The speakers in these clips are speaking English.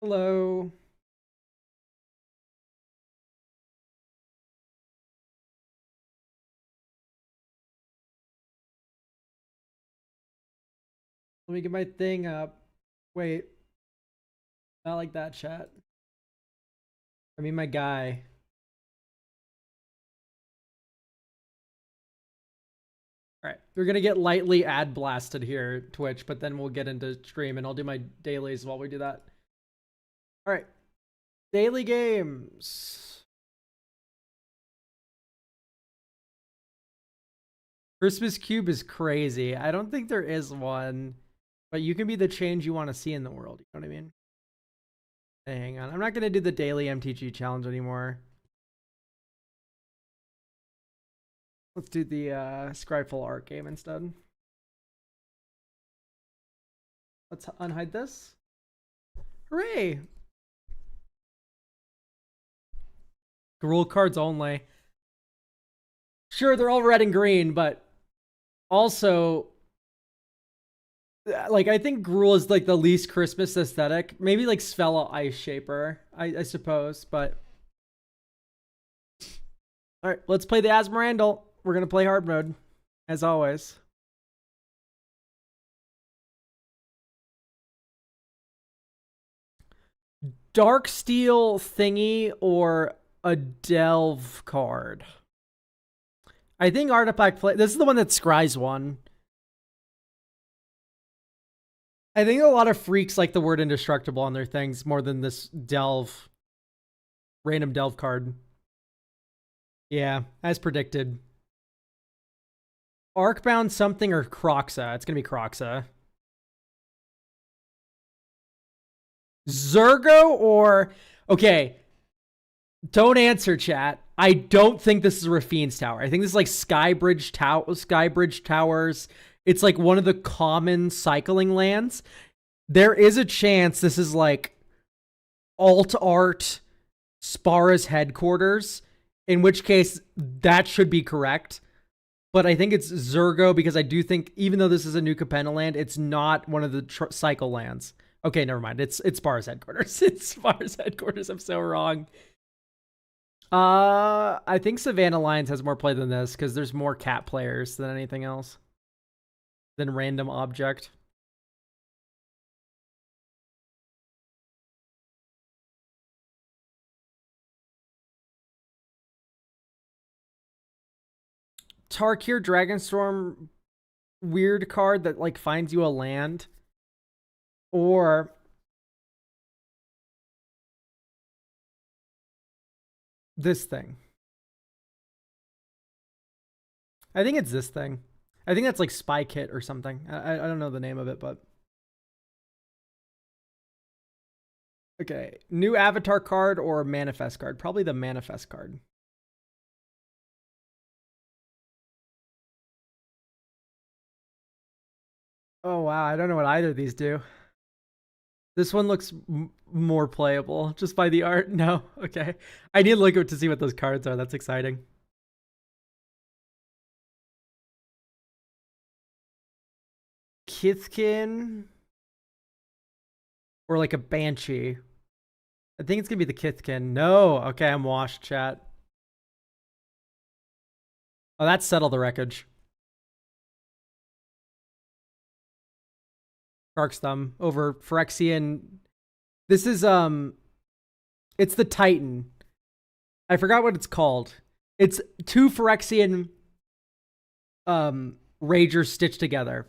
Hello. Let me get my thing up. Wait, not like that, chat. I mean, my guy. All right, we're gonna get lightly ad blasted here, Twitch, but then we'll get into stream, and I'll do my dailies while we do that. All right, daily games. Christmas Cube is crazy. I don't think there is one, but you can be the change you want to see in the world. You know what I mean? Hey, hang on. I'm not gonna do the daily MTG challenge anymore. Let's do the Scryfall art game instead. Let's unhide this. Hooray! Rule cards only. Sure, they're all red and green, but also, like, I think Gruul is like the least Christmas aesthetic. Maybe like Svella Ice Shaper, I suppose. But all right, let's play the Asmerandal. We're gonna play hard mode, as always. Dark Steel thingy or a Delve card. I think Artifact play. This is the one that Scry's won. I think a lot of freaks like the word indestructible on their things more than this Delve, random Delve card. Yeah, as predicted. Arcbound something or Croxa. It's going to be Croxa. Zergo or... Okay. Don't answer, chat. I don't think this is Rafine's Tower. I think this is like Skybridge Towers. It's like one of the common cycling lands. There is a chance this is like alt art Spara's headquarters, in which case that should be correct. But I think it's Zergo because I do think, even though this is a new Capenna land, it's not one of the cycle lands. Okay, never mind. It's Spara's headquarters. It's Spara's headquarters. I'm so wrong. I think Savannah Lions has more play than this because there's more cat players than anything else. Than random object. Tarkir Dragonstorm weird card that like finds you a land. Or this thing. I think it's this thing. I think that's like Spy Kit or something. I don't know the name of it, but... Okay, new avatar card or manifest card? Probably the manifest card. Oh, wow. I don't know what either of these do. This one looks more playable just by the art. No, okay. I need to look to see what those cards are. That's exciting. Kithkin or like a Banshee. I think it's gonna be the Kithkin. No, okay, I'm washed, chat. Oh, that's Settle the Wreckage. Shark's Thumb over Phyrexian. This is it's the Titan. I forgot what it's called. It's two Phyrexian Ragers stitched together.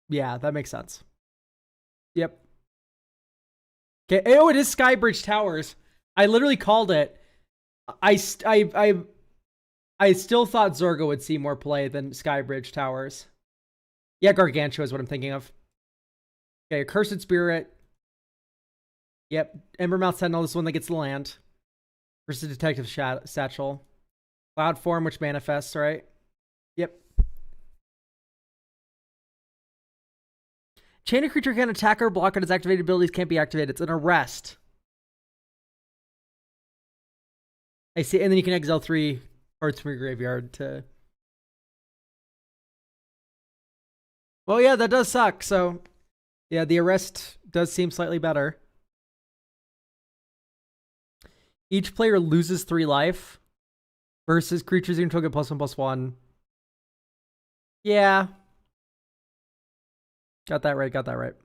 Yeah, that makes sense. Yep. Okay. Oh, it is Skybridge Towers. I literally called it. I still thought Zergo would see more play than Skybridge Towers. Yeah, Gargantua is what I'm thinking of. Okay, Cursed Spirit. Yep. Embermouth Sentinel, this one that gets the land. Versus Detective Satchel. Cloud Form, which manifests, right? Yep. Chain a creature can attack or block on its activated abilities can't be activated. It's an arrest. I see, and then you can exile 3 cards from your graveyard to... Oh yeah, that does suck. So yeah, the arrest does seem slightly better. Each player loses 3 life versus creatures you can get +1/+1. Yeah. Got that right, got that right.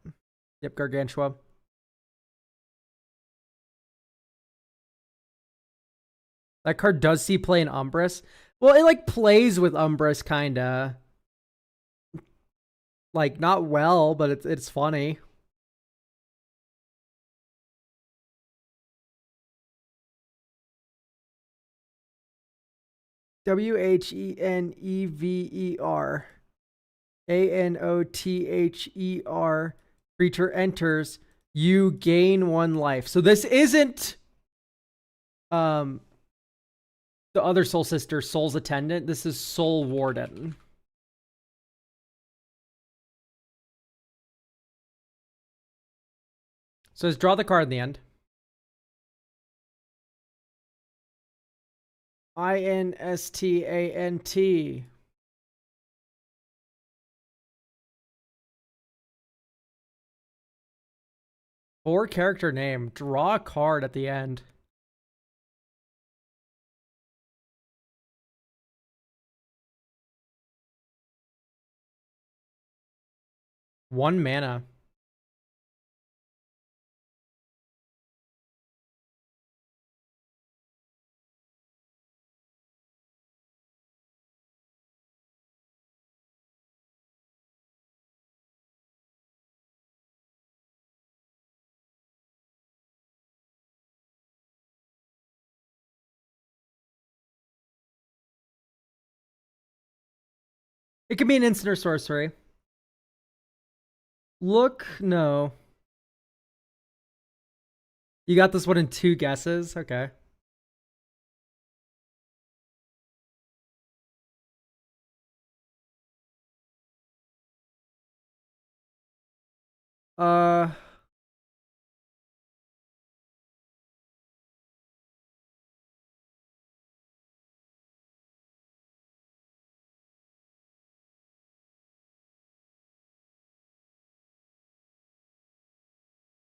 Yep, Gargantua. That card does see play in Umbris. Well, it like plays with Umbris kinda. Like not well, but it's funny. WHENEVER. ANOTHER. Creature enters. You gain 1 life. So this isn't the other Soul Sister, Soul's Attendant. This is Soul Warden. So let's draw the card in the end. INSTANT. Four character name. Draw a card at the end. One mana. It could be an instant or sorcery. Look, no. You got this one in 2 guesses? Okay. Uh...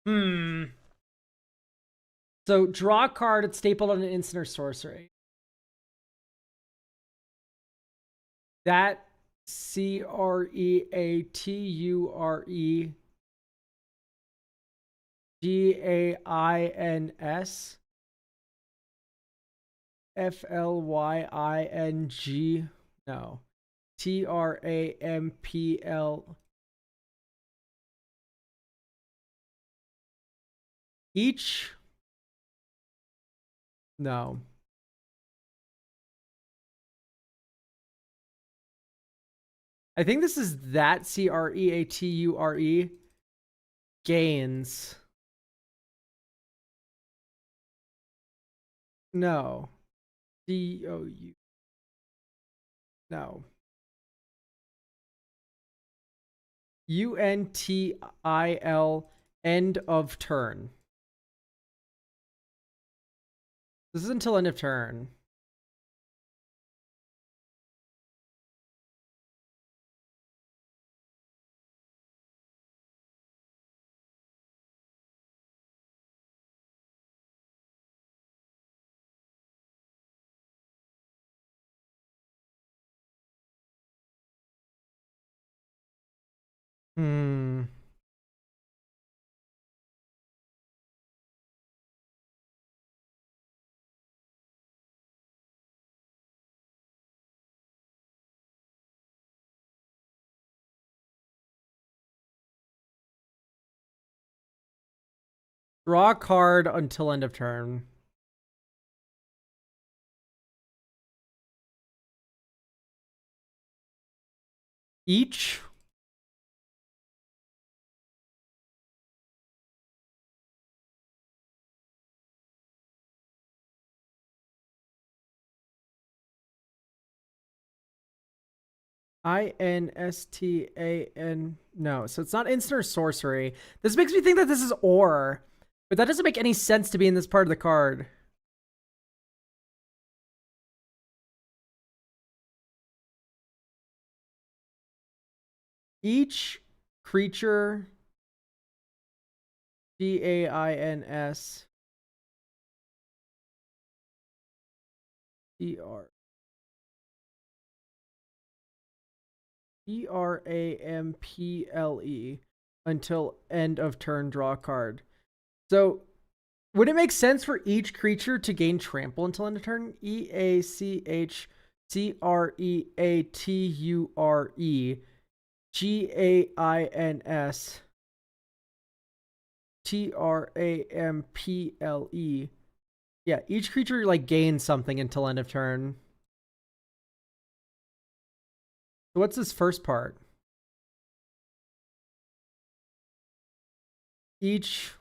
Hmm. So draw a card, it's stapled on an instant or sorcery. That CREATUREGAINS FLYING. No. TRAMPL. Each? No. I think this is that CREATURE gains. No. DOU. No. UNTIL end of turn. This is until end of turn. Hmm. Draw a card until end of turn. Each? INSTAN. No, so it's not instant or sorcery. This makes me think that this is or, but that doesn't make any sense to be in this part of the card. Each creature, GAINS, ERAMPLE until end of turn, draw a card. So would it make sense for each creature to gain trample until end of turn? EACHCREATUREGAINSTRAMPLE. Yeah, each creature like gains something until end of turn. So what's this first part? Each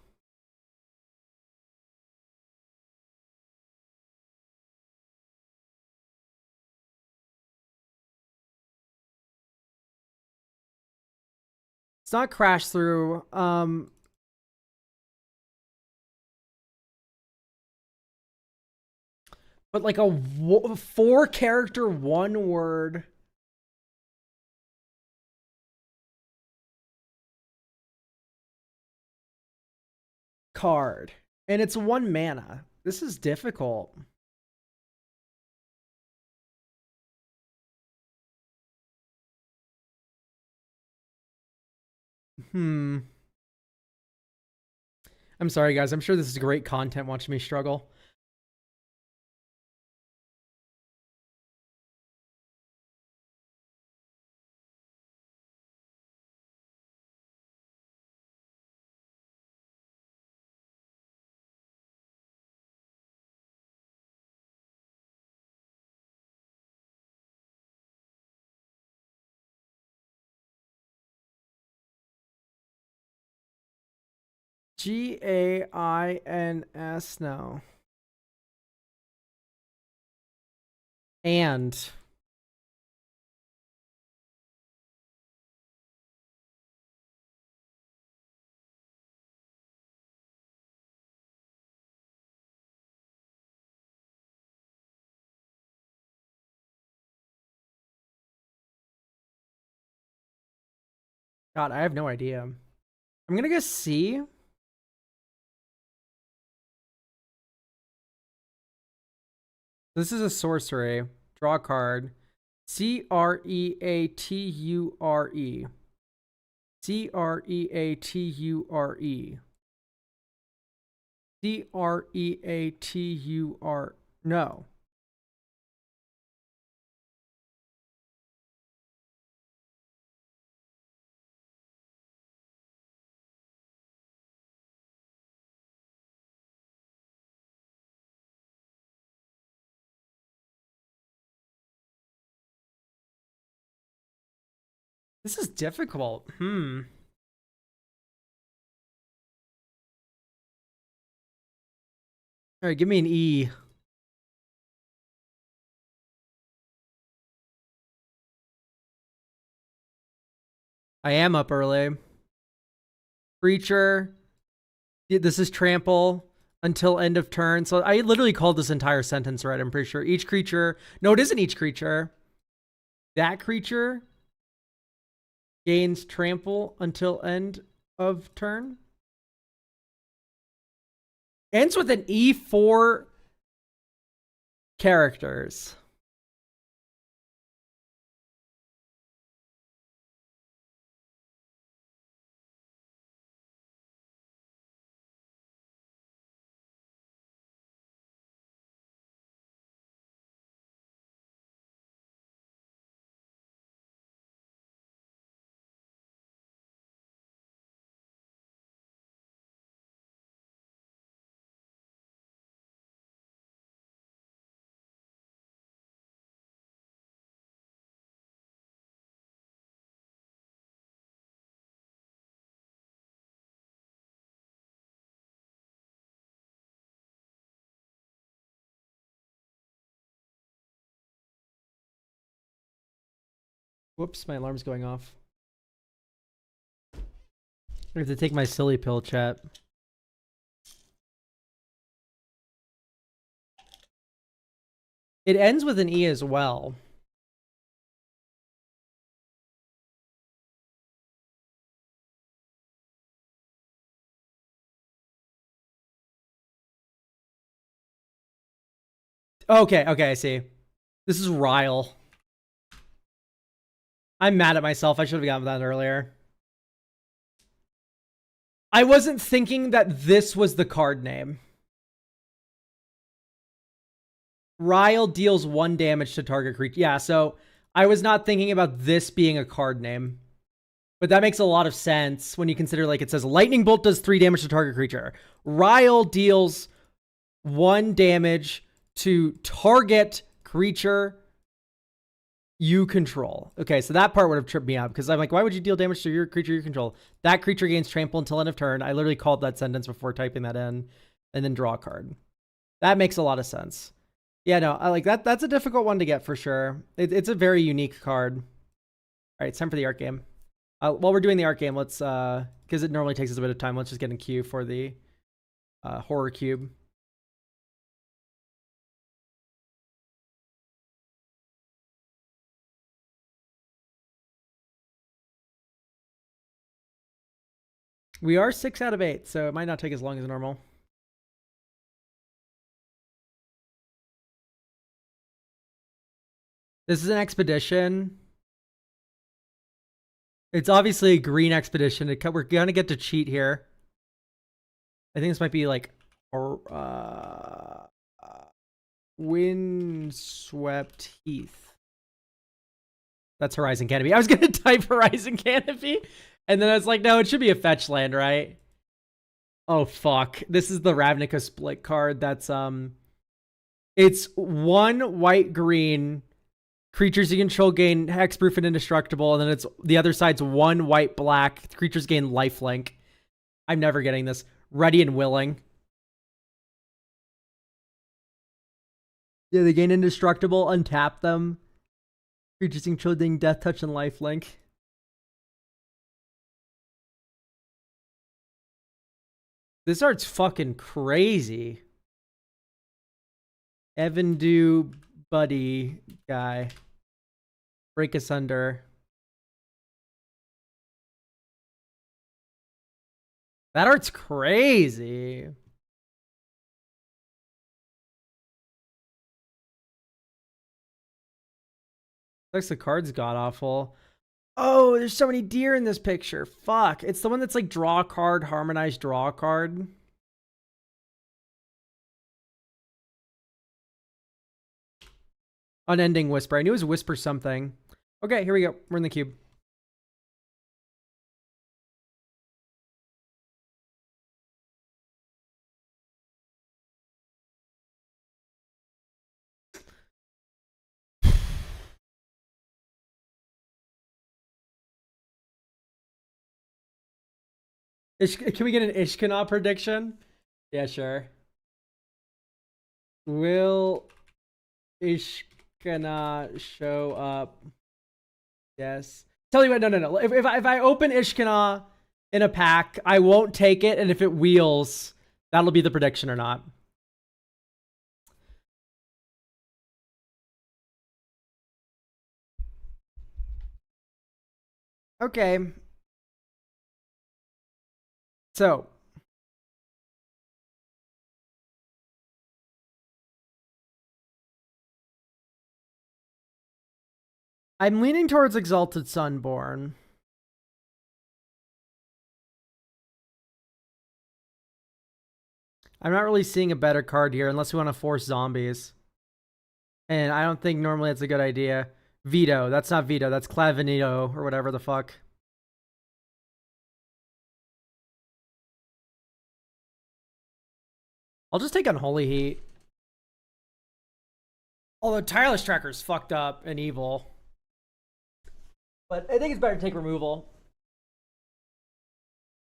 It's not crash through. But like a 4-character, 1-word card. And it's 1 mana. This is difficult. I'm sorry, guys. I'm sure this is great content watching me struggle. GAINS now. And God, I have no idea. I'm gonna guess C. This is a sorcery. Draw a card. CREATURE. CREATURE. CREATUR. No. This is difficult. All right, give me an E. I am up early. Creature. This is trample until end of turn. So I literally called this entire sentence right, I'm pretty sure. Each creature. No, it isn't each creature. That creature gains trample until end of turn. Ends with an E4 characters. Whoops, my alarm's going off. I have to take my silly pill, chat. It ends with an E as well. Okay, I see. This is Ryle. I'm mad at myself. I should have gotten that earlier. I wasn't thinking that this was the card name. Ryle deals 1 damage to target creature. Yeah, so I was not thinking about this being a card name. But that makes a lot of sense when you consider, like, it says lightning bolt does 3 damage to target creature. Ryle deals 1 damage to target creature you control. Okay, so that part would have tripped me out because I'm like, why would you deal damage to your creature you control? That creature gains trample until end of turn. I literally called that sentence before typing that in, and then draw a card. That makes a lot of sense. Yeah, no, I like that. That's a difficult one to get for sure. It's a very unique card. All right, it's time for the art game. While we're doing the art game, let's because it normally takes us a bit of time. Let's just get in queue for the horror cube. We are 6 out of 8, so it might not take as long as normal. This is an expedition. It's obviously a green expedition. We're gonna get to cheat here. I think this might be like windswept heath. That's Horizon Canopy. I was gonna type Horizon Canopy, and then I was like, no, it should be a fetch land, right? Oh fuck! This is the Ravnica split card. That's it's 1 white green. Creatures you control gain hexproof and indestructible, and then it's the other side's 1 white black. Creatures gain lifelink. I'm never getting this. Ready and willing. Yeah, they gain indestructible, untap them. Creatures you control gain death touch and lifelink. This art's fucking crazy. Evan Do Buddy guy. Break asunder. That art's crazy. Looks the card's god awful. Oh, there's so many deer in this picture. Fuck. It's the one that's like draw a card, harmonized draw a card. Unending Whisper. I knew it was Whisper something. Okay, here we go. We're in the cube. Can we get an Ishkana prediction? Yeah, sure. Will Ishkana show up? Yes. Tell you what, no. If I open Ishkana in a pack, I won't take it, and if it wheels, that'll be the prediction or not. Okay. So. I'm leaning towards Exalted Sunborn. I'm not really seeing a better card here unless we want to force zombies. And I don't think normally it's a good idea. Veto. That's not Veto. That's Clavinito or whatever the fuck. I'll just take Unholy Heat. Although Tireless Tracker's fucked up and evil. But I think it's better to take removal.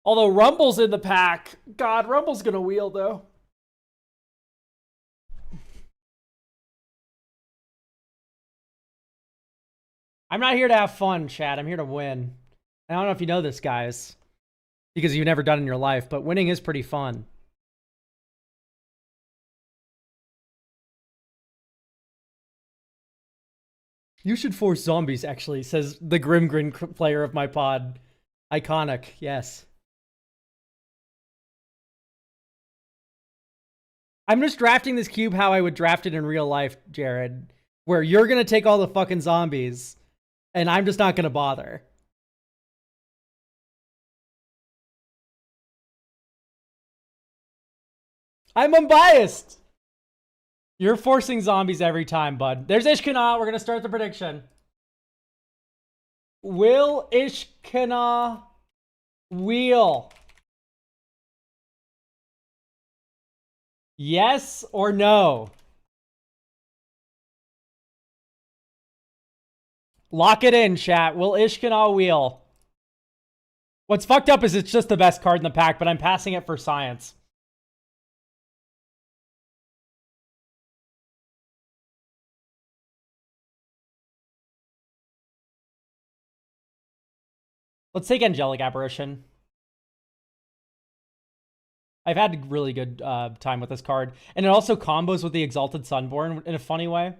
Although Rumble's in the pack. God, Rumble's gonna wheel though. I'm not here to have fun, chat. I'm here to win. I don't know if you know this, guys, because you've never done it in your life, but winning is pretty fun. You should force zombies, actually, says the Grim Grin player of my pod. Iconic, yes. I'm just drafting this cube how I would draft it in real life, Jared. Where you're gonna take all the fucking zombies, and I'm just not gonna bother. I'm unbiased. You're forcing zombies every time, bud. There's Ishkana. We're gonna start the prediction. Will Ishkana wheel? Yes or no? Lock it in, chat. Will Ishkana wheel? What's fucked up is it's just the best card in the pack, but I'm passing it for science. Let's take Angelic Apparition. I've had really good time with this card. And it also combos with the Exalted Sunborn in a funny way.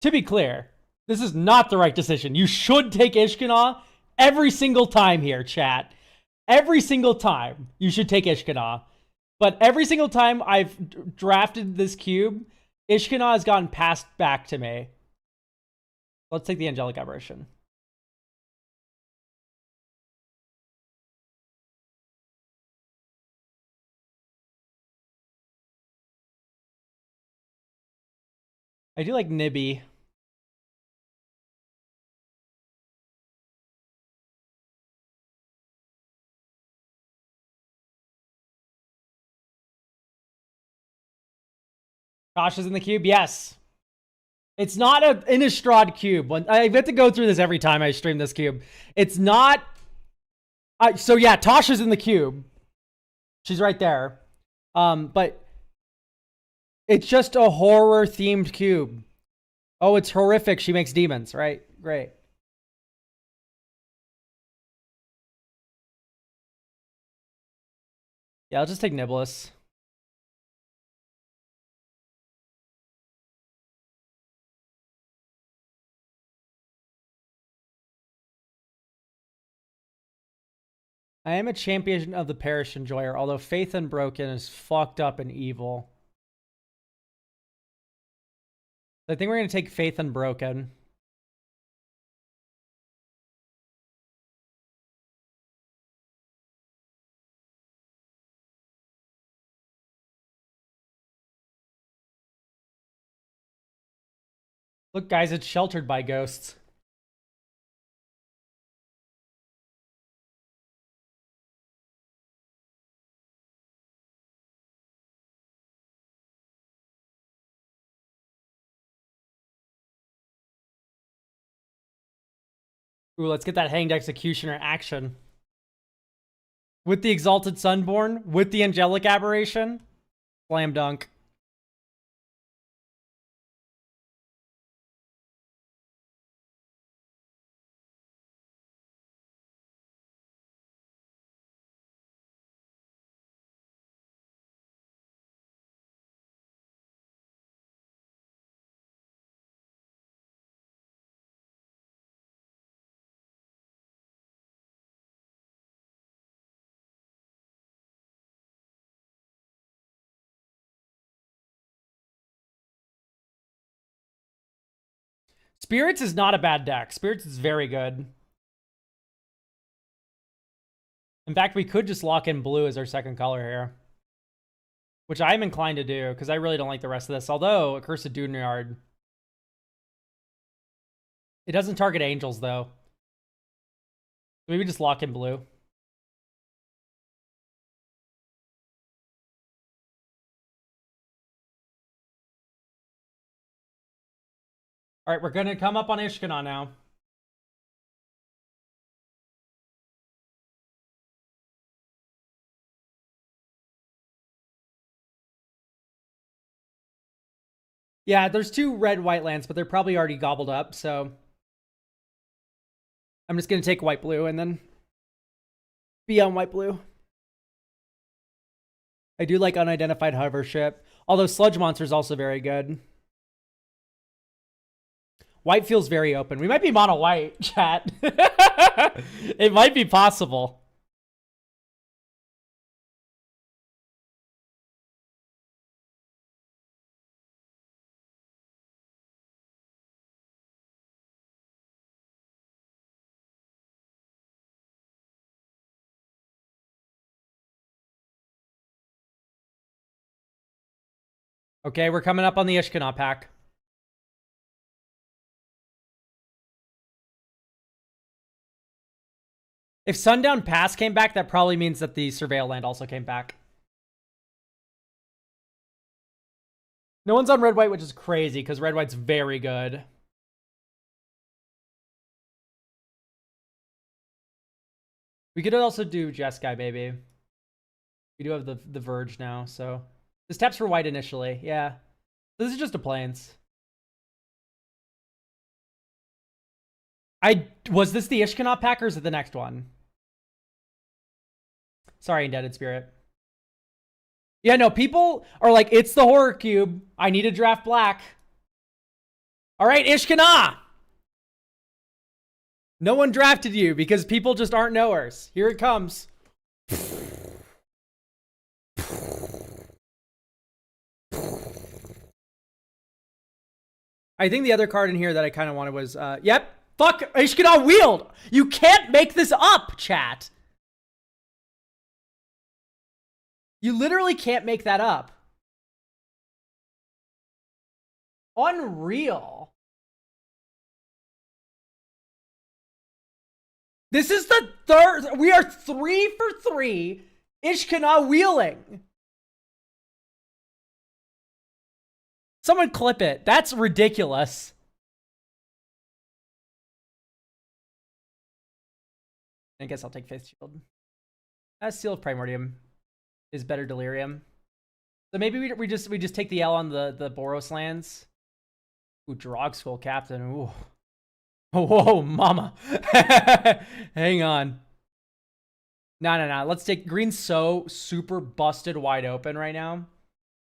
To be clear, this is not the right decision. You should take Ishkana every single time here, chat. Every single time you should take Ishkana. But every single time I've drafted this cube, Ishkana has gotten passed back to me. Let's take the Angelic Apparition. I do like Nibby. Josh is in the cube? Yes. It's not an Innistrad cube. I get to go through this every time I stream this cube. It's not... so yeah, Tasha's in the cube. She's right there. But it's just a horror-themed cube. Oh, it's horrific. She makes demons, right? Great. Yeah, I'll just take Niblis. I am a champion of the Parish Enjoyer, although Faith Unbroken is fucked up and evil. I think we're going to take Faith Unbroken. Look, guys, it's sheltered by ghosts. Ooh, let's get that Hanged Executioner action. With the Exalted Sunborn, with the Angelic Aberration. Slam dunk. Spirits is not a bad deck. Spirits is very good. In fact, we could just lock in blue as our second color here. Which I'm inclined to do, because I really don't like the rest of this. Although, Accursed Duneyard. It doesn't target angels, though. Maybe just lock in blue. Alright, we're going to come up on Ishkana now. Yeah, there's two red-white lands, but they're probably already gobbled up, so... I'm just going to take white-blue and then be on white-blue. I do like Unidentified Hovership, although Sludge Monster is also very good. White feels very open. We might be mono-white, chat. It might be possible. Okay, we're coming up on the Ishkanah pack. If Sundown Pass came back, that probably means that the Surveil Land also came back. No one's on Red White, which is crazy because Red White's very good. We could also do Jeskai, maybe. We do have the Verge now, so. This taps for white initially, yeah. This is just a Plains. Was this the Ishkanah pack or is it the next one? Sorry, Indebted Spirit. Yeah, no, people are like, it's the Horror Cube. I need to draft black. All right, Ishkanah. No one drafted you because people just aren't knowers. Here it comes. I think the other card in here that I kind of wanted was, yep. Fuck, Ishkanah Wield. You can't make this up, chat. You literally can't make that up. Unreal. This is the third. We are 3 for 3. Ishkanah wheeling. Someone clip it. That's ridiculous. I guess I'll take Faith Shield. Seal of Primordium is better Delirium. So maybe we just take the L on the Boros lands. Ooh, Drog Skull Captain. Ooh. Whoa, mama. Hang on. No. Let's take green's so super busted wide open right now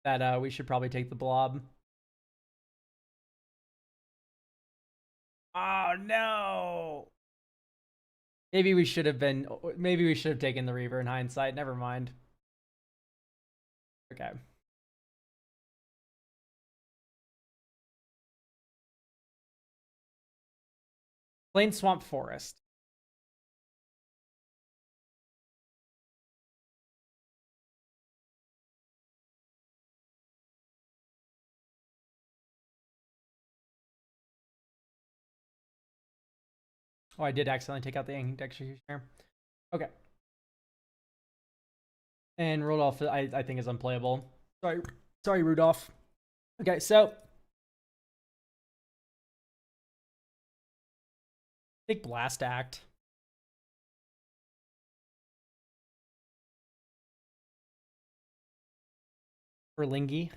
that we should probably take the blob. Oh no. Maybe we should have taken the Reaver in hindsight. Never mind. Okay. Plain Swamp Forest. Oh, I did accidentally take out the Inked Executioner. Okay. And Rudolph, I think, is unplayable. Sorry, Rudolph. Okay, so take Blast Act. For Lingy.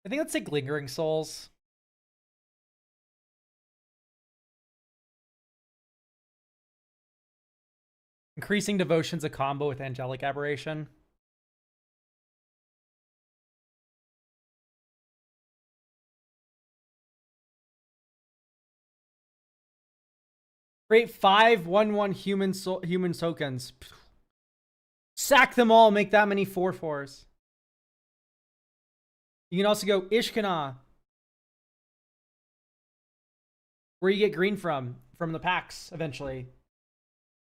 I think let's take Lingering Souls. Increasing Devotion's a combo with Angelic Aberration. Create 5/1/1 human tokens. Sack them all, make that many 4/4s. You can also go Ishkanah. Where you get green from the packs eventually.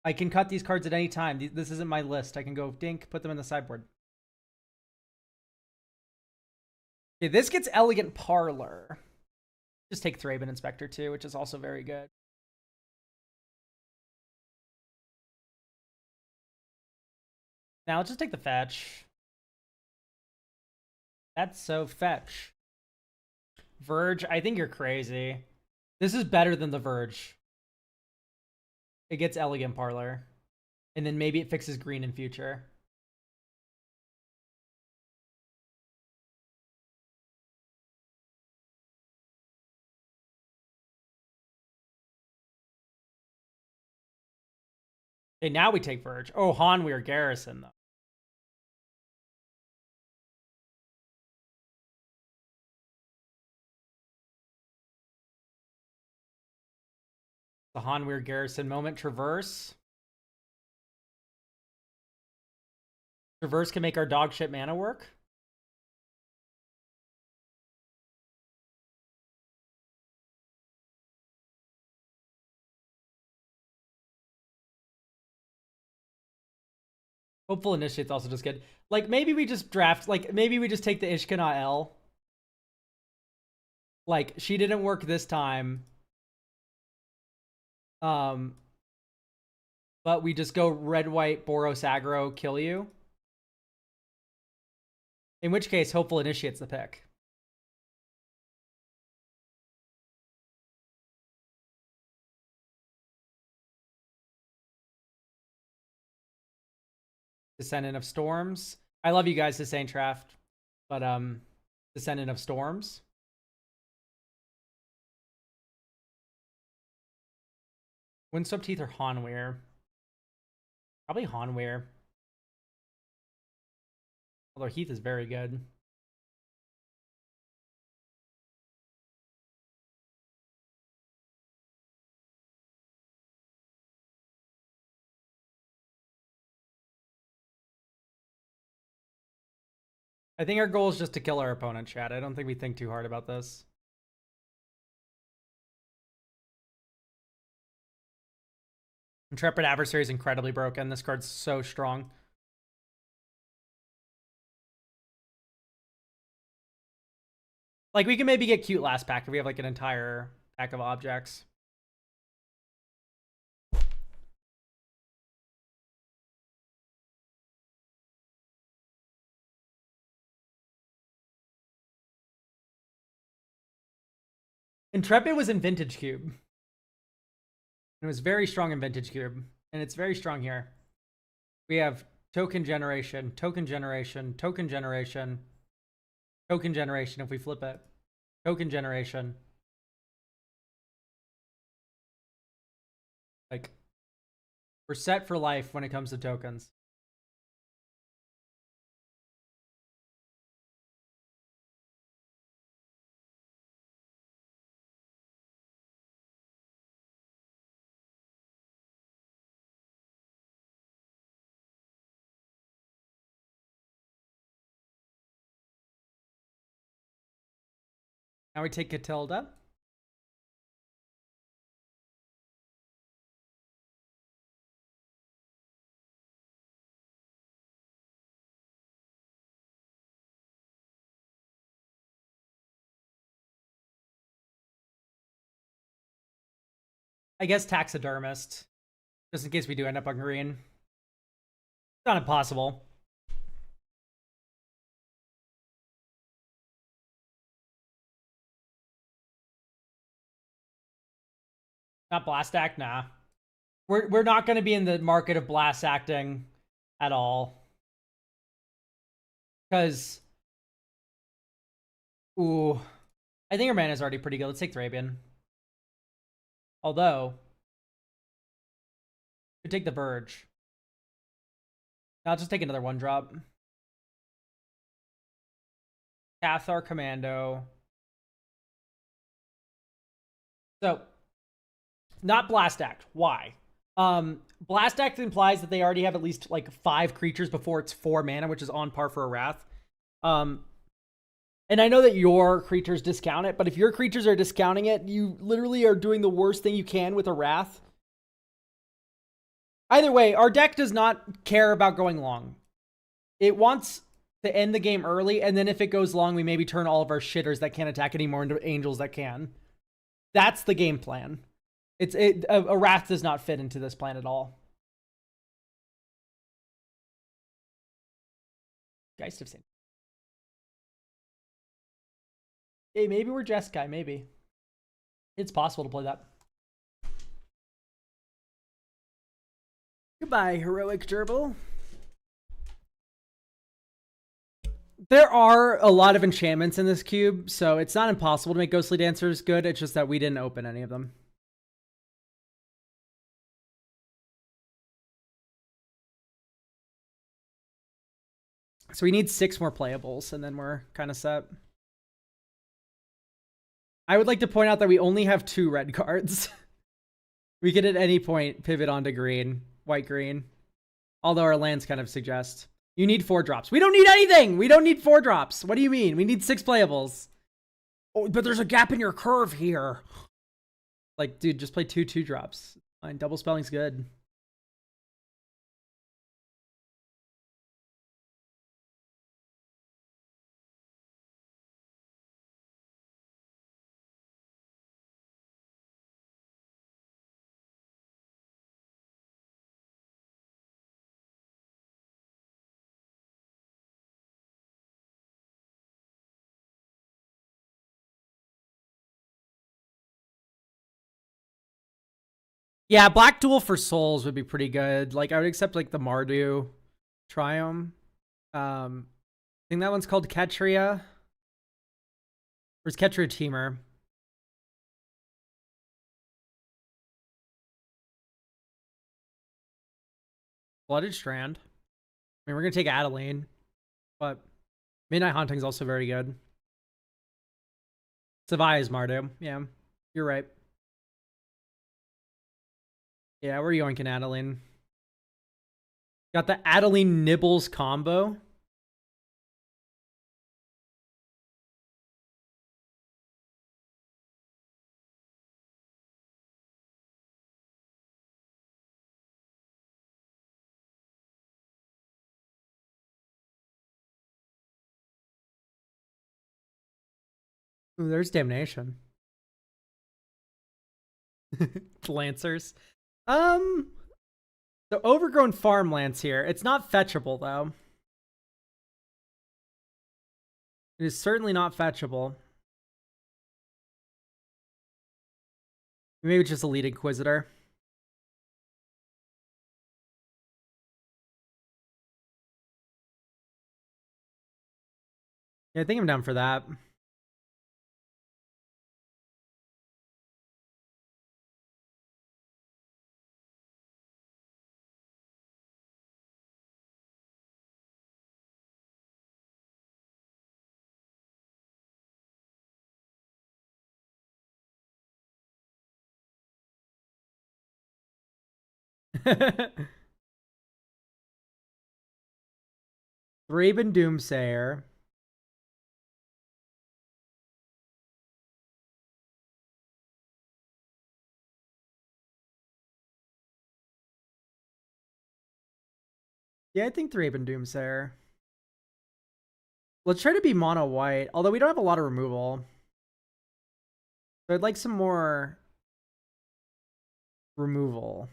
I can cut these cards at any time. This isn't my list. I can go dink, put them in the sideboard. Okay, this gets Elegant Parlor. Just take Thraben Inspector too, which is also very good. Now let's just take the fetch. That's so fetch. Verge, I think you're crazy. This is better than the Verge. It gets Elegant Parlor. And then maybe it fixes green in future. Okay, now we take Verge. Oh, Hanweir Garrison, though. The Hanweir Garrison moment. Traverse. Reverse can make our dog shit mana work. Hopeful Initiate's also just good. Like, maybe we just draft, like, maybe we just take the Ishkana L. Like, she didn't work this time. But we just go red, white, Boros aggro, kill you. In which case, Hopeful Initiate's the pick. Descendant of Storms. I love you guys to Saint Traft, but Descendant of Storms. Windswept Teeth or Hanweir? Probably Hanweir. Although Heath is very good. I think our goal is just to kill our opponent, chat. I don't think we think too hard about this. Intrepid Adversary is incredibly broken. This card's so strong. Like, we can maybe get cute last pack if we have, like, an entire pack of objects. Intrepid was in Vintage Cube. It was very strong in Vintage Cube. And it's very strong here. We have token generation, token generation, token generation, token generation if we flip it. Token generation. Like, we're set for life when it comes to tokens. Now we take Catilda. I guess Taxidermist. Just in case we do end up on green. It's not impossible. Not blast act, nah. We're not going to be in the market of blast acting at all. Because, ooh, I think our mana is already pretty good. Let's take Thrabian. Although, we take the Verge. I'll just take another one drop. Cathar Commando. So, not Blast Act. Why? Blast Act implies that they already have at least like 5 creatures before it's 4 mana, which is on par for a Wrath. And I know that your creatures discount it, but if your creatures are discounting it, you literally are doing the worst thing you can with a Wrath. Either way, our deck does not care about going long. It wants to end the game early, and then if it goes long, we maybe turn all of our shitters that can't attack anymore into angels that can. That's the game plan. A Wrath does not fit into this plan at all. Geist of Sin. Hey, maybe we're Jeskai, maybe. It's possible to play that. Goodbye, Heroic Gerbil. There are a lot of enchantments in this cube, so it's not impossible to make Ghostly Dancers good. It's just that we didn't open any of them. So we need 6 more playables, and then we're kind of set. I would like to point out that we only have 2 red cards. We could at any point pivot onto green, white-green. Although our lands kind of suggest. You need 4 drops. We don't need anything. We don't need 4 drops. What do you mean? We need 6 playables. Oh, but there's a gap in your curve here. Like, dude, just play 2 2-drops. Fine, double spelling's good. Yeah, Black Duel for Souls would be pretty good. Like, I would accept, like, the Mardu Triumph. I think that one's called Ketria. Or is Ketria Teamer? Blooded Strand. I mean, we're going to take Adeline. But Midnight Haunting's also very good. Savai is Mardu. Yeah, you're right. Yeah, we're yoinking Adeline. Got the Adeline Nibbles combo. Ooh, there's Damnation. Lancers. So Overgrown Farmlands here. It's not fetchable, though. It is certainly not fetchable. Maybe it's just Elite Inquisitor. Yeah, I think I'm down for that. Thraben Doomsayer. Yeah, I think Thraben Doomsayer. Let's try to be mono white, although we don't have a lot of removal. So I'd like some more removal.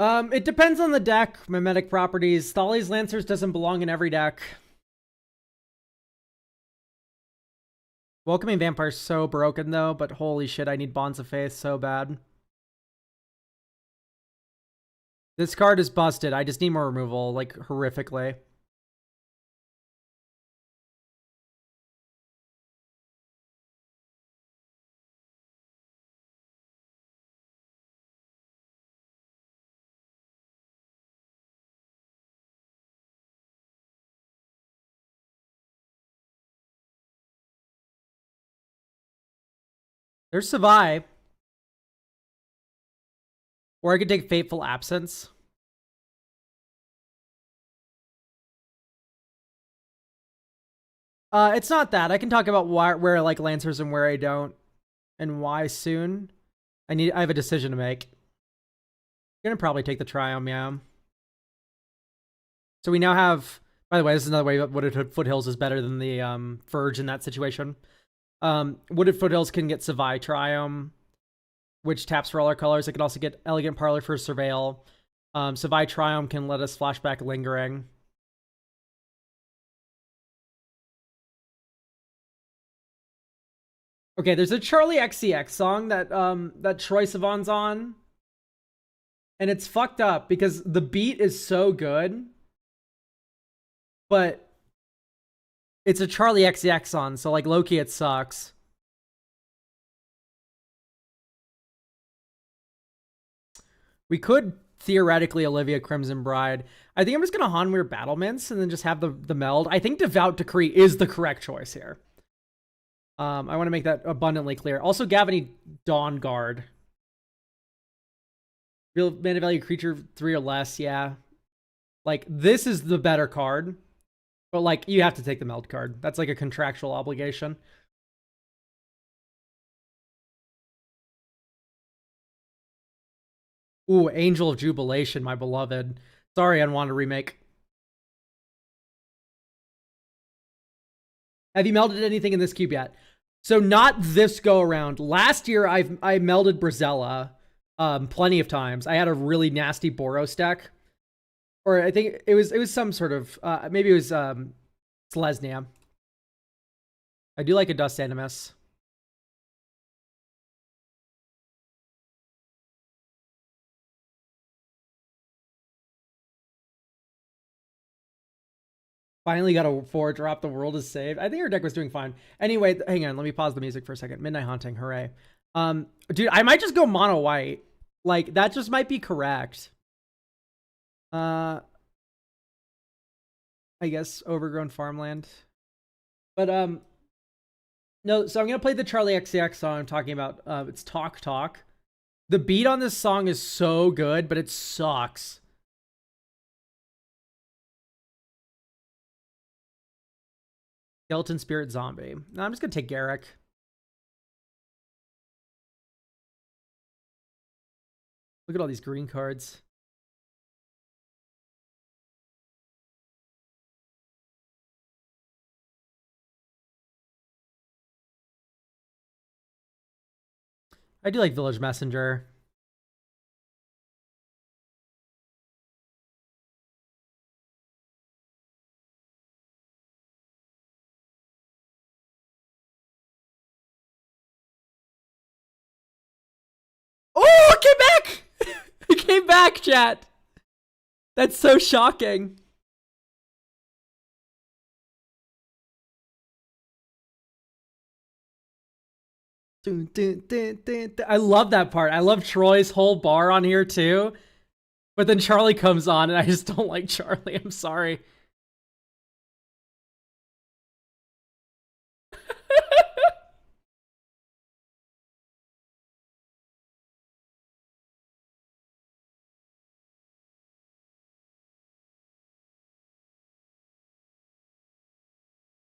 It depends on the deck, mimetic properties. Thali's Lancers doesn't belong in every deck. Welcoming Vampire's so broken, though, but holy shit, I need Bonds of Faith so bad. This card is busted. I just need more removal, like, horrifically. There's Savai. Or I could take Fateful Absence. It's not that. I can talk about where I like Lancers and where I don't. And why soon. I have a decision to make. I'm gonna probably take the Triumph, yeah. So we now have... By the way, this is another way that Wooded Foothills is better than the Verge in that situation. Wooded Foothills can get Savai Triumph, which taps for all our colors. It can also get Elegant Parlor for Surveil. Savai Triumph can let us flashback Lingering. Okay, there's a Charlie XCX song that that Troye Sivan's on. And it's fucked up because the beat is so good. But it's a Charlie XCX song, so like low-key it sucks. We could theoretically Olivia Crimson Bride. I think I'm just gonna Hanweir Battlements and then just have the meld. I think Devout Decree is the correct choice here. I want to make that abundantly clear. Also, Gavany Dawn Guard. Real mana value creature 3 or less, yeah. Like, this is the better card. But, like, you have to take the meld card. That's like a contractual obligation. Ooh, Angel of Jubilation, my beloved. Sorry, Unwanted Remake. Have you melded anything in this cube yet? So not this go around. Last year, I melded Brazella plenty of times. I had a really nasty Boros deck. Or I think it was some sort of, maybe it was Selesnya. I do like a Dust Animus. Finally got a 4-drop. The world is saved. I think her deck was doing fine. Anyway, hang on. Let me pause the music for a second. Midnight Haunting. Hooray. Dude, I might just go mono white. Like, that just might be correct. I guess Overgrown Farmland. But, no, so I'm going to play the Charlie XCX song I'm talking about. It's Talk Talk. The beat on this song is so good, but it sucks. Skeleton Spirit Zombie. No, I'm just going to take Garrick. Look at all these green cards. I do like Village Messenger. Oh, it came back! It came back, chat. That's so shocking. I love that part. I love Troy's whole bar on here too. But then Charlie comes on and I just don't like Charlie. I'm sorry.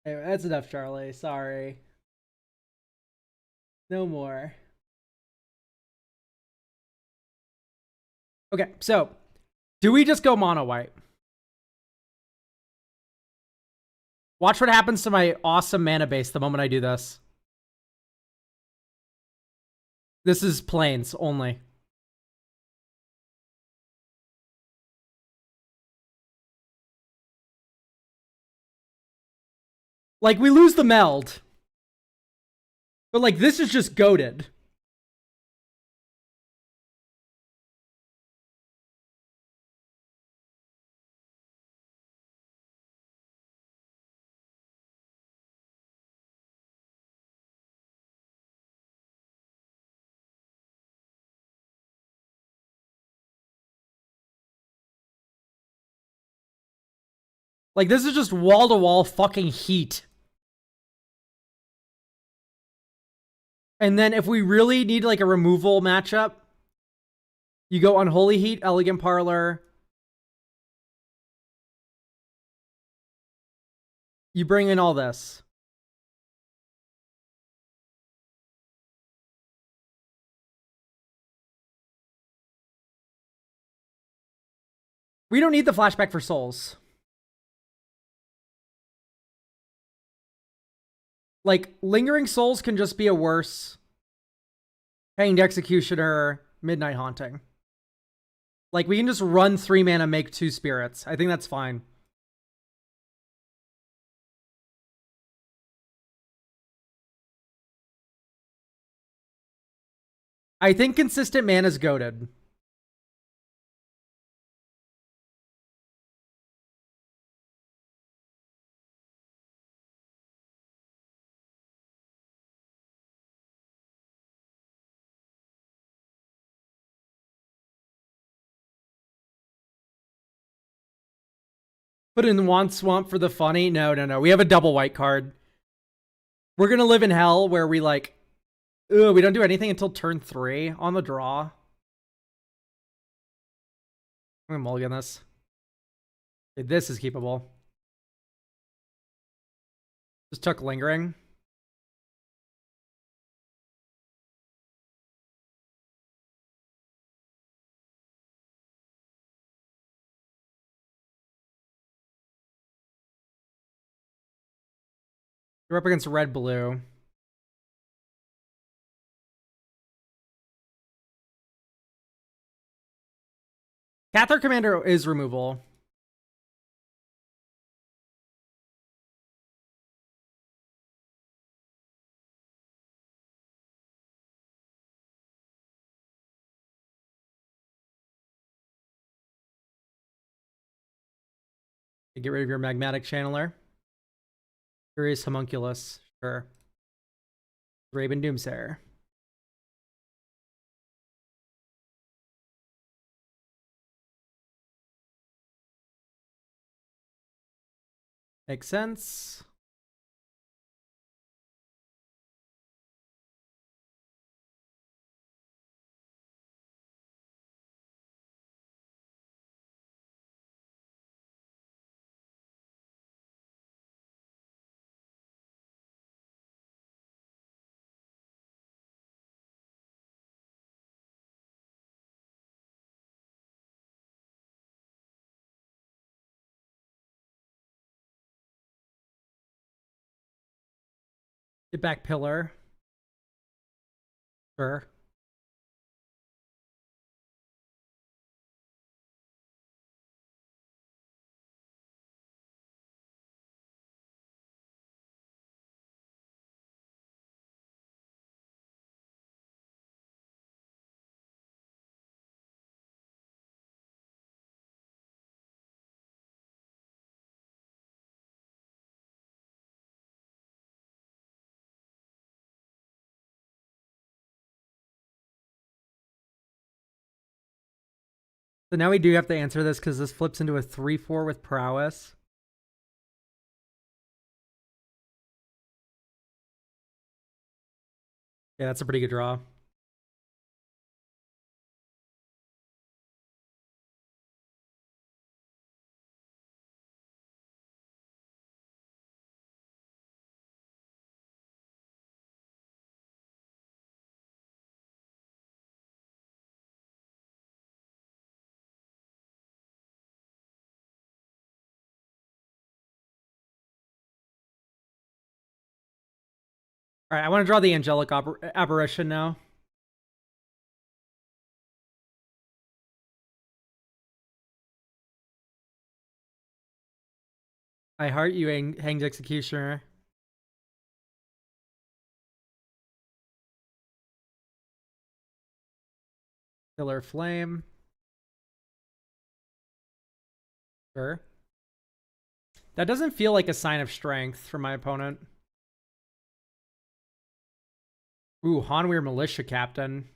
Anyway, that's enough, Charlie. Sorry. No more. Okay, so do we just go mono white? Watch what happens to my awesome mana base the moment I do this. This is plains only. Like, we lose the meld. But, like, this is just goated. Like, this is just wall-to-wall fucking heat. And then if we really need, like, a removal matchup, you go Unholy Heat, Elegant Parlor. You bring in all this. We don't need the flashback for souls. Like, Lingering Souls can just be a worse Hanged Executioner, Midnight Haunting. Like, we can just run 3 mana, make 2 spirits. I think that's fine. I think consistent mana is goated. Put in Want Swamp for the funny. No. We have a double white card. We're gonna live in hell where we like, we don't do anything until turn 3 on the draw. I'm gonna mulligan this. Okay, this is keepable. Just took Lingering. You're up against red-blue. Cathar Commander is removal. Get rid of your Magmatic Channeler. Curious Homunculus. Sure. Raven Doomsayer. Makes sense. Get back Pillar. Sure. So now we do have to answer this because this flips into a 3/4 with Prowess. Yeah, that's a pretty good draw. All right, I want to draw the Angelic Aberration now. I heart you, Hanged Executioner. Killer Flame. Sure. That doesn't feel like a sign of strength for my opponent. Ooh, Hanweir Militia Captain.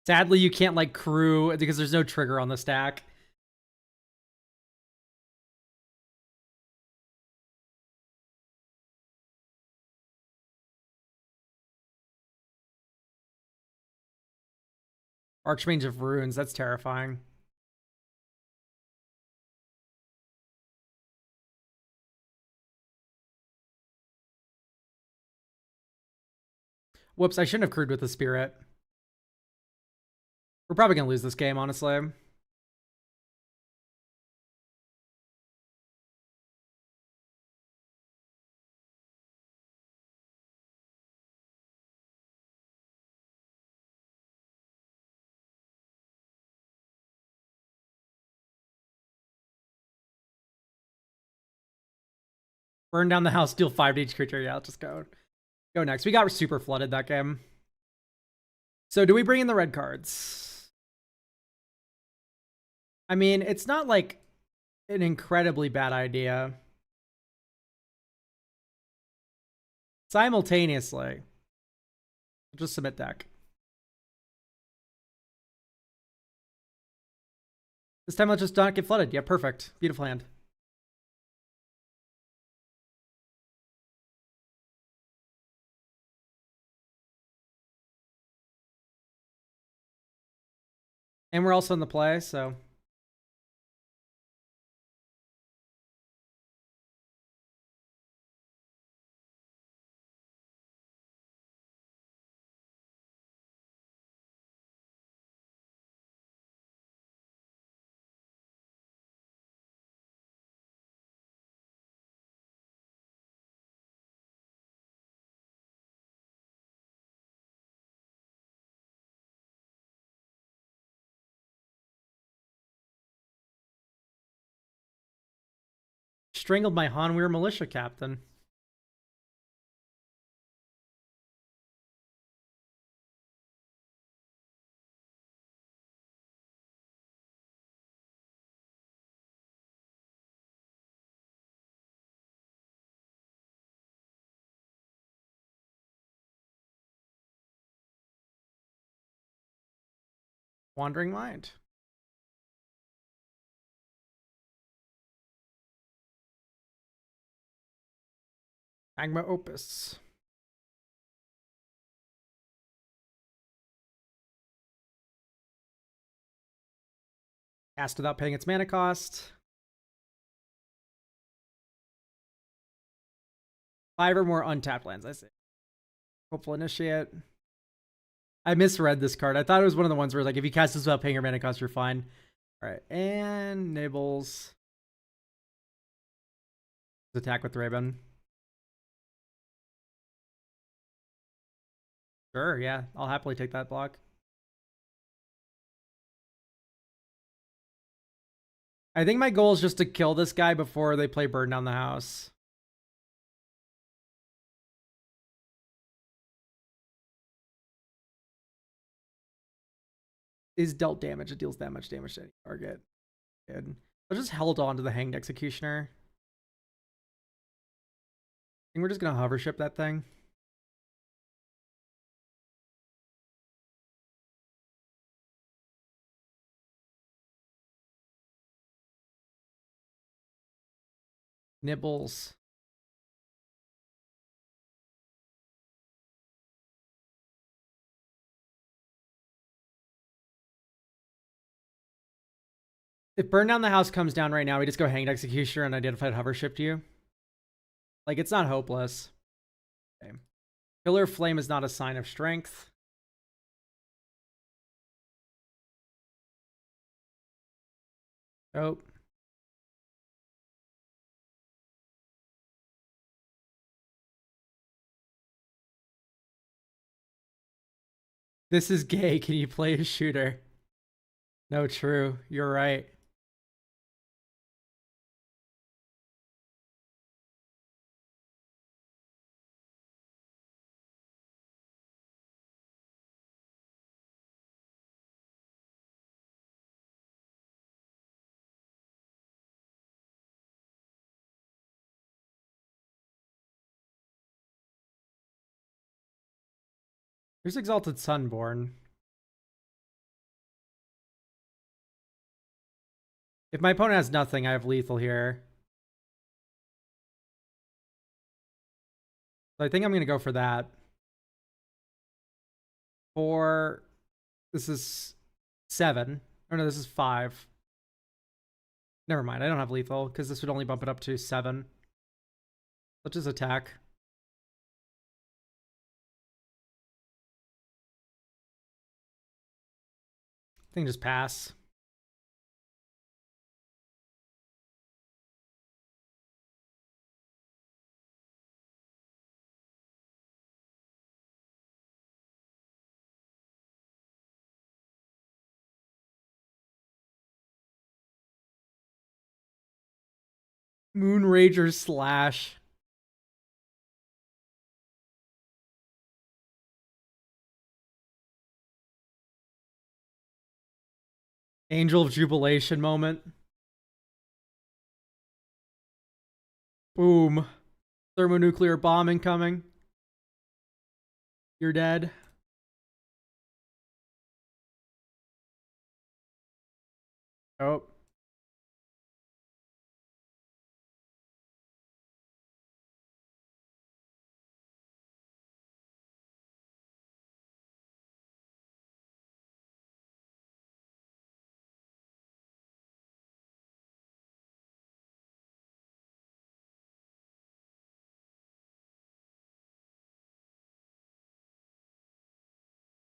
Sadly, you can't like crew because there's no trigger on the stack. Archmage of Runes, that's terrifying. Whoops, I shouldn't have crewed with the Spirit. We're probably going to lose this game, honestly. Burn down the house, deal 5 to each creature. Yeah, let's just go next. We got super flooded that game. So do we bring in the red cards? I mean, it's not like an incredibly bad idea. Simultaneously. Just submit deck. This time let's just not get flooded. Yeah, perfect. Beautiful hand. And we're also in the play, so. Strangled my Hanweir militia captain. Wandering Mind. Magma Opus. Cast without paying its mana cost. 5 or more untapped lands, I see. Hopeful Initiate. I misread this card. I thought it was one of the ones where like if you cast this without paying your mana cost, you're fine. Alright, and Nibbles. Attack with Raven. Sure, yeah. I'll happily take that block. I think my goal is just to kill this guy before they play Burn Down the House. Is dealt damage. It deals that much damage to any target. Good. I just held on to the Hanged Executioner. I think we're just going to hover ship that thing. Nibbles. If Burn Down the House comes down right now, we just go Hanged Executioner and Identified Hover Ship to you. Like, it's not hopeless. Okay. Pillar of Flame is not a sign of strength. Oh. This is gay. Can you play a shooter? No, true. You're right. Here's Exalted Sunborn. If my opponent has nothing, I have lethal here. So I think I'm going to go for that. This is 7. Oh no, this is 5. Never mind, I don't have lethal, because this would only bump it up to 7. Let's just attack. I think just pass. Moonrager Slash. Angel of Jubilation moment. Boom. Thermonuclear bomb incoming. You're dead. Oh.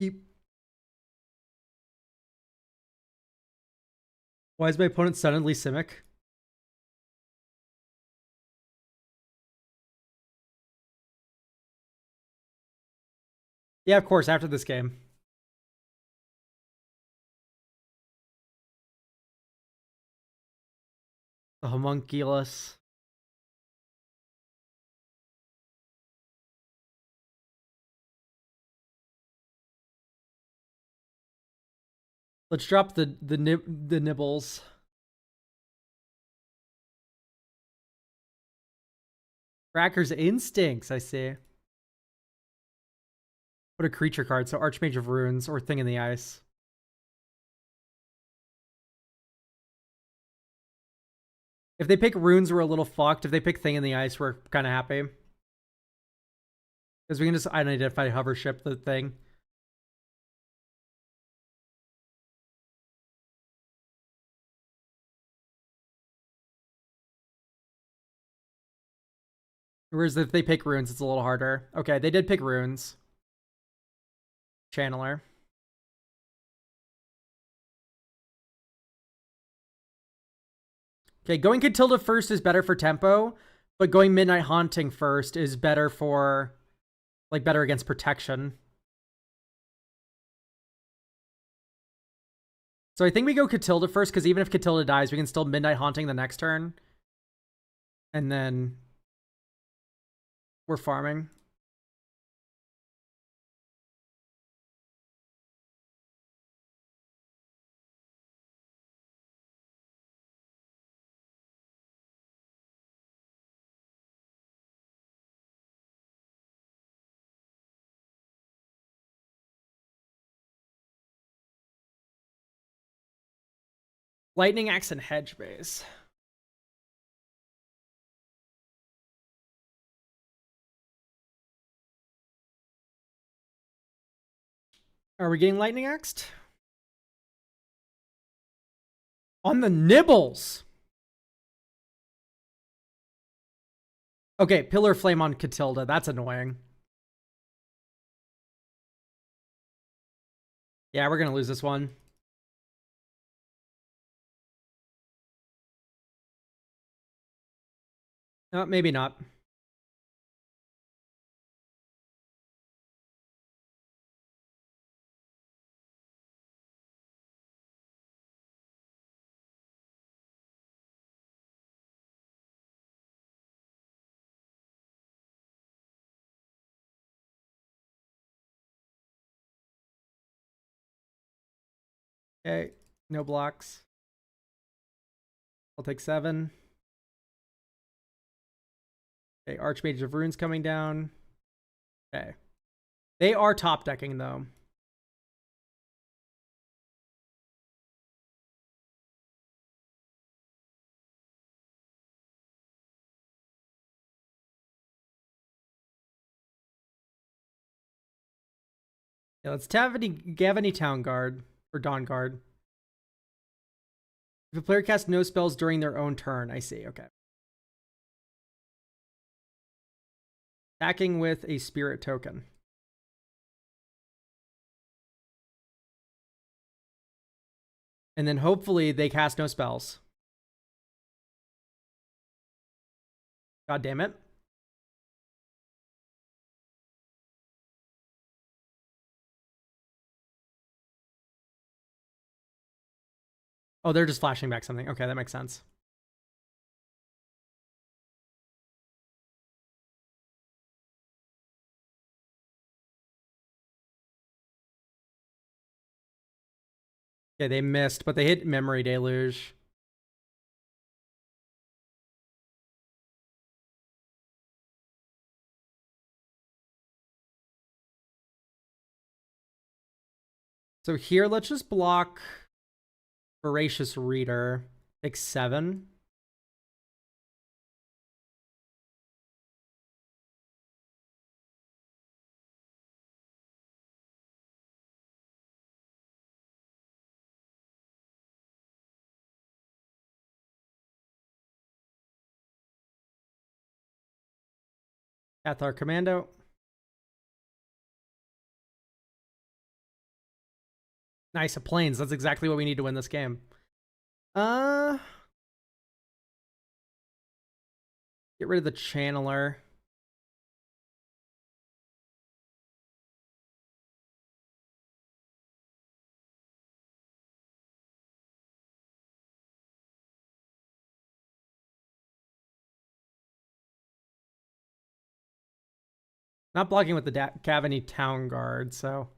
Keep. Why is my opponent suddenly Simic? Yeah, of course, after this game. The homunculus. Let's drop the nibbles. Cracker's Instincts, I see. Put a creature card, so Archmage of Runes or Thing in the Ice. If they pick Runes, we're a little fucked. If they pick Thing in the Ice, we're kind of happy. Because we can just unidentified hover ship the thing. Whereas if they pick Runes, it's a little harder. Okay, they did pick Runes. Channeler. Okay, going Catilda first is better for tempo, but going Midnight Haunting first is better for, like, better against protection. So I think we go Catilda first, because even if Catilda dies, we can still Midnight Haunting the next turn. And then we're farming. Lightning Axe and Hedge Base. Are we getting Lightning Axed? On the nibbles! Okay, Pillar Flame on Catilda. That's annoying. Yeah, we're gonna lose this one. No, maybe not. Okay, no blocks. I'll take 7. Okay, Archmage of Runes coming down. Okay. They are top decking, though. Yeah, let's have any Town Guard or Dawn Guard. If a player casts no spells during their own turn, I see. Okay. Attacking with a Spirit token. And then hopefully they cast no spells. God damn it. Oh, they're just flashing back something. Okay, that makes sense. Okay, they missed, but they hit Memory Deluge. So here, let's just block Voracious Reader. Take 7. Cathar Commando. Nice, a planes. That's exactly what we need to win this game. Get rid of the Channeler. Not blocking with the Cavany Town Guard, so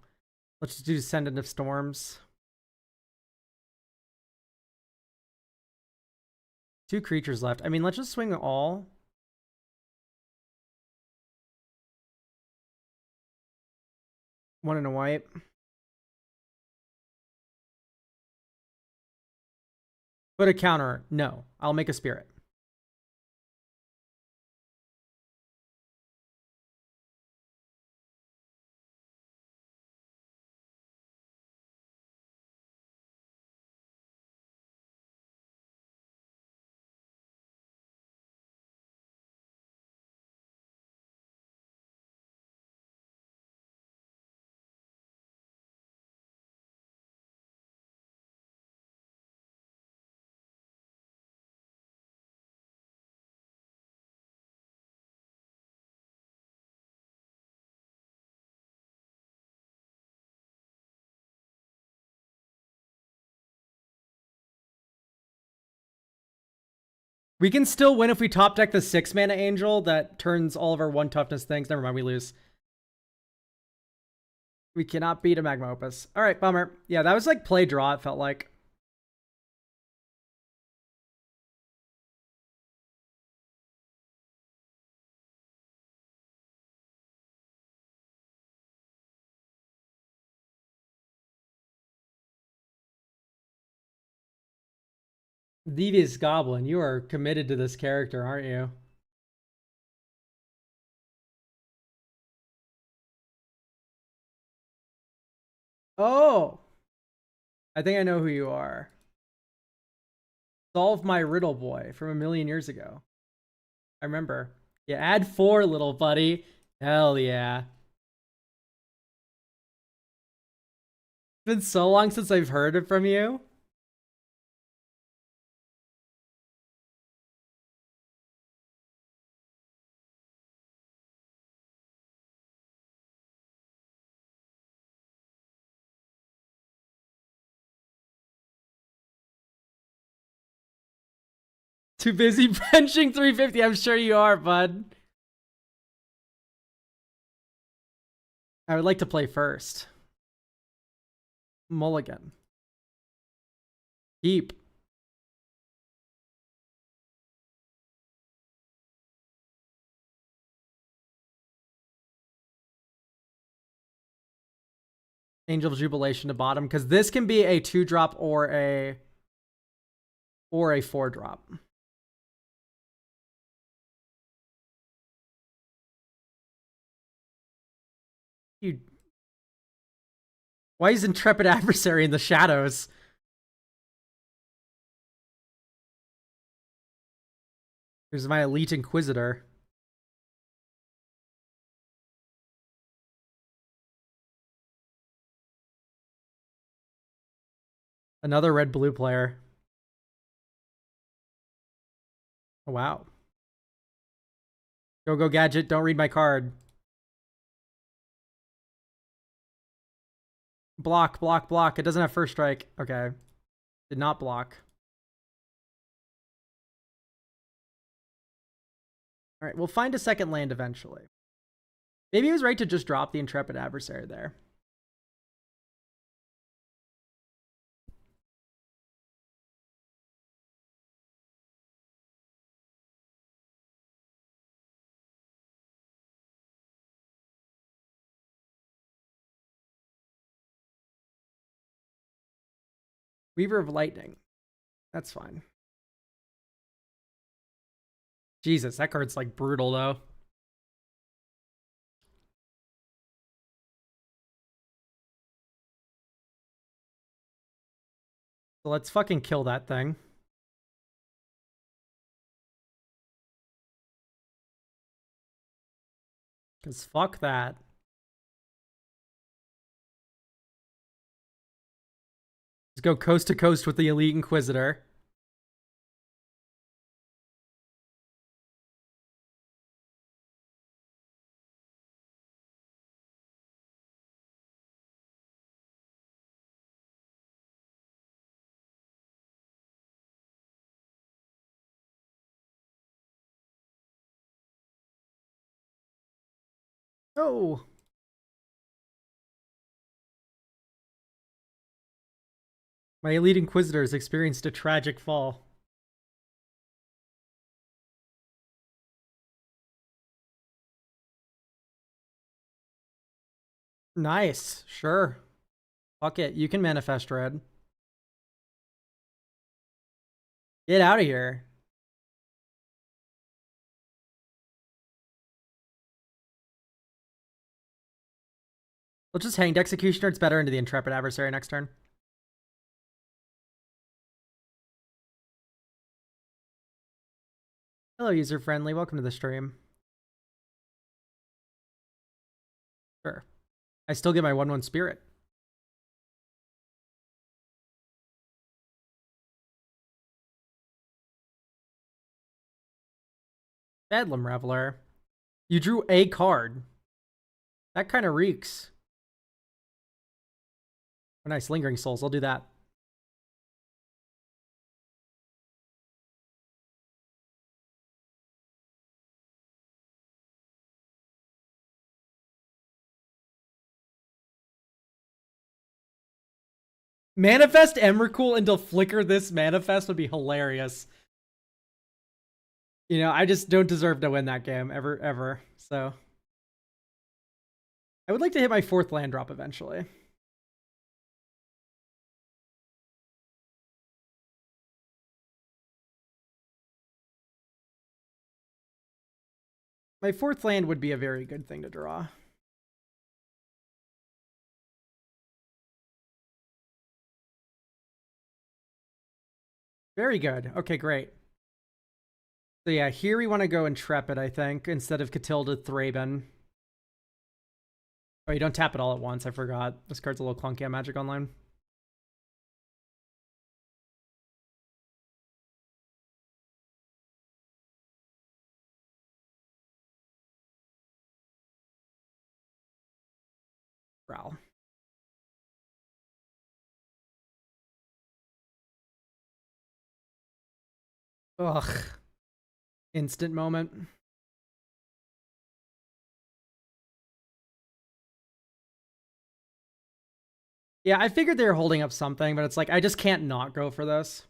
let's just do Descendant of Storms. 2 creatures left. I mean, let's just swing all. One and a white. Put a counter. No, I'll make a spirit. We can still win if we top deck the 6-mana Angel that turns all of our 1 toughness things. Never mind, we lose. We cannot beat a Magma Opus. All right, bummer. Yeah, that was like play draw, it felt like. Devious Goblin, you are committed to this character, aren't you? Oh! I think I know who you are. Solve My Riddle Boy from a million years ago. I remember. Yeah, add 4, little buddy. Hell yeah. It's been so long since I've heard it from you. Too busy benching 350. I'm sure you are, bud. I would like to play first. Mulligan. Keep. Angel of Jubilation to bottom, because this can be a 2-drop or a 4-drop. You. Why is Intrepid Adversary in the shadows? Here's my Elite Inquisitor. Another red-blue player. Oh, wow. Go, Gadget. Don't read my card. Block, block, block. It doesn't have first strike. Okay. Did not block. All right, we'll find a second land eventually. Maybe he was right to just drop the Intrepid Adversary there. Weaver of Lightning. That's fine. Jesus, that card's like brutal though. So let's fucking kill that thing. Because fuck that. Let's go coast to coast with the Elite Inquisitor. Oh. My Elite Inquisitor has experienced a tragic fall. Nice. Sure. Fuck it. You can manifest red. Get out of here. We'll just Hanged Executioner. It's better into the Intrepid Adversary next turn. Hello, user friendly. Welcome to the stream. Sure. I still get my 1/1 spirit. Bedlam Reveler. You drew a card. That kind of reeks. Oh, nice. Lingering Souls. I'll do that. Manifest Emrakul into Flicker this manifest would be hilarious. You know, I just don't deserve to win that game ever. So I would like to hit my 4th land drop eventually. My 4th land would be a very good thing to draw. Very good. Okay, great. So yeah, here we want to go Intrepid, I think, instead of Catilda Thraben. Oh, you don't tap it all at once. I forgot. This card's a little clunky on Magic Online. Growl. Ugh. Instant moment. Yeah, I figured they were holding up something, but it's like, I just can't not go for this.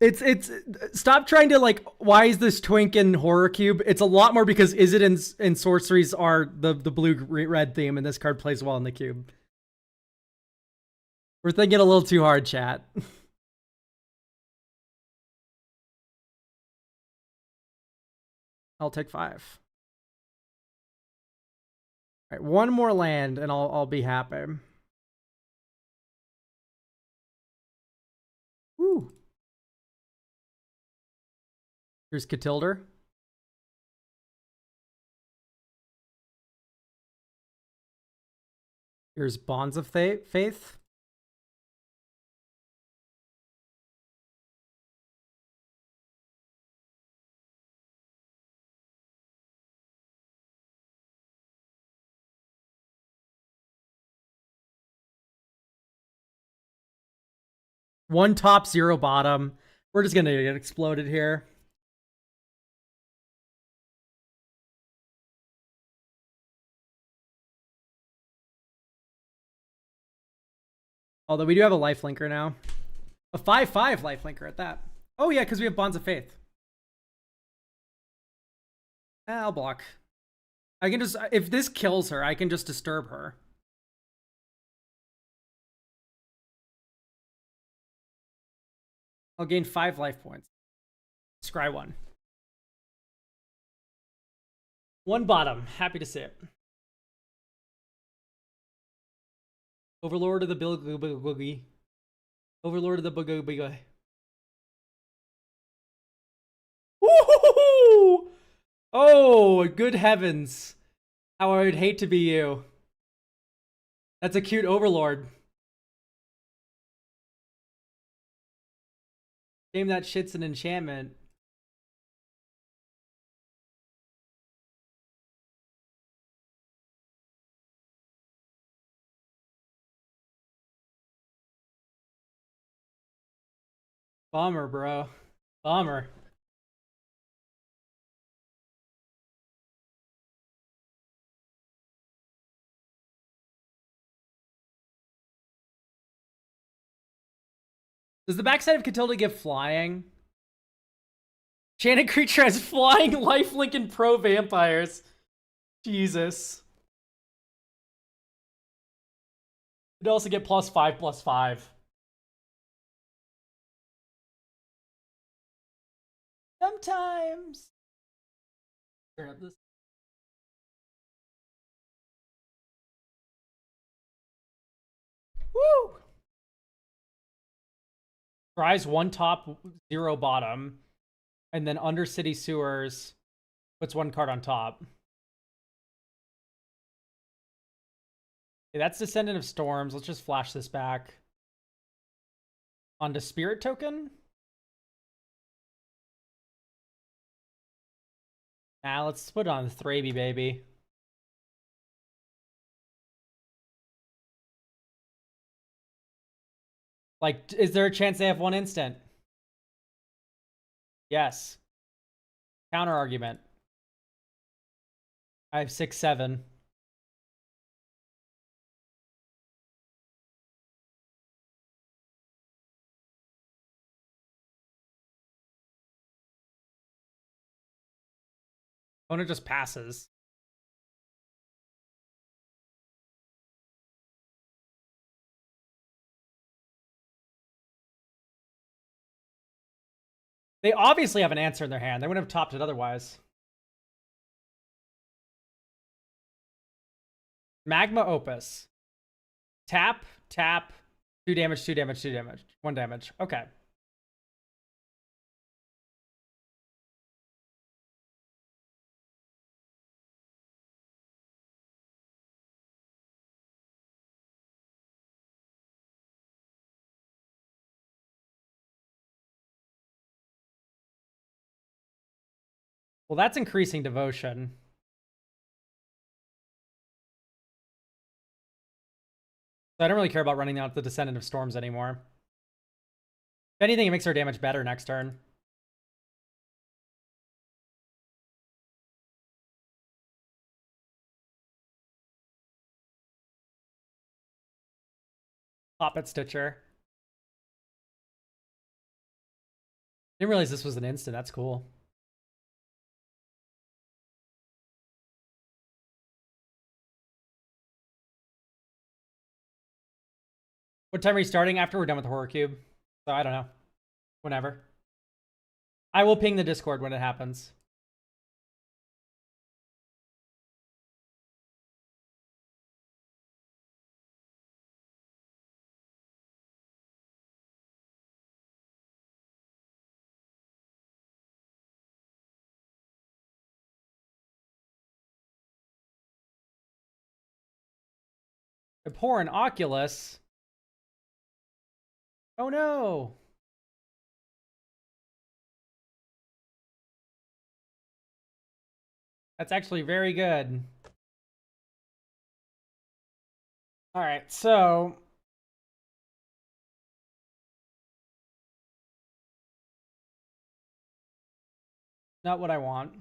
It's stop trying to like, why is this twink in Horror Cube? It's a lot more because Izzet and sorceries are the blue red theme, and this card plays well in the cube. We're thinking a little too hard, chat. I'll take 5. All right, 1 more land and I'll be happy. Woo. Here's Catilda. Here's Bonds of Faith. One top, 0 bottom. We're just gonna get exploded here. Although we do have a lifelinker now. A 5/5 lifelinker at that. Oh yeah, because we have Bonds of Faith. I'll block. I can just, if this kills her, I can just disturb her. I'll gain 5 life points. Scry 1. 1 bottom. Happy to see it. Overlord of the Boogie. Overlord of the Boogie. Woohoo! Oh, good heavens. How I would hate to be you. That's a cute Overlord. Shame that shit's an enchantment. Bummer, bro. Bummer. Does the backside of Catilda give flying? Enchanted creature has flying lifelink and pro vampires. Jesus. It'd also get +5/+5. Sometimes. Grab this. Woo! Tries 1 top, 0 bottom. And then under City Sewers, puts 1 card on top. Okay, that's Descendant of Storms. Let's just flash this back. Onto Spirit Token. Nah, let's put it on the Thraby, baby. Like, is there a chance they have 1 instant? Yes. Counter argument. I have 6/7. Opponent just passes. They obviously have an answer in their hand. They wouldn't have topped it otherwise. Magma Opus. Tap, tap, 2 damage, 2 damage, 2 damage. 1 damage. Okay. Well, that's increasing devotion. So I don't really care about running out the Descendant of Storms anymore. If anything, it makes our damage better next turn. Poppet Stitcher. Didn't realize this was an instant. That's cool. What time are you starting? After we're done with the Horror Cube. So I don't know. Whenever. I will ping the Discord when it happens. Abhorrent Oculus. Oh no. That's actually very good. All right, so not what I want.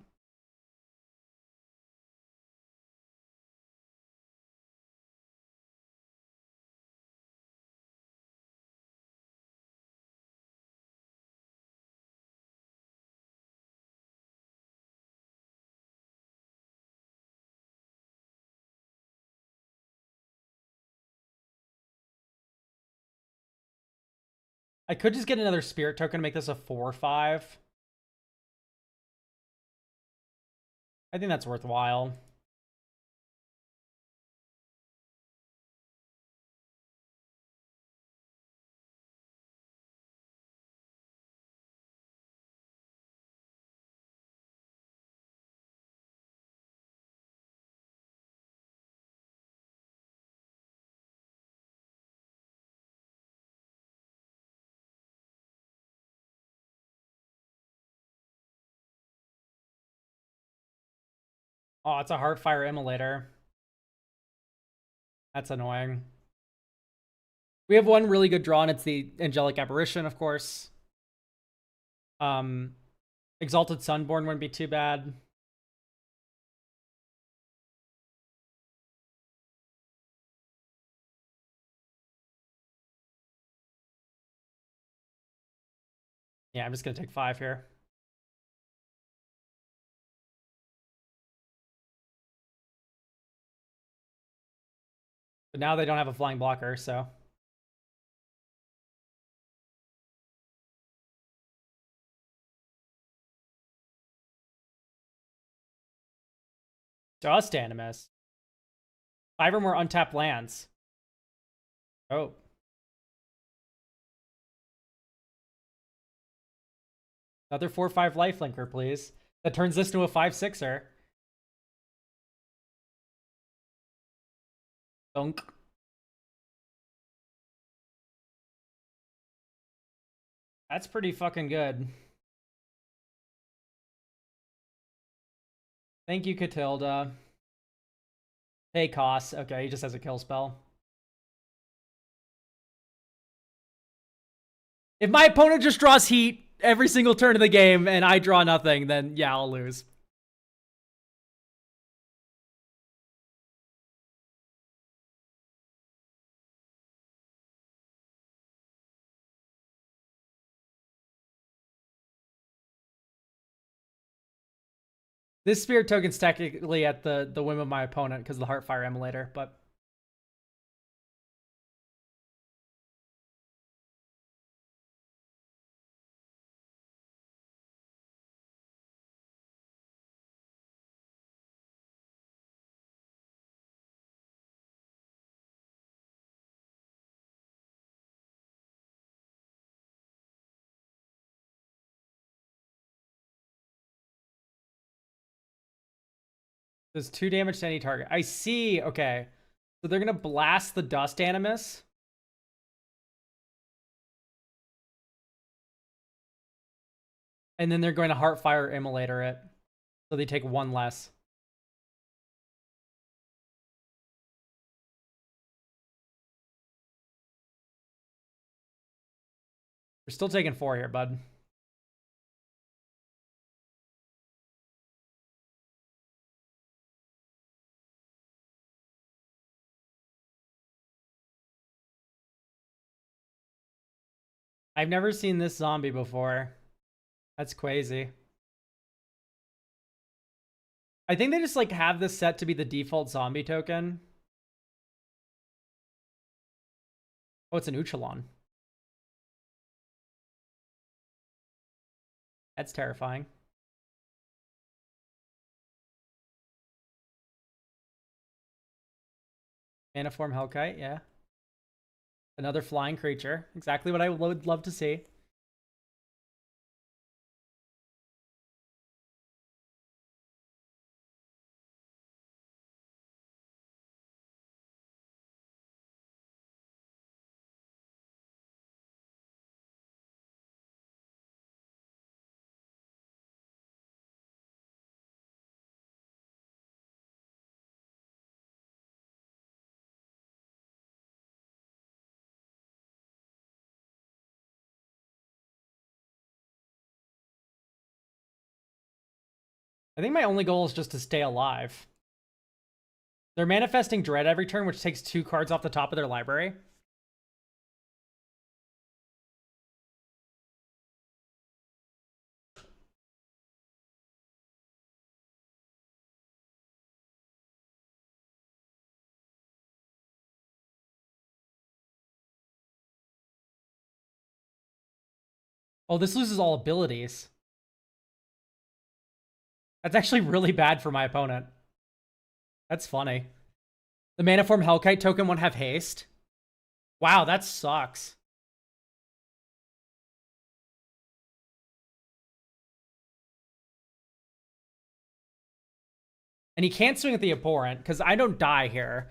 I could just get another spirit token to make this a 4/5. I think that's worthwhile. Oh, it's a Heartfire Immolator. That's annoying. We have one really good draw, and it's the Angelic Apparition, of course. Exalted Sunborn wouldn't be too bad. Yeah, I'm just gonna take 5 here. But now they don't have a flying blocker, so. Dust Animus. 5 or more untapped lands. Oh. Another 4/5 lifelinker, please. That turns this into a 5/6er. Dunk. That's pretty fucking good. Thank you, Catilda. Hey, Koss. Okay, he just has a kill spell. If my opponent just draws heat every single turn of the game and I draw nothing, then yeah, I'll lose. This spirit token's technically at the whim of my opponent because of the Heartfire Immolator, but does 2 damage to any target. I see. Okay. So they're going to blast the Dust Animus. And then they're going to Heartfire Immolator it. So they take 1 less. We're still taking 4 here, bud. I've never seen this zombie before. That's crazy. I think they just like have this set to be the default zombie token. Oh, it's an Uchalon. That's terrifying. Aniform Hellkite, yeah. Another flying creature. Exactly what I would love to see. I think my only goal is just to stay alive. They're manifesting Dread every turn, which takes 2 cards off the top of their library. Oh, this loses all abilities. That's actually really bad for my opponent. That's funny. The Mana Form Hellkite token won't have haste. Wow, that sucks. And he can't swing at the abhorrent, because I don't die here.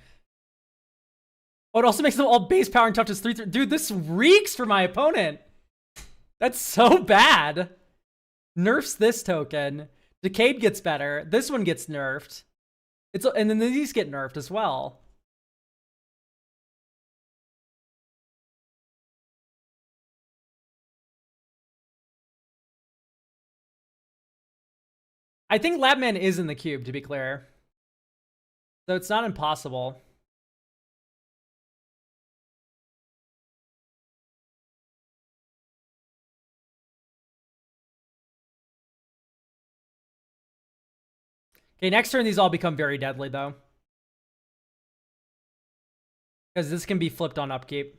Oh, it also makes them all base power and toughness 3. Dude, this reeks for my opponent. That's so bad. Nerfs this token. Decayed gets better. This one gets nerfed. And then these get nerfed as well. I think Labman is in the cube, to be clear. So it's not impossible. Okay, next turn these all become very deadly, though. Because this can be flipped on upkeep.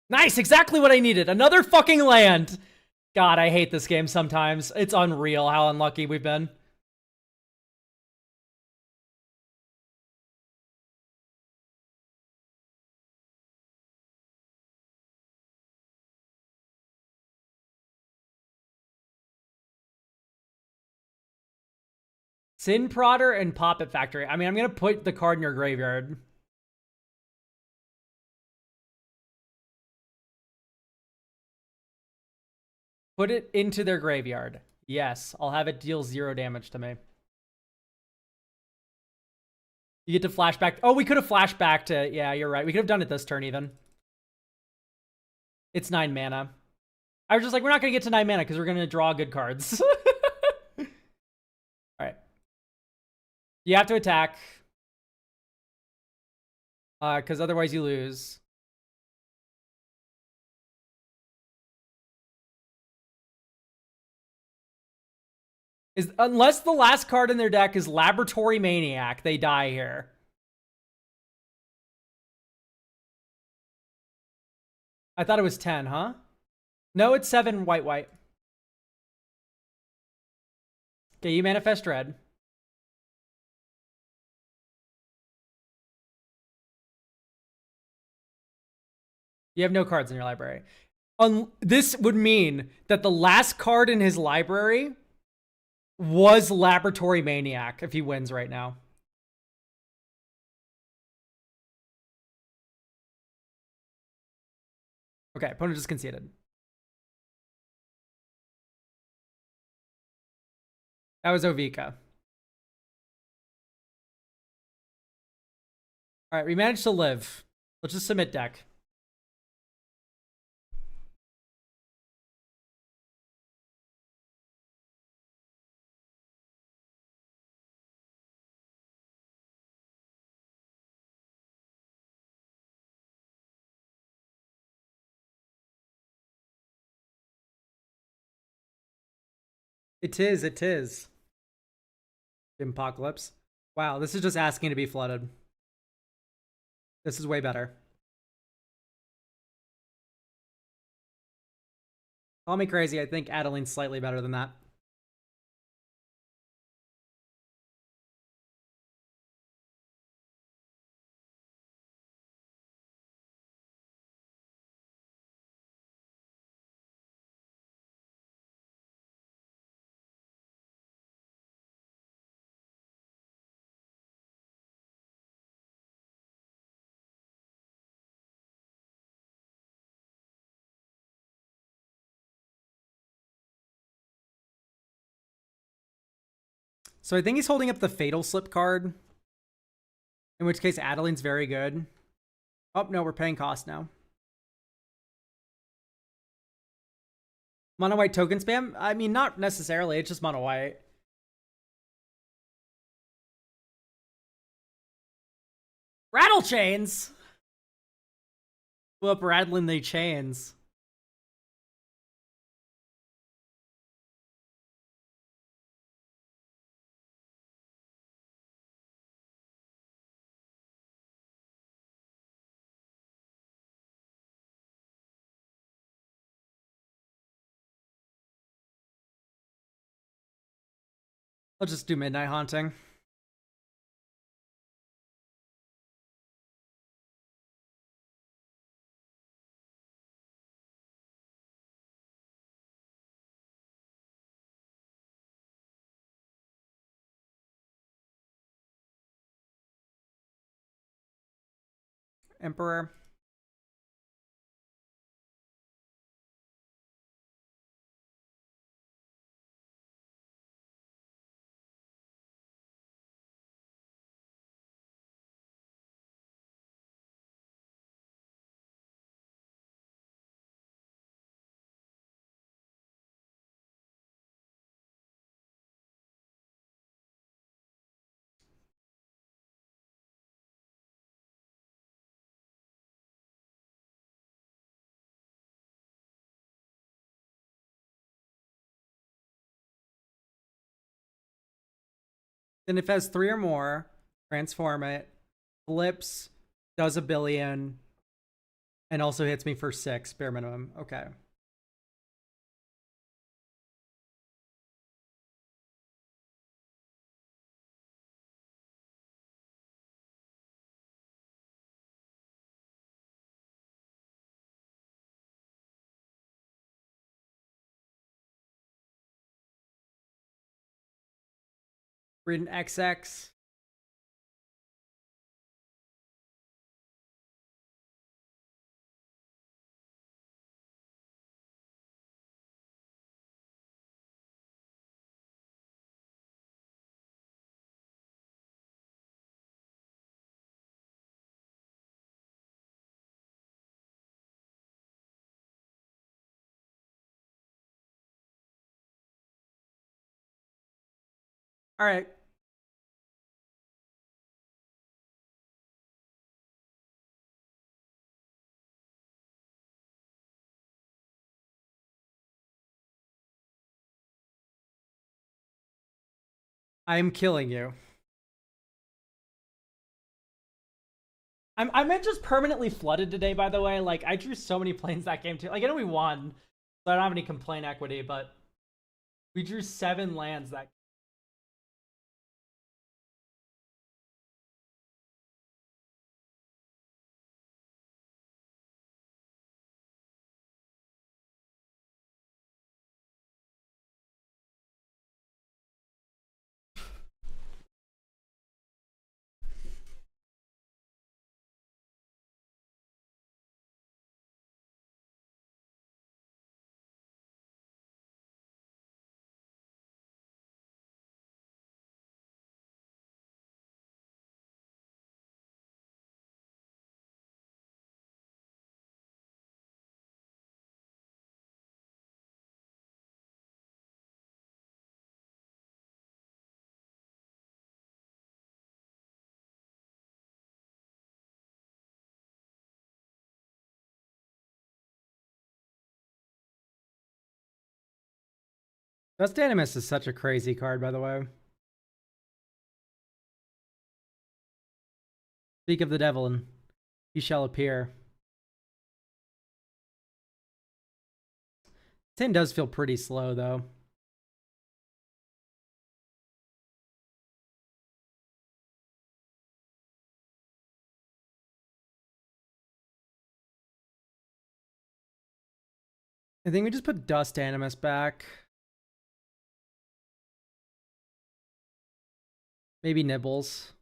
Nice, exactly what I needed. Another fucking land. God, I hate this game sometimes. It's unreal how unlucky we've been. Sin Prodder and Poppet Factory. I mean, I'm going to put the card in your graveyard. Put it into their graveyard. Yes, I'll have it deal 0 damage to me. You get to flashback. Oh, we could have flashed back to... Yeah, you're right. We could have done it this turn even. It's 9 mana. I was just like, we're not going to get to 9 mana because we're going to draw good cards. All right. You have to attack. Because otherwise you lose. Unless the last card in their deck is Laboratory Maniac, they die here. I thought it was 10, huh? No, it's 7 white. Okay, you manifest red. You have no cards in your library. This would mean that the last card in his library was Laboratory Maniac if he wins right now. Okay, opponent just conceded. That was Ovika. All right, we managed to live. Let's just submit deck. It is. Apocalypse. Wow, this is just asking to be flooded. This is way better. Call me crazy, I think Adeline's slightly better than that. So I think he's holding up the Fatal Slip card. In which case, Adeline's very good. Oh, no, we're paying cost now. Mono white token spam? I mean, not necessarily. It's just mono white. Rattle chains! Whoop, rattling the chains. I'll just do Midnight Haunting. Emperor. Then if it has 3 or more, transform it, flips, does a billion, and also hits me for 6, bare minimum. Okay. Read an XX. All right. I'm killing you. I'm just permanently flooded today, by the way. Like, I drew so many planes that game too. Like, I know we won, so I don't have any complaint equity, but we drew 7 lands that. Dust Animus is such a crazy card, by the way. Speak of the devil, and he shall appear. Tin does feel pretty slow, though. I think we just put Dust Animus back. Maybe Nibbles.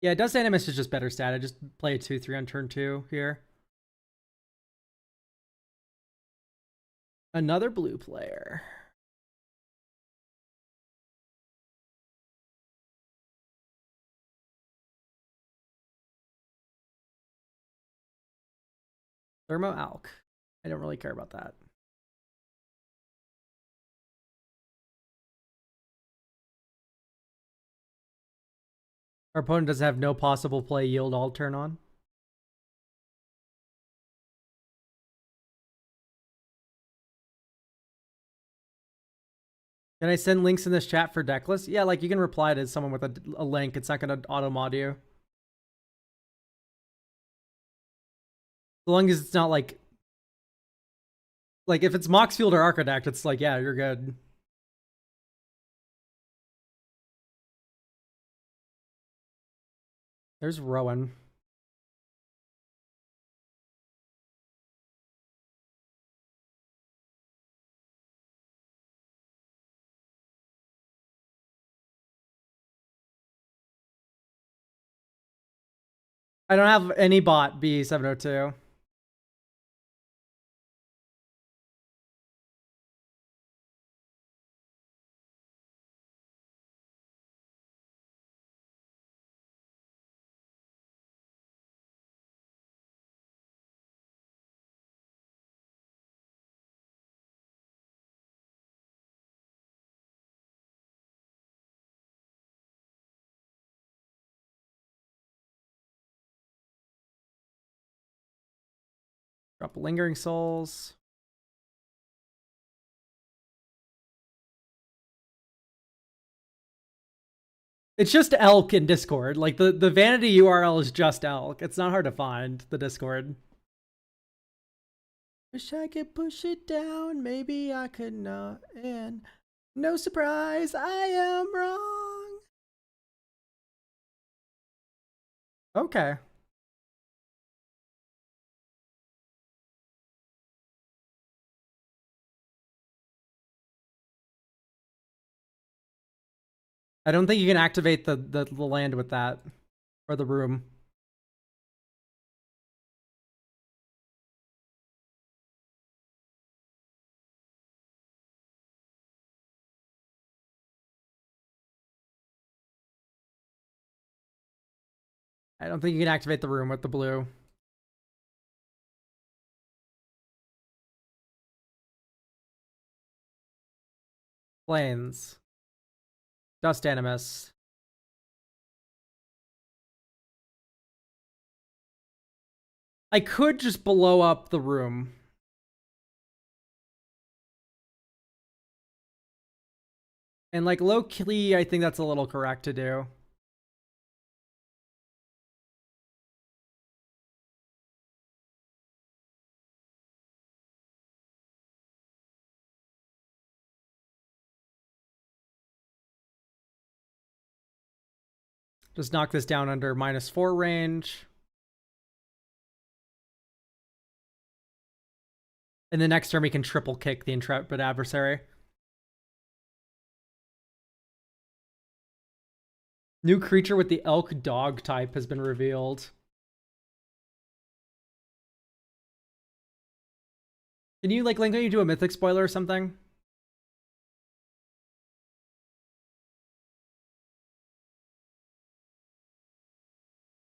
Yeah, Dust Animus is just better stat. I just play a 2/3 on turn 2 here. Another blue player. Thermo Alk. I don't really care about that. Our opponent does have no possible play yield all turn on. Can I send links in this chat for deck list? Yeah, like you can reply to someone with a link. It's not going to auto-mod you. As long as it's not like if it's Moxfield or Architect, it's like, yeah, you're good. There's Rowan. I don't have any bot B702. Drop Lingering Souls. It's just elk in Discord. Like the vanity URL is just elk. It's not hard to find the Discord. Wish I could push it down. Maybe I could not. And no surprise, I am wrong. Okay. I don't think you can activate the land with that. Or the room. I don't think you can activate the room with the blue. Plains. Dust Animus. I could just blow up the room. And like low key, I think that's a little correct to do. Just knock this down under -4 range. And the next turn we can triple kick the intrepid adversary. New creature with the elk dog type has been revealed. Can you like link you to a mythic spoiler or something?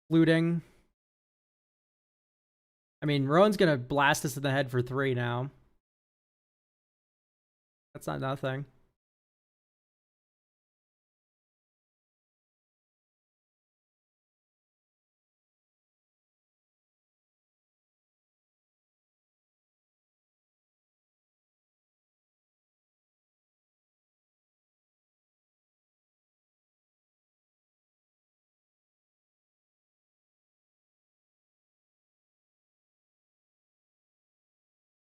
Looting. I mean, Rowan's gonna blast us in the head for 3 now. That's not nothing.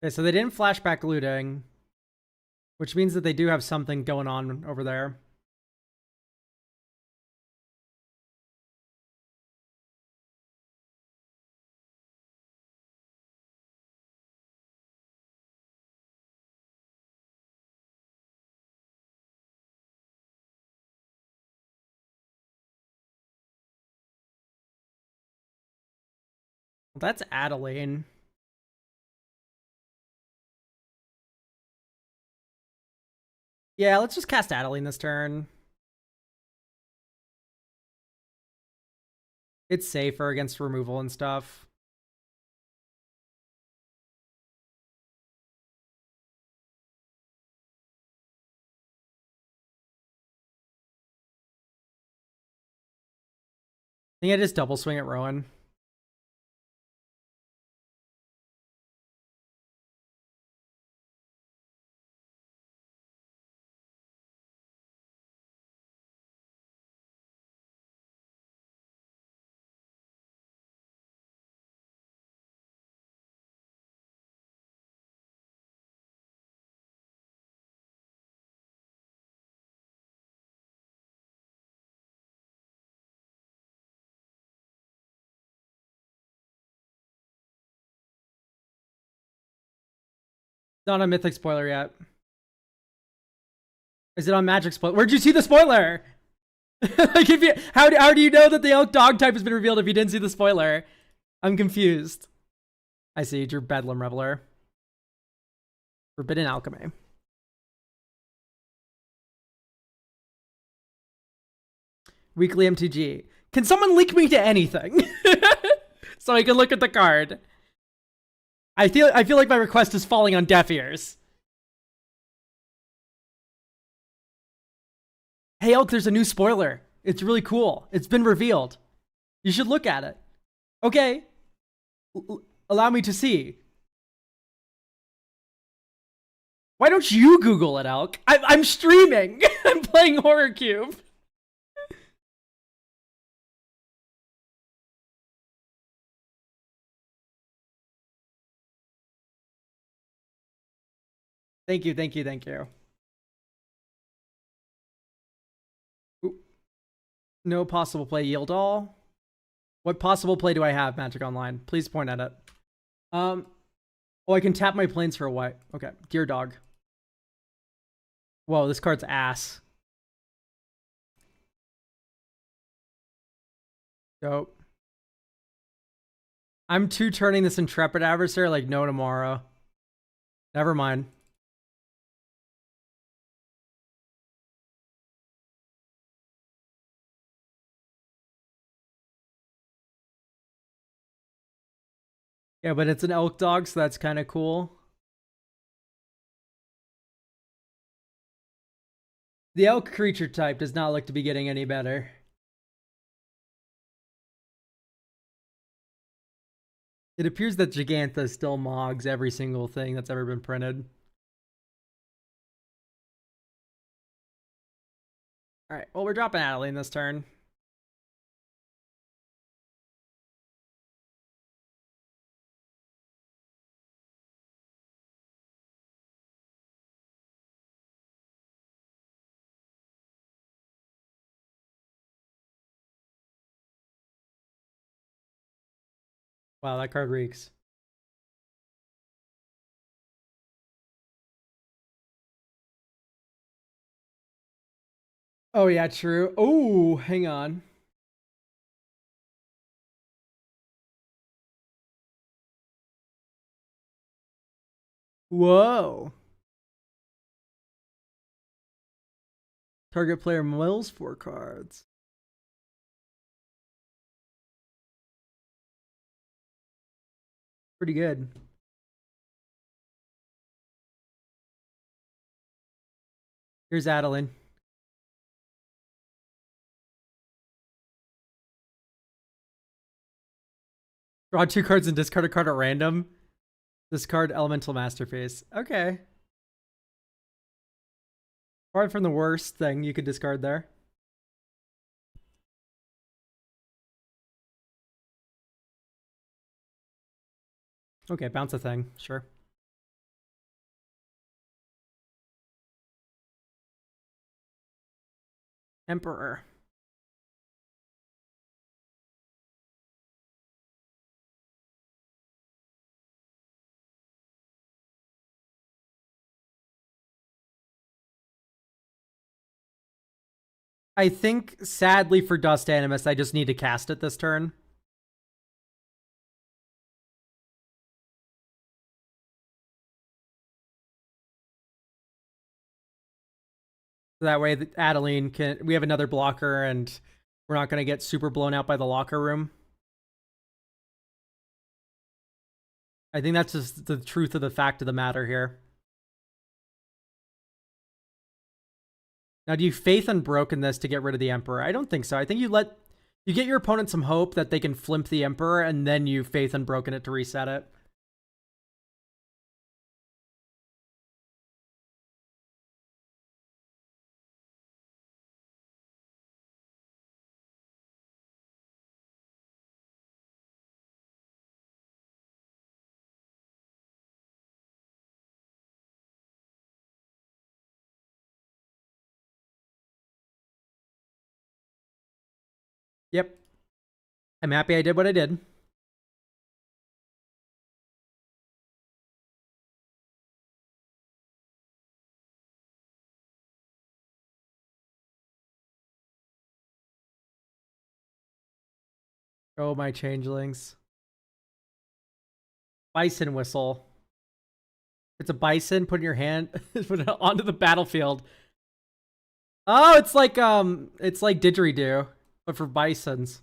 Okay, so they didn't flashback looting, which means that they do have something going on over there. Well, that's Adeline. Yeah, let's just cast Adeline this turn. It's safer against removal and stuff. I think I just double swing at Rowan. Not a mythic spoiler yet. Is it on magic spoiler? Where'd you see the spoiler? Like, if you, how do you know that the elk dog type has been revealed if you didn't see the spoiler? I'm confused. I see. You're Bedlam Reveler. Forbidden Alchemy. Weekly MTG. Can someone link me to anything? So I can look at the card. I feel like my request is falling on deaf ears. Hey Elk, there's a new spoiler. It's really cool. It's been revealed. You should look at it. Okay. Allow me to see. Why don't you Google it, Elk? I'm streaming. I'm playing Horror Cube. Thank you, thank you, thank you. Ooh. No possible play yield all. What possible play do I have, Magic Online? Please point at it. Oh, I can tap my planes for a white. Okay, Dear Dog. Whoa, this card's ass. Dope. I'm two-turning this Intrepid Adversary like no tomorrow. Never mind. Yeah, but it's an elk dog, so that's kind of cool. The elk creature type does not look to be getting any better. It appears that Gigantha still mogs every single thing that's ever been printed. Alright, well, we're dropping Adeline this turn. Wow, that card reeks. Oh, yeah, true. Oh, hang on. Whoa. Target player mills 4 cards. Pretty good. Here's Adeline. Draw 2 cards and discard a card at random. Discard Elemental Masterpiece. Okay. Probably from the worst thing you could discard there. Okay, bounce a thing. Sure. Emperor. I think, sadly for Dust Animus, I just need to cast it this turn. So that way, Adeline can. We have another blocker, and we're not going to get super blown out by the locker room. I think that's just the truth of the fact of the matter here. Now, do you Faith Unbroken this to get rid of the Emperor? I don't think so. I think you get your opponent some hope that they can flimp the Emperor, and then you Faith Unbroken it to reset it. Yep. I'm happy I did what I did. Oh, my changelings. Bison whistle. It's a bison. Put in your hand. Put it onto the battlefield. Oh, it's like didgeridoo, but for bisons.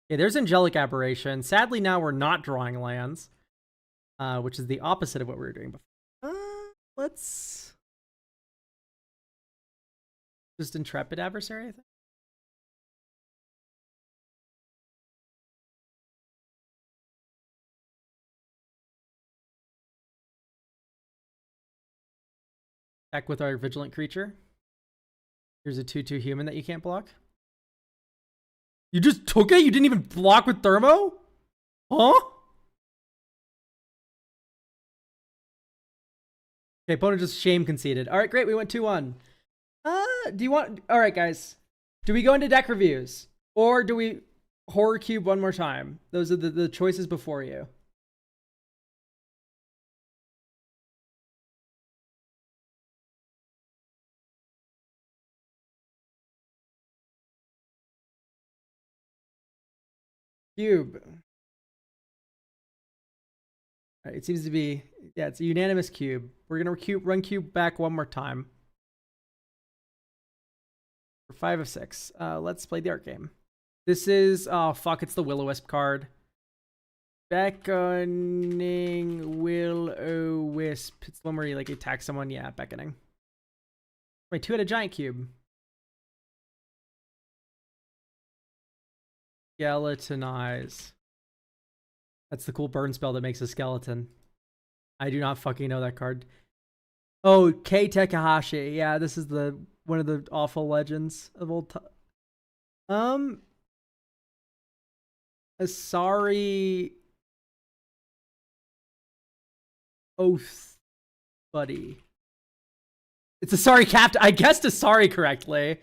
Yeah, there's Angelic Aberration. Sadly, now we're not drawing lands, which is the opposite of what we were doing before. Let's just Intrepid Adversary, I think. Back with our Vigilant Creature. Here's a 2/2 human that you can't block. You just took it? You didn't even block with Thermo? Huh? Okay, opponent just shame conceded. All right, great. We went 2-1. Do you want... All right, guys. Do we go into deck reviews? Or do we horror cube one more time? Those are the choices before you. Cube. All right, it seems to be... Yeah, it's a unanimous cube. We're going to run cube back one more time. For 5 of 6. Let's play the art game. This is... Oh, fuck. It's the Will-O-Wisp card. Beckoning Will-O-Wisp. It's the one where you like attack someone. Yeah, beckoning. Wait, 2 at a giant cube. Skeletonize. That's the cool burn spell that makes a skeleton. I do not fucking know that card. Oh, Kei Takahashi. Yeah, this is one of the awful legends of old time. Asari Oath Buddy. It's Asari Captain. I guessed Asari correctly.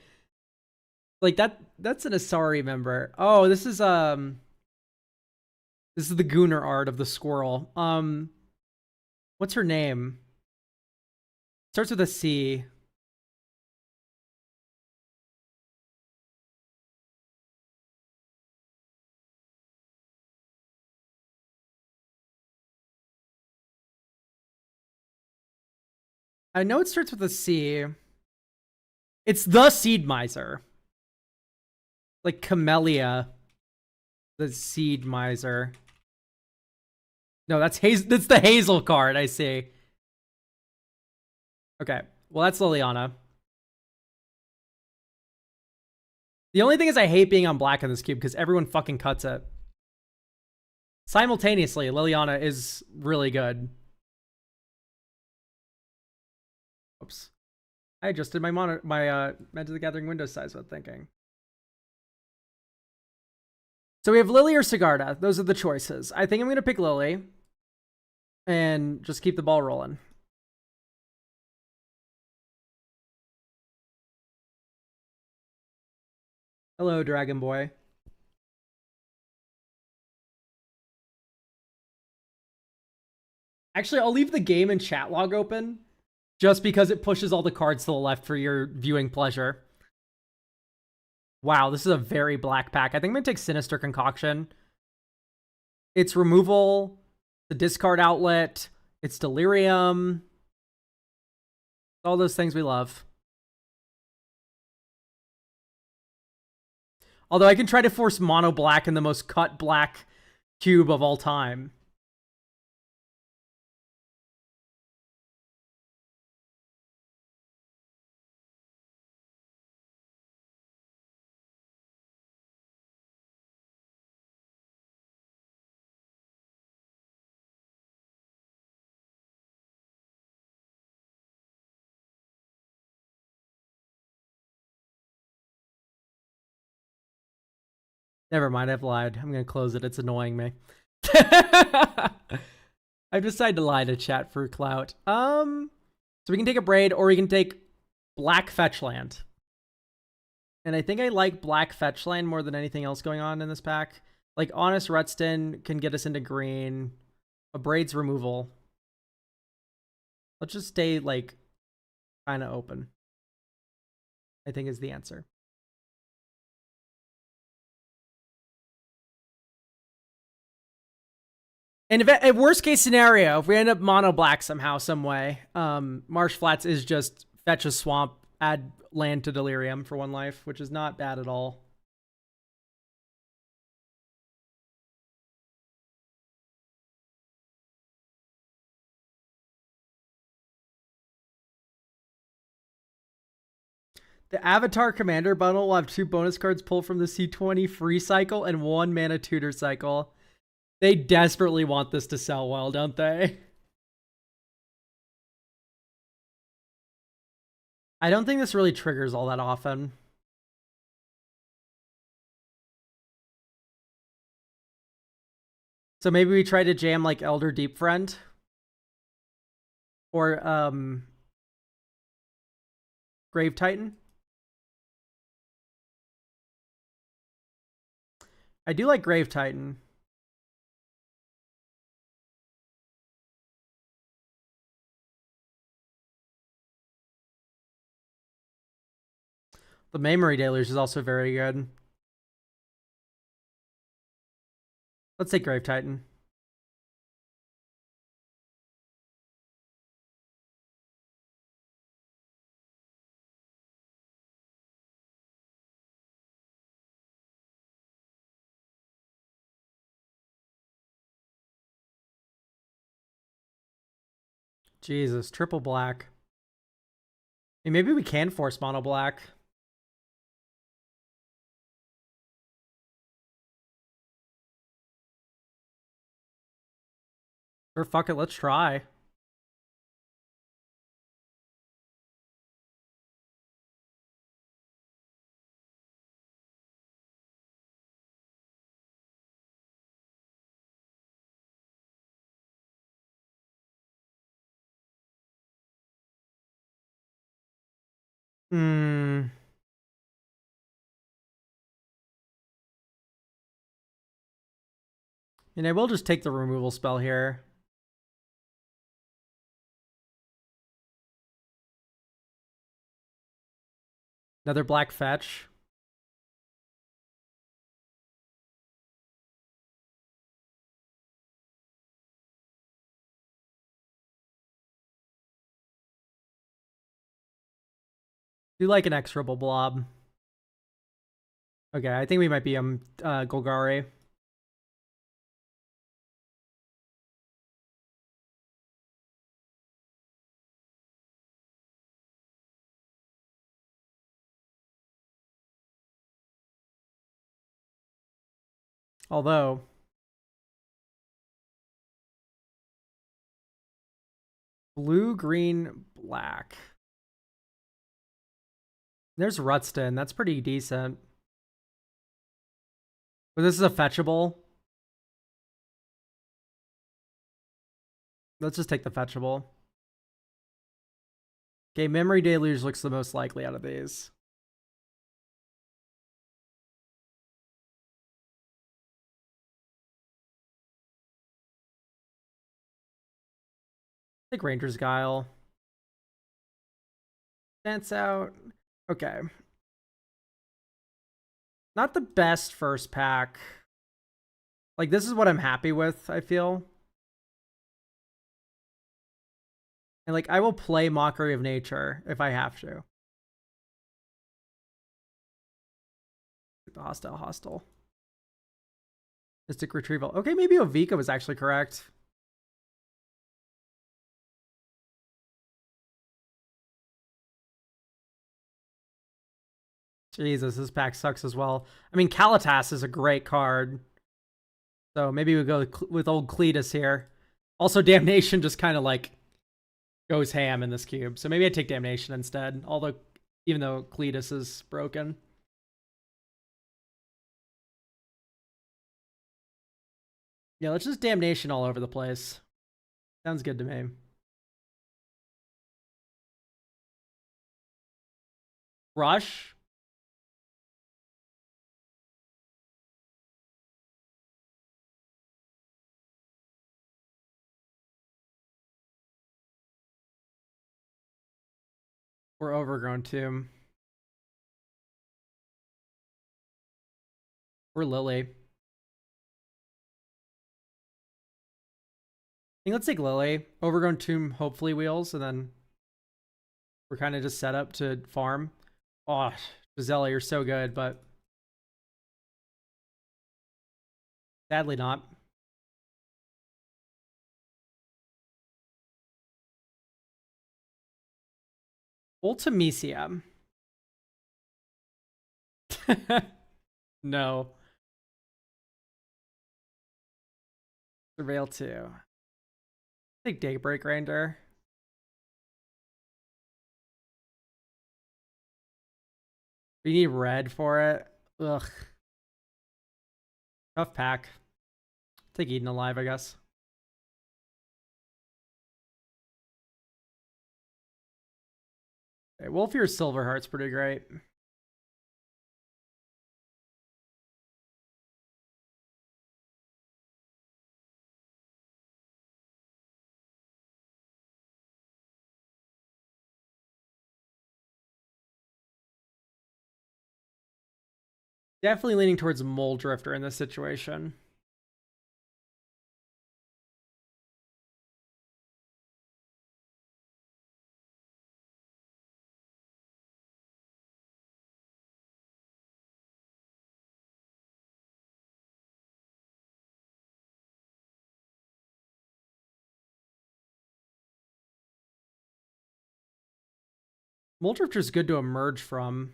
Like that's an Asari member. Oh, this is the Gunnar art of the squirrel. What's her name? Starts with a C. I know it starts with a C. It's the Seed Miser. Like Camellia. The Seed Miser. No, that's the Hazel card, I see. Okay. Well, that's Liliana. The only thing is I hate being on black in this cube because everyone fucking cuts it. Simultaneously, Liliana is really good. Oops. I adjusted my Magic the Gathering window size without thinking. So we have Lily or Sigarda. Those are the choices. I think I'm going to pick Lily. And just keep the ball rolling. Hello, Dragon Boy. Actually, I'll leave the game and chat log open. Just because it pushes all the cards to the left for your viewing pleasure. Wow, this is a very black pack. I think I'm going to take Sinister Concoction. It's removal, the discard outlet, it's Delirium. All those things we love. Although I can try to force mono black in the most cut black cube of all time. Never mind, I've lied. I'm going to close it. It's annoying me. I've decided to lie to chat for clout. So we can take a Braid or we can take black fetch land. And I think I like black fetch land more than anything else going on in this pack. Like Honest Retston can get us into green. A Braid's removal. Let's just stay like kind of open, I think is the answer. And if worst case scenario, if we end up mono black somehow, some way, Marsh Flats is just fetch a swamp, add land to Delirium for 1 life, which is not bad at all. The Avatar Commander bundle will have 2 bonus cards pulled from the C20 free cycle and 1 mana tutor cycle. They desperately want this to sell well, don't they? I don't think this really triggers all that often. So maybe we try to jam like Elder Deep Friend. Or Grave Titan. I do like Grave Titan. The Memory Deluge is also very good. Let's take Grave Titan. Jesus, triple black. I mean, maybe we can force mono black. Or fuck it, let's try. Hmm. And I will just take the removal spell here. Another black fetch. Do like an exorable blob. Okay, I think we might be Golgari. Although blue, green, black. There's Rutston. That's pretty decent. But this is a fetchable. Let's just take the fetchable. Okay, Memory Deluge looks the most likely out of these. Take Ranger's Guile. Dance out. Okay. Not the best first pack. Like, this is what I'm happy with, I feel. And, like, I will play Mockery of Nature if I have to. The hostile. Mystic Retrieval. Okay, maybe Ovika was actually correct. Jesus, this pack sucks as well. I mean, Kalitas is a great card. So maybe we go with old Cletus here. Also, Damnation just kind of like goes ham in this cube. So maybe I take Damnation instead. Although, even though Cletus is broken. Yeah, let's just Damnation all over the place. Sounds good to me. Rush. Or Overgrown Tomb. Or Lily. I think let's take Lily. Overgrown Tomb hopefully wheels, and then we're kind of just set up to farm. Oh, Gisela, you're so good, but sadly not. Ultimisia. No. Surveil 2. Take Daybreak Ranger. We need red for it. Ugh. Tough pack. Take Eden Alive, I guess. Okay, Wolfear Silverheart's pretty great. Definitely leaning towards Mole Drifter in this situation. Mole Drifter's good to emerge from.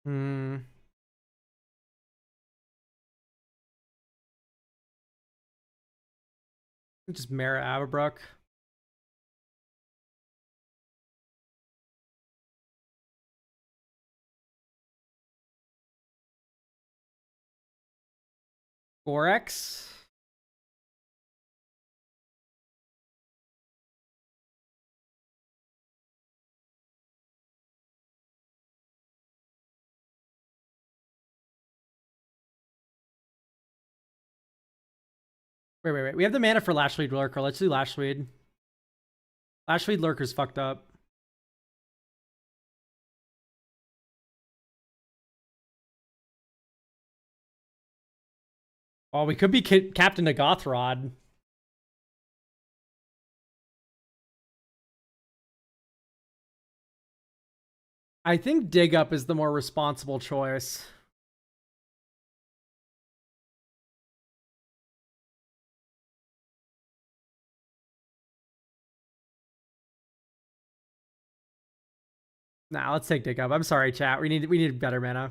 Hmm. Just Mara Aberbrook. Gorex. Wait. We have the mana for Lashweed Lurker. Let's do Lashweed. Lashweed Lurker's fucked up. Oh, we could be Captain Nagothrod. I think Dig Up is the more responsible choice. Nah, let's take Dig Up. I'm sorry, chat. We need better mana.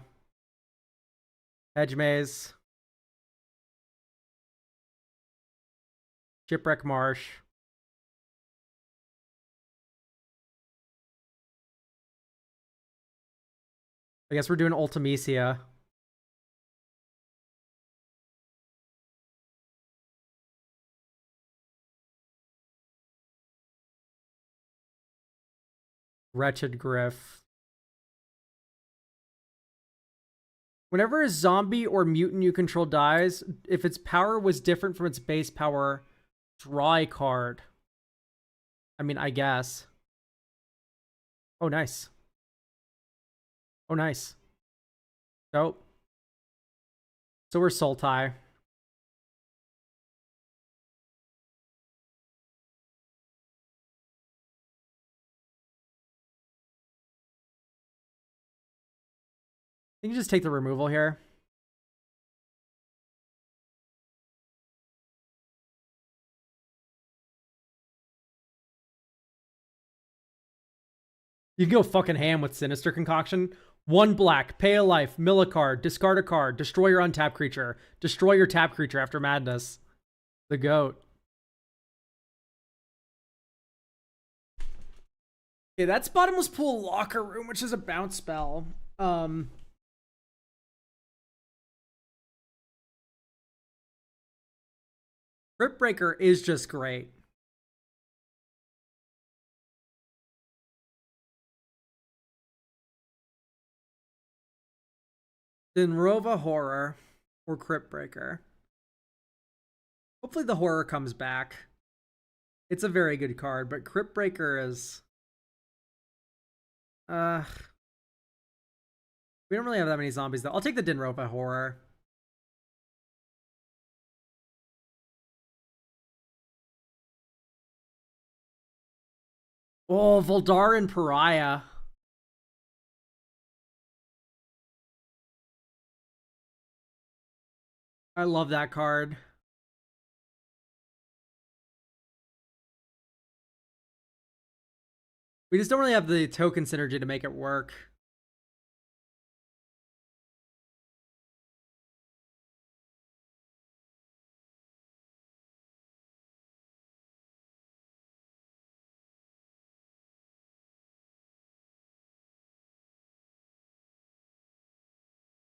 Hedge Maze. Shipwreck Marsh. I guess we're doing Ultimisia. Wretched Griff. Whenever a zombie or mutant you control dies, if its power was different from its base power, draw a card. I mean, I guess. Oh, nice. Oh, nice. Nope. So we're Sultai. You can just take the removal here. You can go fucking ham with Sinister Concoction. 1 black, pay a life, mill a card, discard a card, destroy your untapped creature, destroy your tap creature after madness. The GOAT. Okay, that's Bottomless Pool Locker Room, which is a bounce spell. Crypt Breaker is just great. Denrova Horror or Crypt Breaker. Hopefully the horror comes back. It's a very good card, but Crypt Breaker is... we don't really have that many zombies, though. I'll take the Denrova Horror. Oh, Voldaren Pariah. I love that card. We just don't really have the token synergy to make it work.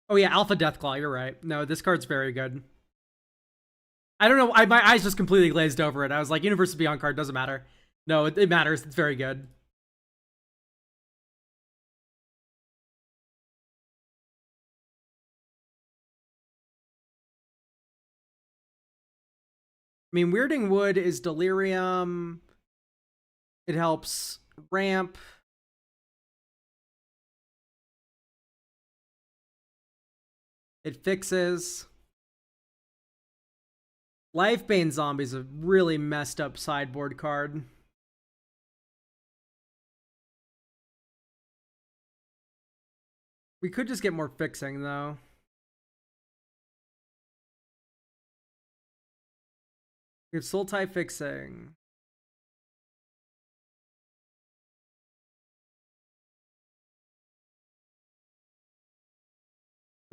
Oh yeah, Alpha Deathclaw, you're right. No, this card's very good. I don't know, my eyes just completely glazed over it. I was like, Universe Beyond card doesn't matter. No, it matters. It's very good. I mean, Weirding Wood is Delirium. It helps ramp. It fixes. Lifebane Zombie's a really messed up sideboard card. We could just get more fixing, though. We have Sultai fixing.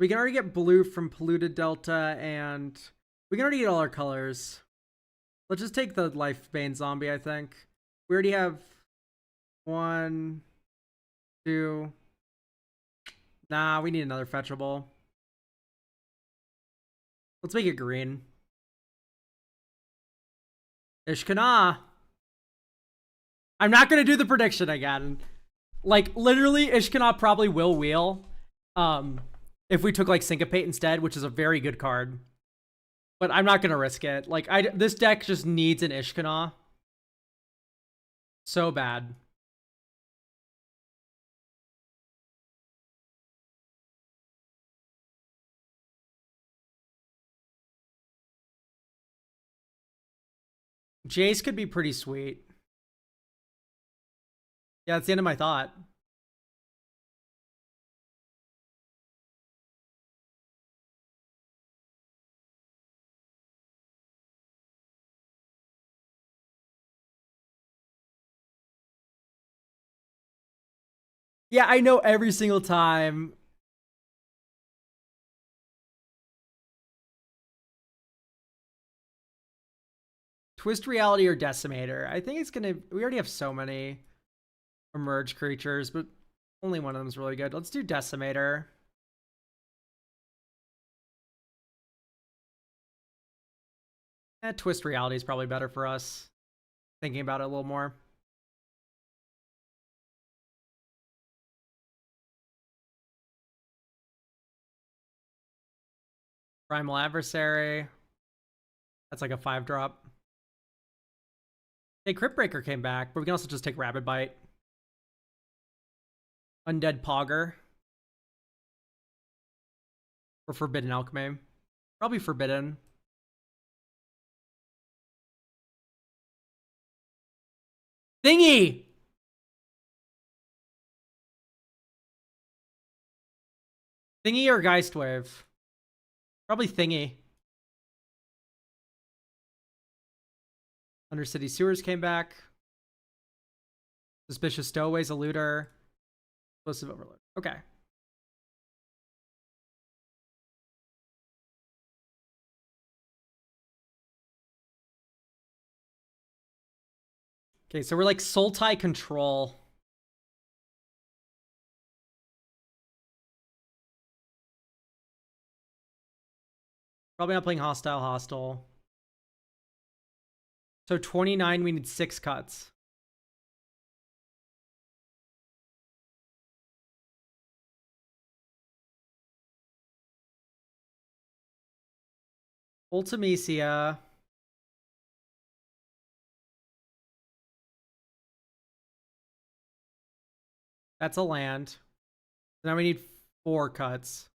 We can already get blue from Polluted Delta, and we can already get all our colors. Let's just take the Lifebane Zombie, I think. We already have 1, 2. Nah, we need another fetchable. Let's make it green. Ishkana. I'm not going to do the prediction again. Like, literally, Ishkana probably will wheel. If we took, like, Syncopate instead, which is a very good card. But I'm not going to risk it. Like, this deck just needs an Ishkana. So bad. Jace could be pretty sweet. Yeah, that's the end of my thought. Yeah, I know every single time. Twist Reality or Decimator. I think it's gonna... We already have so many emerge creatures, but only one of them is really good. Let's do Decimator. Twist Reality is probably better for us. Thinking about it a little more. Primal Adversary. That's like a 5-drop. Hey, Crypt Breaker came back, but we can also just take Rabid Bite. Undead Pogger. Or Forbidden Alchemy. Probably Forbidden. Thingy! Thingy or Geistwave? Probably Thingy. Undercity Sewers came back. Suspicious Stowaways, a looter. Explosive Overload. Okay. Okay, so we're like Sultai Control. Probably not playing Hostile. So 29, we need 6 cuts. Ultimecia. That's a land. Now we need 4 cuts.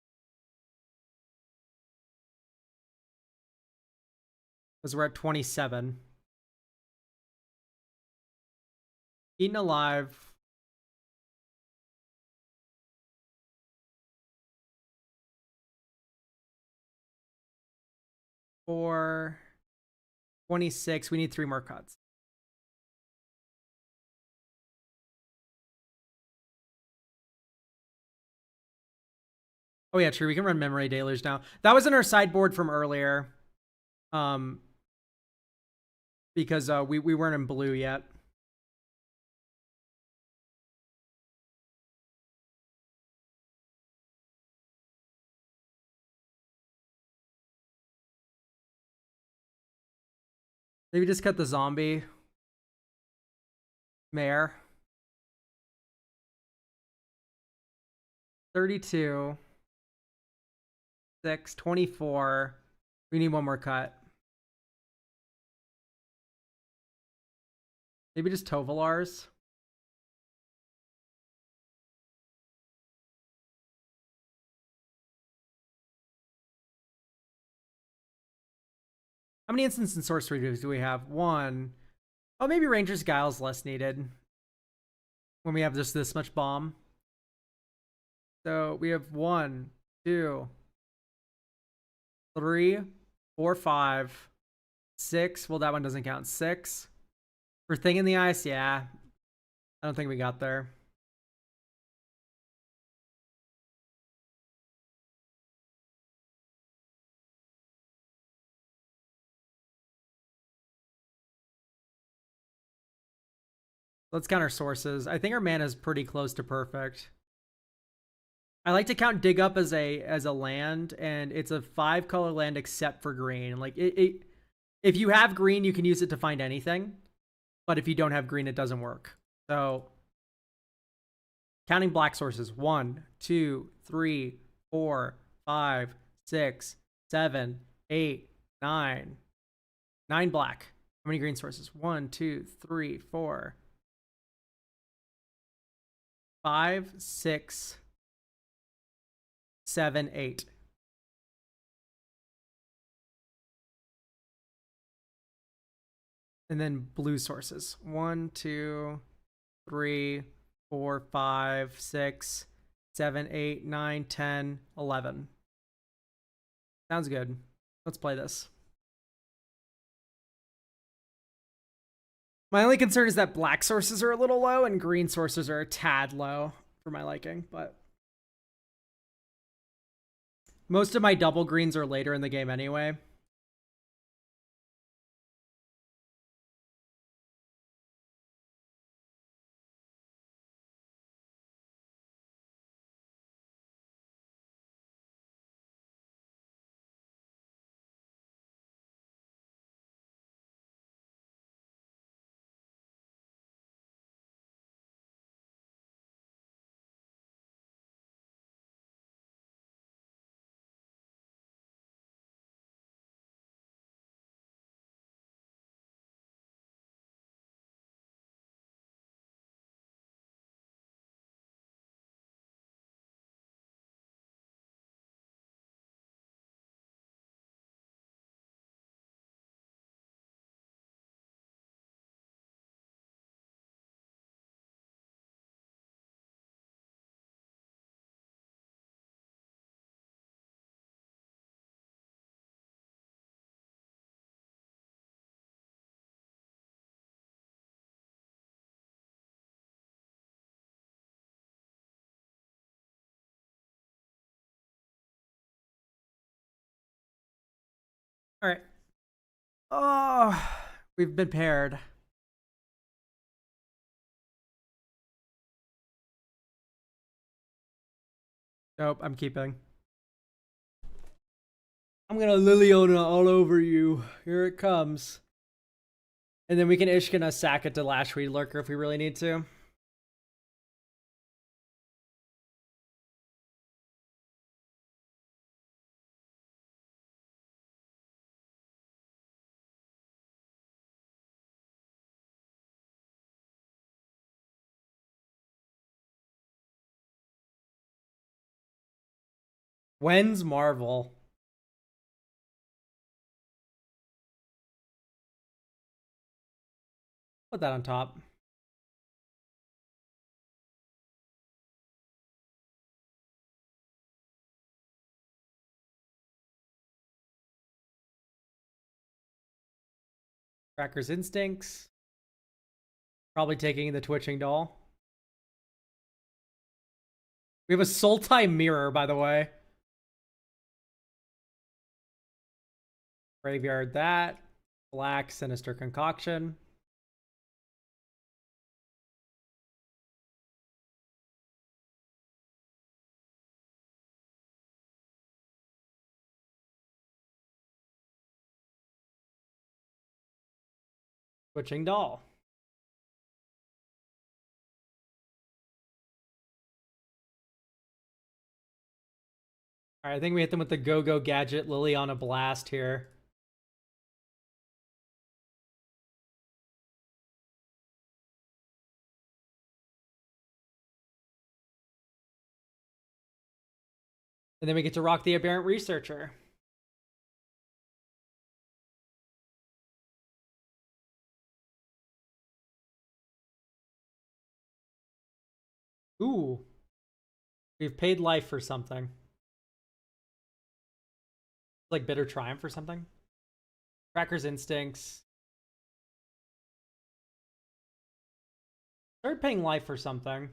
Because we're at 27. Eaten alive. For 26, we need 3 more cuts. Oh yeah, true. We can run memory deluge now. That was in our sideboard from earlier. Because we weren't in blue yet. Maybe just cut the zombie. Mayor. 32. 6. 24. We need 1 more cut. Maybe just Tovalars. How many instants and sorcery do we have? 1. Oh, maybe Ranger's Guile's less needed. When we have just this much bomb. So we have 1, 2, 3, 4, 5, 6. Well, that one doesn't count. 6. For Thing in the Ice, yeah. I don't think we got there. Let's count our sources. I think our mana is pretty close to perfect. I like to count Dig Up as a land, and it's a 5-color land except for green. Like if you have green, you can use it to find anything, but if you don't have green, it doesn't work. So counting black sources: 1, 2, 3, 4, 5, 6, 7, 8, 9. 9 black. How many green sources? 1, 2, 3, 4, 5, 6, 7, 8. And then blue sources. 1, 2, 3, 4, 5, 6, 7, 8, 9, 10, 11. Sounds good. Let's play this. My only concern is that black sources are a little low and green sources are a tad low for my liking, but most of my double greens are later in the game anyway. All right. Oh, we've been paired. Nope, I'm keeping. I'm gonna Liliana all over you. Here it comes. And then we can Ishkana sack it to Lashweed Lurker if we really need to. When's Marvel? Put that on top. Cracker's Instincts. Probably taking the Twitching Doll. We have a Sultai Mirror, by the way. Graveyard that. Black Sinister Concoction. Twitching Doll. All right, I think we hit them with the Go-Go Gadget Liliana Blast here. And then we get to rock the Aberrant Researcher. Ooh. We've paid life for something. Like Bitter Triumph or something. Cracker's Instincts. Start paying life for something.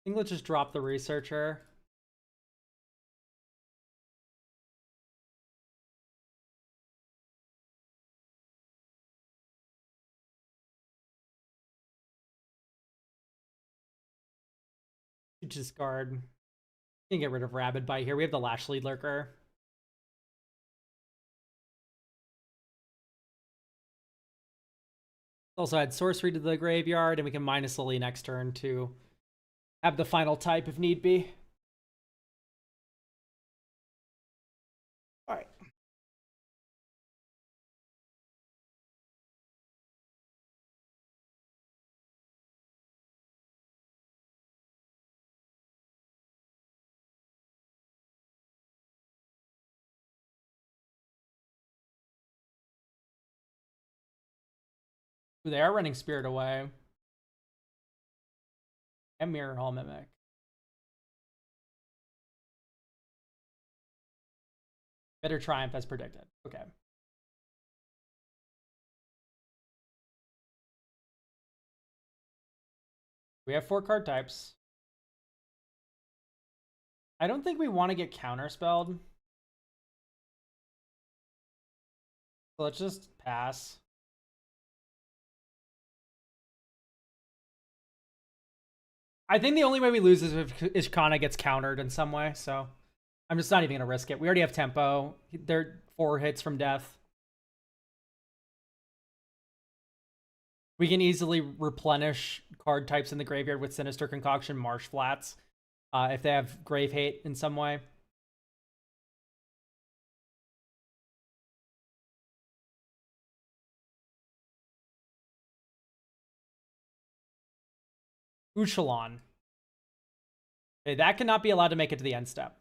I think let's just drop the Researcher. Discard. You can get rid of Rabid Bite here. We have the Lashlead Lurker. Also add sorcery to the graveyard, and we can minus Lily next turn to have the final type if need be. All right. They are running Spirit Away. And Mirror Hall Mimic. Better Triumph as predicted. Okay. We have 4 card types. I don't think we want to get counterspelled. So let's just pass. I think the only way we lose is if Ishkana gets countered in some way, so I'm just not even going to risk it. We already have tempo. They're 4 hits from death. We can easily replenish card types in the graveyard with Sinister Concoction, Marsh Flats, if they have Grave Hate in some way. Uchelon. Okay, that cannot be allowed to make it to the end step.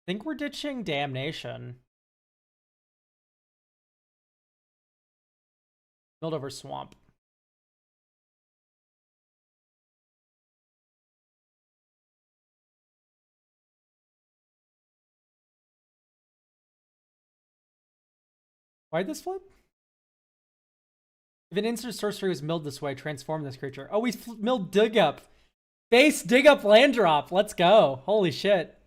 I think we're ditching Damnation. Build over Swamp. Why'd this flip? If an instant sorcery was milled this way, transform this creature. Oh, we milled Dig Up. Base Dig Up land drop. Let's go. Holy shit.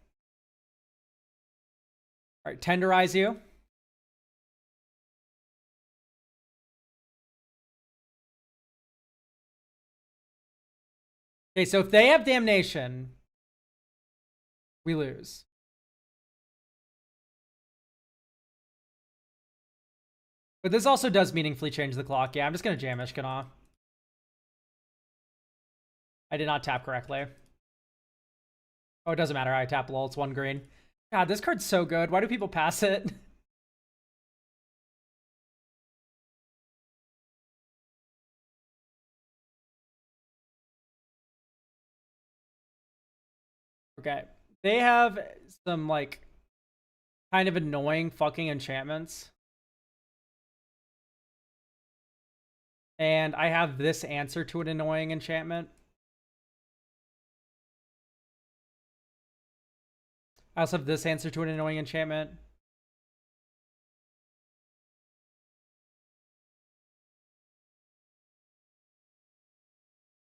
All right, Tenderize you. Okay, so if they have damnation, we lose. But this also does meaningfully change the clock. Yeah, I'm just going to jam Ishkana. I did not tap correctly. Oh, it doesn't matter. I tap lol. It's 1 green. God, this card's so good. Why do people pass it? Okay. They have some, like, kind of annoying fucking enchantments. And I have this answer to an annoying enchantment. I also have this answer to an annoying enchantment.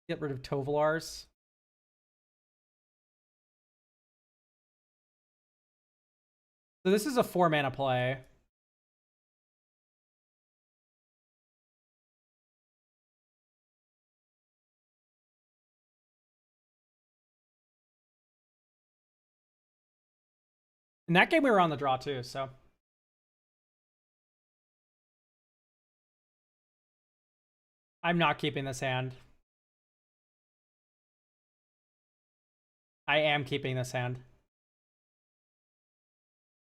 Get rid of Tovalars. So this is a 4-mana play. In that game, we were on the draw too, so. I'm not keeping this hand. I am keeping this hand.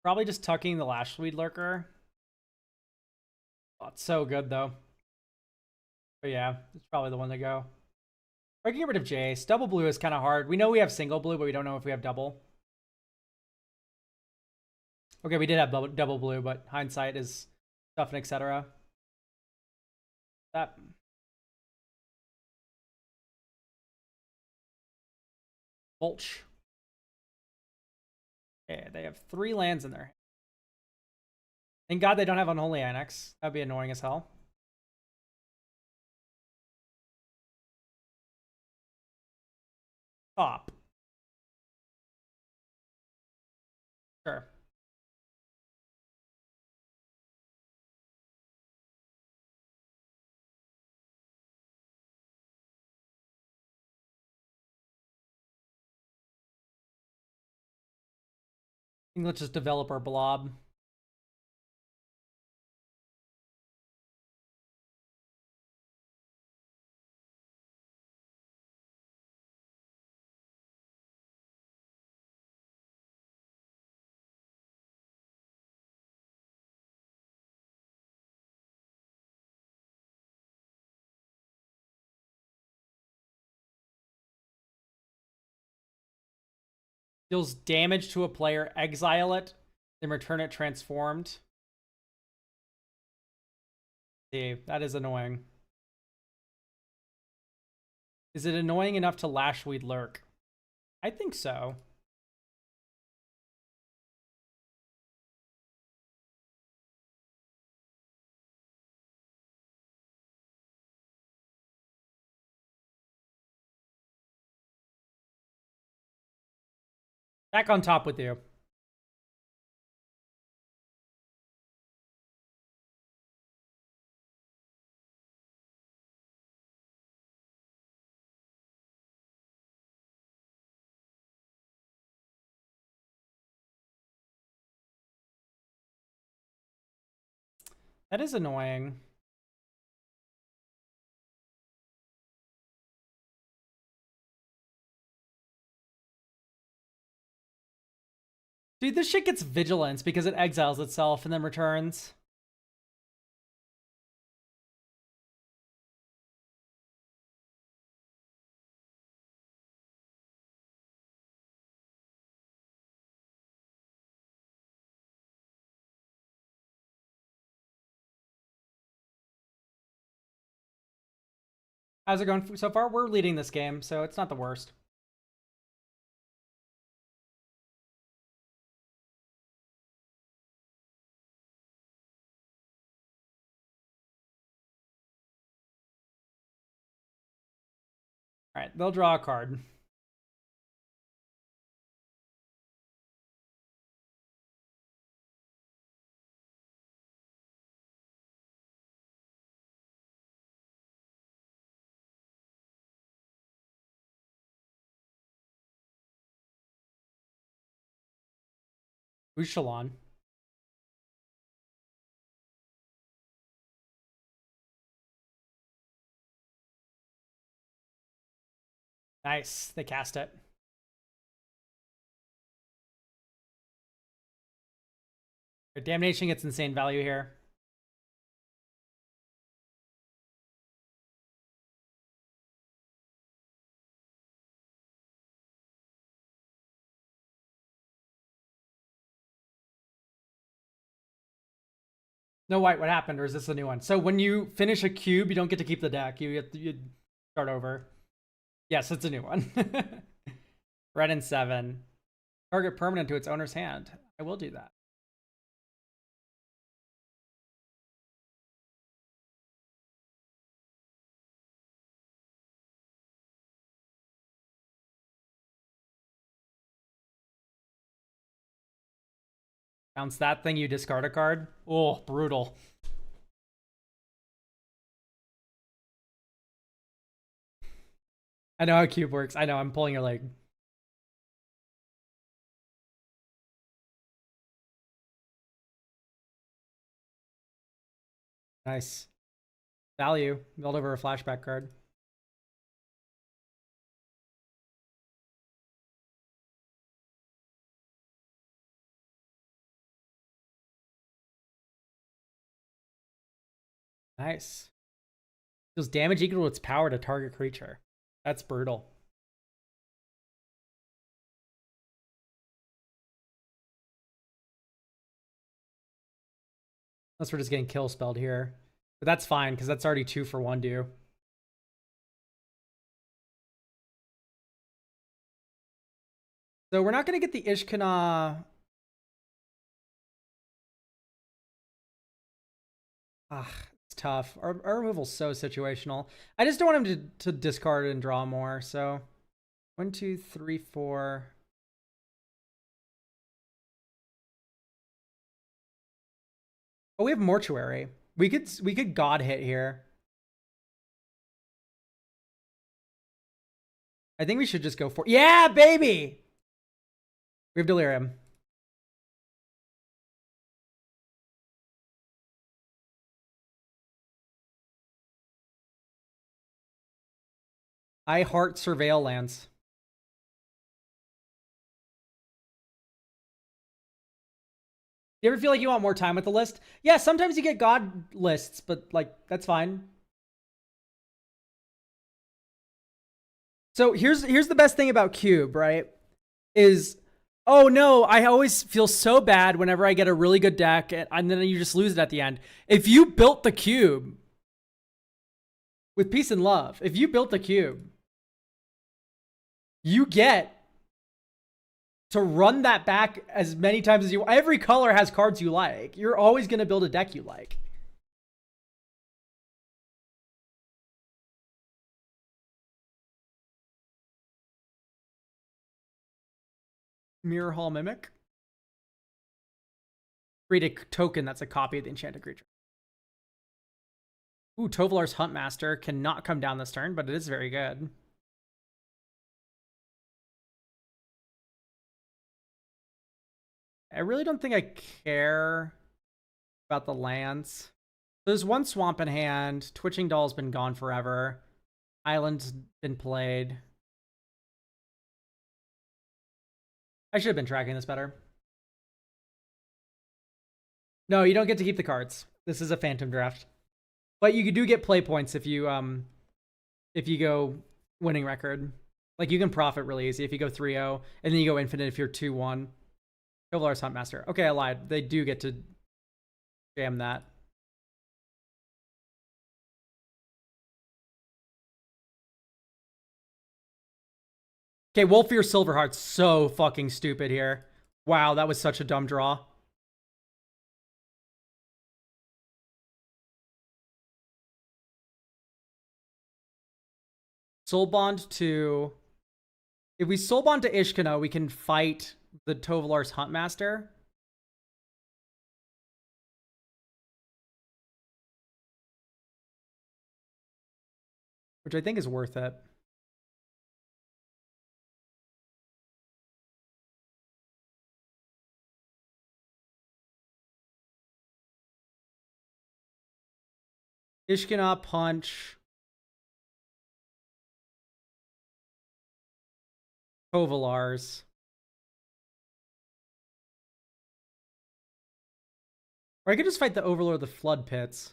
Probably just tucking the Lashweed Lurker. Oh, it's so good, though. But yeah, it's probably the one to go. I can get rid of Jace. Double blue is kind of hard. We know we have single blue, but we don't know if we have double. Okay, we did have double blue, but hindsight is stuff and etc. That. Mulch. Okay, they have 3 lands in there. Thank God they don't have Unholy Annex. That'd be annoying as hell. Top. Sure. I think let's just develop our blob. Deals damage to a player, exile it, then return it transformed. See, that is annoying. Is it annoying enough to Lashweed Lurk? I think so. Back on top with you. That is annoying. Dude, this shit gets vigilance because it exiles itself and then returns. How's it going so far? We're leading this game, so it's not the worst. All right, they'll draw a card. Who's Shalon? Nice. They cast it. Damnation gets insane value here. No, white, what happened? Or is this a new one? So when you finish a cube, you don't get to keep the deck. You start over. Yes, it's a new one. Red and 7. Target permanent to its owner's hand. I will do that. Bounce that thing, you discard a card. Oh, brutal. I know how cube works. I know, I'm pulling your leg. Nice. Value. Build over a flashback card. Nice. Deals damage equal to its power to target creature. That's brutal. Unless we're just getting kill spelled here. But that's fine, because that's already 2 for 1 do. So we're not going to get the Ishkana. It's tough. Our removal's so situational. I just don't want him to discard and draw more. So 1, 2, 3, 4. Oh, we have Mortuary. We could God hit here. I think we should just go for, yeah, baby. We have Delirium. I heart Surveil lands. You ever feel like you want more time with the list? Yeah, sometimes you get God lists, but like, that's fine. So here's the best thing about Cube, right? Is, oh no, I always feel so bad whenever I get a really good deck and then you just lose it at the end. If you built the Cube with peace and love, if you built the Cube, you get to run that back as many times as you. Every color has cards you like. You're always going to build a deck you like. Mirror Hall Mimic. Create a token that's a copy of the enchanted creature. Ooh, Tovolar's Huntmaster cannot come down this turn, but it is very good. I really don't think I care about the lands. There's one swamp in hand. Twitching Doll's been gone forever. Island's been played. I should have been tracking this better. No, you don't get to keep the cards. This is a phantom draft. But you do get play points if you go winning record. Like, you can profit really easy if you go 3-0, and then you go infinite if you're 2-1. Tovolar's Huntmaster. Okay, I lied. They do get to jam that. Okay, Wolfear Silverheart's so fucking stupid here. Wow, that was such a dumb draw. Soul Bond to... If we Soul Bond to Ishkana, we can fight the Tovolar's Huntmaster. Which I think is worth it. Ishkana, Punch. Kovalars. Or I could just fight the Overlord of the Flood Pits.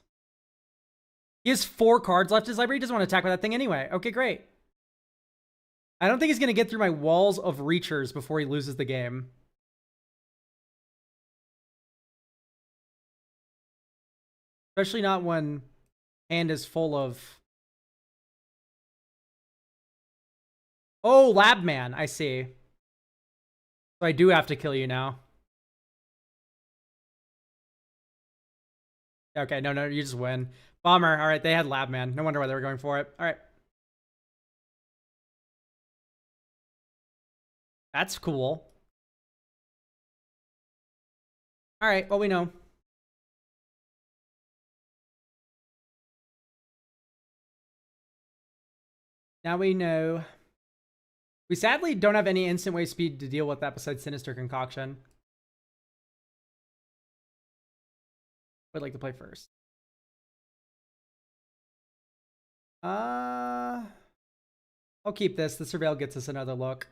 He has 4 cards left in his library. He doesn't want to attack with that thing anyway. Okay, great. I don't think he's going to get through my walls of Reachers before he loses the game. Especially not when hand is full of... Oh, Labman. I see. So I do have to kill you now. Okay, no, you just win. Bomber. All right, they had Labman. No wonder why they were going for it. All right. That's cool. All right, well, we know. Now we know. We sadly don't have any instant wave speed to deal with that besides Sinister Concoction. I'd like to play first. I'll keep this. The Surveil gets us another look.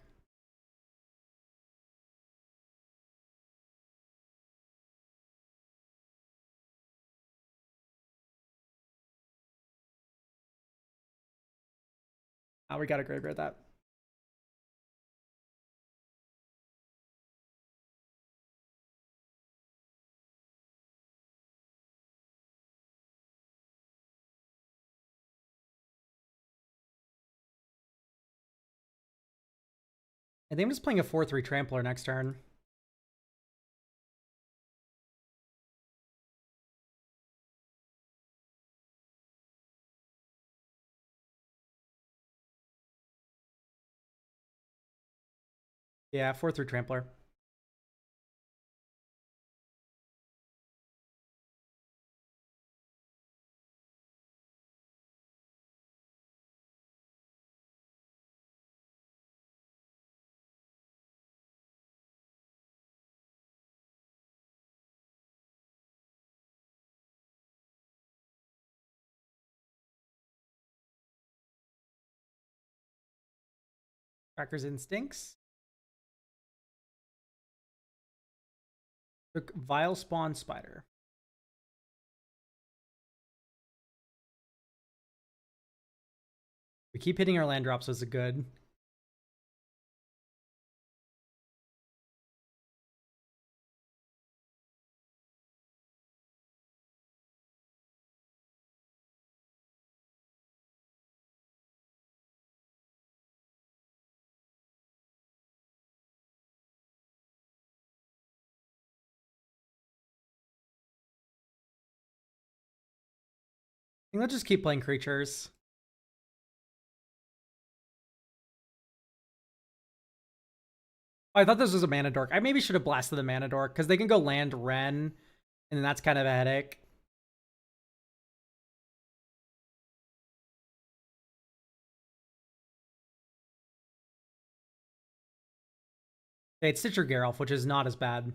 Oh, we got to graveyard that. I think I'm just playing a 4/3 Trampler next turn. Yeah, 4/3 Trampler. Tracker's Instincts. Took Vile Spawn Spider. We keep hitting our land drops, so it's a good. I think let's just keep playing creatures. Oh, I thought this was a Mana Dork. I maybe should have blasted the Mana Dork because they can go land Ren, and then that's kind of a headache. Okay, it's Stitcher Geralf, which is not as bad.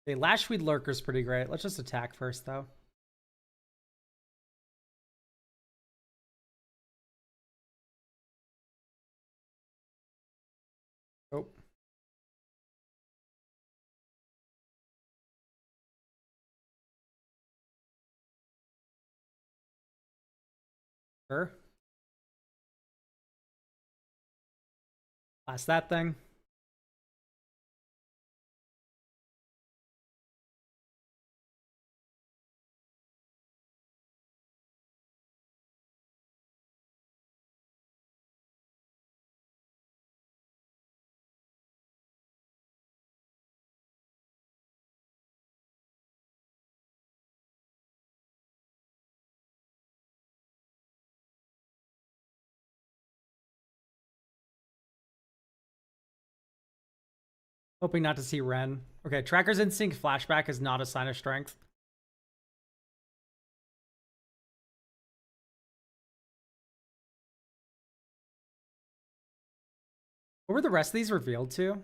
Okay, Lashweed Lurker's pretty great. Let's just attack first, though. Oh. Sure. Blast that thing. Hoping not to see Ren. Okay, Tracker's Instinct Flashback is not a sign of strength. What were the rest of these revealed to?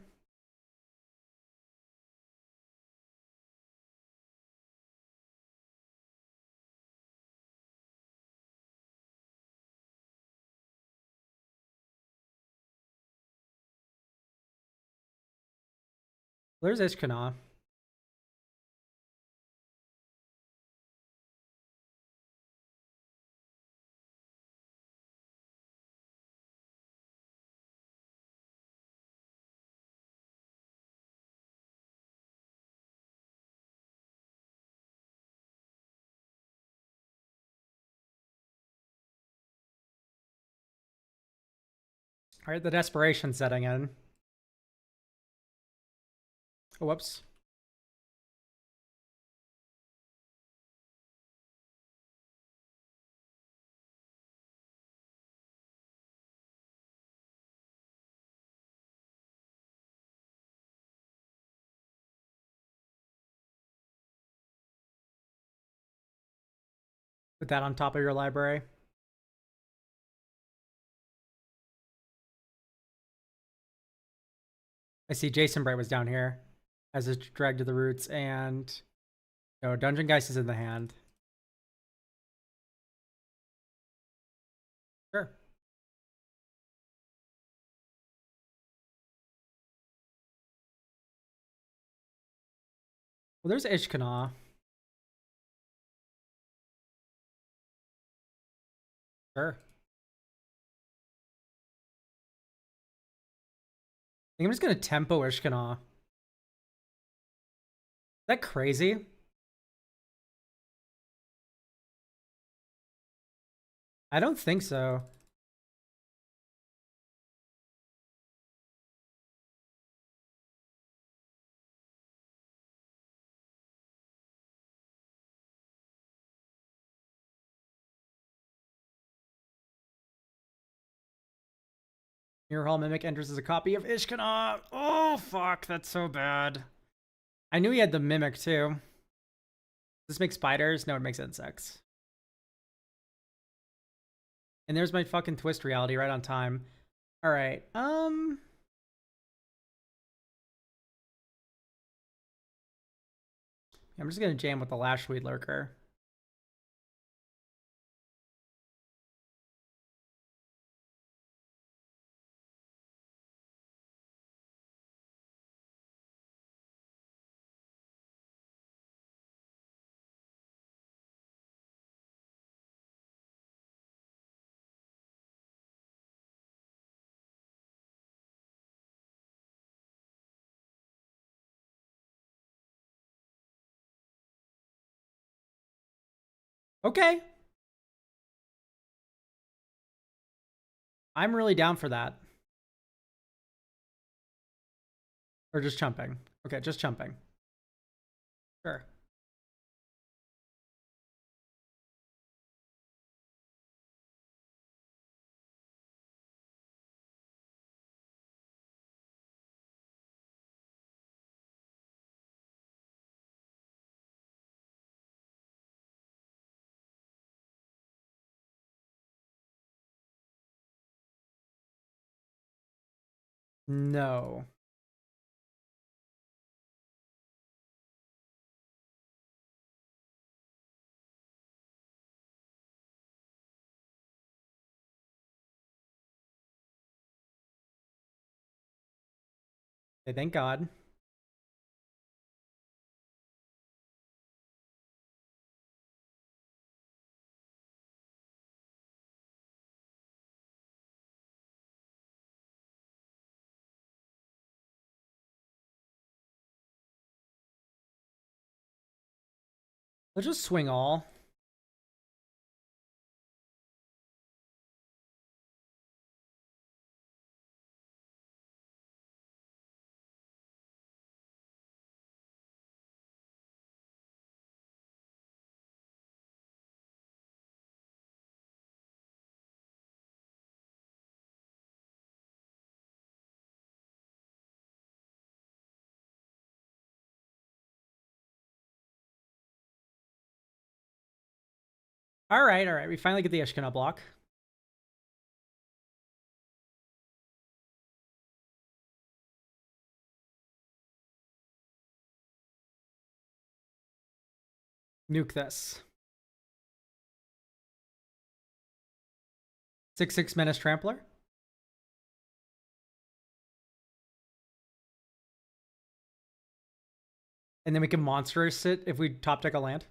There's Ishkana. All right, the desperation setting in. Oh, whoops. Put that on top of your library. I see Jason Bright was down here as a drag to the roots, and no, Dungeon Geist is in the hand. Sure. Well, there's Ishkana. Sure. I think I'm just gonna tempo Ishkana. Is that crazy? I don't think so. Mirror Hall Mimic enters as a copy of Ishkana. Oh, fuck. That's so bad. I knew he had the Mimic, too. Does this make spiders? No, it makes insects. And there's my fucking twist reality right on time. All right. I'm just gonna jam with the Lashweed Lurker. Okay. I'm really down for that. Or just chumping. Okay, just chumping. Sure. No. Okay, thank God. Let's just swing all. All right, all right. We finally get the Ishkana block. Nuke this. 6/6 Menace Trampler. And then we can monstrous it if we top deck a land.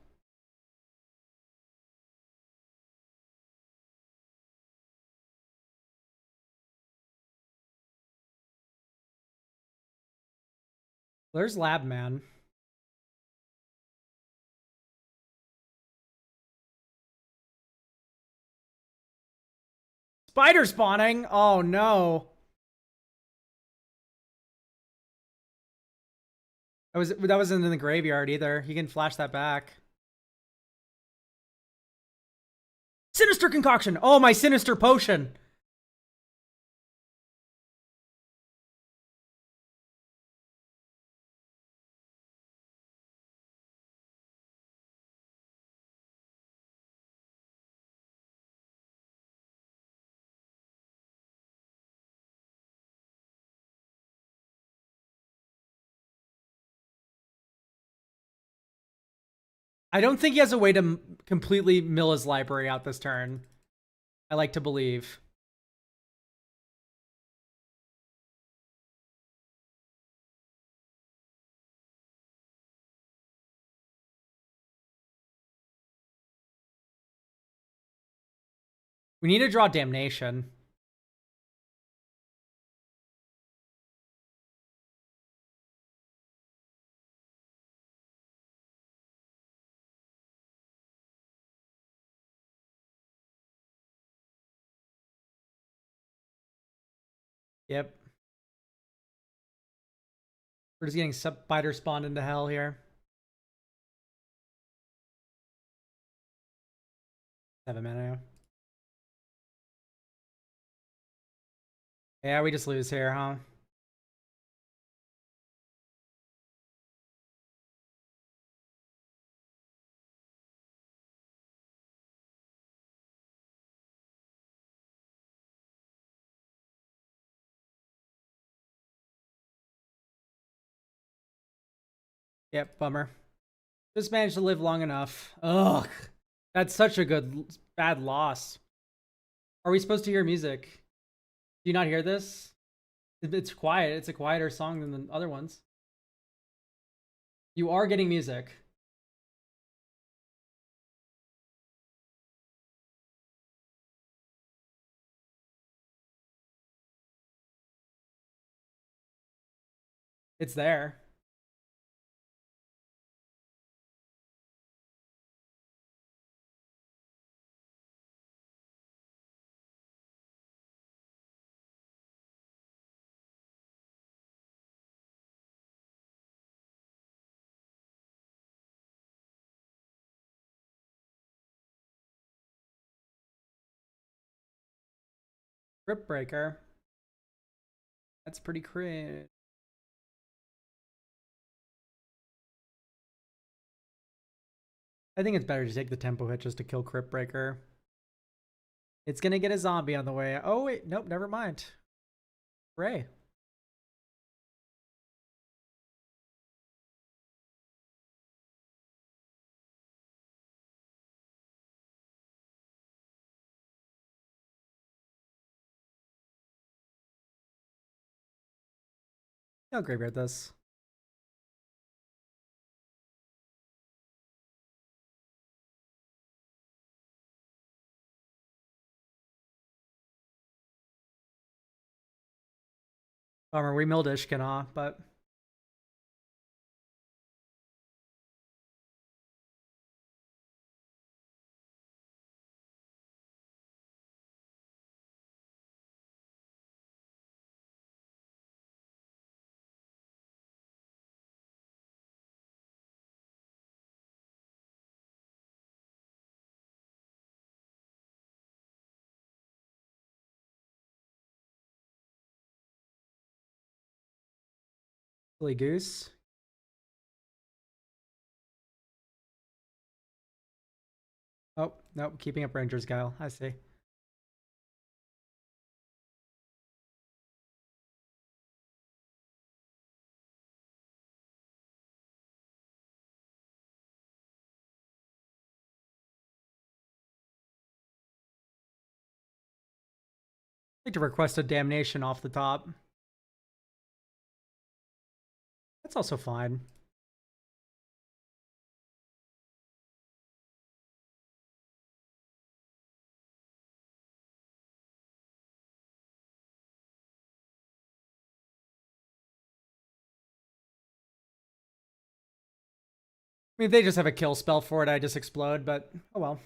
There's Lab Man. Spider spawning! Oh no. That wasn't in the graveyard either. He can flash that back. Sinister Concoction! Oh, my Sinister Potion! I don't think he has a way to completely mill his library out this turn. I like to believe. We need to draw Damnation. Yep. We're just getting Spider spawned into hell here. 7 mana. Yeah, we just lose here, huh? Yep, bummer. Just managed to live long enough. Ugh. That's such a bad loss. Are we supposed to hear music? Do you not hear this? It's quiet. It's a quieter song than the other ones. You are getting music. It's there. Grip Breaker. That's pretty cringe. I think it's better to take the tempo hit just to kill Crypt Breaker. It's gonna get a zombie on the way. Oh wait, nope, never mind. Ray. I'll graveyard this. Bummer, we milled Ishkana, but Silly Goose. Oh, nope, keeping up Ranger's Guile. I see. like to request a damnation off the top. That's also fine. I mean, they just have a kill spell for it. I just explode, but oh well.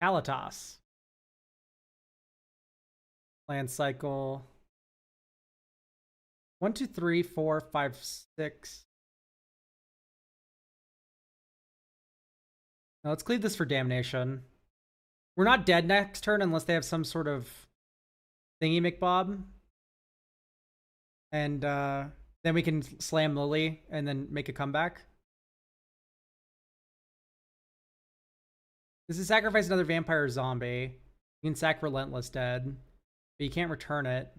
Kalatas. Land cycle. 1, 2, 3, 4, 5, 6. Now let's cleave this for damnation. We're not dead next turn unless they have some sort of thingy McBob. And then we can slam Lily and then make a comeback. This is sacrifice another vampire or zombie. You can sack Relentless Dead, but you can't return it.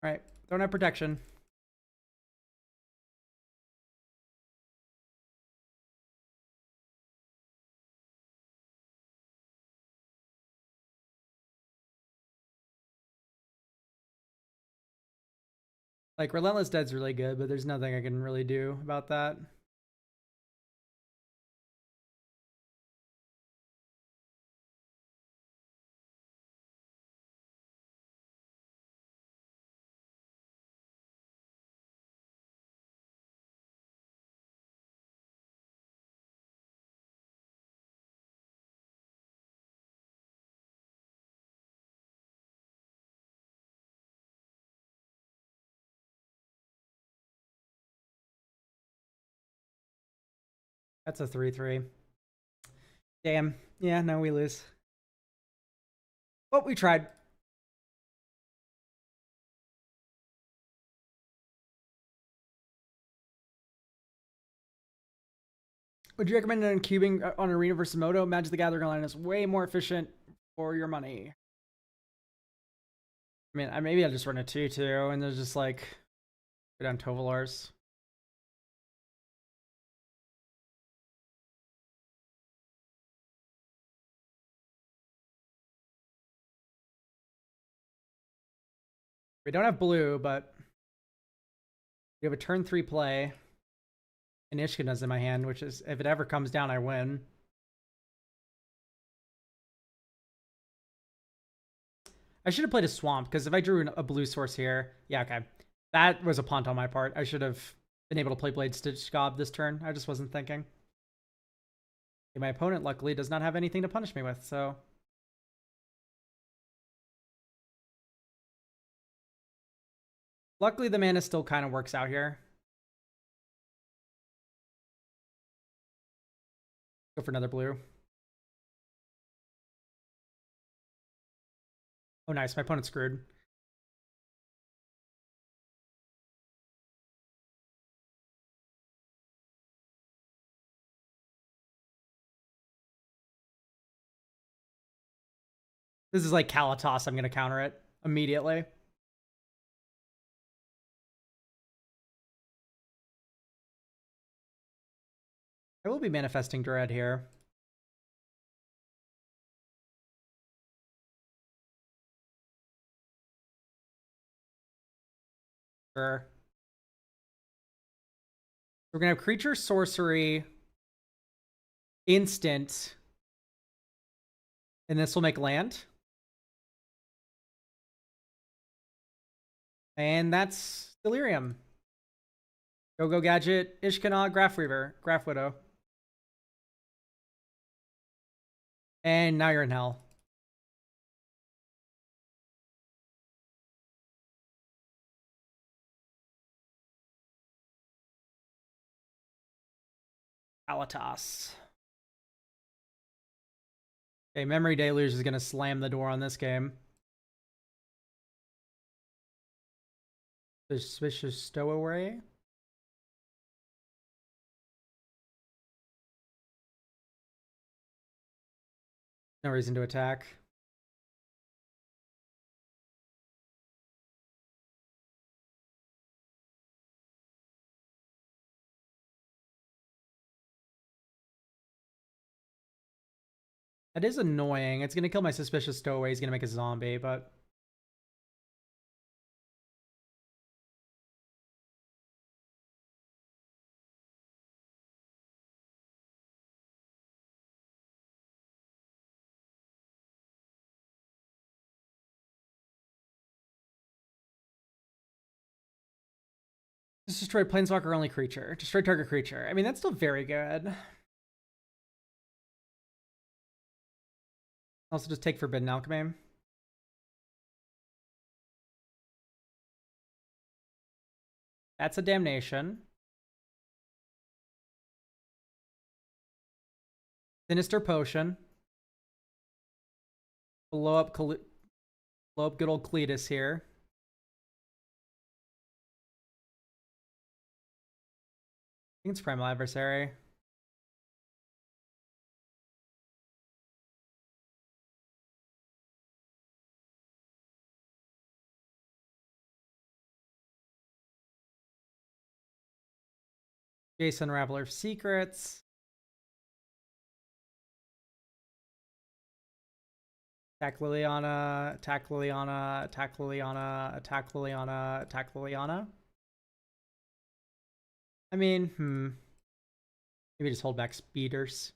All right, don't have protection. Like, Relentless Dead's really good, but there's nothing I can really do about that. That's a 3/3. Damn. Yeah, no, we lose. But we tried. Would you recommend uncubing on Arena versus Moto? Magic the Gathering Online is way more efficient for your money. I mean, maybe I'll just run a 2/2 and there's just like go down Tovalars. We don't have blue, but we have a turn 3 play. And Ishkana's in my hand, which is, if it ever comes down, I win. I should have played a swamp, because if I drew a blue source here, yeah, okay. That was a punt on my part. I should have been able to play Blade Stitch Gob this turn. I just wasn't thinking. And my opponent, luckily, does not have anything to punish me with, so... Luckily, the mana still kind of works out here. Go for another blue. Oh, nice. My opponent's screwed. This is like Kalatos. I'm going to counter it immediately. I will be manifesting Dread here. Sure. We're going to have creature, sorcery, instant, and this will make land. And that's Delirium. Go Gadget, Ishkana, Graph Reaver, Graph Widow. And now you're in hell. Alatas. Okay, Memory Deluge is gonna slam the door on this game. Suspicious stowaway. No reason to attack. That is annoying. It's gonna kill my suspicious stowaway. He's gonna make a zombie, but just destroy planeswalker only creature. Destroy target creature. I mean, that's still very good. Also, just take Forbidden Alchemy. That's a damnation. Sinister Potion. Blow up good old Cletus here. I think it's Primal Adversary. Jason Unraveler of Secrets. Attack Liliana, attack Liliana, attack Liliana, attack Liliana, attack Liliana. I mean, maybe just hold back speeders.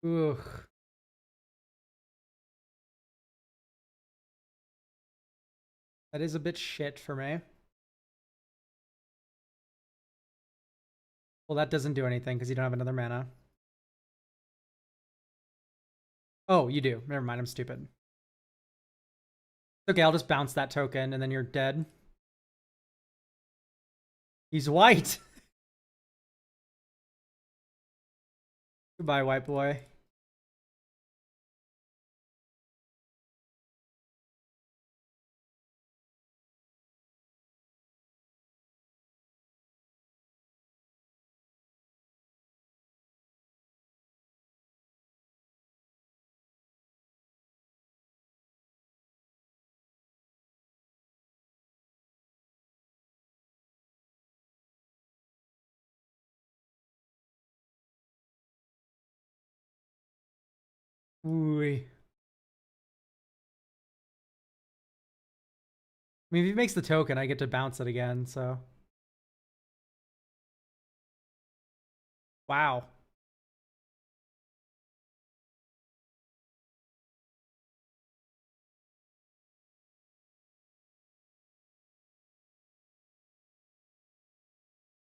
Ugh. That is a bit shit for me. Well, that doesn't do anything because you don't have another mana. Oh, you do. Never mind, I'm stupid. Okay, I'll just bounce that token and then you're dead. He's white. Goodbye, white boy. Ooh. I mean, if he makes the token, I get to bounce it again, so. Wow.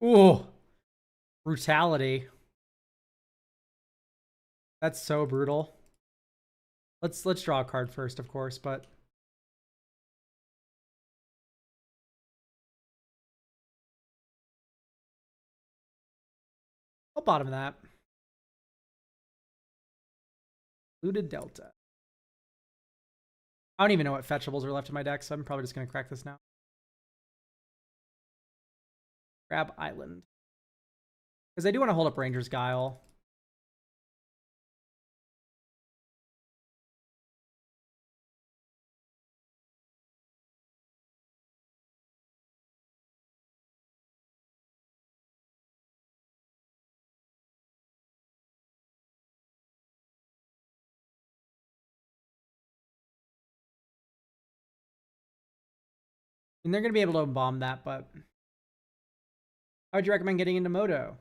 Ooh. Brutality. That's so brutal. Let's draw a card first, of course, but I'll bottom that. Looted Delta. I don't even know what fetchables are left in my deck, so I'm probably just gonna crack this now. Grab Island. Because I do want to hold up Ranger's Guile. And they're going to be able to bomb that, but how would you recommend getting into Moto?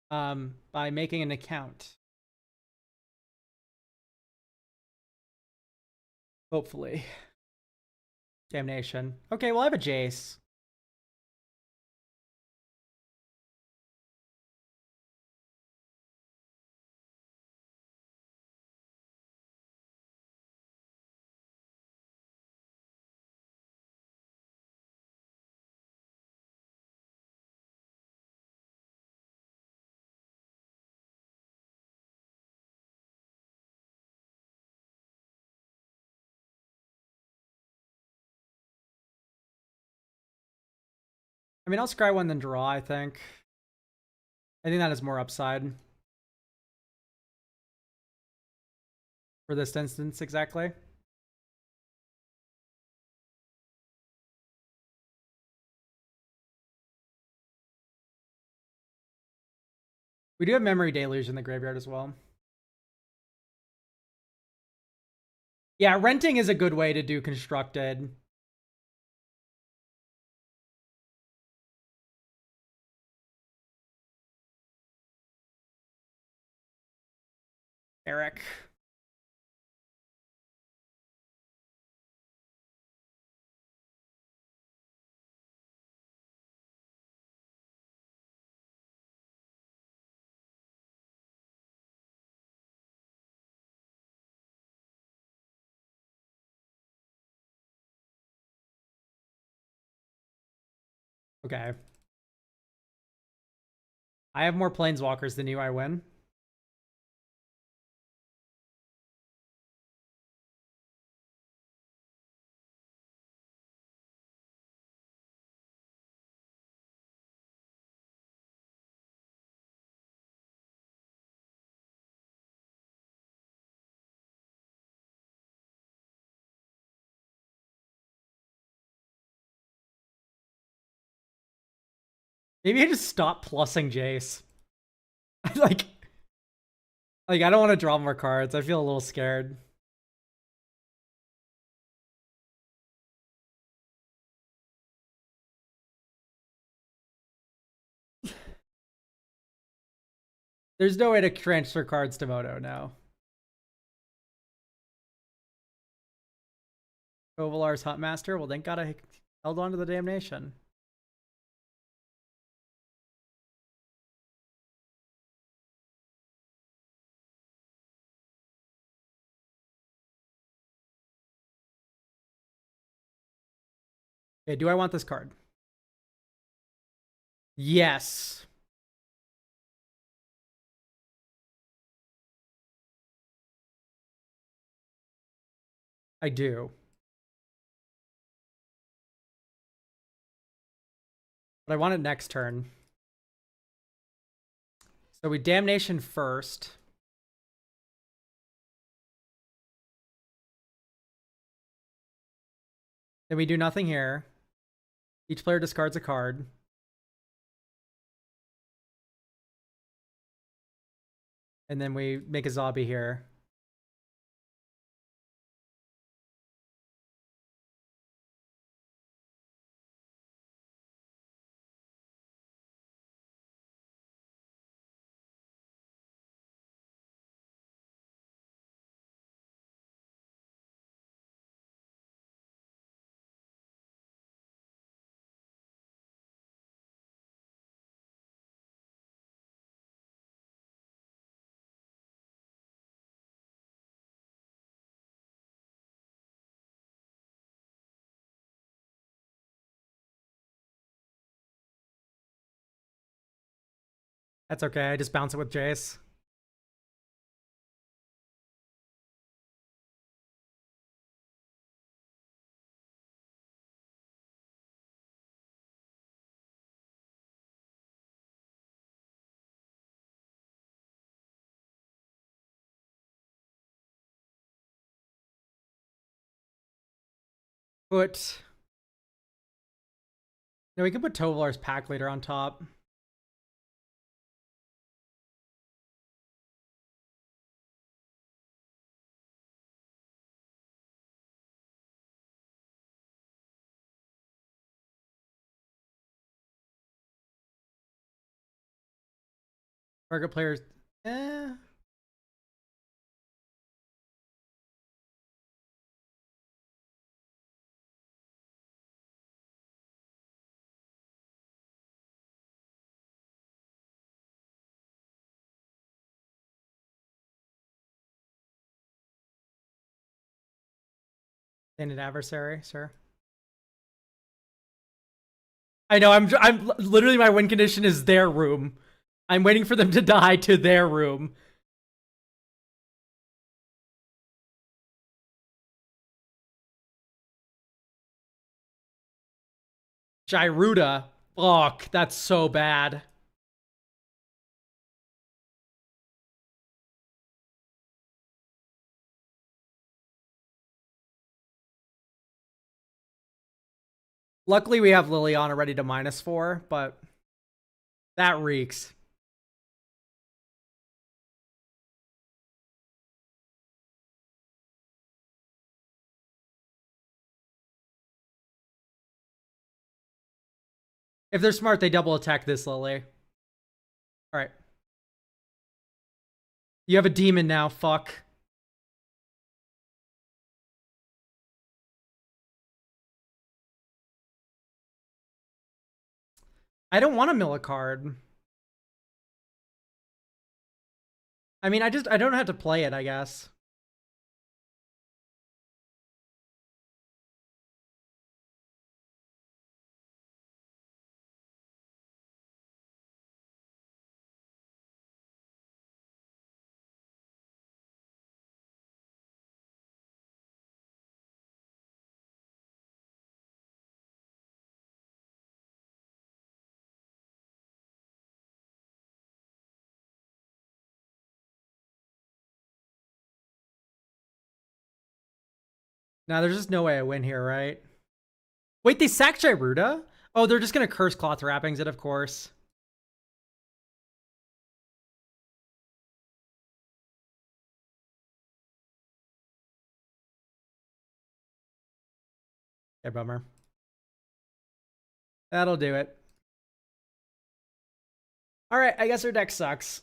By making an account. Hopefully. Damnation. Okay, well, I have a Jace. I mean, I'll scry one then draw, I think. I think that is more upside. For this instance, exactly. We do have Memory Deluge in the graveyard as well. Yeah, renting is a good way to do constructed. Eric. Okay. I have more planeswalkers than you, I win. Maybe I just stop plussing Jace. like, I don't want to draw more cards. I feel a little scared. There's no way to transfer cards to Moto now. Kovalar's Huntmaster. Well, thank God I held on to the damnation. Okay, do I want this card? Yes. I do. But I want it next turn. So we damnation first. Then we do nothing here. Each player discards a card. And then we make a zombie here. That's okay. I just bounce it with Jace. Put... No, we can put Tovolar's Pack Leader on top. Target players... Eh... An adversary, sir. I know. I'm literally my win condition is their room. I'm waiting for them to die to their room. Gyruda. Fuck, that's so bad. Luckily, we have Liliana ready to -4, but that reeks. If they're smart, they double attack this Lily. All right. You have a demon now, fuck. I don't want to mill a card. I mean, I don't have to play it, I guess. Now, there's just no way I win here, right? Wait, they sacked Gyruda? Oh, they're just gonna curse cloth wrappings it, of course. Yeah, bummer. That'll do it. All right, I guess our deck sucks.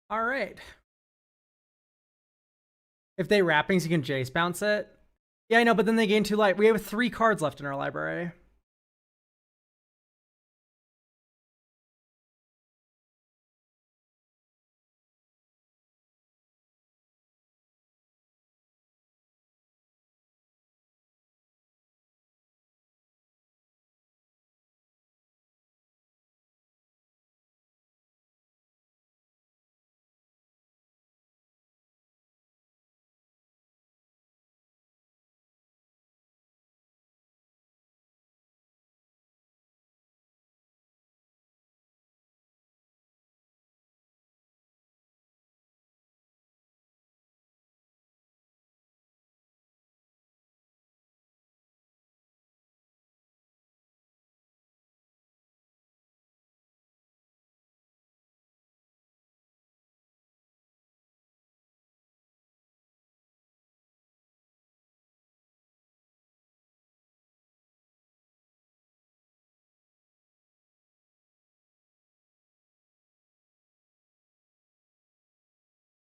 All right. If they wrappings, you can Jace bounce it. Yeah, I know, but then they gain 2 life. We have 3 cards left in our library.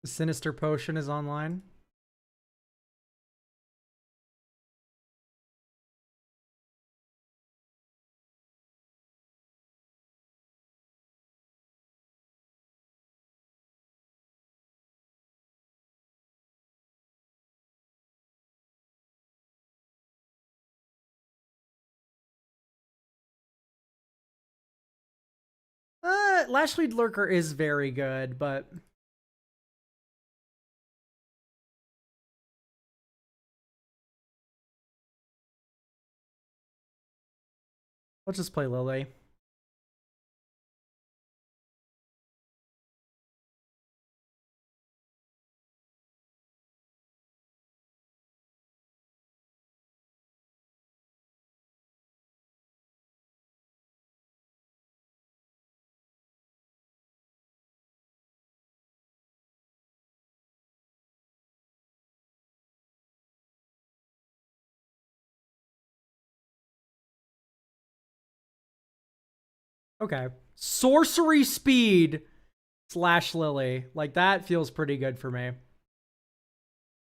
The Sinister Potion is online. Lashlead Lurker is very good, but let's just play Lily. Okay. Sorcery speed / Lily. Like, that feels pretty good for me.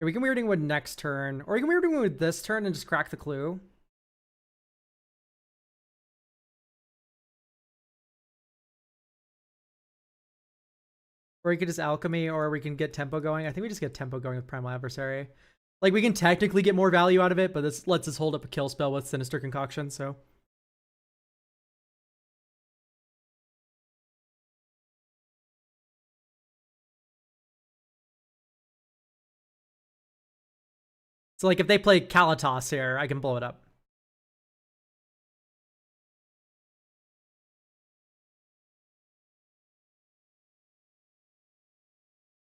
We can Weirding Wood next turn. Or we can Weirding Wood this turn and just crack the clue. Or we could just Alchemy, or we can get Tempo going. I think we just get Tempo going with Primal Adversary. Like, we can technically get more value out of it, but this lets us hold up a kill spell with Sinister Concoction, so... So, like, if they play Kalatos here, I can blow it up.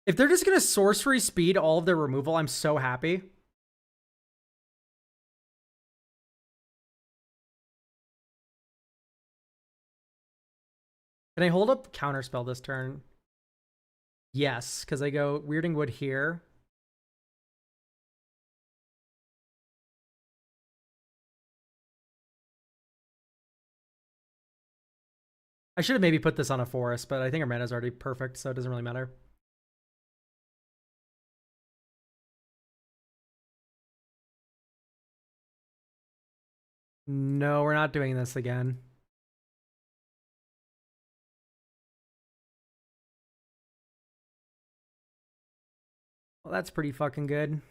If they're just going to sorcery speed all of their removal, I'm so happy. Can I hold up Counterspell this turn? Yes, because I go Weirding Wood here. I should have maybe put this on a forest, but I think our mana is already perfect, so it doesn't really matter. No, we're not doing this again. Well, that's pretty fucking good.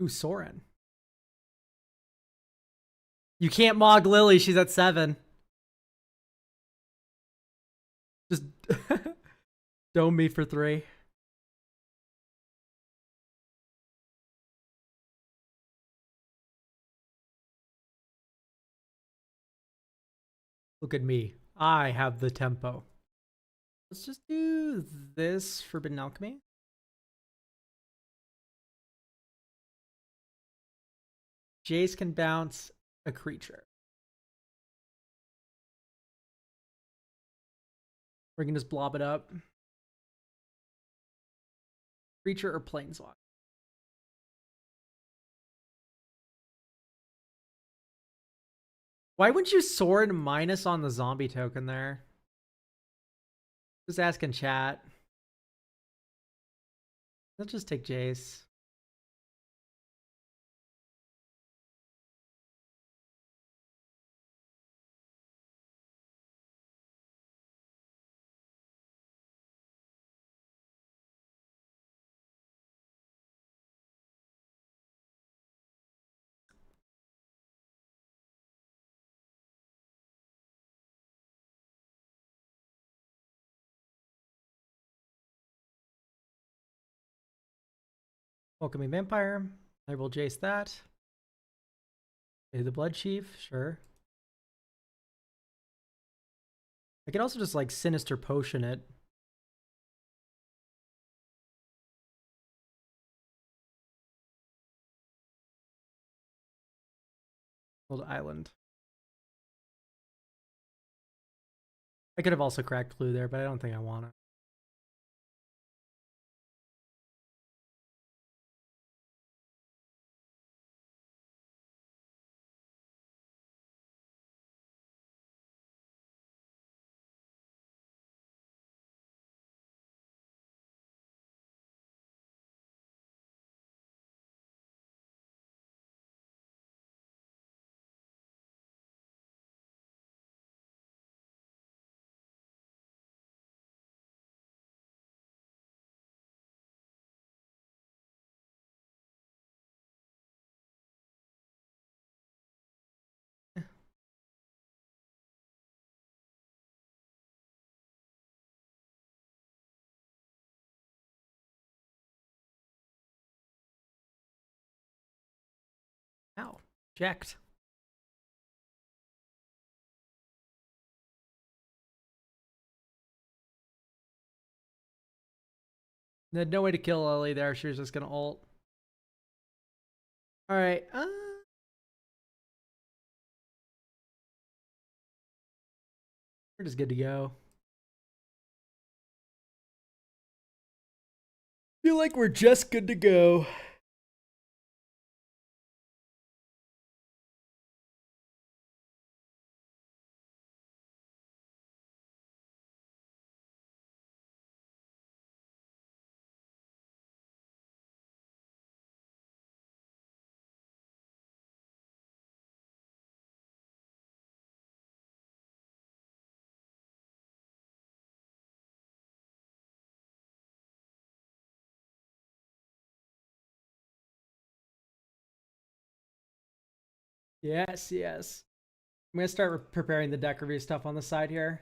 Ooh, Soren. You can't Mog Lily, she's at 7. Just dome me for 3. Look at me. I have the tempo. Let's just do this Forbidden Alchemy. Jace can bounce a creature. We can just blob it up. Creature or Planeswalk. Why wouldn't you sword minus on the zombie token there? Just ask in chat. Let's just take Jace. Welcoming Vampire. I will Jace that. Pay the Blood Chief, sure. I could also just like Sinister Potion it. Old Island. I could have also cracked Clue there, but I don't think I want to. Checked. They had no way to kill Lily there. She was just gonna ult. All right. We're just good to go. Feel like we're just good to go. Yes, yes. I'm gonna start preparing the deck review stuff on the side here.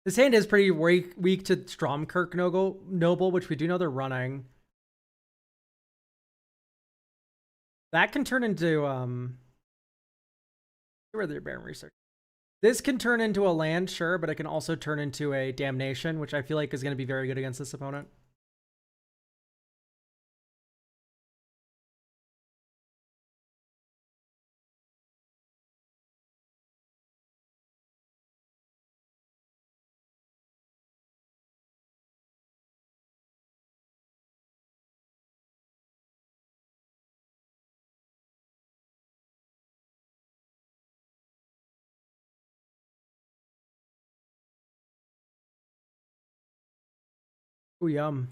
This hand is pretty weak to Stromkirk Noble, which we do know they're running. That can turn into where their Baron research. This can turn into a land, sure, but it can also turn into a Damnation, which I feel like is going to be very good against this opponent. Ooh, yum.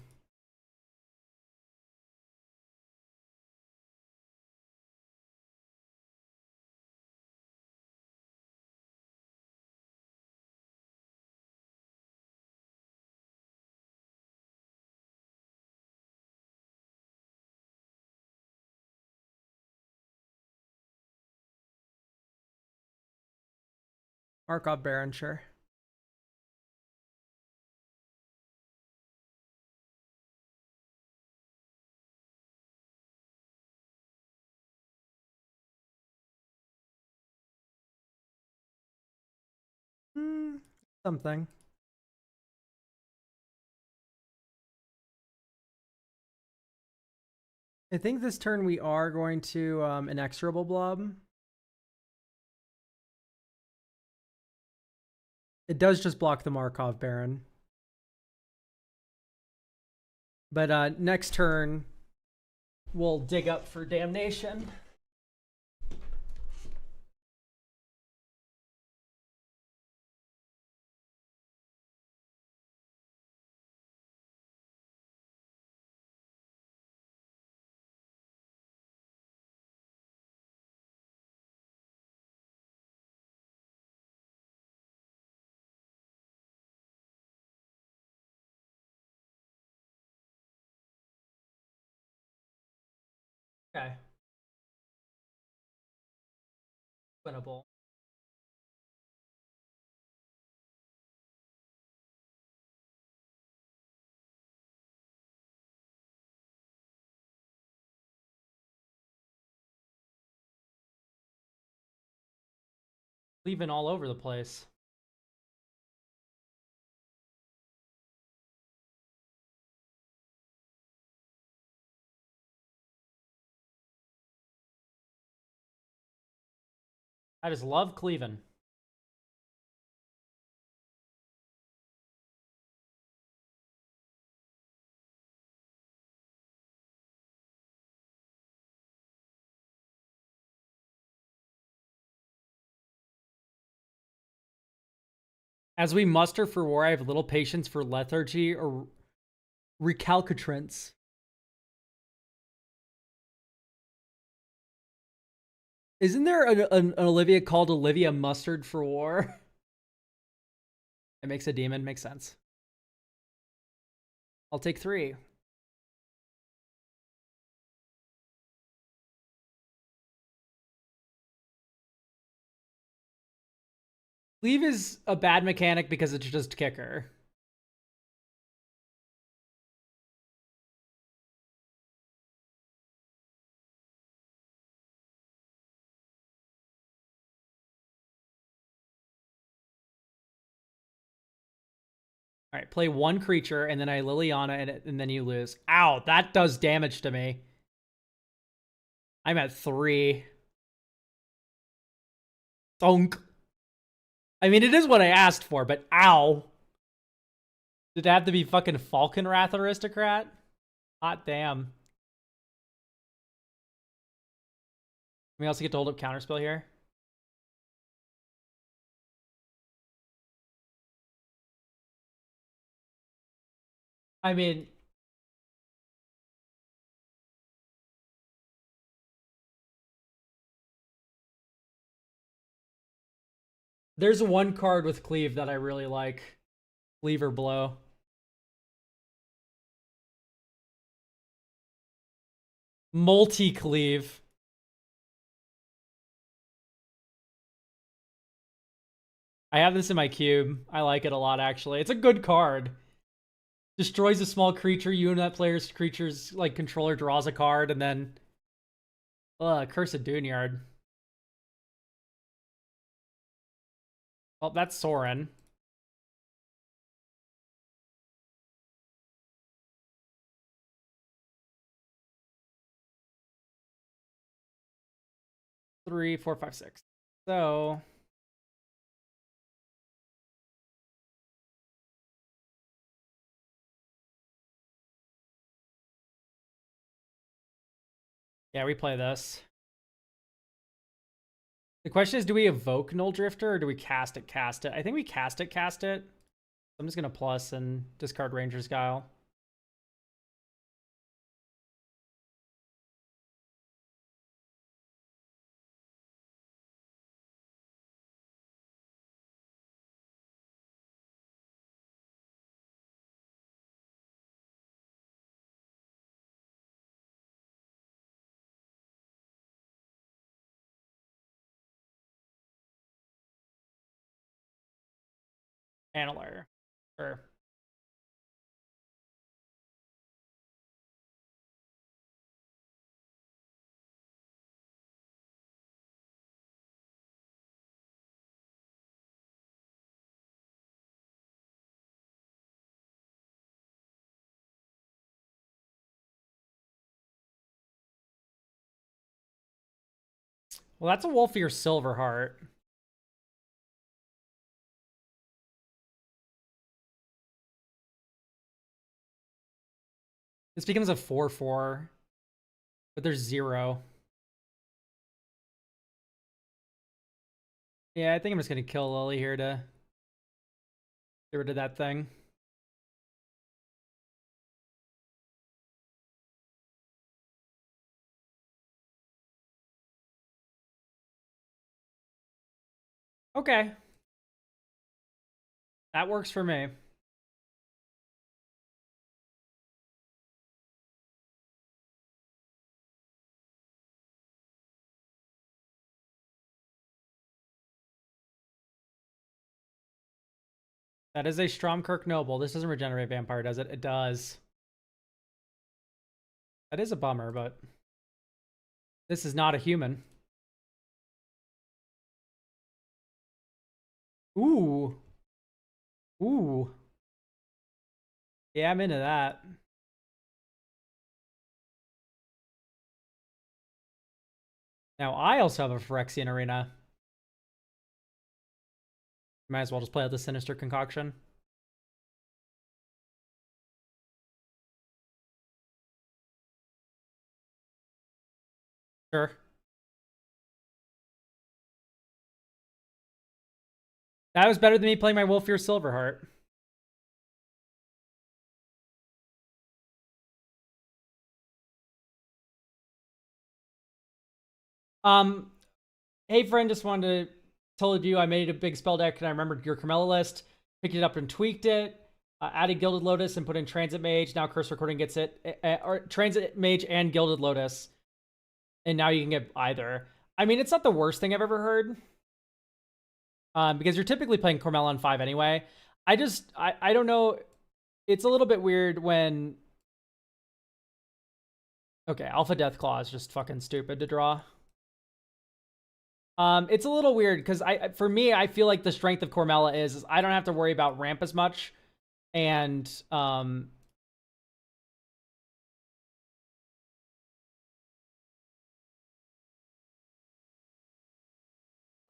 Markov Baron, sure. Something. I think this turn we are going to Inexorable Blob. It does just block the Markov Baron. But next turn, we'll dig up for Damnation. Okay. Winnable. Leaving all over the place. I just love cleaving. As we muster for war, I have little patience for lethargy or recalcitrance. Isn't there an Olivia called Olivia Mustard for War? It makes a demon. Makes sense. I'll take 3. Cleave is a bad mechanic because it's just kicker. All right, play 1 creature, and then I Liliana, and then you lose. Ow, that does damage to me. I'm at 3. Thunk. I mean, it is what I asked for, but ow. Did it have to be fucking Falcon Wrath Aristocrat? Hot damn. We also get to hold up Counterspell here. I mean, there's one card with Cleave that I really like. Cleave or Blow. Multi-Cleave. I have this in my cube. I like it a lot, actually. It's a good card. Destroys a small creature. You and that player's creature's like controller draws a card, and then Cursed Duneyard. Well, that's Sorin. Three, four, five, six. So yeah, we play this. The question is, do we evoke Null Drifter or do we cast it? Cast it. I think we cast it. Cast it. I'm just gonna plus and discard Ranger's Guile. Antler. Sure. Well, that's a Wolfier Silverheart. This becomes a 4/4, but there's 0. Yeah, I think I'm just gonna kill Lily here to get rid of that thing. Okay. That works for me. That is a Stromkirk Noble. This doesn't regenerate Vampire, does it? It does. That is a bummer, but this is not a human. Ooh. Ooh. Yeah, I'm into that. Now, I also have a Phyrexian Arena. Might as well just play out the Sinister Concoction. Sure. That was better than me playing my Wolfier Silverheart. Hey friend, just wanted to told you I made a big spell deck and I remembered your Carmella list. Picked it up and tweaked it. Added Gilded Lotus and put in Transit Mage. Now Curse Recording gets it. Or Transit Mage and Gilded Lotus. And now you can get either. I mean, it's not the worst thing I've ever heard. Because you're typically playing Carmella on 5 anyway. I don't know. It's a little bit weird when... Okay, Alpha Deathclaw is just fucking stupid to draw. It's a little weird because for me, I feel like the strength of Carmella is I don't have to worry about ramp as much. And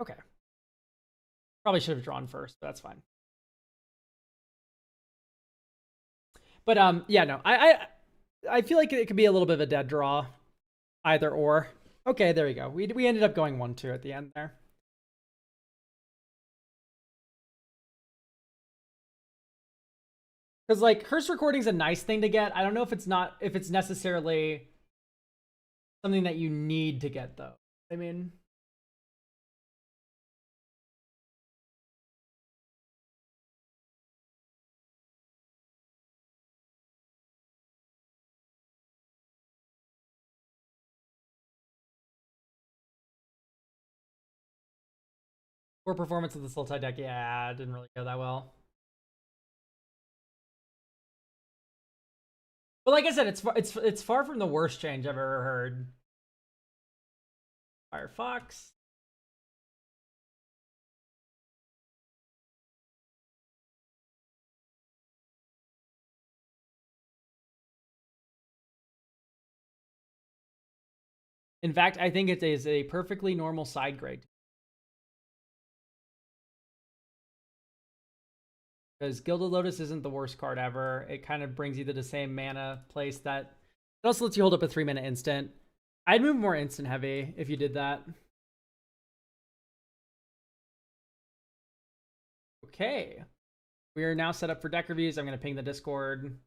okay. Probably should have drawn first, but that's fine. But yeah, no, I feel like it could be a little bit of a dead draw, either or. Okay, there we go. We ended up going 1-2 at the end there. Because like Curse Recording's a nice thing to get. I don't know if it's necessarily something that you need to get though. I mean, poor performance of the Sultai deck, yeah, it didn't really go that well. But like I said, it's far from the worst change I've ever heard. Firefox. In fact, I think it is a perfectly normal side grade. Because Gilded Lotus isn't the worst card ever. It kind of brings you to the same mana place that it also lets you hold up a 3-mana instant. I'd move more instant heavy if you did that. Okay. We are now set up for deck reviews. I'm going to ping the Discord.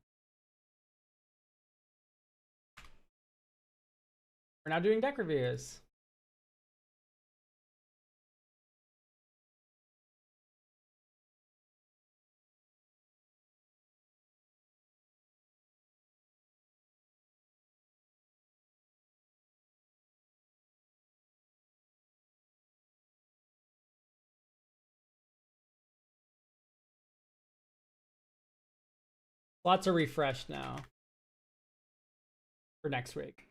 We're now doing deck reviews. Lots are refreshed now for next week.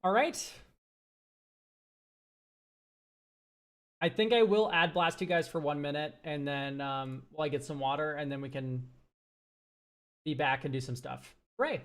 All right. I think I will add blast you guys for 1 minute, and then while I get some water, and then we can be back and do some stuff. Hooray!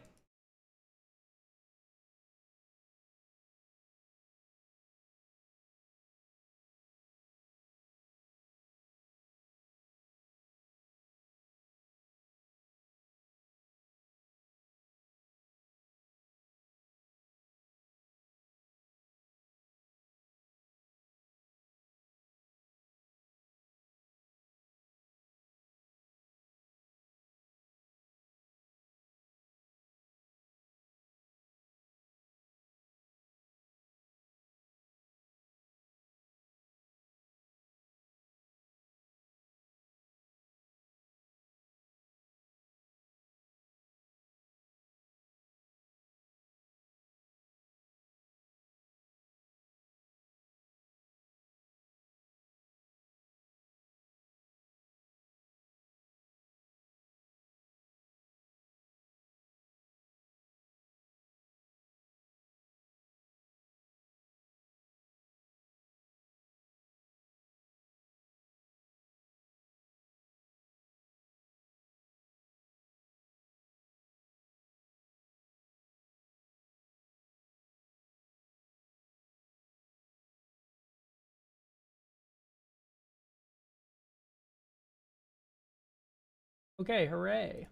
Okay, hooray.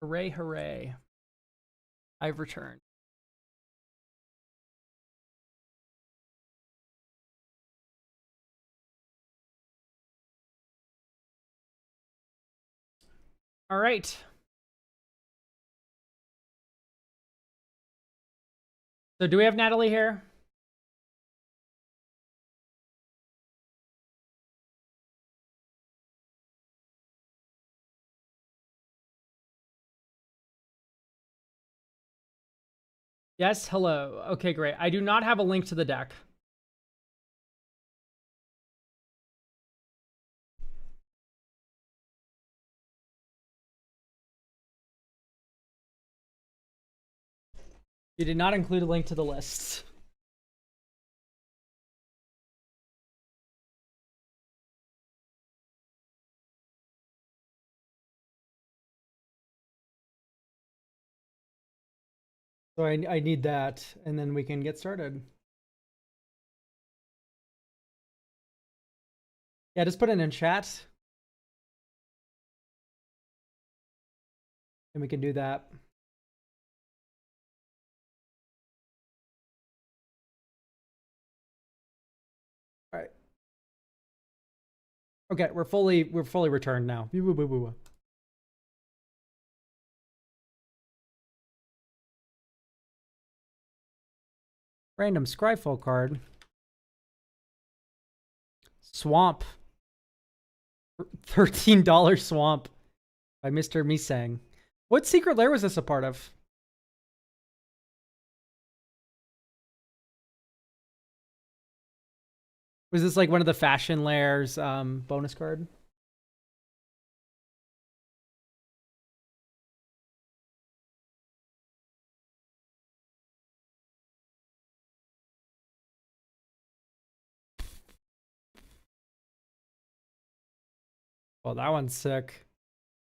Hooray, hooray. I've returned. All right. So do we have Natalie here? Yes, hello. Okay, great. I do not have a link to the deck. You did not include a link to the lists. So I need that, and then we can get started. Yeah, just put it in chat. And we can do that. All right. Okay, we're fully returned now. Random Scryfall card. Swamp. $13 Swamp by Mr. Misang. What secret lair was this a part of? Was this like one of the fashion lairs bonus card? Well, that one's sick.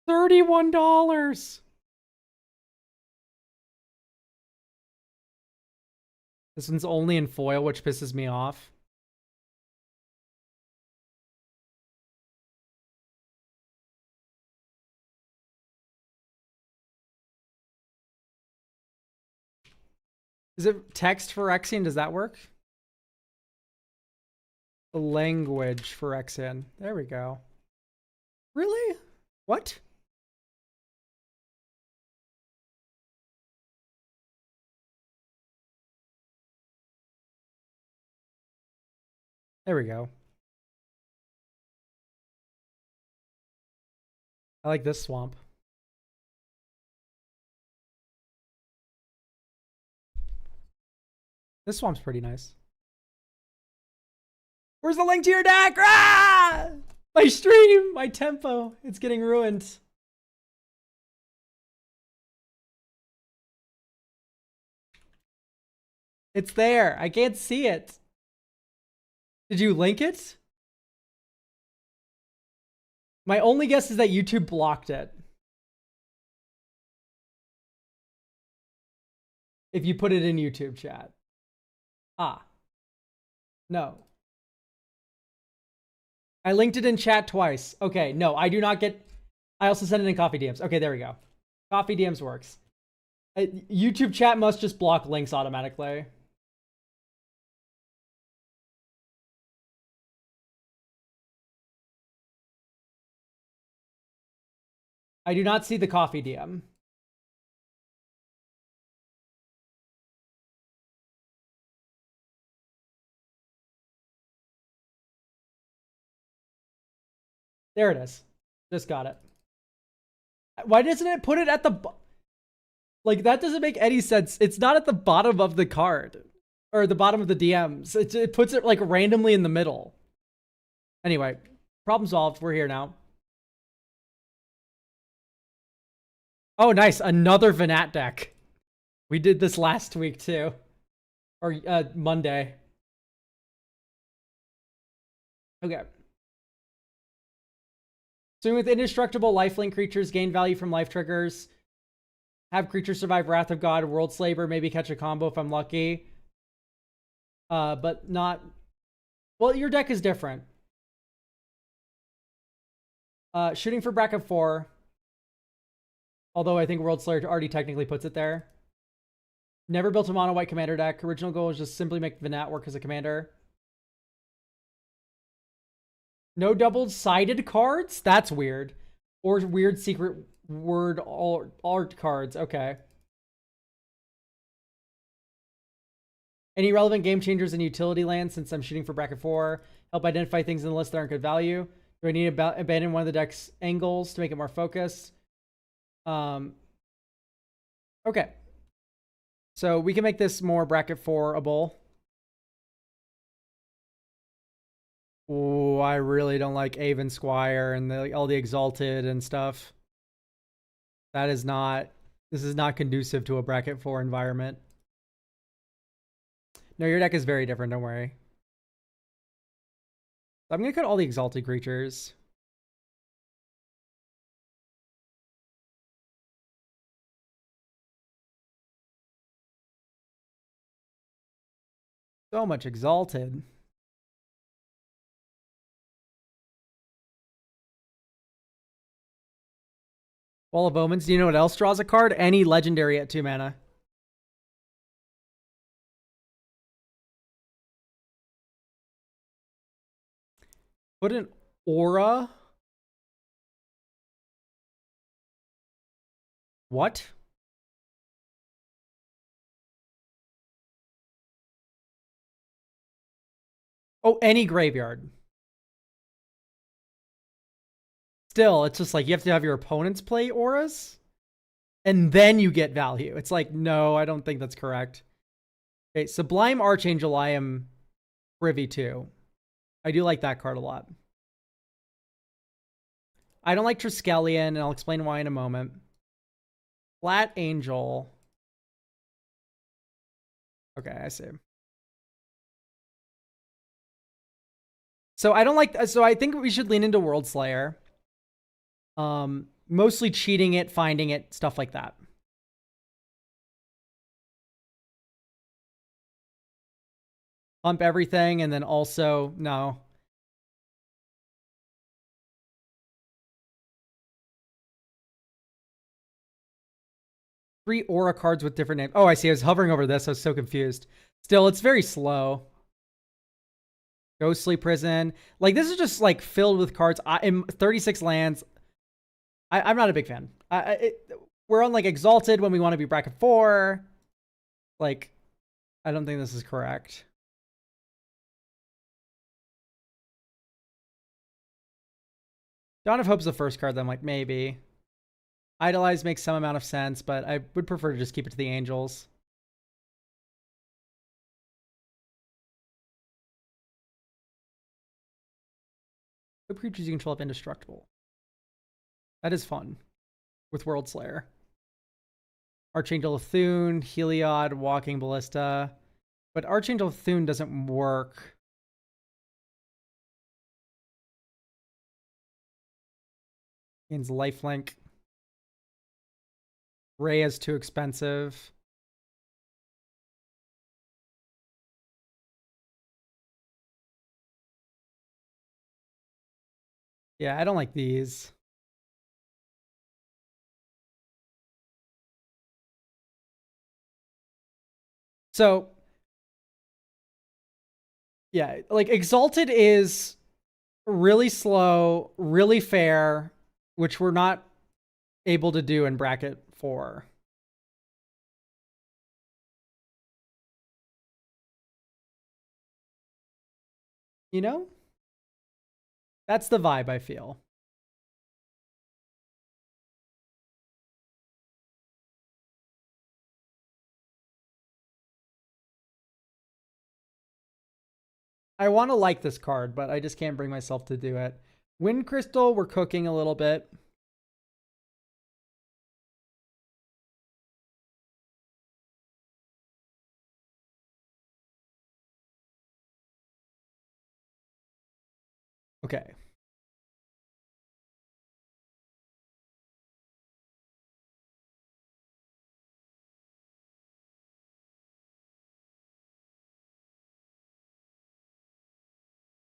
$31. This one's only in foil, which pisses me off. Is it text for Phyrexian? Does that work? The language for Phyrexian. There we go. Really? What? There we go. I like this swamp. This swamp's pretty nice. Where's the link to your deck? Ah! My stream, my tempo, it's getting ruined. It's there. I can't see it. Did you link it? My only guess is that YouTube blocked it. If you put it in YouTube chat. Ah. No. I linked it in chat twice. Okay, no, I do not get... I also sent it in coffee DMs. Okay, there we go. Coffee DMs works. YouTube chat must just block links automatically. I do not see the coffee DM. There it is. Just got it. Why doesn't it put it at the... Like, that doesn't make any sense. It's not at the bottom of the card. Or the bottom of the DMs. It puts it, like, randomly in the middle. Anyway, problem solved. We're here now. Oh, nice. Another Venat deck. We did this last week, too. Or Monday. Okay. Swing with indestructible lifelink creatures, gain value from life triggers. Have creatures survive Wrath of God, World Slaver, maybe catch a combo if I'm lucky. But not... Well, your deck is different. Shooting for bracket 4. Although I think World Slayer already technically puts it there. Never built a mono white commander deck. Original goal is just simply make Venat work as a commander. No double-sided cards? That's weird. Or weird secret word art cards. Okay. Any relevant game changers in utility land since I'm shooting for bracket 4? Help identify things in the list that aren't good value. Do I need to abandon one of the deck's angles to make it more focused? Okay. So we can make this more bracket 4-able. Oh, I really don't like Avon Squire and all the Exalted and stuff. That is not... This is not conducive to a bracket 4 environment. No, your deck is very different, don't worry. I'm going to cut all the Exalted creatures. So much Exalted. Wall of Omens. Do you know what else draws a card? Any legendary at 2 mana. Put an aura. What? Oh, any graveyard. Still, it's just like you have to have your opponents play auras and then you get value. It's like, no, I don't think that's correct. Okay, Sublime Archangel I am privy to. I do like that card a lot. I don't like Triskelion, and I'll explain why in a moment. Flat Angel. Okay, I see. So I don't like... So I think we should lean into World Slayer. Mostly cheating it, finding it, stuff like that. Pump everything, and then also... No. Three aura cards with different names. Oh, I see. I was hovering over this. I was so confused. Still, it's very slow. Ghostly Prison. Like, this is just, like, filled with cards. In 36 lands. I'm not a big fan. We're on, like, Exalted when we want to be bracket 4. Like, I don't think this is correct. Dawn of Hope's the first card that I'm like, maybe. Idolize makes some amount of sense, but I would prefer to just keep it to the Angels. What creatures you control up indestructible? That is fun. With World Slayer. Archangel of Thune, Heliod, Walking Ballista. But Archangel of Thune doesn't work. Means lifelink. Ray is too expensive. Yeah, I don't like these. So, yeah, like Exalted is really slow, really fair, which we're not able to do in bracket 4. You know? That's the vibe I feel. I want to like this card, but I just can't bring myself to do it. Wind Crystal, we're cooking a little bit. Okay.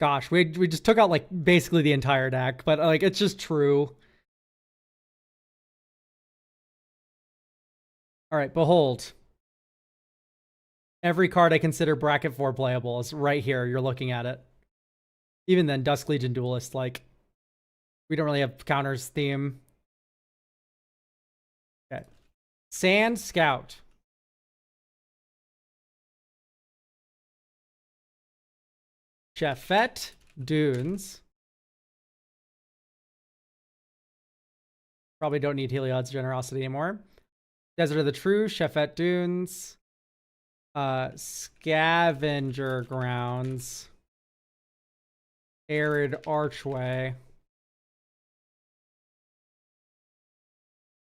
Gosh, we just took out like basically the entire deck, but like it's just true. All right, behold. Every card I consider bracket 4 playable is right here. You're looking at it. Even then, Dusk Legion Duelist, like, we don't really have counters theme. Sand Scout. Chefette Dunes. Probably don't need Heliod's Generosity anymore. Desert of the True, Chefette Dunes. Scavenger Grounds. Arid Archway.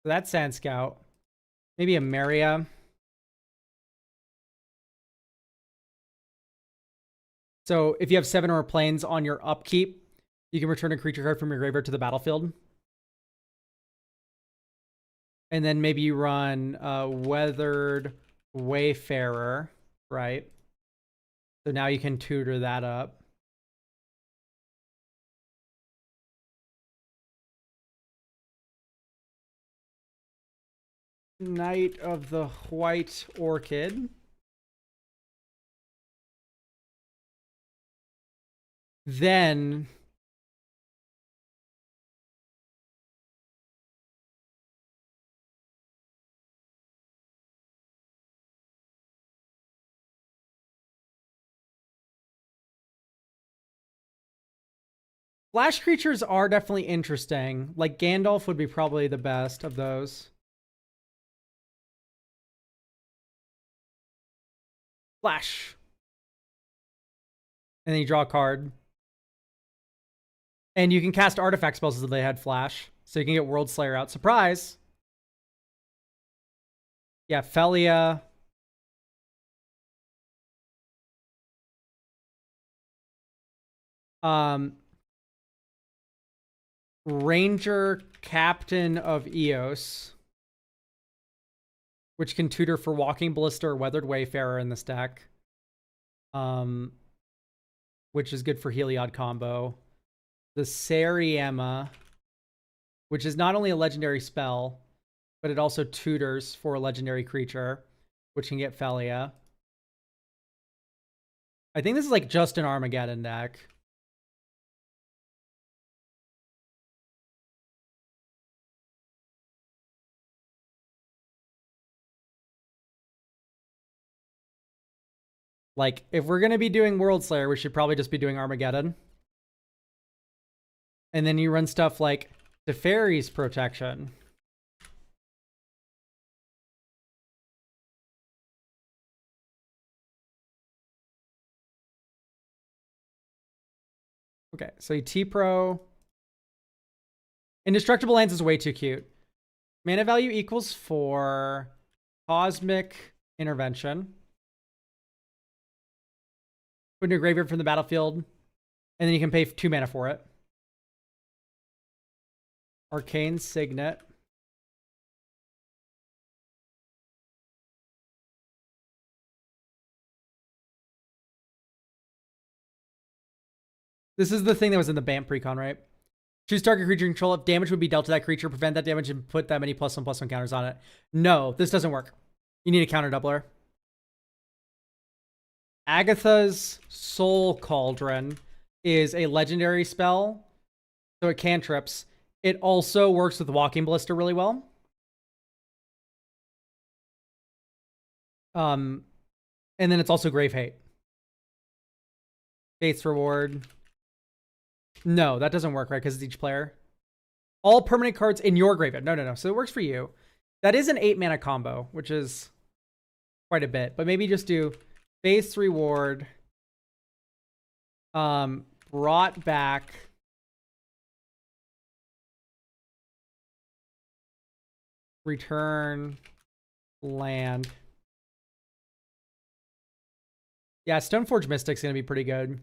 So that's Sand Scout. Maybe a Maria. So if you have 7 or more planes on your upkeep, you can return a creature card from your graveyard to the battlefield. And then maybe you run Weathered Wayfarer, right? So now you can tutor that up. Knight of the White Orchid. Then flash creatures are definitely interesting. Like Gandalf would be probably the best of those. Flash. And then you draw a card. And you can cast artifact spells as they had flash. So you can get World Slayer out. Surprise! Yeah, Felia. Ranger Captain of Eos. Which can tutor for Walking Ballista or Weathered Wayfarer in this deck. Which is good for Heliod combo. The Sariema, which is not only a legendary spell, but it also tutors for a legendary creature, which can get Felia. I think this is like just an Armageddon deck. Like, if we're going to be doing World Slayer, we should probably just be doing Armageddon. And then you run stuff like Teferi's Protection. Okay, so you T-Pro. Indestructible Lands is way too cute. Mana value equals 4. Cosmic Intervention. Put in your graveyard from the battlefield. And then you can pay 2 mana for it. Arcane Signet. This is the thing that was in the BAMP precon, right? Choose target creature control. If damage would be dealt to that creature, prevent that damage and put that many +1/+1 counters on it. No, this doesn't work. You need a counter doubler. Agatha's Soul Cauldron is a legendary spell, so it cantrips. It also works with Walking Ballista really well. And then it's also Grave Hate. Fate's Reward. No, that doesn't work, right? Because it's each player. All permanent cards in your graveyard. No. So it works for you. That is an 8 mana combo, which is quite a bit. But maybe just do Fate's Reward. Brought back. Return land. Yeah, Stoneforge Mystic's going to be pretty good.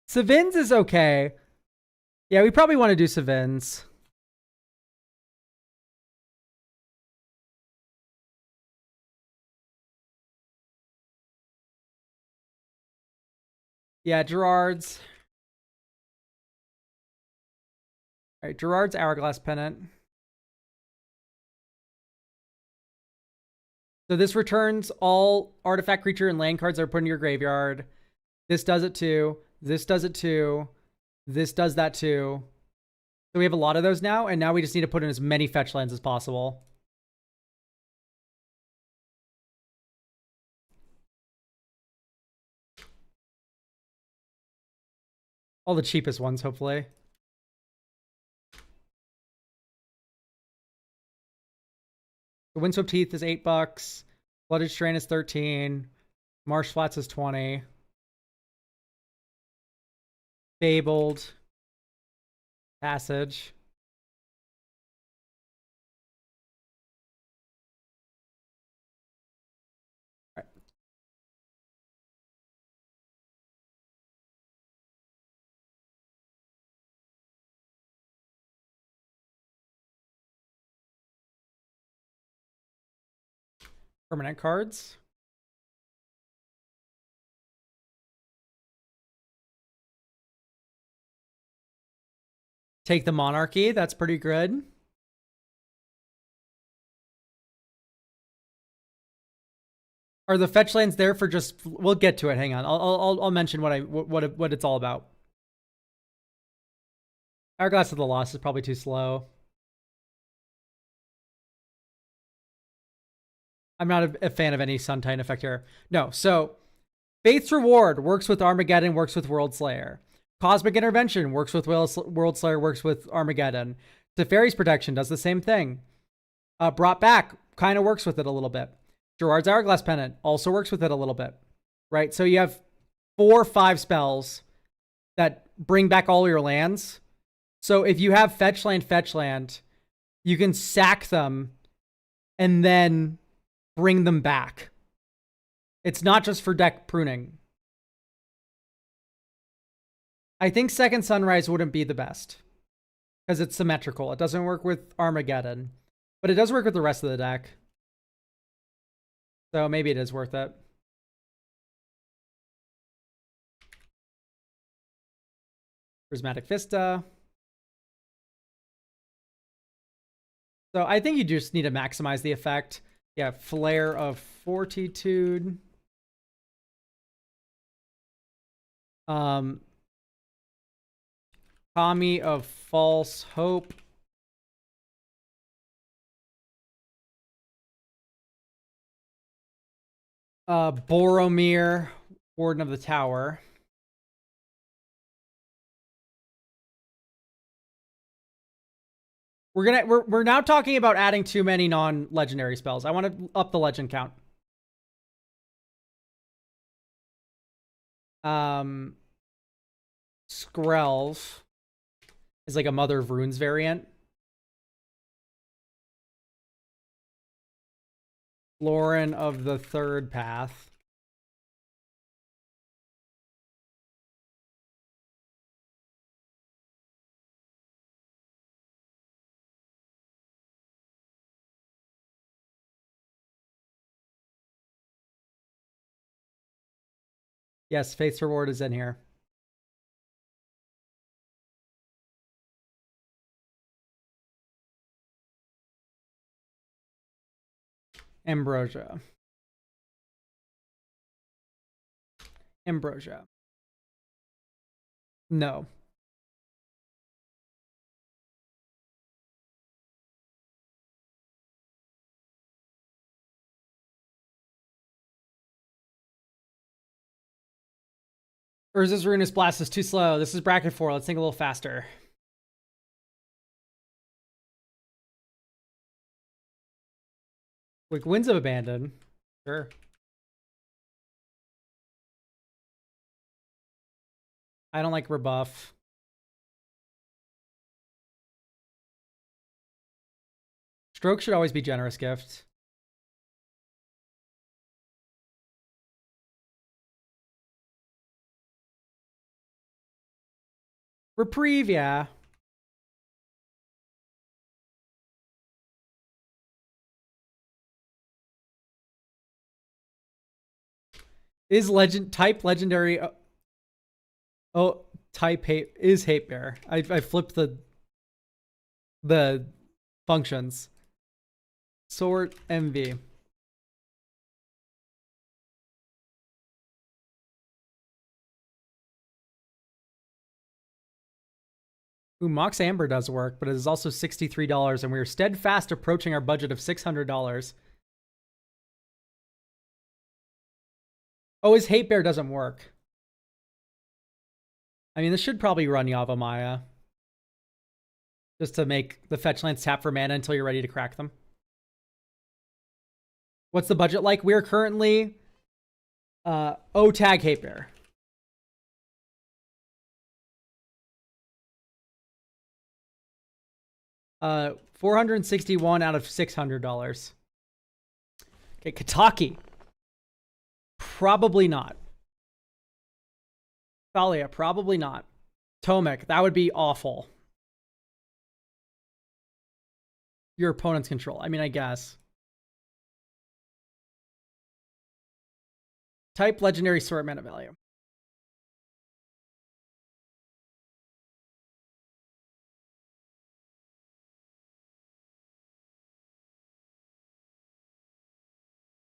Savins is okay. Yeah, we probably want to do Savins. Yeah, Gerard's. All right, Gerard's Hourglass Pennant. So this returns all artifact, creature, and land cards that are put in your graveyard. This does it too. This does it too. This does that too. So we have a lot of those now, and now we just need to put in as many fetch lands as possible. All the cheapest ones, hopefully. The Windswept Heath is $8. Flooded Strain is 13. Marsh Flats is 20. Fabled. Passage. All right. Permanent cards. Take the Monarchy. That's pretty good. Are the fetch lands there for just? We'll get to it. Hang on. I'll mention what it's all about. Hourglass of the Lost is probably too slow. I'm not a fan of any Sun Titan effect here. No. So Faith's Reward works with Armageddon, works with World Slayer. Cosmic Intervention works with World Slayer, works with Armageddon. Teferi's Protection does the same thing. Brought Back kind of works with it a little bit. Gerard's Hourglass Pennant also works with it a little bit, right? So you have 4 or 5 spells that bring back all your lands. So if you have fetch land, you can sack them and then bring them back. It's not just for deck pruning. I think Second Sunrise wouldn't be the best because it's symmetrical. It doesn't work with Armageddon, but it does work with the rest of the deck. So maybe it is worth it. Prismatic Vista. So I think you just need to maximize the effect. Yeah, Flare of Fortitude. Kami of False Hope. Boromir, Warden of the Tower. We're now talking about adding too many non-legendary spells. I want to up the legend count. Skrelv is like a Mother of Runes variant. Lauren of the Third Path. Yes, Faith's Reward is in here. Ambrosia. No. Urza's Ruinous Blast is too slow. This is bracket 4. Let's think a little faster. Like Winds of Abandon. Sure. I don't like Rebuff. Stroke should always be Generous Gift. Reprieve, yeah. Is legendary? Oh, type hate is Hate Bear. I flipped the the functions. Sort MV. Ooh, Mox Amber does work, but it is also $63, and we are steadfast approaching our budget of $600. Oh, his Hate Bear doesn't work. I mean, this should probably run Yavimaya. Just to make the fetch lands tap for mana until you're ready to crack them. What's the budget like? We're currently O-Tag Hate Bear. $461 out of $600. Okay, Kataki. Probably not. Thalia, probably not. Tomek, that would be awful. Your opponent's control. I mean, I guess. Type legendary sort mana value.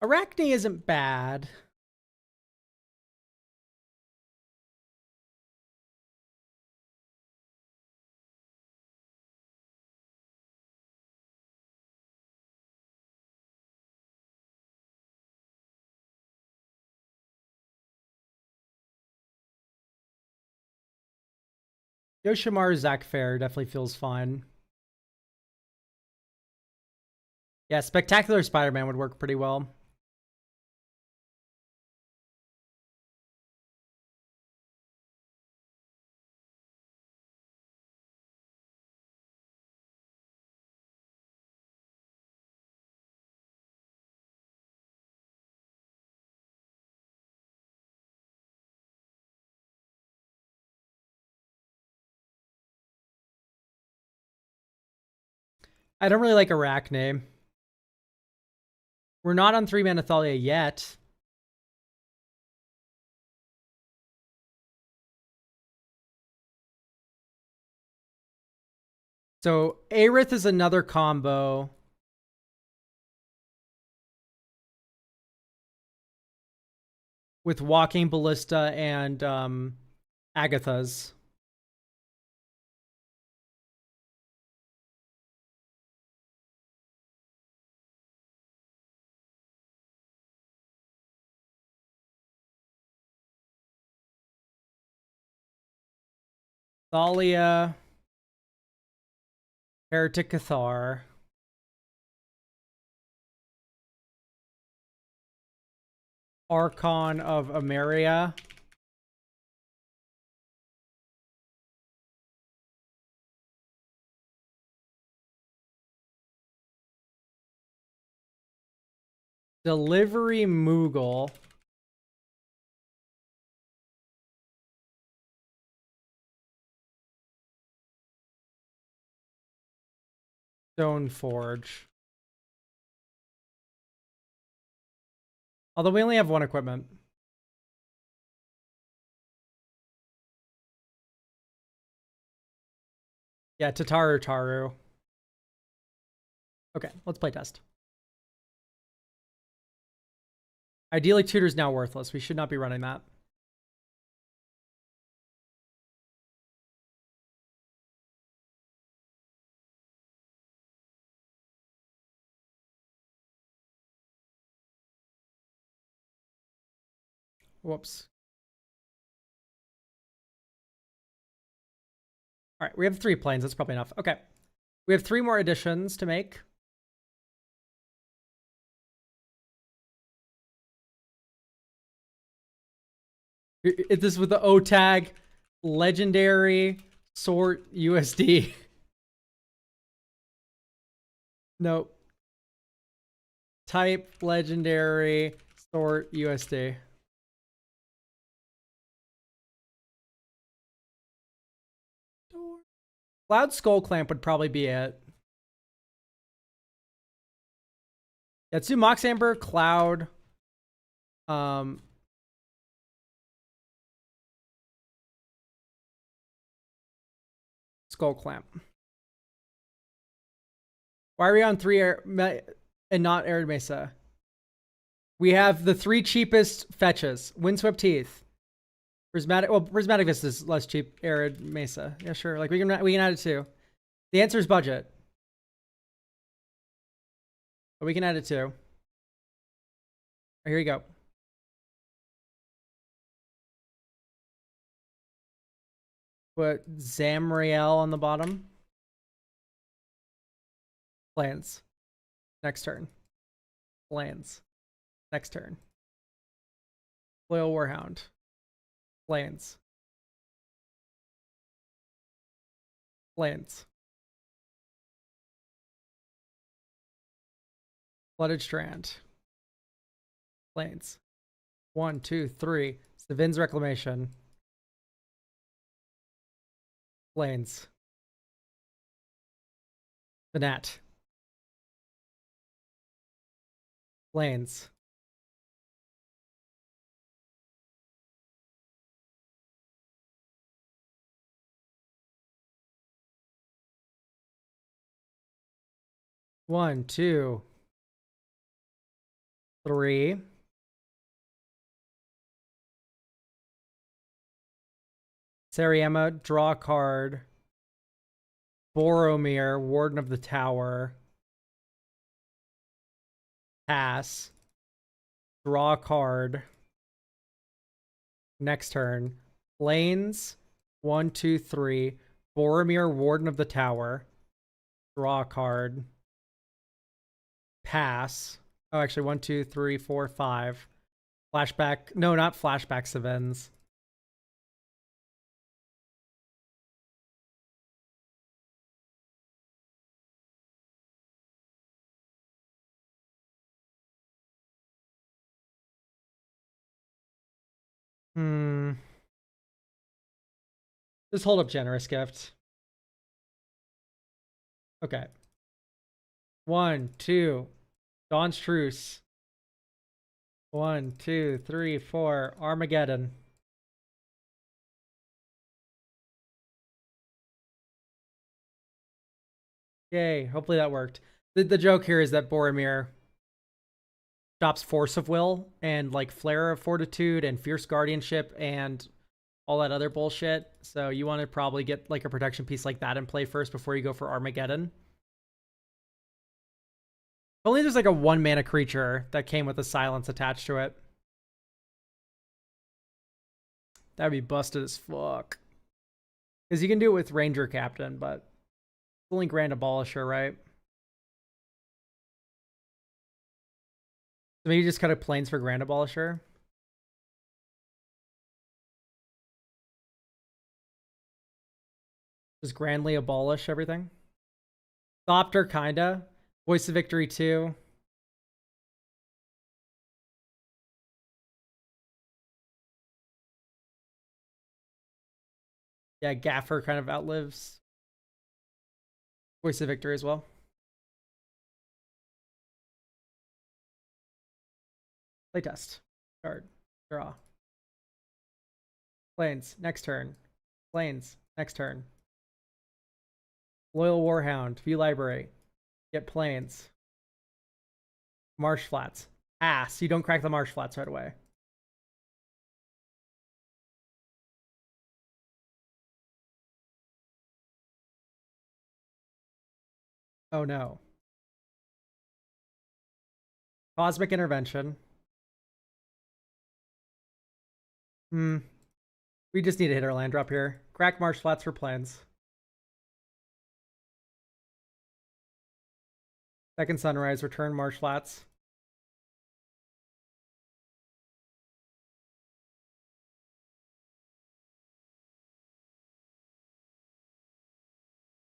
Arachne isn't bad. Yoshimaru Zach Fair definitely feels fine. Yeah, Spectacular Spider-Man would work pretty well. I don't really like Arachne. We're not on 3-mana Thalia yet. So Aerith is another combo. With Walking Ballista and Agatha's. Thalia. Heretic Cathar. Archon of Ameria. Delivery Moogle. Stoneforge. Although we only have one equipment. Yeah, Tataru Taru. Okay, let's play test. Ideally, Tutor's now worthless. We should not be running that. Whoops. All right, we have 3 planes. That's probably enough. Okay. We have 3 more additions to make. This is with the O tag, legendary, sort, USD. Nope. Type, legendary, sort, USD. Cloud Skull Clamp would probably be it. Yeah, let's do Mox Amber, Cloud. Skull Clamp. Why are we on 3 and not Arid Mesa? We have the 3 cheapest fetches. Windswept Teeth. Prismatic. Well, Prismatic Vista is less cheap. Arid Mesa. Yeah, sure. Like we can add it too. The answer is budget. But we can add it too. Here you go. Put Zamriel on the bottom. Lands. Next turn. Lands. Next turn. Loyal Warhound. Lands. Lands. Flooded Strand. Lands. 1, 2, 3. Savin's Reclamation. Lanes. Banat. Lanes. One, two, three. Sariema, draw a card. Boromir, Warden of the Tower. Pass. Draw a card. Next turn. Lanes. 1, 2, 3. Boromir, Warden of the Tower. Draw a card. Pass. Oh, actually, 1, 2, 3, 4, 5. Flashback. No, not flashback Savins. Just hold up Generous Gift. Okay. 1, 2. Dawn's Truce. 1, 2, 3, 4. Armageddon. Yay. Hopefully that worked. The joke here is that Boromir stops Force of Will and like Flare of Fortitude and Fierce Guardianship and all that other bullshit. So you want to probably get like a protection piece like that in play first before you go for Armageddon. If only there's like a 1 mana creature that came with a silence attached to it. That'd be busted as fuck. Because you can do it with Ranger Captain, but it's only Grand Abolisher, right? So maybe just cut a Plains for Grand Abolisher. Just grandly abolish everything. Thopter, kinda. Voice of Victory 2. Yeah, Gaffer kind of outlives Voice of Victory as well. Playtest. Card. Draw. Plains. Next turn. Plains. Next turn. Loyal Warhound. View Library. Get Plains. Marsh Flats. Ass. You don't crack the Marsh Flats right away. Oh no. Cosmic Intervention. We just need to hit our land drop here. Crack Marsh Flats for Plains. Second Sunrise. Return Marsh Flats.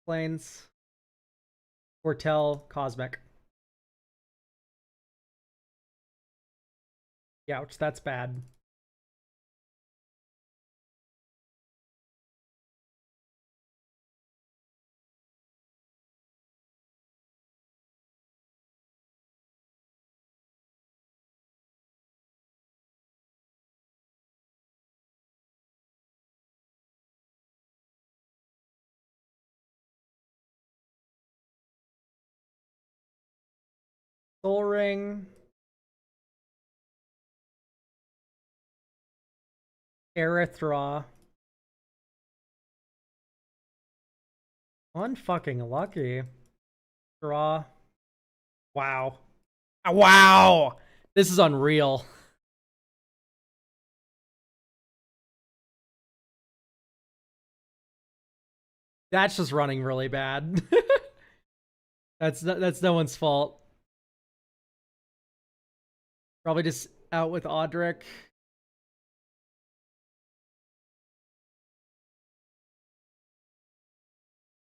Plains. Foretell. Cosmic. Ouch, that's bad. Soul Ring. Erythra. Unfucking lucky. Draw. Wow. Wow! This is unreal. That's just running really bad. That's no one's fault. Probably just out with Audric.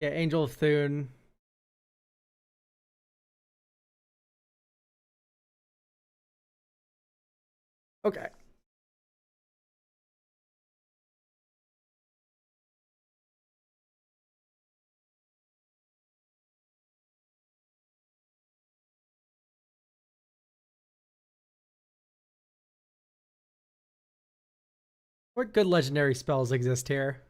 Yeah, Angel of Thune. Okay. What good legendary spells exist here?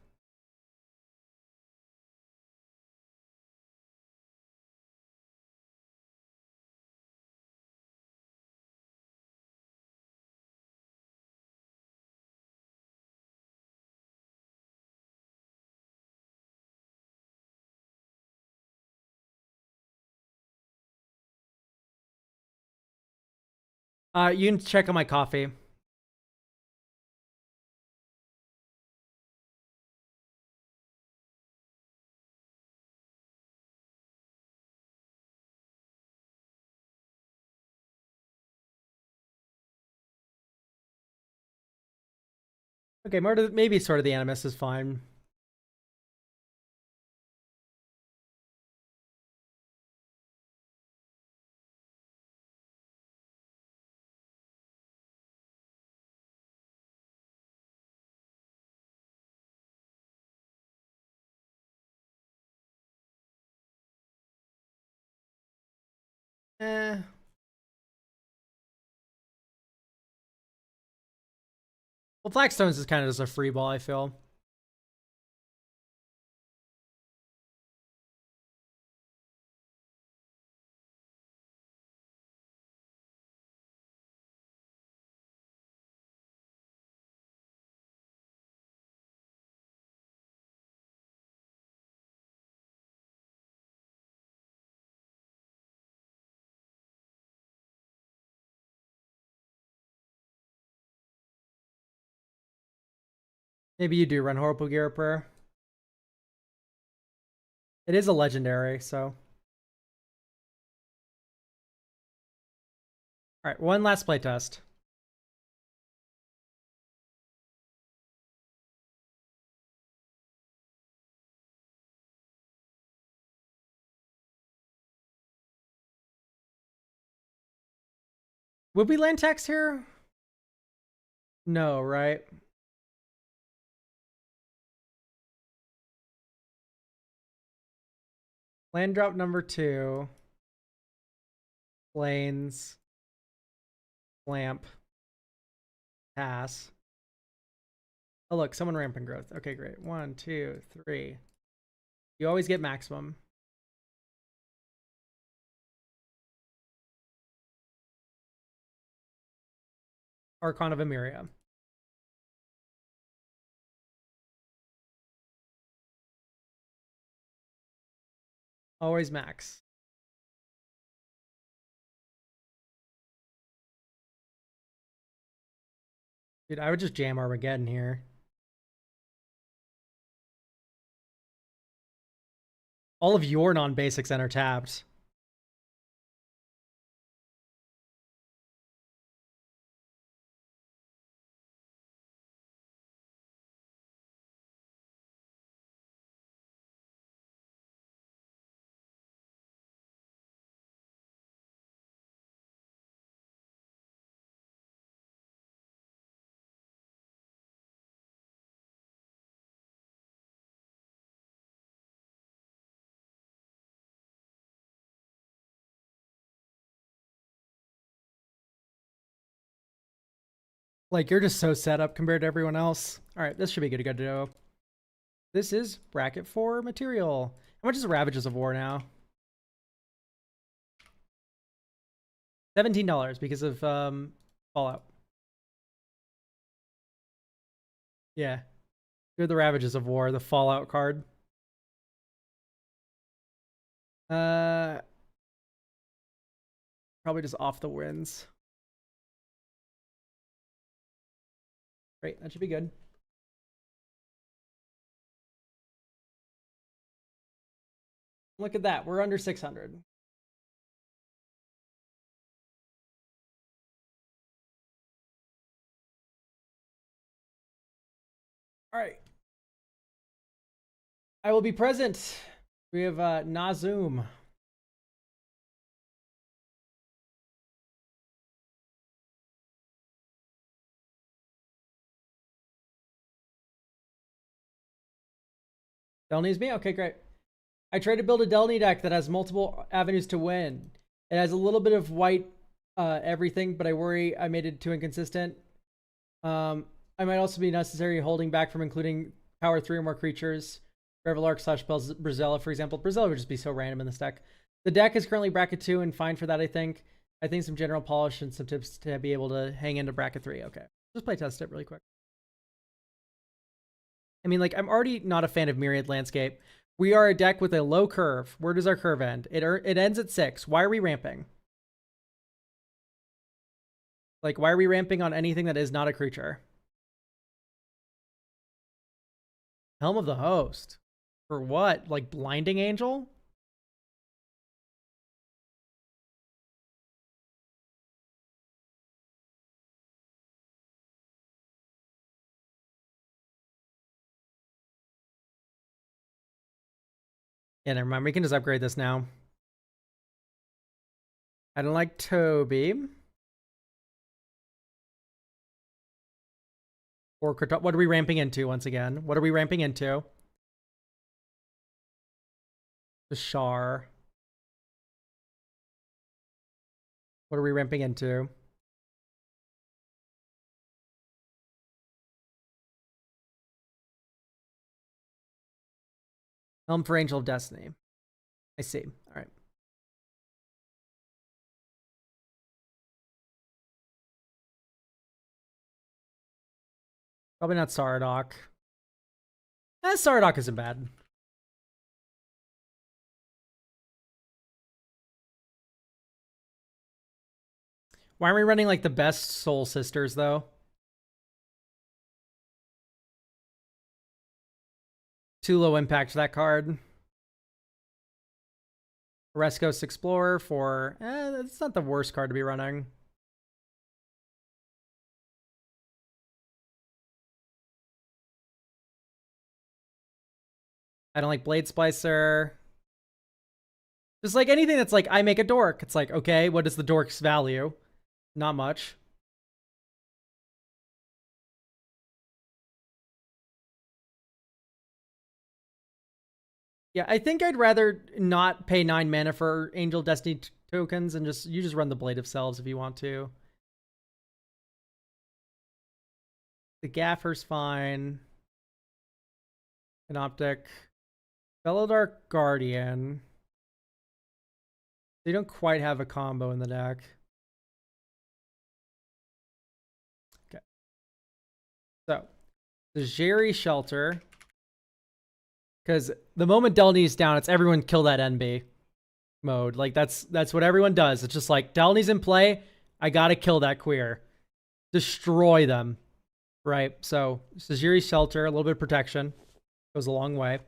You can check on my coffee. Okay, maybe sort of the Animus is fine. Eh. Well, Blackstones is kind of just a free ball, I feel. Maybe you do run Horrible Gear Prayer. It is a legendary, so. Alright, one last playtest. Would we land text here? No, right? Land drop number 2. Lanes. Lamp. Pass. Oh, look, someone ramping growth. Okay, great. 1, 2, 3. You always get maximum. Archon of Emeria. Always max. Dude, I would just jam Armageddon here. All of your non-basics enter tapped. Like, you're just so set up compared to everyone else. All right, this should be good to go. This is bracket 4 material. How much is Ravages of War now? $17 because of Fallout. Yeah. They're the Ravages of War, the Fallout card. Probably just off the wins. Great, that should be good. Look at that, we're under 600. All right. I will be present. We have Nazum. Delny's me? Okay, great. I tried to build a Delny deck that has multiple avenues to win. It has a little bit of white everything, but I worry I made it too inconsistent. I might also be necessary holding back from including power 3 or more creatures. Revelark / Brazella, for example. Brazella would just be so random in this deck. The deck is currently bracket 2 and fine for that, I think. I think some general polish and some tips to be able to hang into bracket 3. Okay. Just play test it really quick. I mean, like, I'm already not a fan of Myriad Landscape. We are a deck with a low curve. Where does our curve end? It ends at 6. Why are we ramping? Like, why are we ramping on anything that is not a creature? Helm of the Host. For what? Like Blinding Angel? Yeah, never mind. We can just upgrade this now. I don't like Toby. Or what are we ramping into once again? What are we ramping into? The Shar. What are we ramping into? Helm for Angel of Destiny. I see. All right. Probably not Saradoc. Saradoc isn't bad. Why are we running like the best Soul Sisters though? Too low impact for that card. Rescos Explorer for it's not the worst card to be running. I don't like Blade Splicer. Just like anything that's like, I make a dork. It's like, okay, what is the dork's value? Not much. Yeah, I think I'd rather not pay 9 mana for Angel Destiny tokens and you just run the Blade of Selves if you want to. The Gaffer's fine. An Optic. Dark Guardian. They don't quite have a combo in the deck. Okay. So, the Jerry Shelter. Because the moment Delny's down, it's everyone kill that NB mode. Like, that's what everyone does. It's just like, Delny's in play, I gotta kill that queer. Destroy them. Right? So, Sajiri's Shelter, a little bit of protection. Goes a long way.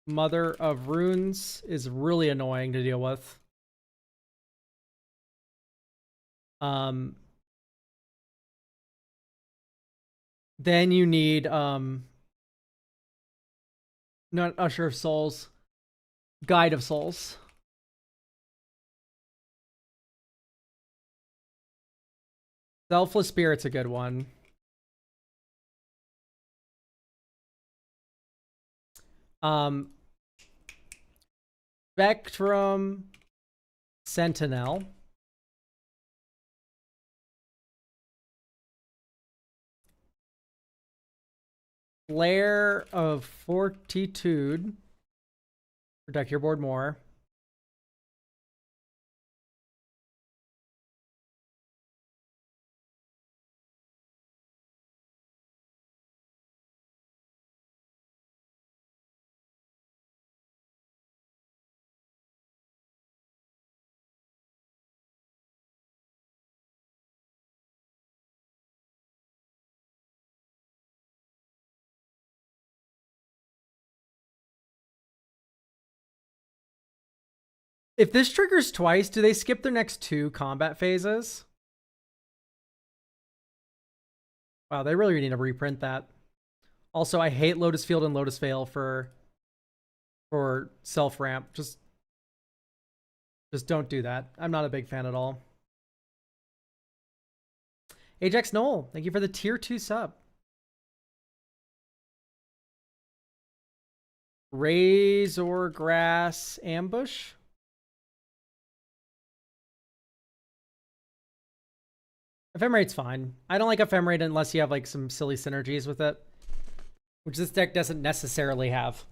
Mother of Runes is really annoying to deal with. Then you need not Usher of Souls, Guide of Souls. Selfless Spirit's a good one. Spectrum Sentinel. Flare of Fortitude. Protect your board more. If this triggers twice, do they skip their next 2 combat phases? Wow, they really need to reprint that. Also, I hate Lotus Field and Lotus Veil for self ramp. Just don't do that. I'm not a big fan at all. Ajax Knoll, thank you for the tier 2 sub. Razor Grass Ambush. Ephemerate's fine. I don't like Ephemerate unless you have like some silly synergies with it, which this deck doesn't necessarily have.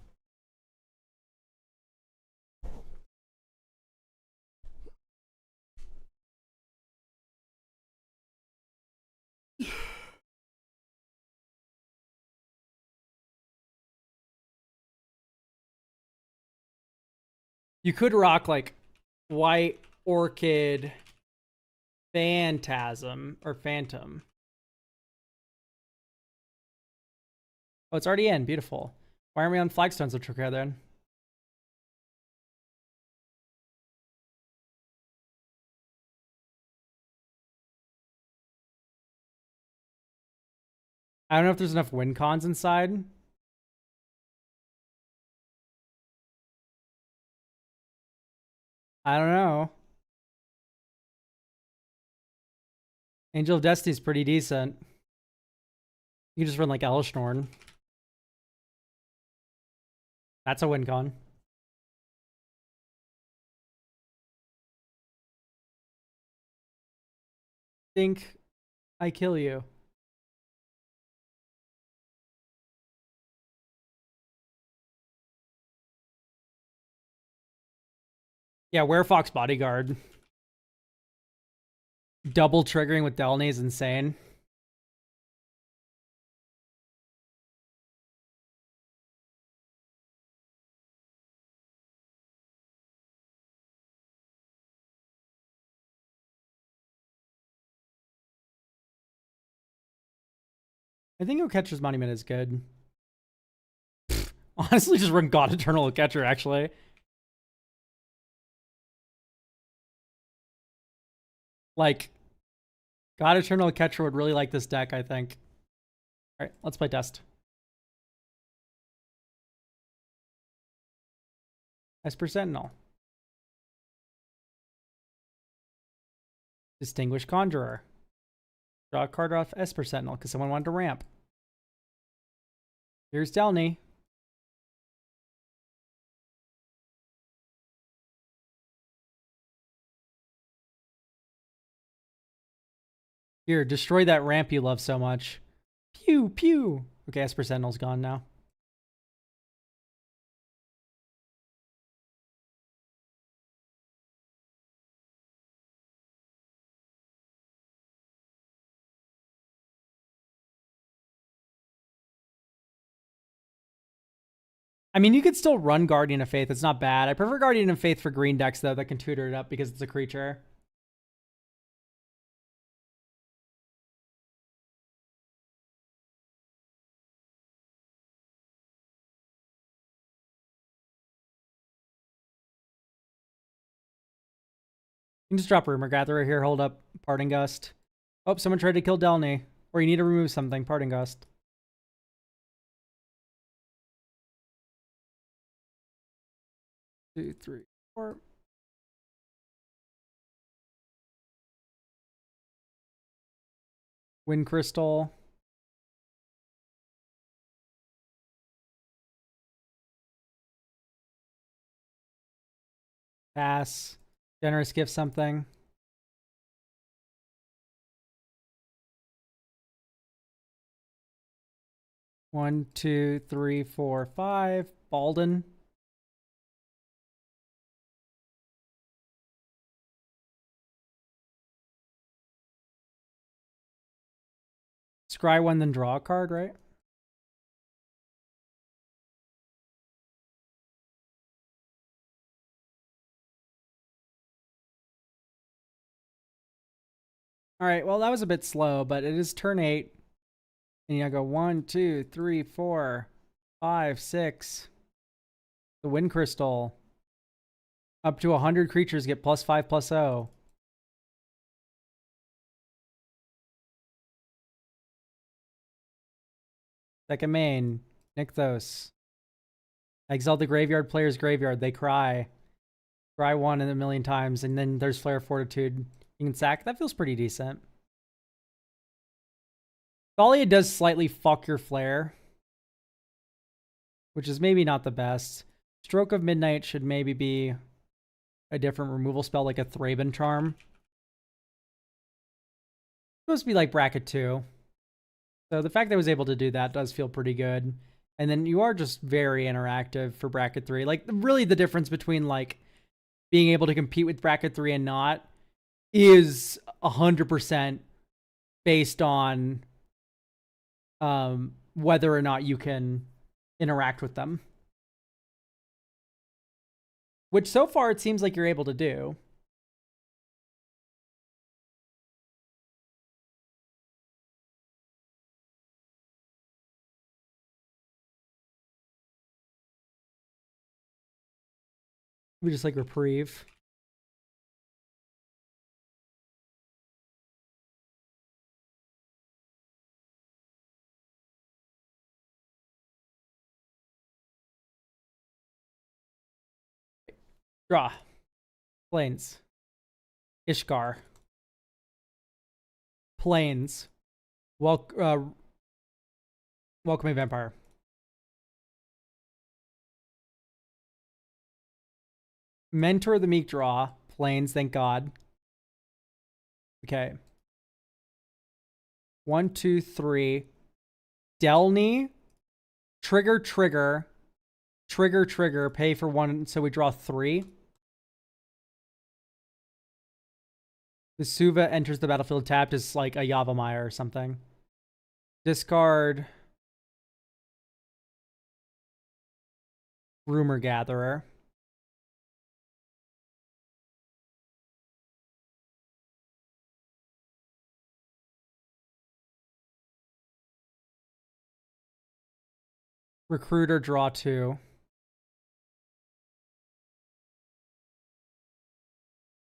You could rock like White Orchid Phantasm or Phantom. Oh, it's already in. Beautiful. Why aren't we on Flagstones of Tricare then? I don't know if there's enough win cons inside. I don't know. Angel of Destiny's pretty decent. You can just run like Elishnorn. That's a win con. Think I kill you. Yeah, Werefox Bodyguard. Double triggering with Delney is insane. I think Catcher's Monument is good. Honestly, just run God Eternal Catcher, actually. Like, God Eternal Catcher would really like this deck, I think. Alright, let's play test. Esper Sentinel. Distinguished Conjurer. Draw a card off Esper Sentinel because someone wanted to ramp. Here's Delney. Here, destroy that ramp you love so much. Pew, pew. Okay, Esper Sentinel's gone now. I mean, you could still run Guardian of Faith. It's not bad. I prefer Guardian of Faith for green decks, though, that can tutor it up because it's a creature. You can just drop Rumor Gatherer here. Hold up. Parting Gust. Oh, someone tried to kill Delney. Or you need to remove something. Parting Gust. Two, three, four. Wind Crystal. Pass. Generous Gift something. One, two, three, four, five. Balden. Scry one, then draw a card, right? All right, well, that was a bit slow, but it is turn 8. And you go 1, 2, 3, 4, 5, 6. The Wind Crystal. Up to 100 creatures get +5/+0. Second main, Nykthos. Exile the graveyard player's graveyard. They cry. Cry one in a million times, and then there's Flare Fortitude. You can sack. That feels pretty decent. Thalia does slightly fuck your Flare, which is maybe not the best. Stroke of Midnight should maybe be a different removal spell, like a Thraben Charm. It's supposed to be like bracket 2. So the fact that I was able to do that does feel pretty good. And then you are just very interactive for bracket 3. Like, really the difference between, like, being able to compete with bracket 3 and not is 100% based on whether or not you can interact with them. Which so far it seems like you're able to do. We just like reprieve. Draw. Plains. Ishgar. Plains. Welcoming Vampire. Mentor the Meek draw. Plains, thank God. Okay. 1, 2, 3. Delny. Trigger, trigger. Trigger, trigger. Pay for 1, so we draw 3. Vesuva enters the battlefield tapped as like a Yavimaya or something. Discard Rumor Gatherer. Recruiter, draw 2.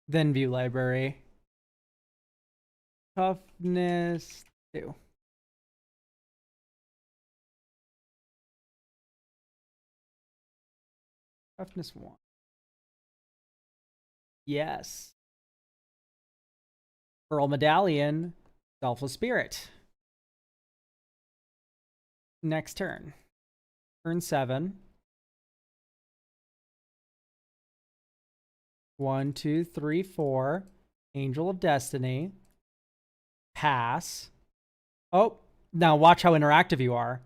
Then view library. Toughness 2. Toughness 1. Yes. Pearl Medallion. Selfless Spirit. Next turn. Turn 7. 1, 2, 3, 4. Angel of Destiny. Pass. Oh, now watch how interactive you are.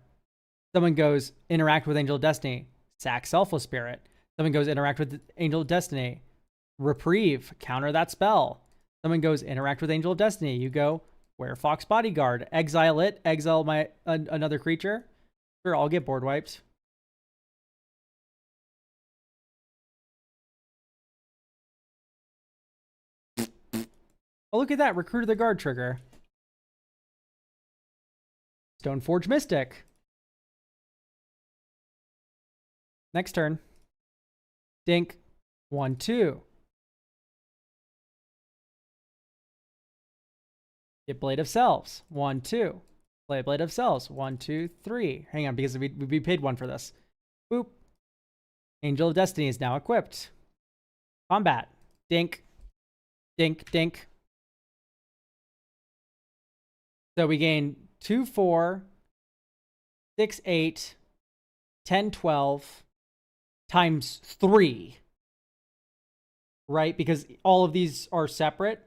Someone goes, interact with Angel of Destiny. Sack Selfless Spirit. Someone goes, interact with Angel of Destiny. Reprieve. Counter that spell. Someone goes, interact with Angel of Destiny. You go, Werefox Bodyguard. Exile it. Exile another creature. Sure, I'll get board wiped. Oh, look at that. Recruit the Guard trigger. Stoneforge Mystic. Next turn. Dink. 1, 2. Get Blade of Selves. 1, 2. Play Blade of Selves. 1, 2, 3. Hang on, because we paid 1 for this. Boop. Angel of Destiny is now equipped. Combat. Dink. Dink. Dink. So we gain 2, 4, 6, 8, 10, 12 times 3. Right? Because all of these are separate.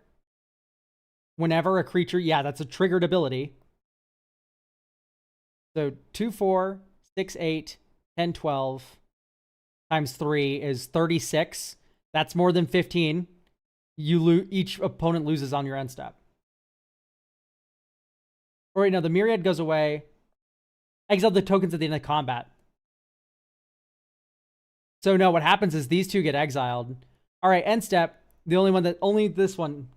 Whenever a creature, yeah, that's a triggered ability. So 2, 4, 6, 8, 10, 12 times 3 is 36. That's more than 15. Each opponent loses on your end step. All right, now the Myriad goes away. Exile the tokens at the end of combat. So no, what happens is these 2 get exiled. All right, end step. The only one that, only this one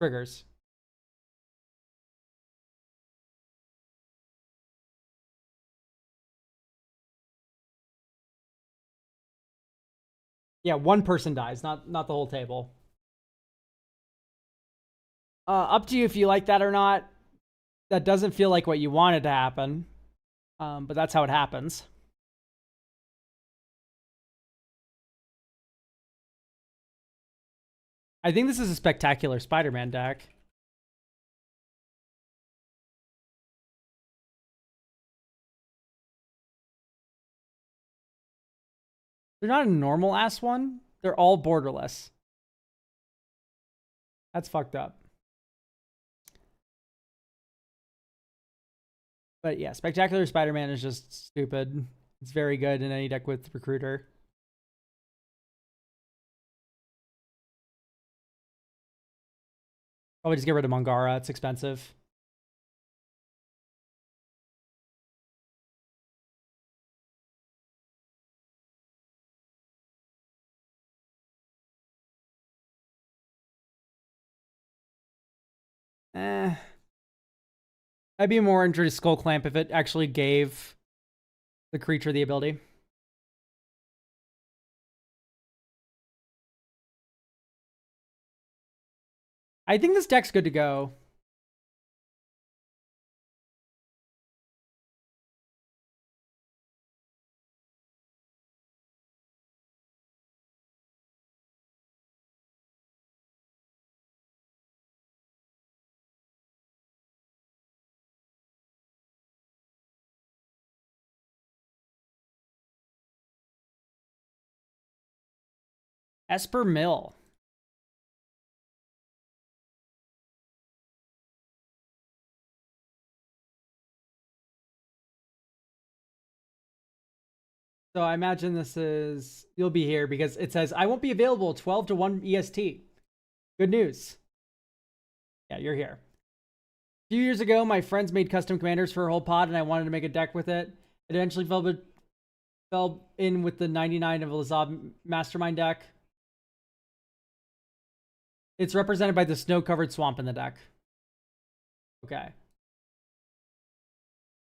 triggers. Yeah, one person dies, not the whole table. Up to you if you like that or not. That doesn't feel like what you wanted to happen, but that's how it happens. I think this is a spectacular Spider-Man deck. They're not a normal ass one. They're all borderless. That's fucked up. But yeah, Spectacular Spider-Man is just stupid. It's very good in any deck with Recruiter. Probably just get rid of Mangara. It's expensive. Eh. I'd be more interested in Skull Clamp if it actually gave the creature the ability. I think this deck's good to go. Esper Mill. So I imagine this is, you'll be here because it says, I won't be available 12 to 1 EST. Good news. Yeah, you're here. A few years ago, my friends made custom commanders for a whole pod and I wanted to make a deck with it. It eventually fell in with the 99 of Lazab Mastermind deck. It's represented by the snow-covered swamp in the deck. Okay.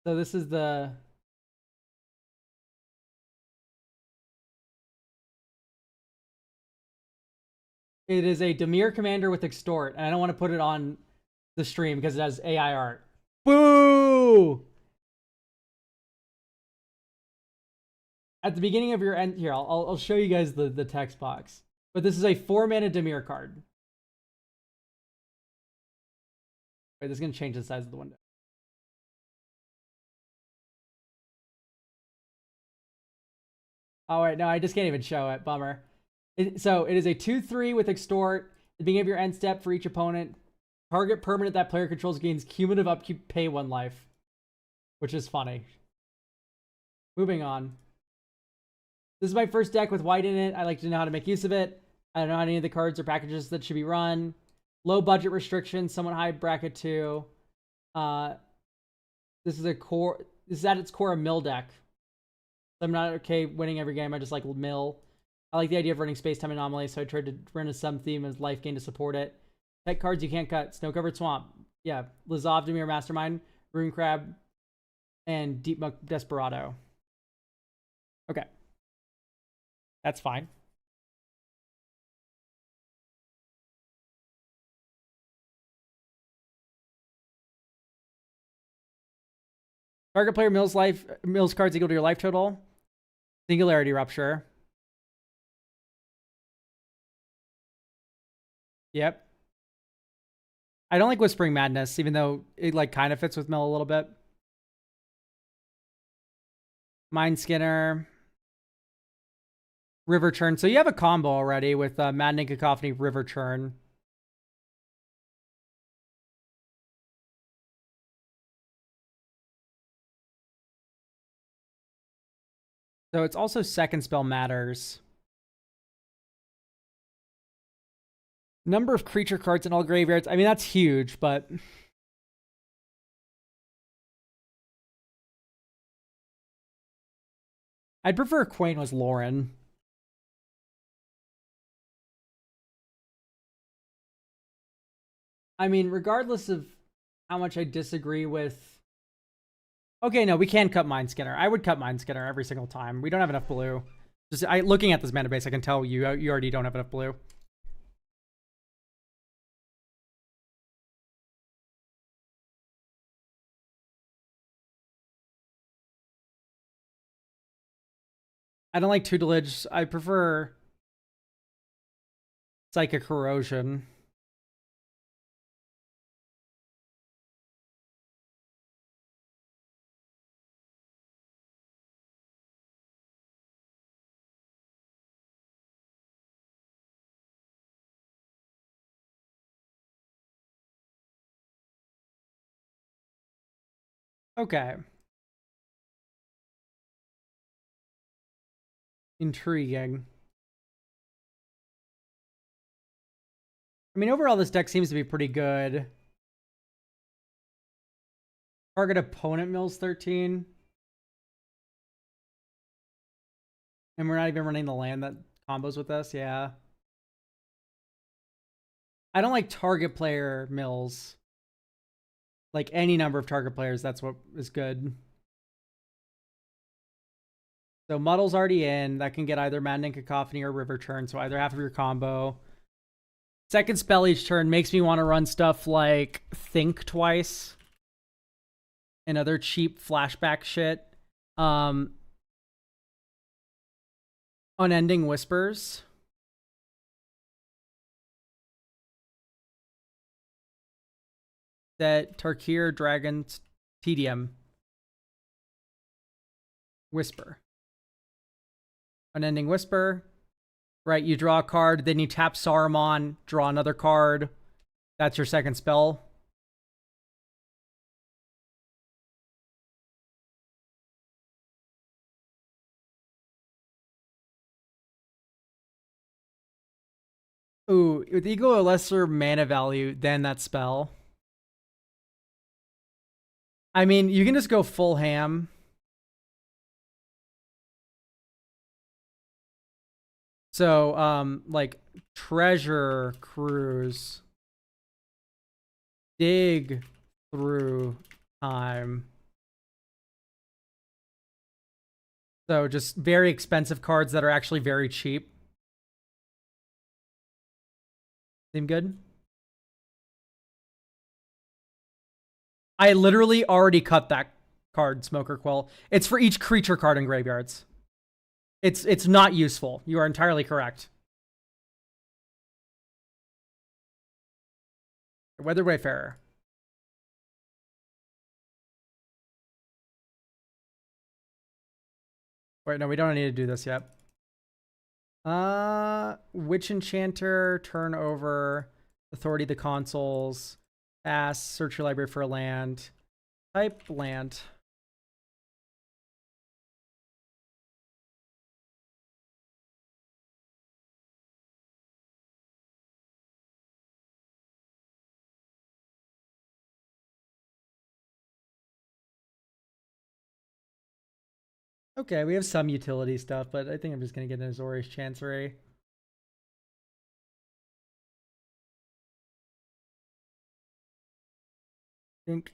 So this is the... It is a Dimir commander with Extort, and I don't want to put it on the stream because it has AI art. Boo! At the beginning of your end, here, I'll show you guys the text box. But this is a 4-mana Dimir card. Wait, this is going to change the size of the window. Oh, wait, no, I just can't even show it. Bummer. So it is a 2/3 with Extort. At the beginning of your end step for each opponent, target permanent that player controls gains cumulative upkeep, pay 1 life. Which is funny. Moving on. This is my first deck with white in it. I like to know how to make use of it. I don't know any of the cards or packages that should be run. Low budget restrictions, somewhat high bracket 2. This is at its core a mill deck. I'm not okay winning every game. I just like mill. I like the idea of running space-time anomaly, so I tried to run a some theme as life gain to support it. Pet cards you can't cut. Snow-covered swamp. Yeah. Lazov, Dimir Mastermind, Rune Crab, and Deep Muck Desperado. Okay. That's fine. Target player mills cards equal to your life total. Singularity Rupture. Yep. I don't like Whispering Madness, even though it like kind of fits with mill a little bit. Mind Skinner. River Churn. So you have a combo already with Maddening Cacophony, River Churn. So it's also second spell matters. Number of creature cards in all graveyards. I mean, that's huge, but... I'd prefer Quain was Lauren. I mean, regardless of how much I disagree with... Okay, no, we can cut Mind Skinner. I would cut Mind Skinner every single time. We don't have enough blue. Just looking at this mana base, I can tell you already don't have enough blue. I don't like tutelage. I prefer Psychic Corrosion. Okay. Intriguing. I mean, overall, this deck seems to be pretty good. Target opponent mills 13. And we're not even running the land that combos with us. Yeah. I don't like target player mills. Like any number of target players, that's what is good. So Muddle's already in. That can get either Maddening Cacophony or River Turn. So either half of your combo. Second spell each turn makes me want to run stuff like Think Twice and other cheap flashback shit. Unending Whispers. That Tarkir Dragon's TDM. Whisper. Unending Whisper. Right, you draw a card, then you tap Saruman, draw another card. That's your second spell. Ooh, with equal or lesser mana value than that spell. I mean, you can just go full ham. So, like, Treasure Cruise. Dig Through Time. So, just very expensive cards that are actually very cheap. Seem good? I literally already cut that card, Smoker Quill. It's for each creature card in graveyards. It's not useful. You are entirely correct. Weather Wayfarer. Wait, no, we don't need to do this yet. Witch Enchanter, turn over, Authority of the Consoles, pass, search your library for a land, type land. Okay, we have some utility stuff, but I think I'm just going to get an Azorius Chancery. Think.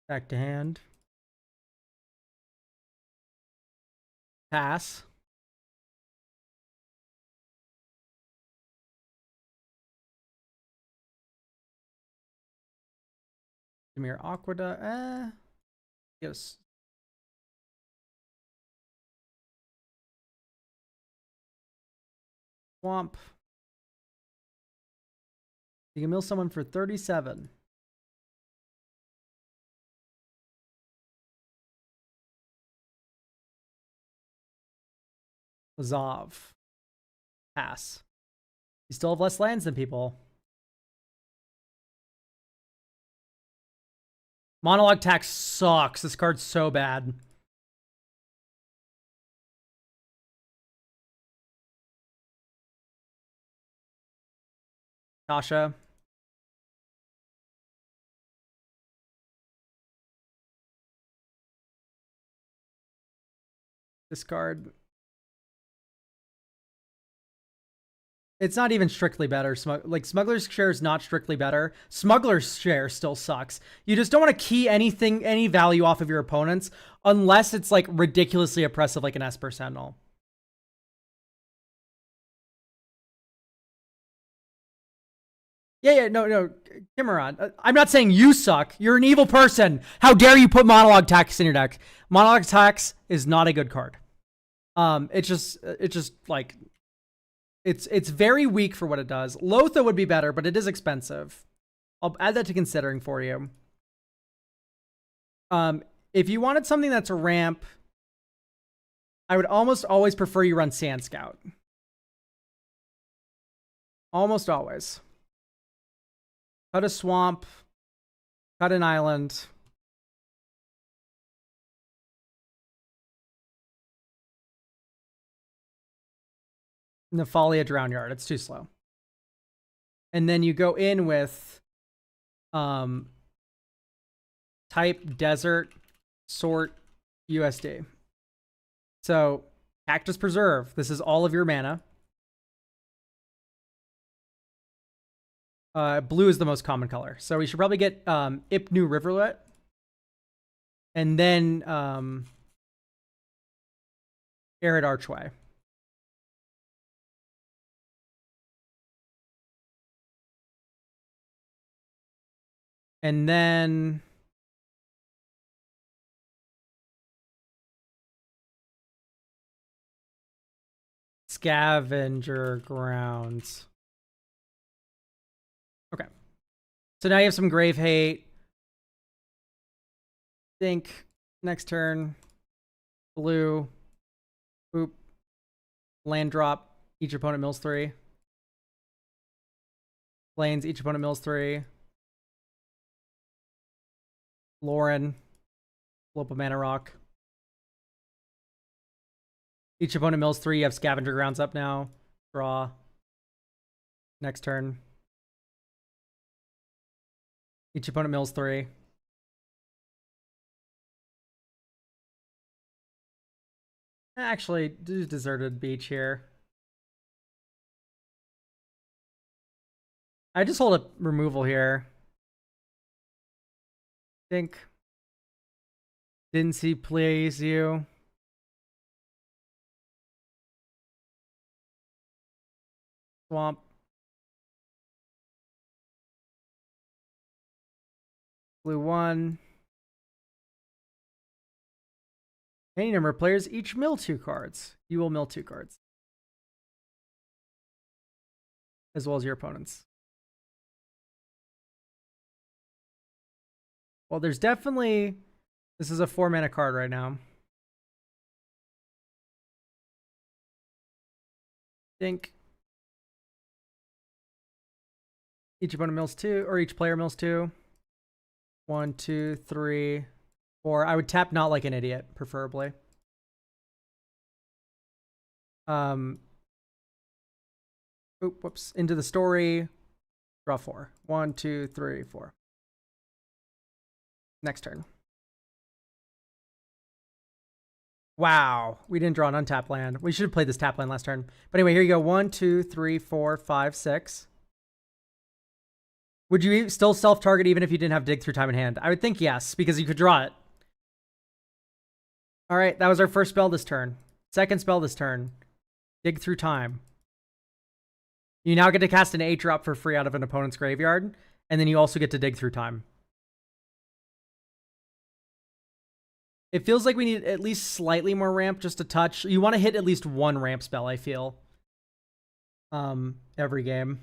Back to hand. Pass. Dimir Aqueduct. Yes. Swamp. You can mill someone for 37. Zav. Pass. You still have less lands than people. Monologue Tax sucks. This card's so bad. Tasha. Discard. It's not even strictly better. Like, Smuggler's Share is not strictly better. Smuggler's Share still sucks. You just don't want to key anything, any value off of your opponents unless it's, like, ridiculously oppressive like an Esper Sentinel. Yeah, no, Kimaron. I'm not saying you suck. You're an evil person. How dare you put Monologue Tax in your deck? Monologue Tax is not a good card. It's just like it's very weak for what it does. Lotha would be better, but it is expensive. I'll add that to considering for you. If you wanted something that's a ramp, I would almost always prefer you run Sand Scout. Almost always. Cut a swamp. Cut an island. Nephalia Drown Yard. It's too slow. And then you go in with type desert sort USD. So Cactus Preserve. This is all of your mana. Blue is the most common color. So we should probably get Ipnu Rivulet. And then Arid Archway. And then Scavenger Grounds. Okay. So now you have some Grave Hate. Think next turn. Blue. Boop. Land drop. Each opponent mills 3. Plains. Each opponent mills 3. Lauren. Flip a mana rock. Each opponent mills 3. You have Scavenger Grounds up now. Draw. Next turn. Each opponent mills 3. Actually, do Deserted Beach here. I just hold a removal here. Think. Didn't see please you. Swamp. Blue 1. Any number of players each mill 2 cards. You will mill 2 cards. As well as your opponents. Well, there's definitely... This is a 4 mana card right now. Think. Each opponent mills 2, or each player mills 2. 1, 2, 3, 4. I would tap Not Like an Idiot, preferably. Whoops. Into the story. Draw 4. 1, 2, 3, 4. Next turn. Wow. We didn't draw an untapped land. We should have played this tap land last turn. But anyway, here you go. 1, 2, 3, 4, 5, 6. Would you still self-target even if you didn't have Dig Through Time in hand? I would think yes, because you could draw it. All right, that was our first spell this turn. Second spell this turn. Dig Through Time. You now get to cast an 8-drop for free out of an opponent's graveyard, and then you also get to Dig Through Time. It feels like we need at least slightly more ramp, just a touch. You want to hit at least one ramp spell, I feel. Every game.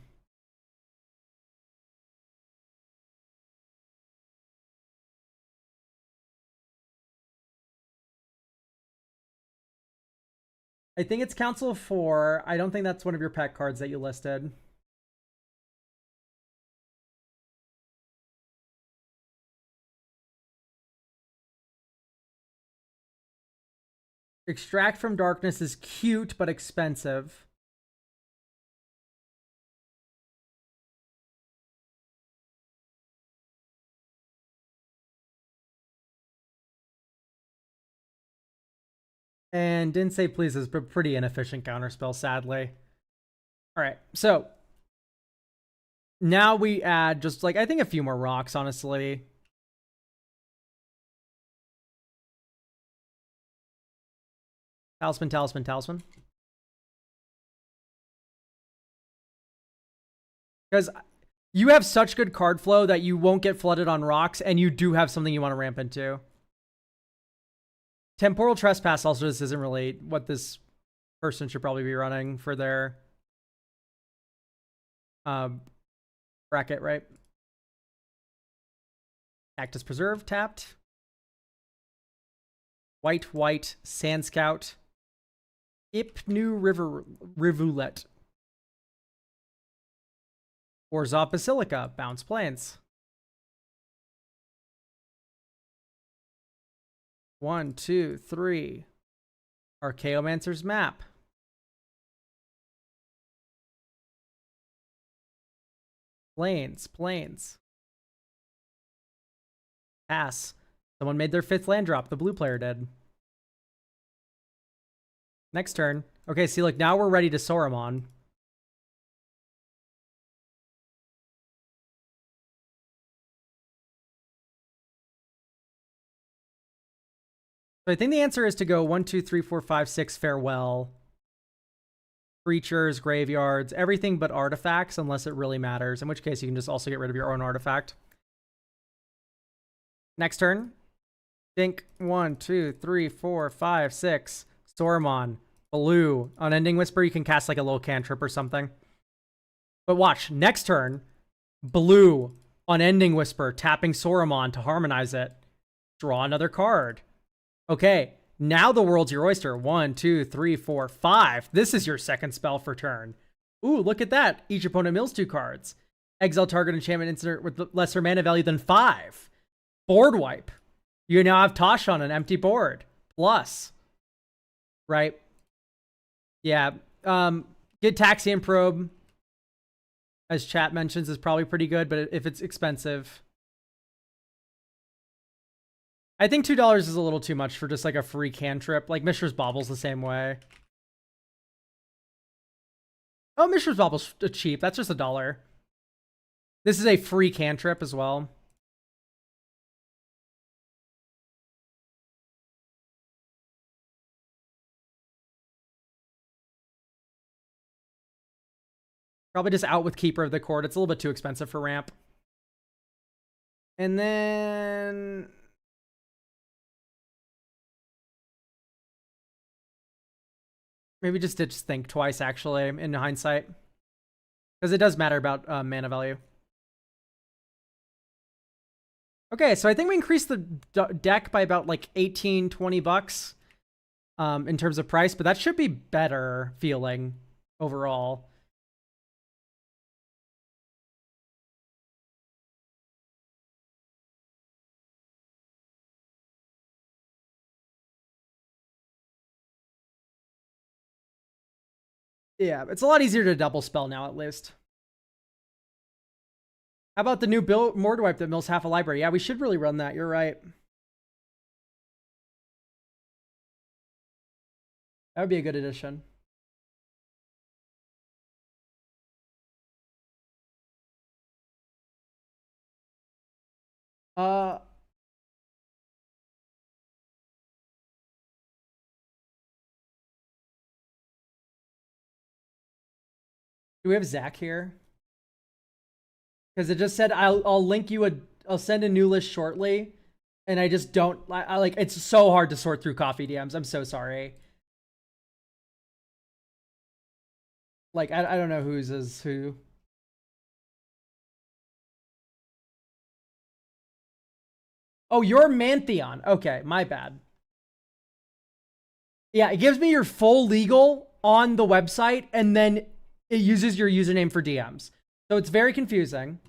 I think it's Council of 4. I don't think that's one of your pack cards that you listed. Extract from Darkness is cute, but expensive. And Didn't Say Please is a pretty inefficient counterspell, sadly. All right, so now we add just like, I think a few more rocks, honestly. Talisman, Talisman, Talisman. Because You have such good card flow that you won't get flooded on rocks, and you do have something you want to ramp into. Temporal Trespass also just isn't really what this person should probably be running for their bracket, right? Cactus Preserve tapped. White, Sand Scout. Ipnu Rivulet. Orzhov Basilica, Bounce Plains. 1, 2, 3. Archaeomancer's Map. Plains. Pass. Someone made their 5th land drop. The blue player did. Next turn. Okay, see, look, now we're ready to Sauron. So I think the answer is to go 1, 2, 3, 4, 5, 6, farewell. Creatures, graveyards, everything but artifacts, unless it really matters. In which case, you can just also get rid of your own artifact. Next turn. Think 1, 2, 3, 4, 5, 6. Stormon. Blue. Unending Whisper, you can cast like a little cantrip or something. But watch, next turn. Blue. Unending Whisper, tapping Sauron to harmonize it. Draw another card. Okay, now the world's your oyster. 1, 2, 3, 4, 5. This is your second spell for turn. Ooh, look at that. Each opponent mills 2 cards. Exile target enchantment instant with lesser mana value than 5. Board wipe. You now have Tosh on an empty board. Plus. Right? Yeah. Get Taxian Probe, as chat mentions, is probably pretty good, but if it's expensive... I think $2 is a little too much for just like a free cantrip. Like Mishra's Bauble's the same way. Oh, Mishra's Bauble's cheap. That's just $1. This is a free cantrip as well. Probably just out with Keeper of the Court. It's a little bit too expensive for ramp. And then... maybe just think twice, actually, in hindsight. Because it does matter about mana value. Okay, so I think we increased the deck by about like 18, 20 bucks in terms of price, but that should be better feeling overall. Yeah, it's a lot easier to double spell now, at least. How about the new Mordwipe that mills half a library? Yeah, we should really run that. You're right. That would be a good addition. Do we have Zach here? Because it just said I'll link you I'll send a new list shortly, and I just don't I like it's so hard to sort through coffee DMs. I'm so sorry. Like I don't know whose is who. Oh, you're Mantheon. Okay, my bad. Yeah, it gives me your full legal on the website, and then it uses your username for DMs. So it's very confusing.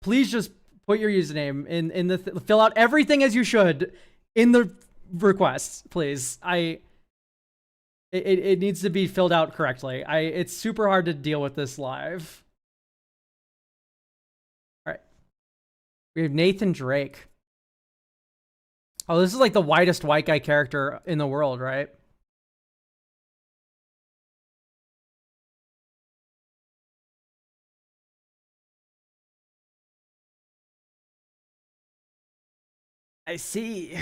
Please just put your username in the fill out everything as you should in the requests, please. It needs to be filled out correctly. It's super hard to deal with this live. All right. We have Nathan Drake. Oh, this is like the whitest white guy character in the world, right? I see.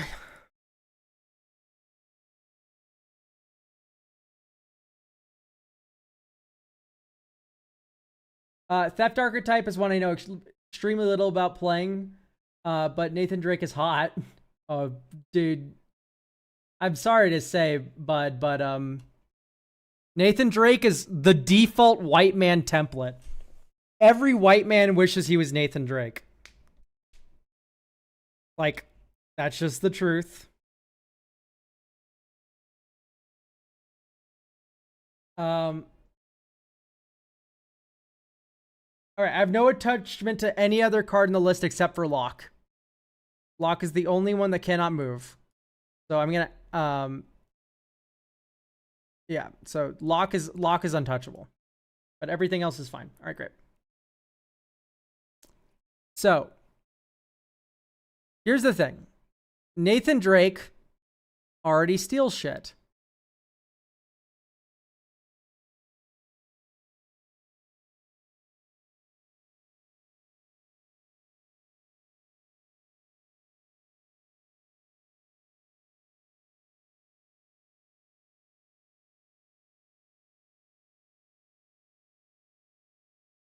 Theft archetype is one I know extremely little about playing. But Nathan Drake is hot. Dude, I'm sorry to say, bud, but Nathan Drake is the default white man template. Every white man wishes he was Nathan Drake. Like, that's just the truth. All right, I have no attachment to any other card in the list except for Locke. Locke is the only one that cannot move. So I'm gonna yeah, so Locke is untouchable. But everything else is fine. All right, great. So here's the thing. Nathan Drake already steals shit.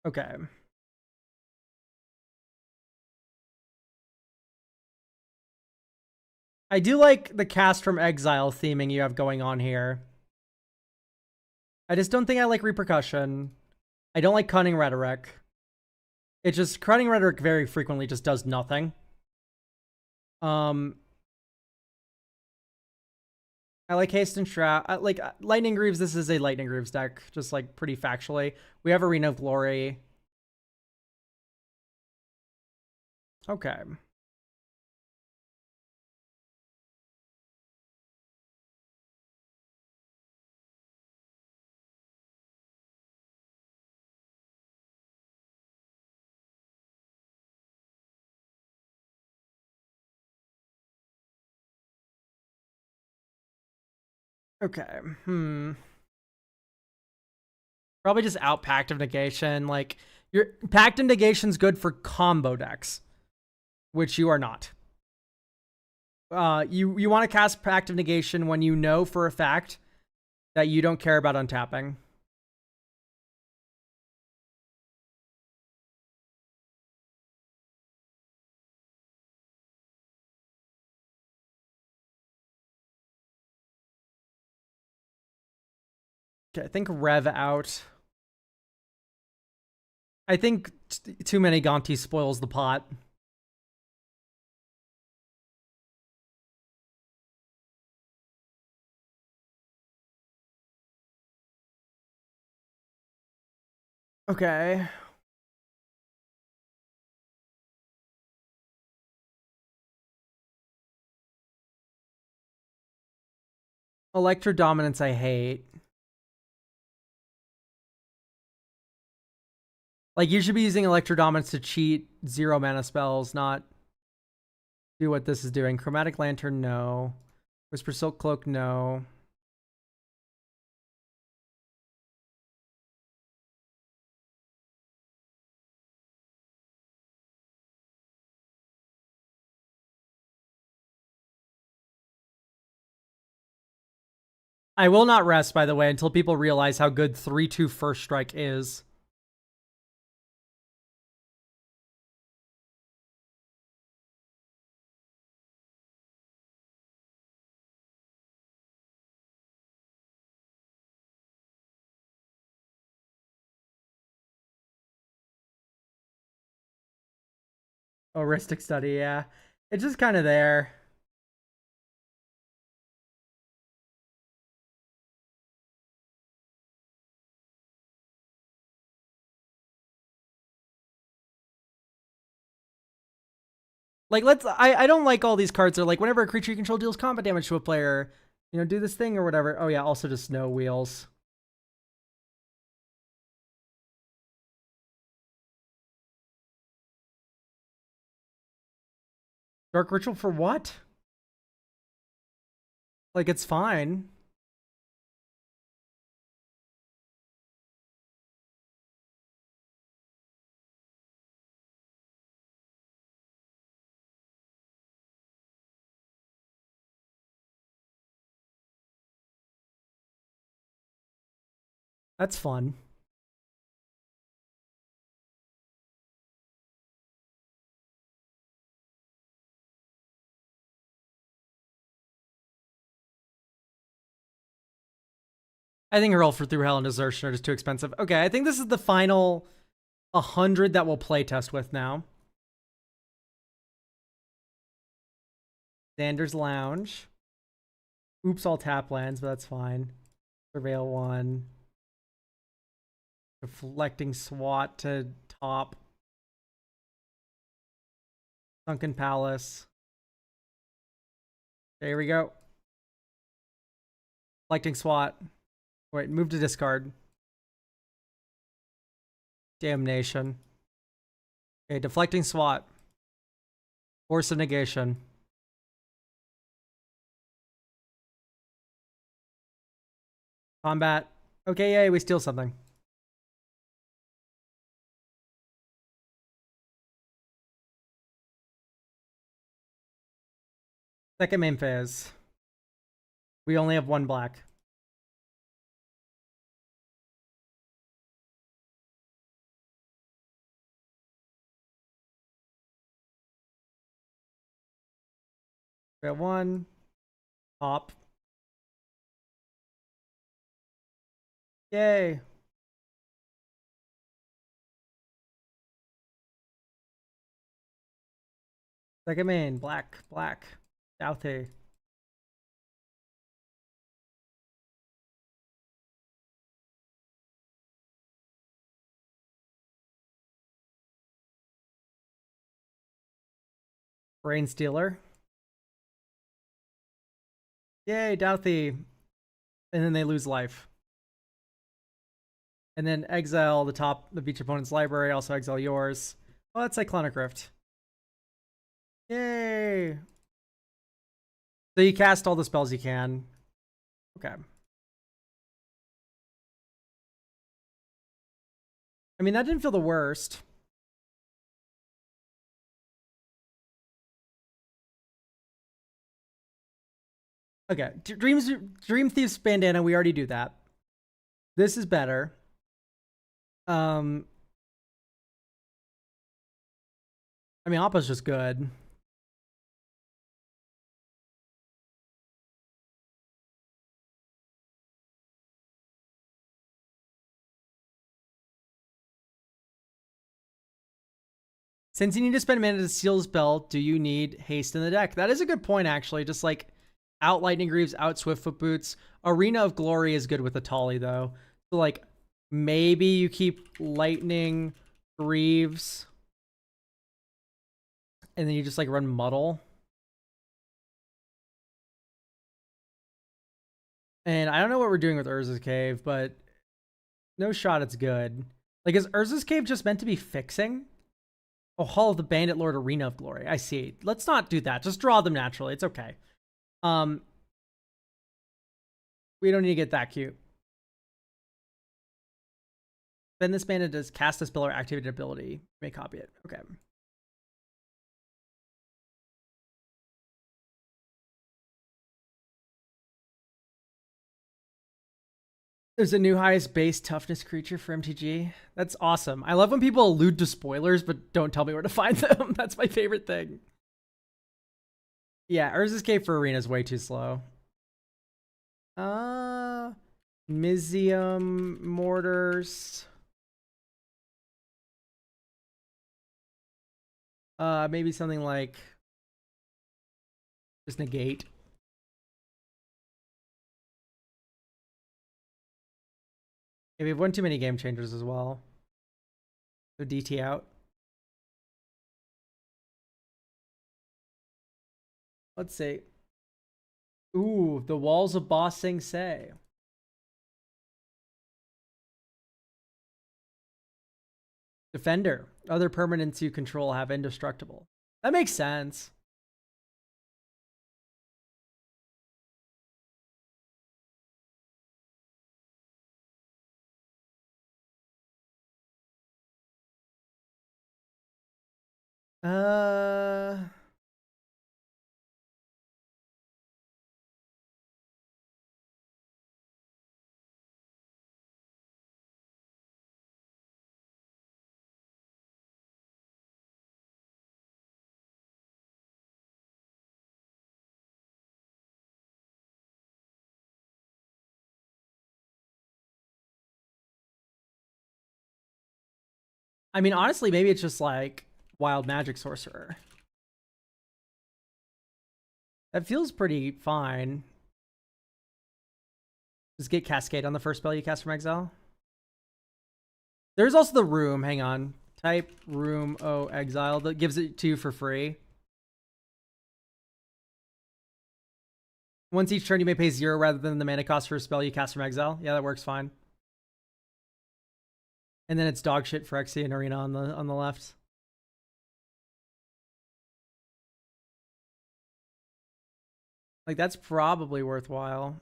Okay. I do like the cast from exile theming you have going on here. I just don't think I like repercussion. I don't like cunning rhetoric. It just cunning rhetoric very frequently just does nothing. I like haste and shroud. I like lightning greaves. This is a lightning greaves deck, just like pretty factually. We have Arena of Glory. Okay. Okay. Probably just out Pact of Negation. Like, your Pact of Negation's good for combo decks, which you are not. You want to cast Pact of Negation when you know for a fact that you don't care about untapping. Okay, I think Rev out. I think too many Gonti spoils the pot. Okay. Electro Dominance I hate. Like, you should be using Electro Dominance to cheat 0 mana spells, not do what this is doing. Chromatic Lantern, no. Whisper Silk Cloak, no. I will not rest, by the way, until people realize how good 3/2 First Strike is. Heuristic Study, yeah. It's just kind of there. Like, I don't like all these cards. Are like, whenever a creature you control deals combat damage to a player, you know, do this thing or whatever. Oh yeah, also just snow wheels. Dark Ritual for what? Like, it's fine. That's fun. I think Hurl for Through Hell and Desertion are just too expensive. Okay, I think this is the final 100 that we'll play test with now. Xander's Lounge. Oops, all tap lands, but that's fine. Surveil 1. Deflecting SWAT to top. Sunken Palace. There we go. Deflecting SWAT. Wait, move to discard. Damnation. Okay, deflecting SWAT. Force of negation. Combat. Okay, yay, we steal something. Second main phase. We only have one black. We have one. Top. Yay. Second main. Black. Black. Doughty. Brain Stealer. Yay, Doughty. And then they lose life. And then exile the top of each opponent's library. Also exile yours. Oh, that's Cyclonic Rift. Yay. So you cast all the spells you can. Okay. I mean, that didn't feel the worst. Okay. Dream Thief's Bandana, we already do that. This is better. I mean, Appa's just good. Since you need to spend mana to steal the spell, do you need haste in the deck? That is a good point, actually. Just like out Lightning Greaves, out Swiftfoot Boots. Arena of Glory is good with a Tali, though. So, like, maybe you keep Lightning Greaves and then you just, like, run Muddle. And I don't know what we're doing with Urza's Cave, but no shot it's good. Like, is Urza's Cave just meant to be fixing? Oh, Hall of the Bandit Lord, Arena of Glory. I see. Let's not do that. Just draw them naturally. It's okay. We don't need to get that cute. Spend this mana to cast a spell or activate an ability. You may copy it. Okay. There's a new highest base toughness creature for MTG. That's awesome. I love when people allude to spoilers but don't tell me where to find them. That's my favorite thing. Yeah, Urza's Cave for Arena is way too slow. Mizium Mortars. Maybe something like just negate. Okay, we've won too many game changers as well. So DT out. Let's see. Ooh, the Walls of Ba Sing Se. Defender. Other permanents you control have indestructible. That makes sense. Uh... I mean, honestly, maybe it's just like wild magic sorcerer. That feels pretty fine. Just get Cascade on the first spell you cast from exile. There's also the room. Hang on. Type room exile that gives it to you for free. Once each turn, you may pay 0 rather than the mana cost for a spell you cast from exile. Yeah, that works fine. And then it's dog shit for Xyz and Arena on the left. Like, that's probably worthwhile.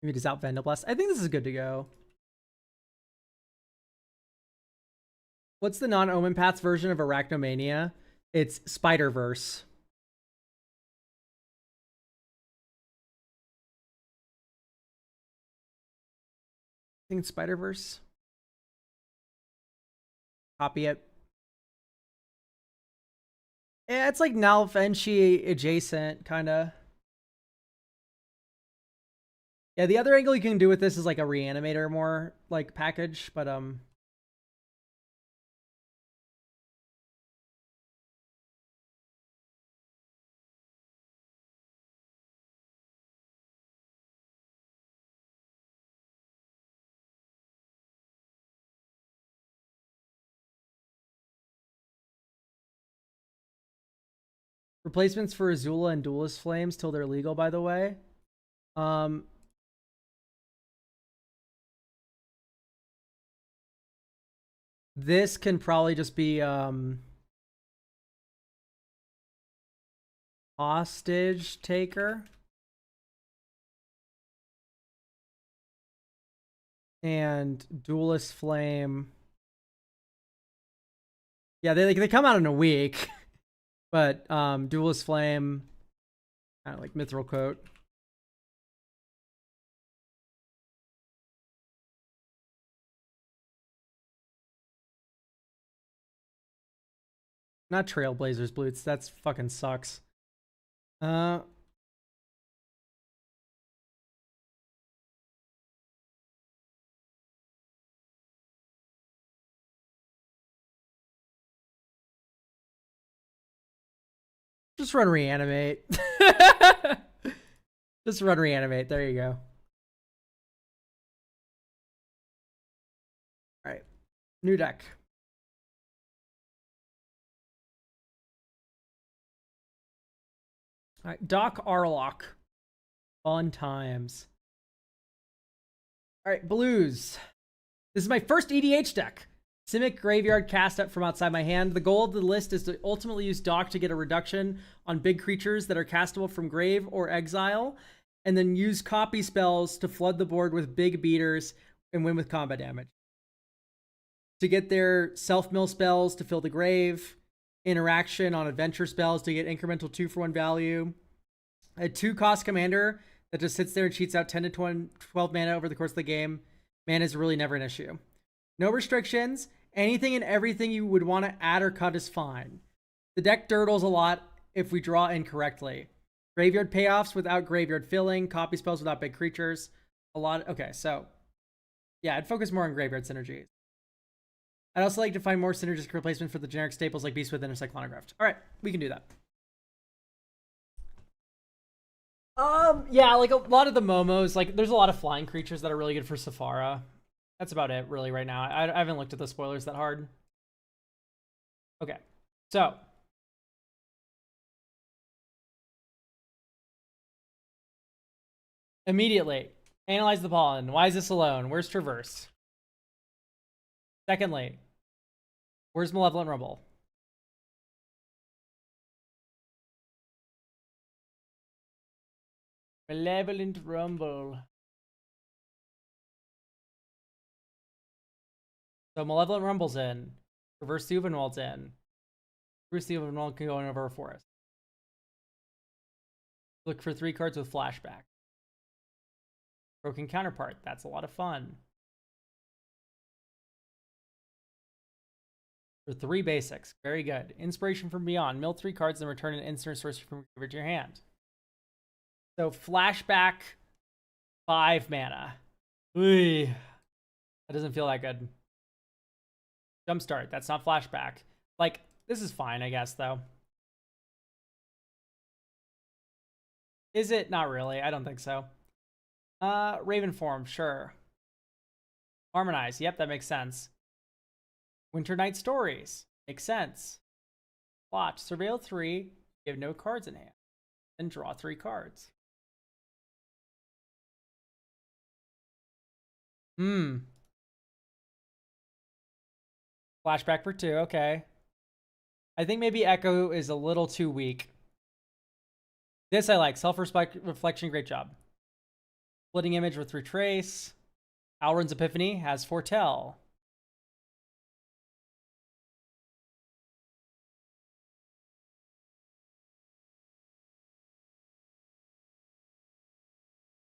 Maybe just out Vendablast. I think this is good to go. What's the non-Omen Paths version of Arachnomania? It's Spider-Verse. I think it's Spider-Verse. Copy it. Yeah, it's like Nalfenshi adjacent, kind of. Yeah, the other angle you can do with this is like a reanimator more like package, but replacements for Azula and Duelist Flames till they're legal, by the way. This can probably just be Hostage Taker. And Duelist Flame. Yeah, they come out in a week. But Duelist Flame, kind of like Mithril Coat. Not Trailblazers Bloots. That's fucking sucks. Just run Reanimate. Just run Reanimate. There you go. All right. New deck. All right. Doc Arlock. Fun times. All right. Blues. This is my first EDH deck. Simic Graveyard cast up from outside my hand. The goal of the list is to ultimately use Doc to get a reduction on big creatures that are castable from grave or exile, and then use copy spells to flood the board with big beaters and win with combat damage. To get their self-mill spells to fill the grave, interaction on adventure spells to get incremental 2-for-1 value, a 2-cost commander that just sits there and cheats out 10 to 12 mana over the course of the game. Mana is really never an issue. No restrictions. Anything and everything you would want to add or cut is fine. The deck dirtles a lot if we draw incorrectly. Graveyard payoffs without graveyard filling. Copy spells without big creatures. A lot. Okay, so yeah, I'd focus more on graveyard synergies. I'd also like to find more synergistic replacement for the generic staples like Beast Within or Cyclonograph. All right, we can do that. Yeah, like a lot of the Momos, like there's a lot of flying creatures that are really good for Safara. That's about it, really, right now. I haven't looked at the spoilers that hard. Okay, so. Immediately, analyze the pollen. Why is this alone? Where's Traverse? Secondly, where's Malevolent Rumble? Malevolent Rumble. So Malevolent Rumble's in. Reverse Juvenwald's in. Bruce Juvenwald can go in over a forest. Look for 3 cards with flashback. Broken Counterpart. That's a lot of fun. For 3 basics. Very good. Inspiration from Beyond. Mill 3 cards and return an instant sorcery from your hand. So flashback 5 mana. Ooh, that doesn't feel that good. Jumpstart. That's not flashback. Like, this is fine, I guess, though. Is it? Not really. I don't think so. Raven form, sure. Harmonize. Yep, that makes sense. Winter Night Stories. Makes sense. Plot. Surveil 3. You have no cards in hand. Then draw 3 cards. Flashback for 2. Okay. I think maybe Echo is a little too weak. This I like. Self-reflection. Great job. Splitting image with retrace. Alrund's Epiphany has foretell.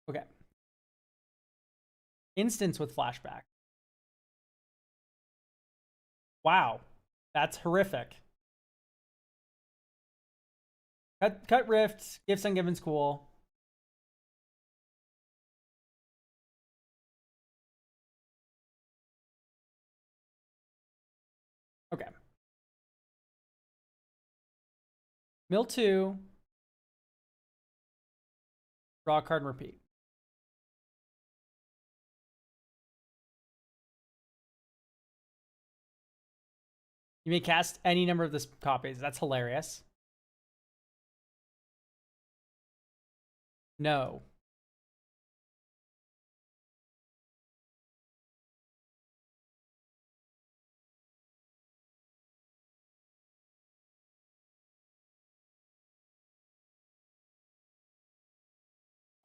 Okay. Instance with flashback. Wow. That's horrific. Cut Rift. Gifts Ungiven's cool. Okay. Mill 2. Draw a card and repeat. You may cast any number of this copies. That's hilarious. No.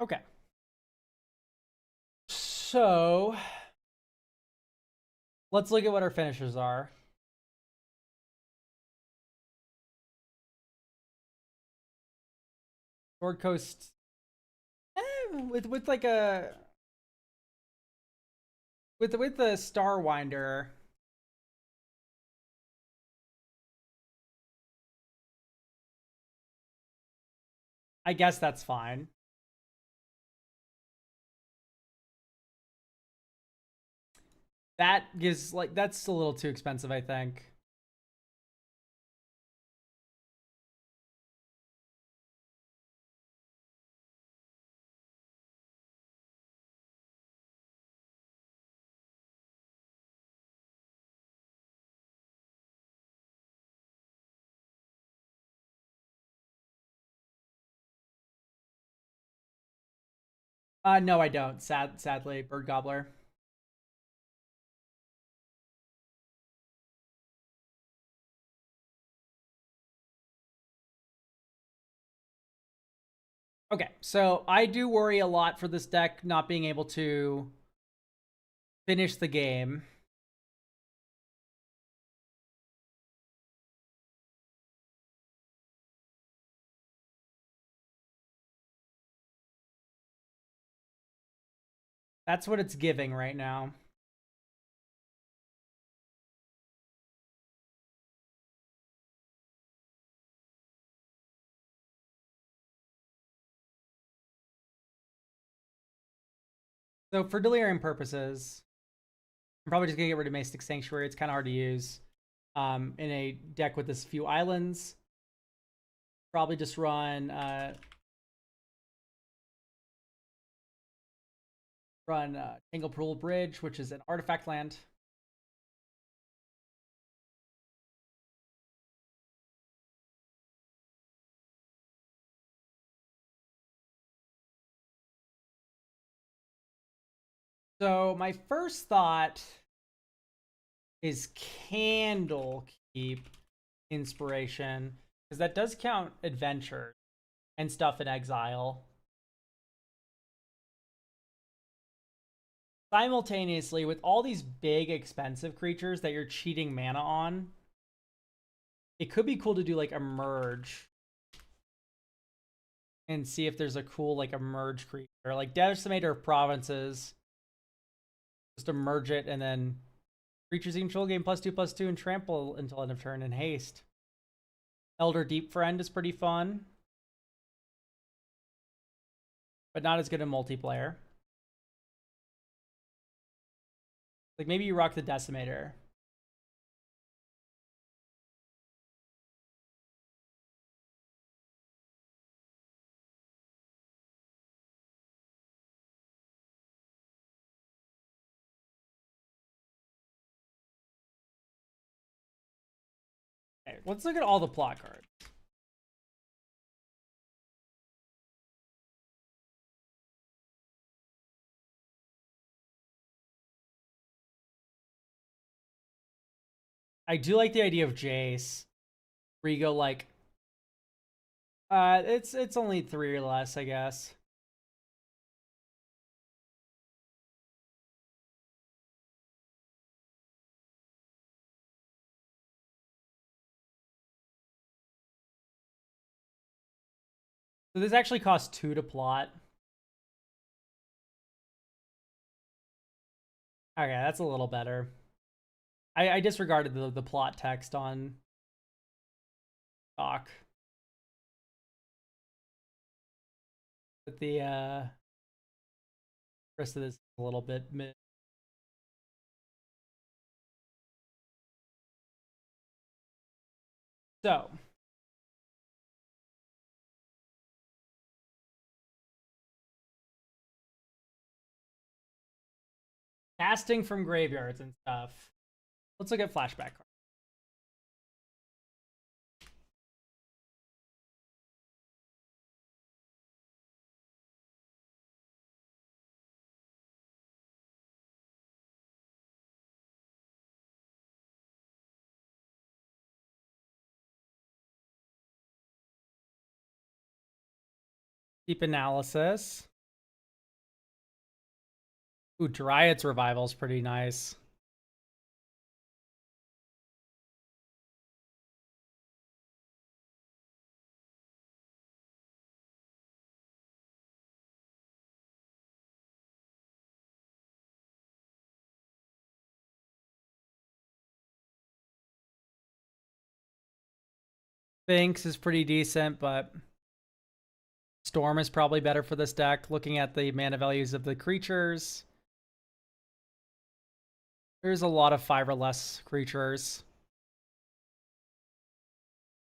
Okay. So let's look at what our finishers are. Sword Coast with like a with the Starwinder. I guess that's fine. That gives like that's a little too expensive, I think. No, I don't. Sadly, Bird Gobbler. Okay, so I do worry a lot for this deck not being able to finish the game. That's what it's giving right now. So for delirium purposes, I'm probably just gonna get rid of Mystic Sanctuary. It's kind of hard to use in a deck with this few islands. Probably just run Tangle Pool Bridge, which is an artifact land. So my first thought is Candlekeep Inspiration, because that does count adventures and stuff in exile. Simultaneously, with all these big expensive creatures that you're cheating mana on, it could be cool to do like a merge and see if there's a cool like a merge creature, like Decimator of Provinces. Just merge it, and then creatures you control gain +2/+2 and trample until end of turn and haste. Elder Deep Friend is pretty fun. but not as good in multiplayer. Like maybe you rock the Decimator. Okay, let's look at all the plot cards. I do like the idea of Jace, where you go like, it's only 3 or less, I guess. So this actually costs 2 to plot. Okay, that's a little better. I disregarded the plot text on doc. But the rest of this is a little bit mid. So casting from graveyards and stuff. Let's look at flashback cards. Deep analysis. Ooh, Dryad's Revival is pretty nice. Sphinx is pretty decent, but Storm is probably better for this deck. Looking at the mana values of the creatures, there's a lot of 5 or less creatures.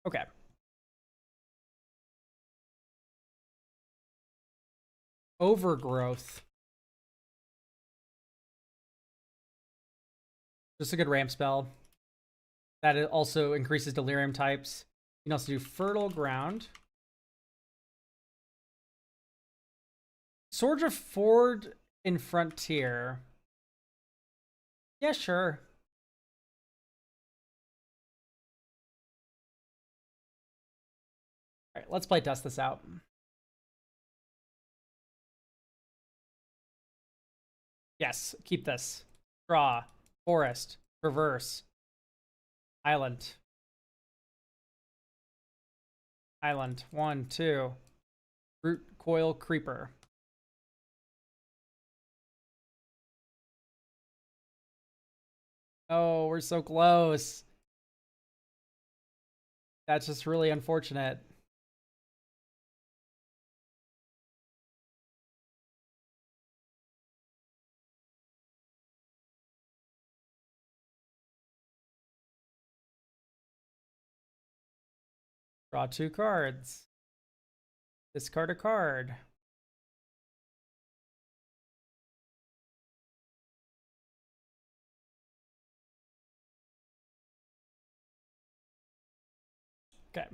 Okay. Overgrowth. Just a good ramp spell. That also increases delirium types. You can also do Fertile Ground. Sword of Ford in Frontier. Yeah, sure. All right, let's play test this out. Yes, keep this. Draw, Forest, Reverse, Island. Island, 1, 2. Root, Coil, Creeper. Oh, we're so close. That's just really unfortunate. Draw 2 cards. Discard a card. Okay.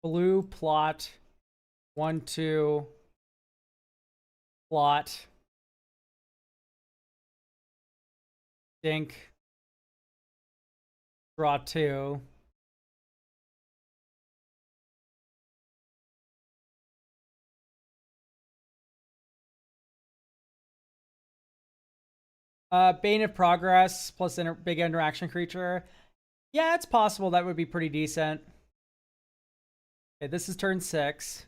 Blue, plot. 1, 2. Plot. Dink. Draw 2. Bane of Progress plus big interaction creature. Yeah, it's possible that would be pretty decent. Okay, this is turn 6.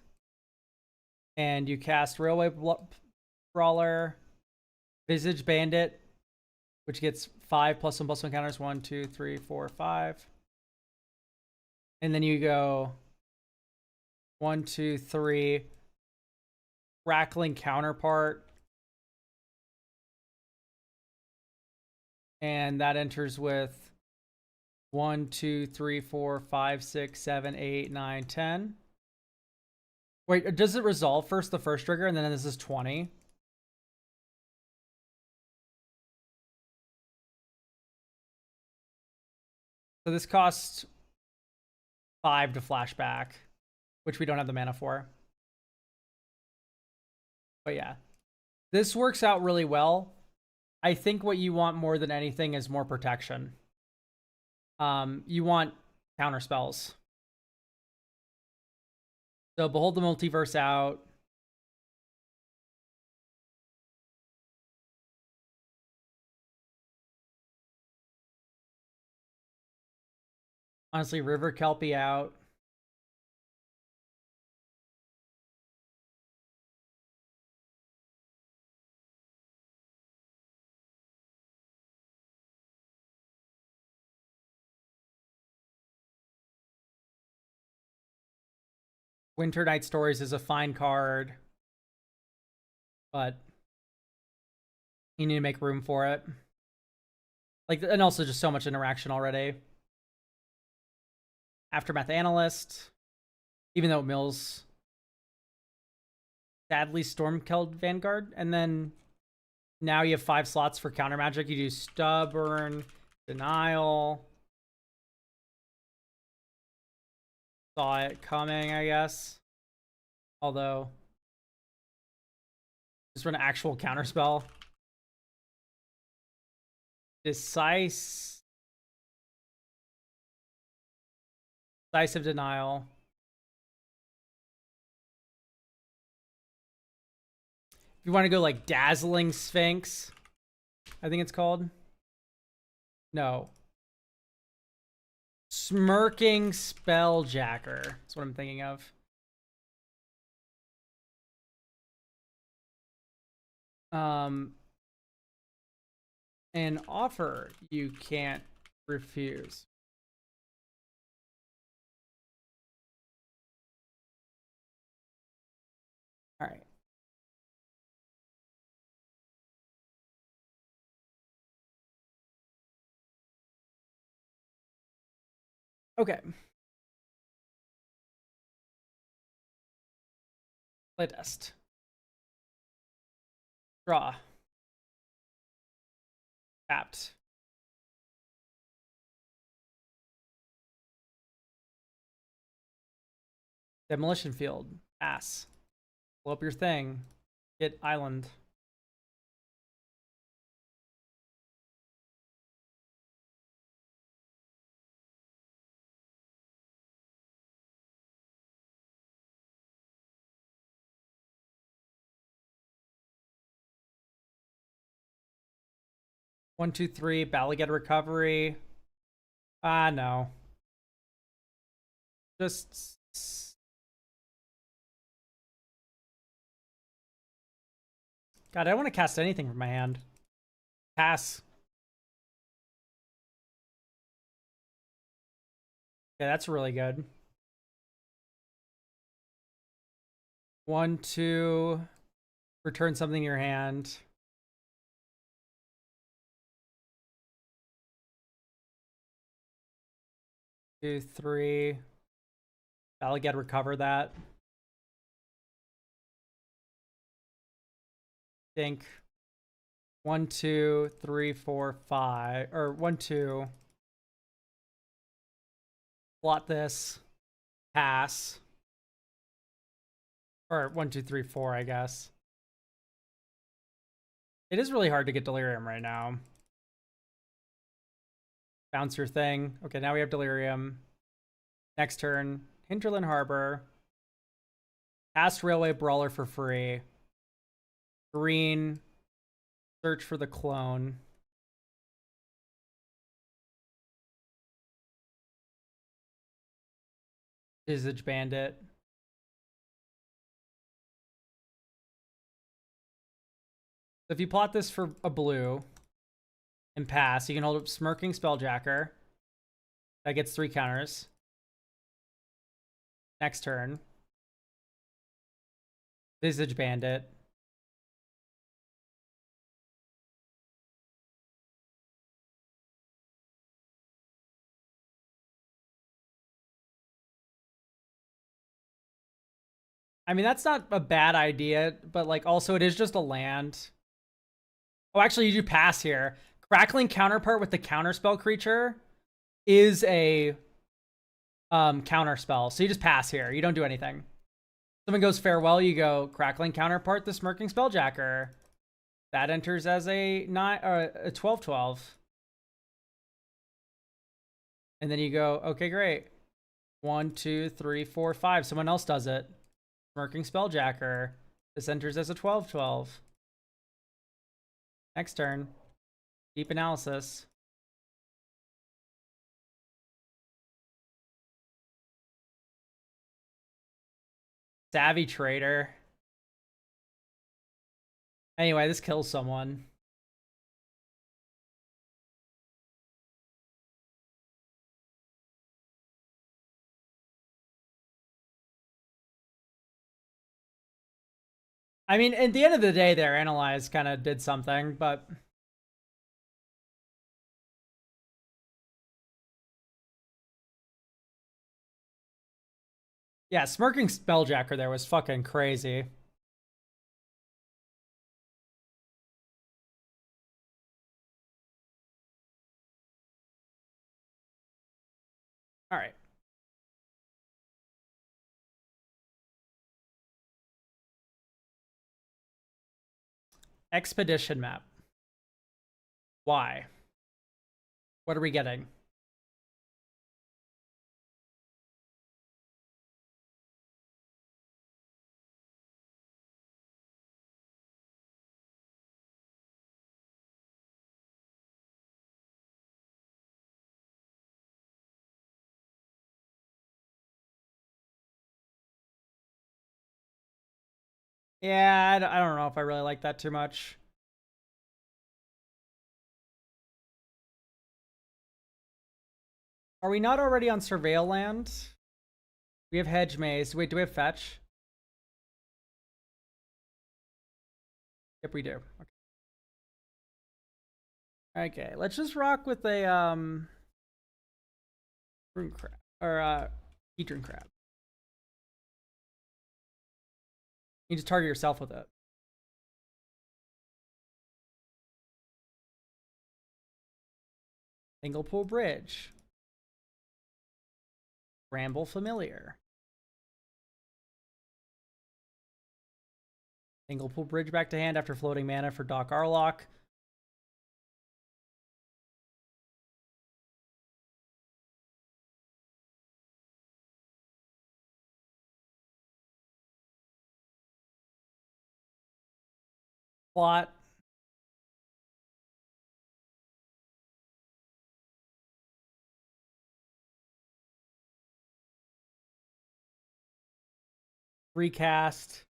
And you cast Railway Brawler, Visage Bandit, which gets 5 +1/+1 counters. 1, 2, 3, 4, 5. And then you go 1, 2, 3, crackling counterpart. And that enters with 1, 2, 3, 4, 5, 6, 7, 8, 9, 10. Wait, does it resolve first, the first trigger, and then this is 20? So this costs 5 to flashback, which we don't have the mana for. But yeah, this works out really well. I think what you want more than anything is more protection. You want counter spells. So Behold the Multiverse out. Honestly, River Kelpie out. Winter Night Stories is a fine card, but you need to make room for it. Like, and also just so much interaction already. Aftermath Analyst, even though it mills sadly Stormkeld Vanguard, and then now you have 5 slots for counter magic. You do Stubborn, Denial. Saw it coming, I guess. Although, just run an actual counterspell. Decisive Denial. If you want to go like Dazzling Sphinx, I think it's called. No. Smirking Spelljacker. That's what I'm thinking of. An offer you can't refuse. All right. Okay. Playtest. Draw. Tapped. Demolition Field. Pass. Blow up your thing. Hit Island. One, two, three. Ballyget Recovery. Ah, no. Just... God, I don't want to cast anything from my hand. Pass. Okay, that's really good. 1, 2. Return something in your hand. 2, 3. Ballyget Recover that. Think 1, 2, 3, 4, 5, or 1, 2. Plot this. Pass. Or 1, 2, 3, 4, I guess. It is really hard to get Delirium right now. Bounce your thing. Okay, now we have Delirium. Next turn, Hinterland Harbor. Cast Railway Brawler for free. Green. Search for the clone. Visage Bandit. So if you plot this for a blue and pass, you can hold up Smirking Spelljacker. That gets 3 counters. Next turn. Visage Bandit. I mean, that's not a bad idea, but like also it is just a land. Oh, actually, you do pass here. Crackling Counterpart with the counterspell creature is a counterspell. So you just pass here. You don't do anything. Someone goes Farewell, you go Crackling Counterpart, the Smirking Spelljacker. That enters as a 12/12. And then you go, okay, great. 1, 2, 3, 4, 5. Someone else does it. Smirking Spelljacker. This enters as a 12/12. Next turn. Deep Analysis. Savvy Trader. Anyway, this kills someone. I mean, at the end of the day, their Analyze kind of did something, but... Yeah, Smirking Spelljacker there was fucking crazy. All right. Expedition map. Why? What are we getting? Yeah, I don't know if I really like that too much. Are we not already on Surveil land? We have Hedge Maze. Wait, do we have Fetch? Yep, we do. Okay, let's just rock with a Rune Crab or Hedron Crab. You just target yourself with it. Inglepool Bridge. Ramble Familiar. Inglepool Bridge back to hand after floating mana for Doc Arlock. Plot. Recast.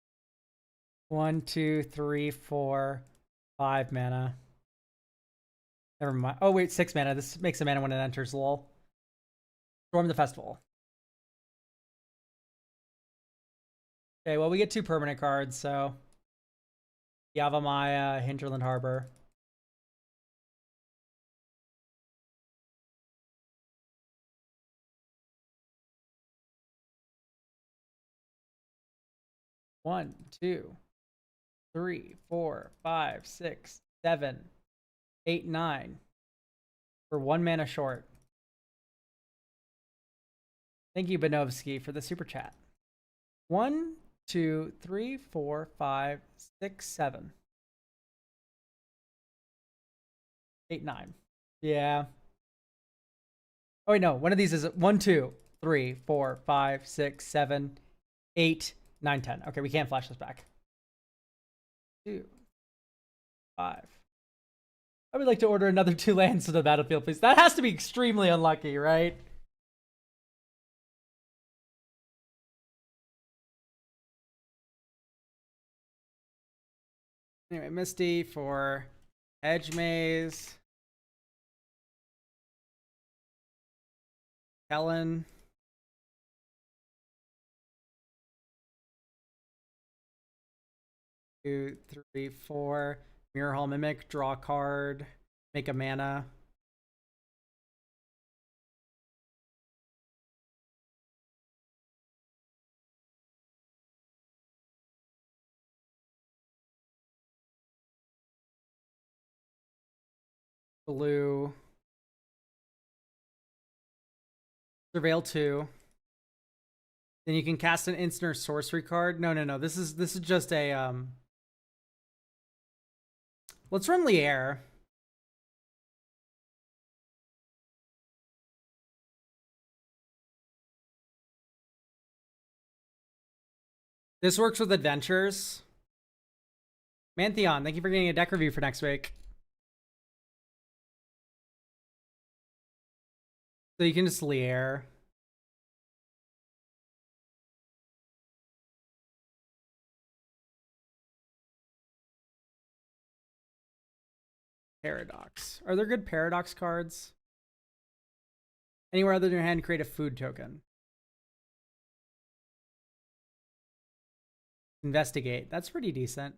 1, 2, 3, 4, 5 mana. Never mind. Oh, wait, 6 mana. This makes a mana when it enters, lol. Storm the Festival. Okay, well, we get 2 permanent cards, so... Yavimaya, Hinterland Harbor. One, 2, 3, 4, 5, 6, 7, 8, 9. We're 1 mana short. Thank you, Banovsky, for the super chat. 1, 2, 3, 4, 5, 6, 7. 8, 9. Yeah. Oh, wait, no. One of these is 1, 2, 3, 4, 5, 6, 7, 8, 9, 10. Okay, we can't flash this back. 2, 5. I would like to order another 2 lands to the battlefield, please. That has to be extremely unlucky, right? Anyway, Misty for Edge Maze. Kellen. 2, 3, 4. Mirror Hall Mimic, draw a card, make a mana. Blue. Surveil 2. Then you can cast an instant or sorcery card. No. This is just a let's run Lier. This works with adventures. Mantheon, thank you for getting a deck review for next week. So you can just Lier. Paradox. Are there good Paradox cards? Anywhere other than your hand, create a food token. Investigate. That's pretty decent.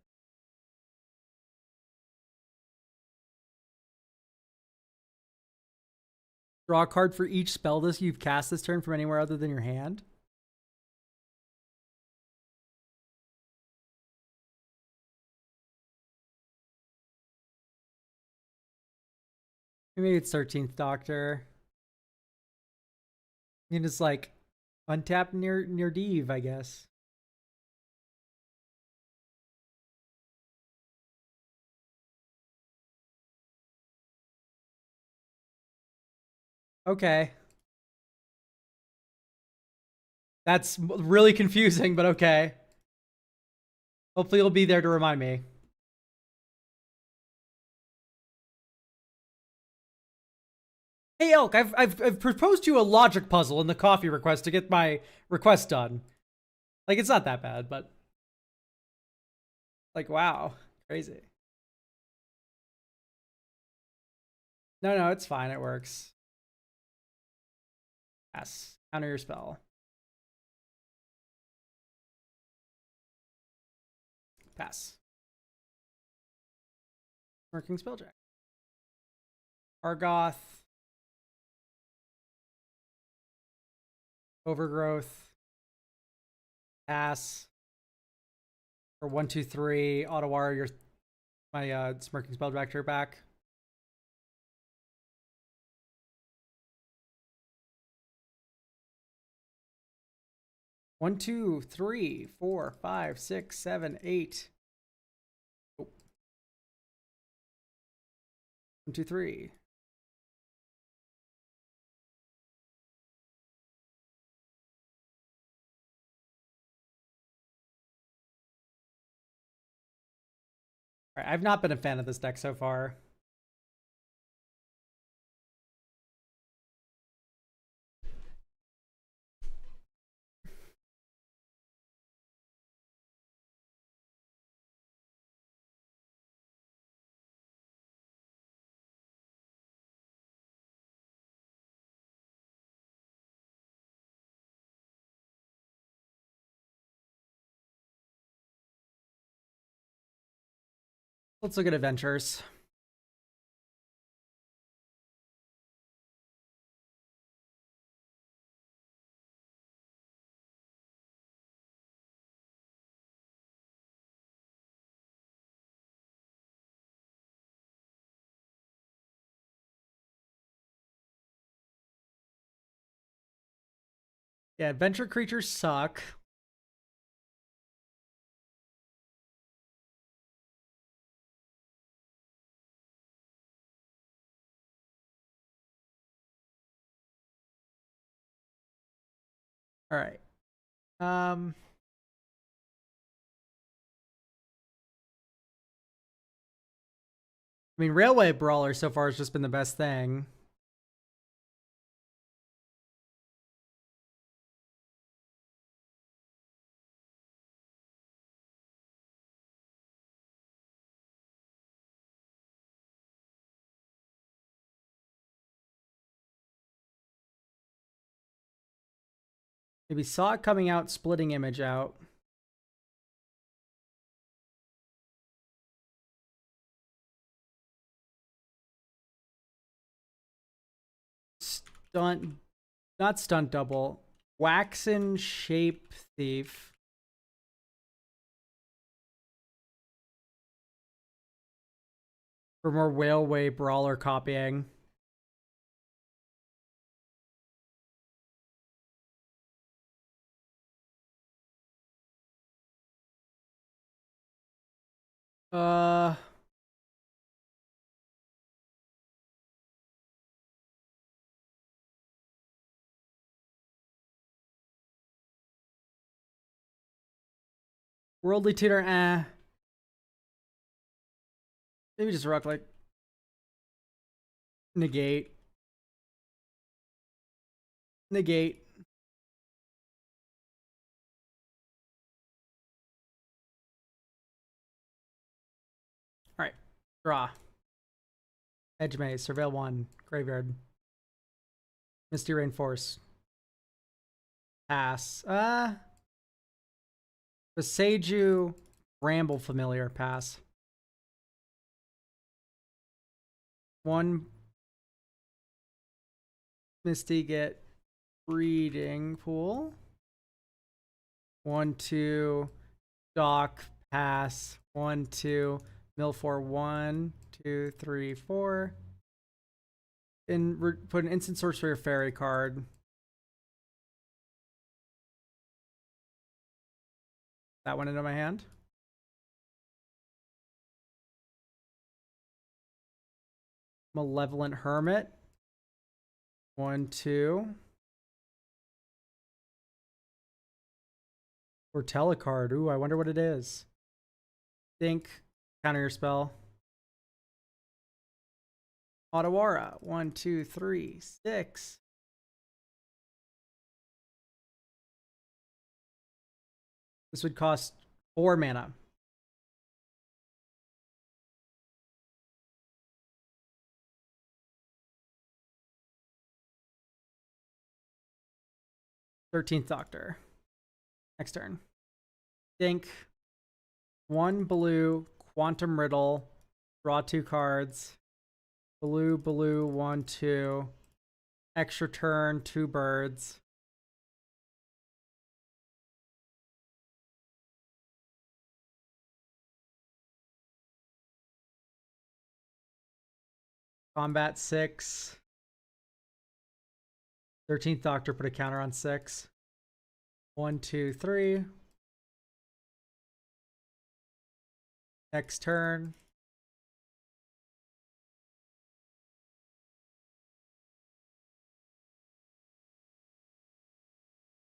Draw a card for each spell this you've cast this turn from anywhere other than your hand. Maybe it's 13th Doctor. You can just like untap near Deve, I guess. Okay. That's really confusing, but okay. Hopefully you'll be there to remind me. Hey Elk, I've proposed to you a logic puzzle in the coffee request to get my request done. Like, it's not that bad, but like, wow, crazy. No, it's fine. It works. Pass. Counter your spell. Pass. Working spelljack. Argoth. Overgrowth. Pass. For 1, 2, 3. Ottawara, your my smirking spelljack back. One, 2, 3, 4, 5, 6, 7, 8. Oh. 1, 2, 3. All right, I've not been a fan of this deck so far. Let's look at adventures. Yeah, adventure creatures suck. All right. I mean, Railway Brawler so far has just been the best thing. Maybe saw it coming out, splitting image out. Stunt, not stunt double. Waxen shape thief. For more Whaleway Brawler copying. Worldly Tutor, Maybe just rock like negate. Negate. Alright. Draw. Edge Maze. Surveil 1. Graveyard. Misty Rainforest. Pass. Beseju. Ramble Familiar. Pass. 1 Misty get Breeding Pool. 1, 2 Dock. Pass. 1, 2 Mill for 1, 2, 3, 4. And put an instant sorcery or fairy card. That went into my hand. Malevolent Hermit. 1, 2. Or telecard. Ooh, I wonder what it is. Think. Counter your spell. Otawara. 1, 2, 3, 6. This would cost 4 mana. Thirteenth Doctor. Next turn. Think. 1 blue. Quantum Riddle. Draw 2 cards. Blue, 1, 2. Extra turn, 2 birds. Combat 6. 13th Doctor, put a counter on 6. 1, 2, 3. Next turn.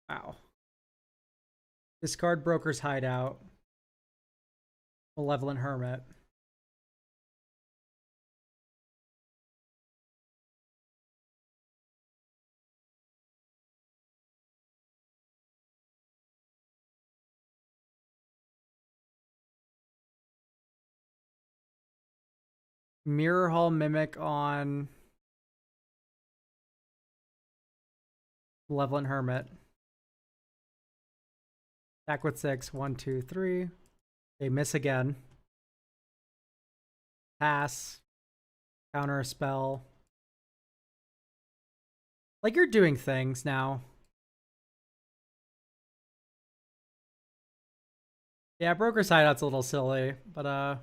Wow. Discard Broker's Hideout. Malevolent Hermit. Mirror Hall Mimic on Malevolent Hermit. Attack with 6. 1, 2, 3. Okay, miss again. Pass. Counter a spell. Like, you're doing things now. Yeah, Broker's Hideout's a little silly, but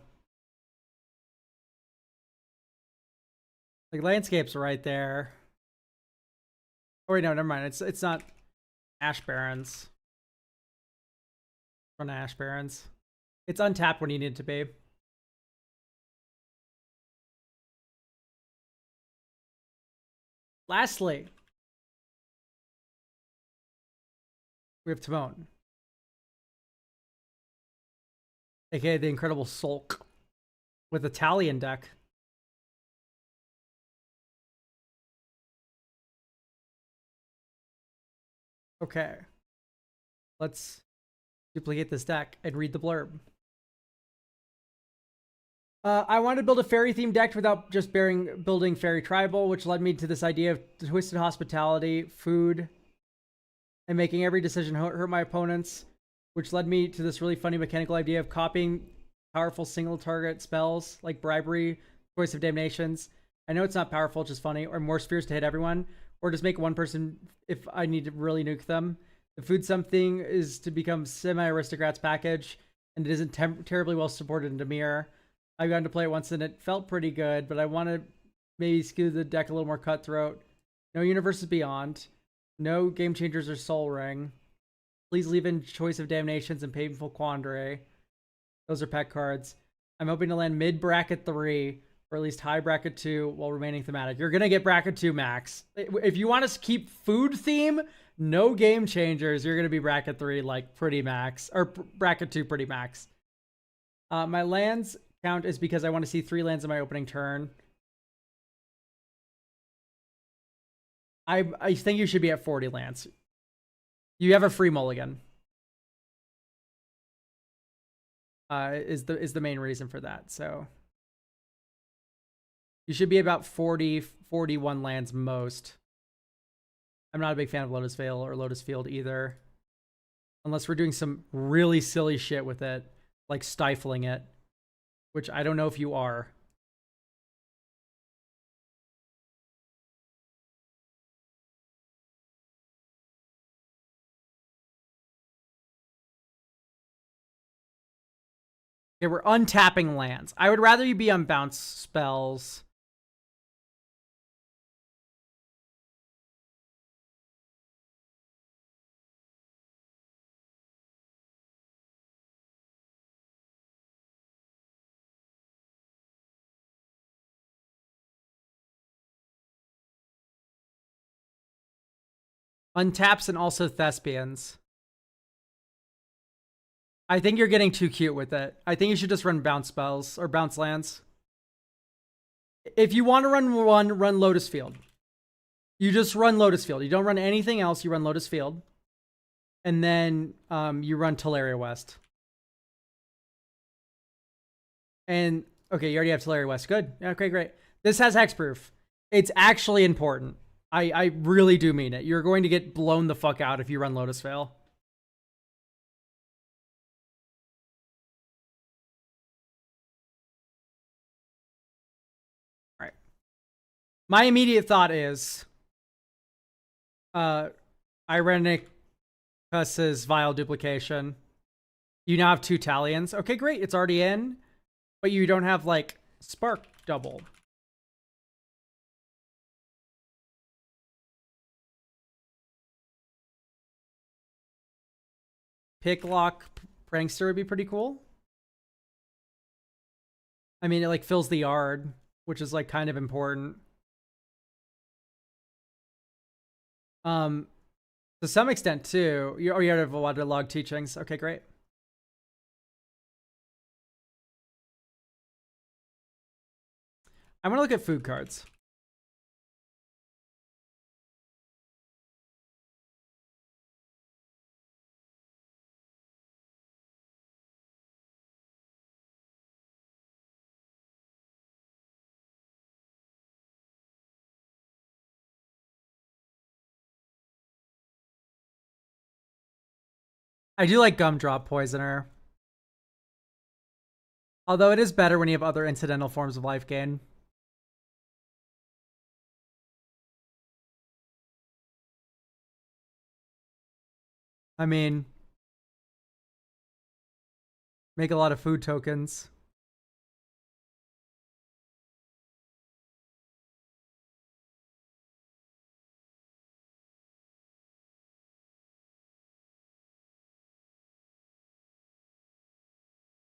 like, Landscape's right there. Oh wait, no, never mind. It's not Ash Barrens. Run Ash Barrens. It's untapped when you need it to be. Lastly, we have Timon, aka the Incredible Sulk, with Italian deck. Okay, let's duplicate this deck and read the blurb. I wanted to build a fairy themed deck without just building fairy tribal, which led me to this idea of twisted hospitality, food, and making every decision hurt my opponents, which led me to this really funny mechanical idea of copying powerful single target spells like bribery, voice of damnations. I know it's not powerful, just funny, or more spheres to hit everyone, or just make one person if I need to really nuke them. The food something is to become semi-aristocrats package, and it isn't terribly well supported in Demir. I've gotten to play it once and it felt pretty good, but I want to maybe skew the deck a little more cutthroat. No Universes Beyond. No Game Changers or Soul Ring. Please leave in Choice of Damnations and Painful Quandary. Those are pack cards. I'm hoping to land mid bracket 3, or at least high bracket 2, while remaining thematic. You're going to get bracket 2 max. If you want to keep food theme, no Game Changers, you're going to be bracket 3 like pretty max, or bracket 2 pretty max. My lands count is because I want to see 3 lands in my opening turn. I think you should be at 40 lands. You have a free mulligan. Is the main reason for that. So you should be about 40, 41 lands most. I'm not a big fan of Lotus Vale or Lotus Field either. Unless we're doing some really silly shit with it, like stifling it, which I don't know if you are. Okay, we're untapping lands. I would rather you be on bounce spells. Untaps and also Thespians. I think you're getting too cute with it. I think you should just run bounce spells or bounce lands. If you want to run one, run Lotus Field. You just run Lotus Field. You don't run anything else. You run Lotus Field. And then you run Teleria West. And, okay, you already have Teleria West. Good. Okay, great. This has hexproof. It's actually important. I really do mean it. You're going to get blown the fuck out if you run Lotus Vale. All right. My immediate thought is Irenicus's Vile Duplication. You now have 2 Talions. Okay, great. It's already in. But you don't have, like, Spark Double. Picklock Prankster would be pretty cool. I mean, it, like, fills the yard, which is, like, kind of important. To some extent, too. You have a waterlog teachings. Okay, great. I'm going to look at food cards. I do like Gumdrop Poisoner. Although it is better when you have other incidental forms of life gain. I mean, make a lot of food tokens.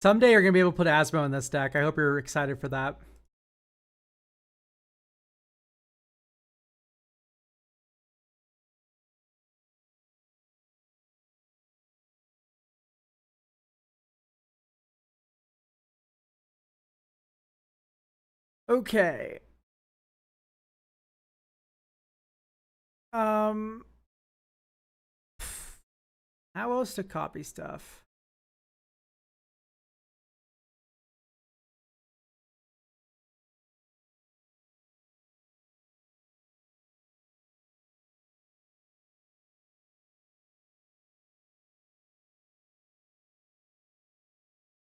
Someday you're going to be able to put Asmo in this deck. I hope you're excited for that. Okay. How else to copy stuff?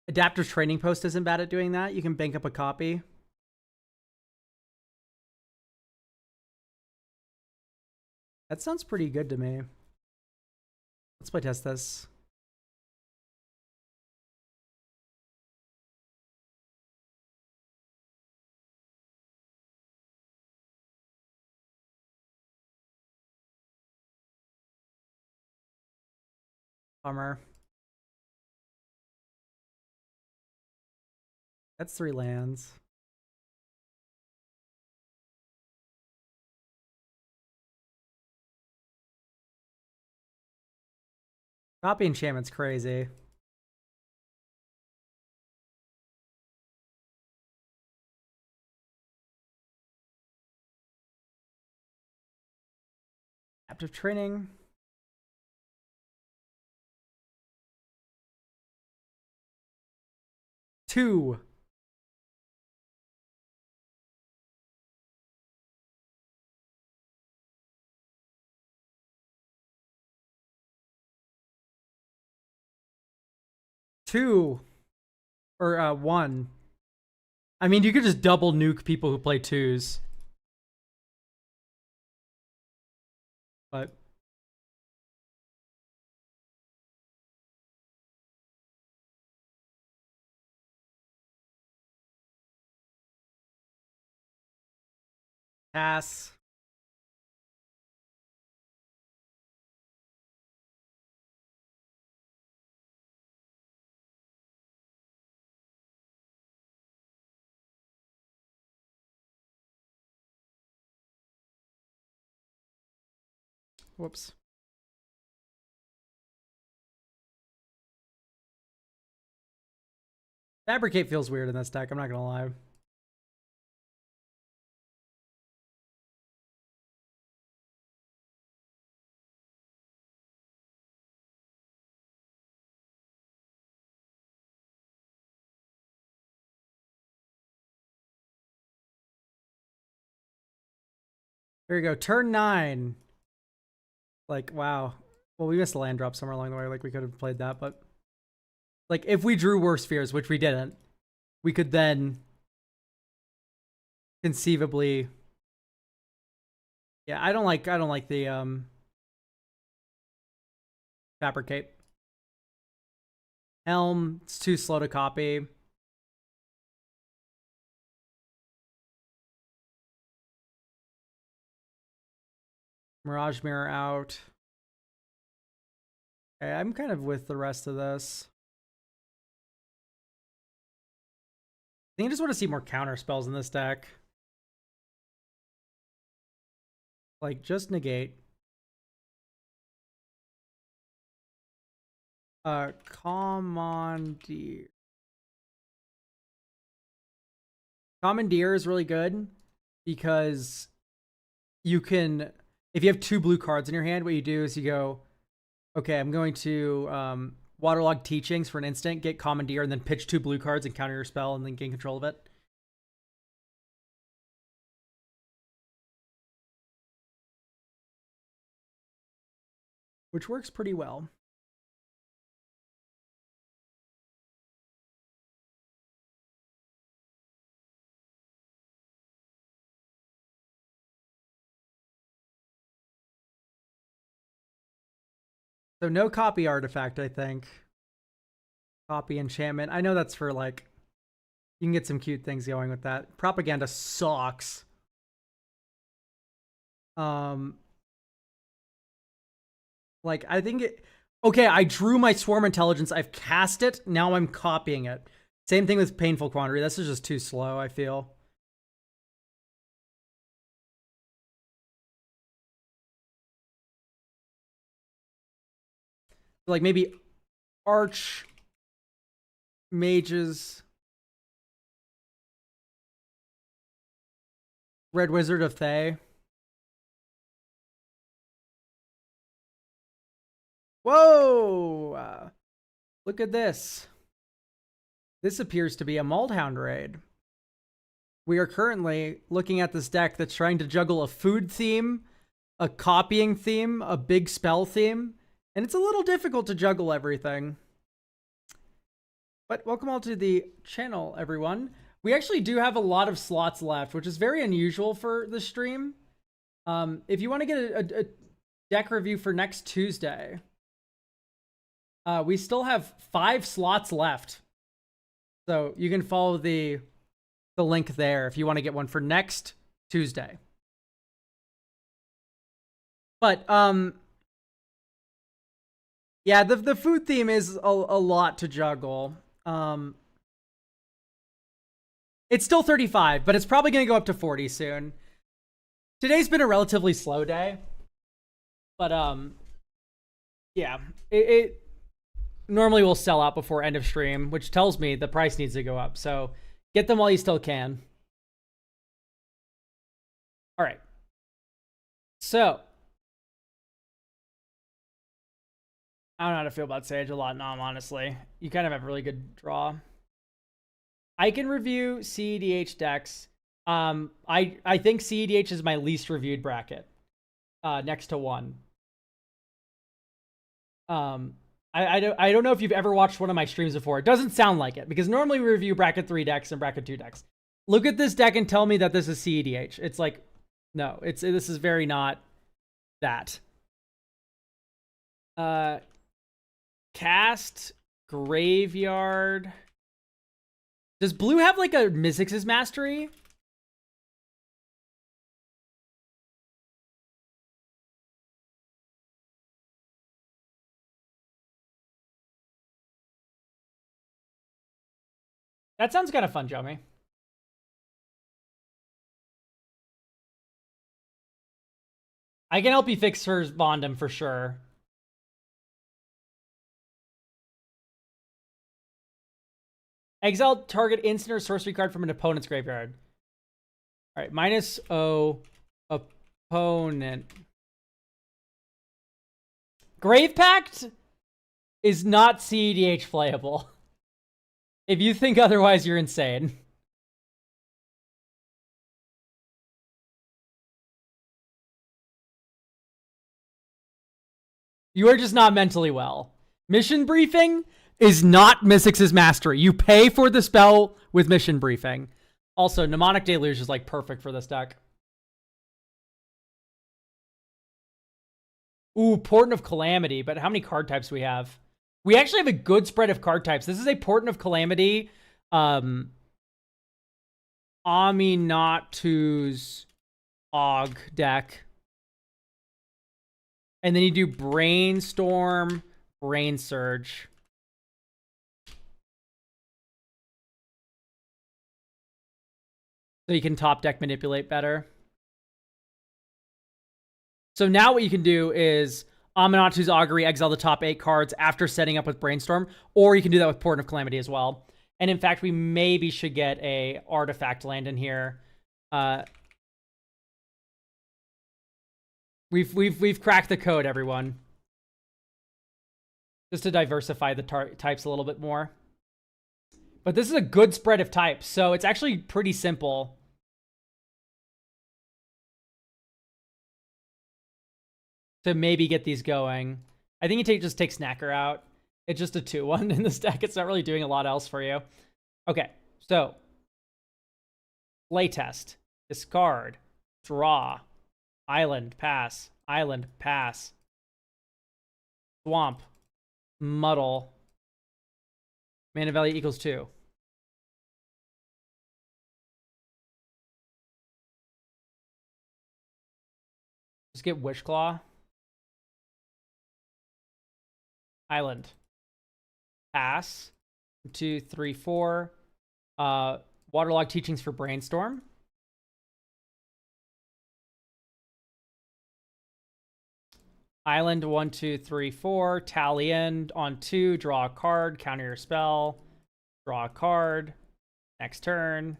Adaptive Training Post isn't bad at doing that. You can bank up a copy. That sounds pretty good to me. Let's play test this. Bummer. That's 3 lands. Copy enchantment's crazy. Adaptive training. Two. Two. Or 1. I mean, you could just double nuke people who play 2s. But pass. Whoops. Fabricate feels weird in this deck, I'm not gonna lie. Here we go, turn 9. Like, wow. Well, we missed a land drop somewhere along the way. Like, we could have played that, but like, if we drew worse fears, which we didn't, we could then conceivably. Yeah, I don't like the fabricate. Helm, it's too slow to copy. Mirage Mirror out. Okay, I'm kind of with the rest of this. I think I just want to see more counter spells in this deck. Like, just negate. Commandeer. Commandeer is really good because you can, if you have 2 blue cards in your hand, what you do is you go, okay, I'm going to waterlog teachings for an instant, get Commandeer, and then pitch 2 blue cards and counter your spell and then gain control of it. Which works pretty well. So no copy artifact, I think. Copy enchantment. I know that's for like, you can get some cute things going with that. Propaganda sucks. Like, I think it, okay, I drew my Swarm Intelligence, I've cast it, now I'm copying it. Same thing with Painful Quandary. This is just too slow, I feel. Like, maybe Arch Mages, Red Wizard of Thay. Whoa! Look at this. This appears to be a maldhound raid. We are currently looking at this deck that's trying to juggle a food theme, a copying theme, a big spell theme, and it's a little difficult to juggle everything. But welcome all to the channel, everyone. We actually do have a lot of slots left, which is very unusual for the stream. If you want to get Deck review for next Tuesday. We still have 5 slots left. So you can follow the link there if you want to get one for next Tuesday. But yeah, the food theme is a lot to juggle. It's still 35, but it's probably going to go up to 40 soon. Today's been a relatively slow day. But yeah, it normally will sell out before end of stream, which tells me the price needs to go up. So get them while you still can. All right. So I don't know how to feel about Sage a lot, Nom, honestly. You kind of have a really good draw. I can review CEDH decks. I think CEDH is my least reviewed bracket. Next to 1. I don't know if you've ever watched one of my streams before. It doesn't sound like it, because normally we review bracket 3 decks and bracket 2 decks. Look at this deck and tell me that this is CEDH. It's like, no, this is very not that. Cast, Graveyard. Does blue have like a Mystics' Mastery? That sounds kind of fun, Jomi. I can help you fix her Bondum for sure. Exile target instant or sorcery card from an opponent's graveyard. All right, -0 opponent. Grave Pact is not CEDH playable. If you think otherwise, you're insane. You are just not mentally well. Mission Briefing is not Mystics' Mastery. You pay for the spell with Mission Briefing. Also, Mnemonic Deluge is like perfect for this deck. Ooh, Portent of Calamity, but how many card types do we have? We actually have a good spread of card types. This is a Portent of Calamity, Aminatu's Og deck. And then you do Brainstorm, Brain Surge. So you can top deck manipulate better. So now what you can do is Aminatu's Augury, exile the top 8 cards after setting up with Brainstorm, or you can do that with Portent of Calamity as well. And in fact, we maybe should get a artifact land in here. We've cracked the code, everyone. Just to diversify the types a little bit more. But this is a good spread of types, so it's actually pretty simple. To maybe get these going. I think you just take Snacker out. It's just a 2/1 in this deck. It's not really doing a lot else for you. Okay, so playtest, discard, draw, island, pass, swamp, muddle, mana value equals 2. Just get Wishclaw. Island. Pass. 2, 3, 4. Waterlog Teachings for Brainstorm. Island 1, 2, 3, 4. Tally end on 2. Draw a card. Counter your spell. Draw a card. Next turn.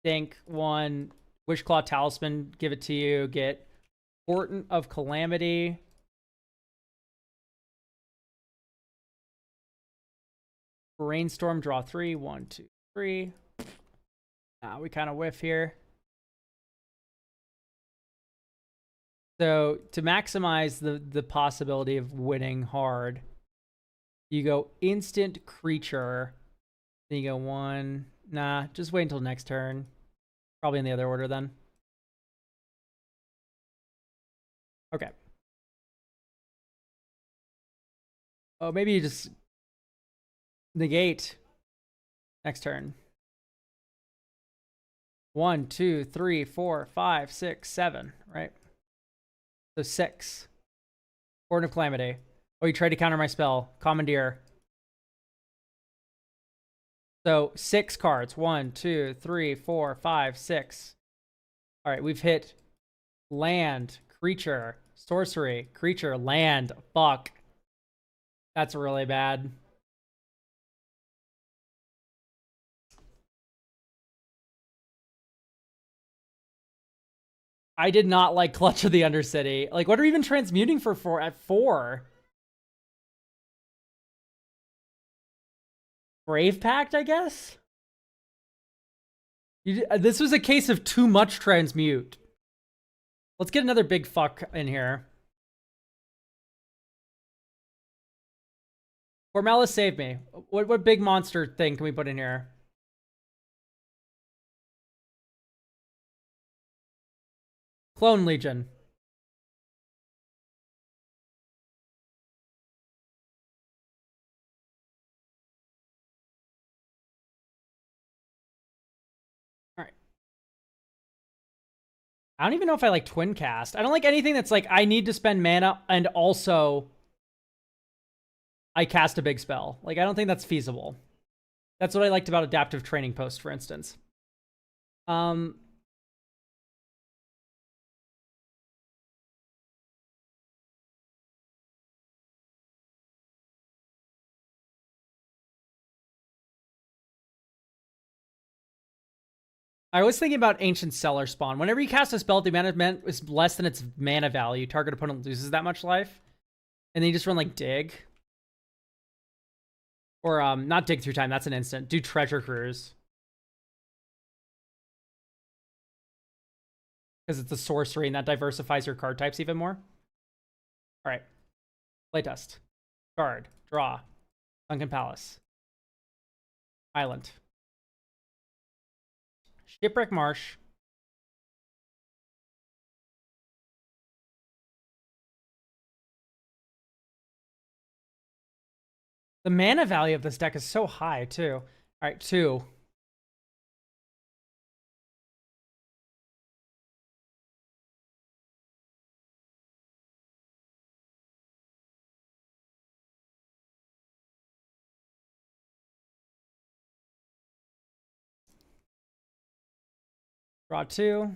Think 1. Wishclaw Talisman. Give it to you. Get Portent of Calamity. Brainstorm, draw 3. 1, 2, 3. We kind of whiff here. So to maximize the possibility of winning hard, you go instant creature. Then you go 1. Nah, just wait until next turn. Probably in the other order then. Okay. Oh, maybe you just negate next turn. 1, 2, 3, 4, 5, 6, 7, right? So 6. Horn of Calamity. Oh, you tried to counter my spell. Commandeer. So 6 cards. 1, 2, 3, 4, 5, 6. All right, we've hit land, creature, sorcery, creature, land. Fuck. That's really bad. I did not like Clutch of the Undercity. Like, what are we even transmuting for at 4? Brave Pact, I guess? This was a case of too much transmute. Let's get another big fuck in here. Formelis, save me. What big monster thing can we put in here? Clone Legion. All right. I don't even know if I like Twin Cast. I don't like anything that's like, I need to spend mana and also I cast a big spell. Like, I don't think that's feasible. That's what I liked about Adaptive Training Post, for instance. I was thinking about Ancient Cellar Spawn. Whenever you cast a spell, the mana is less than its mana value. Target opponent loses that much life. And then you just run like Dig. Or not Dig through time, that's an instant. Do Treasure Cruise. Because it's a sorcery and that diversifies your card types even more. Alright. Playtest. Card. Draw. Sunken Palace. Island. Shipwreck Marsh. The mana value of this deck is so high, too. Alright, 2. Draw 2.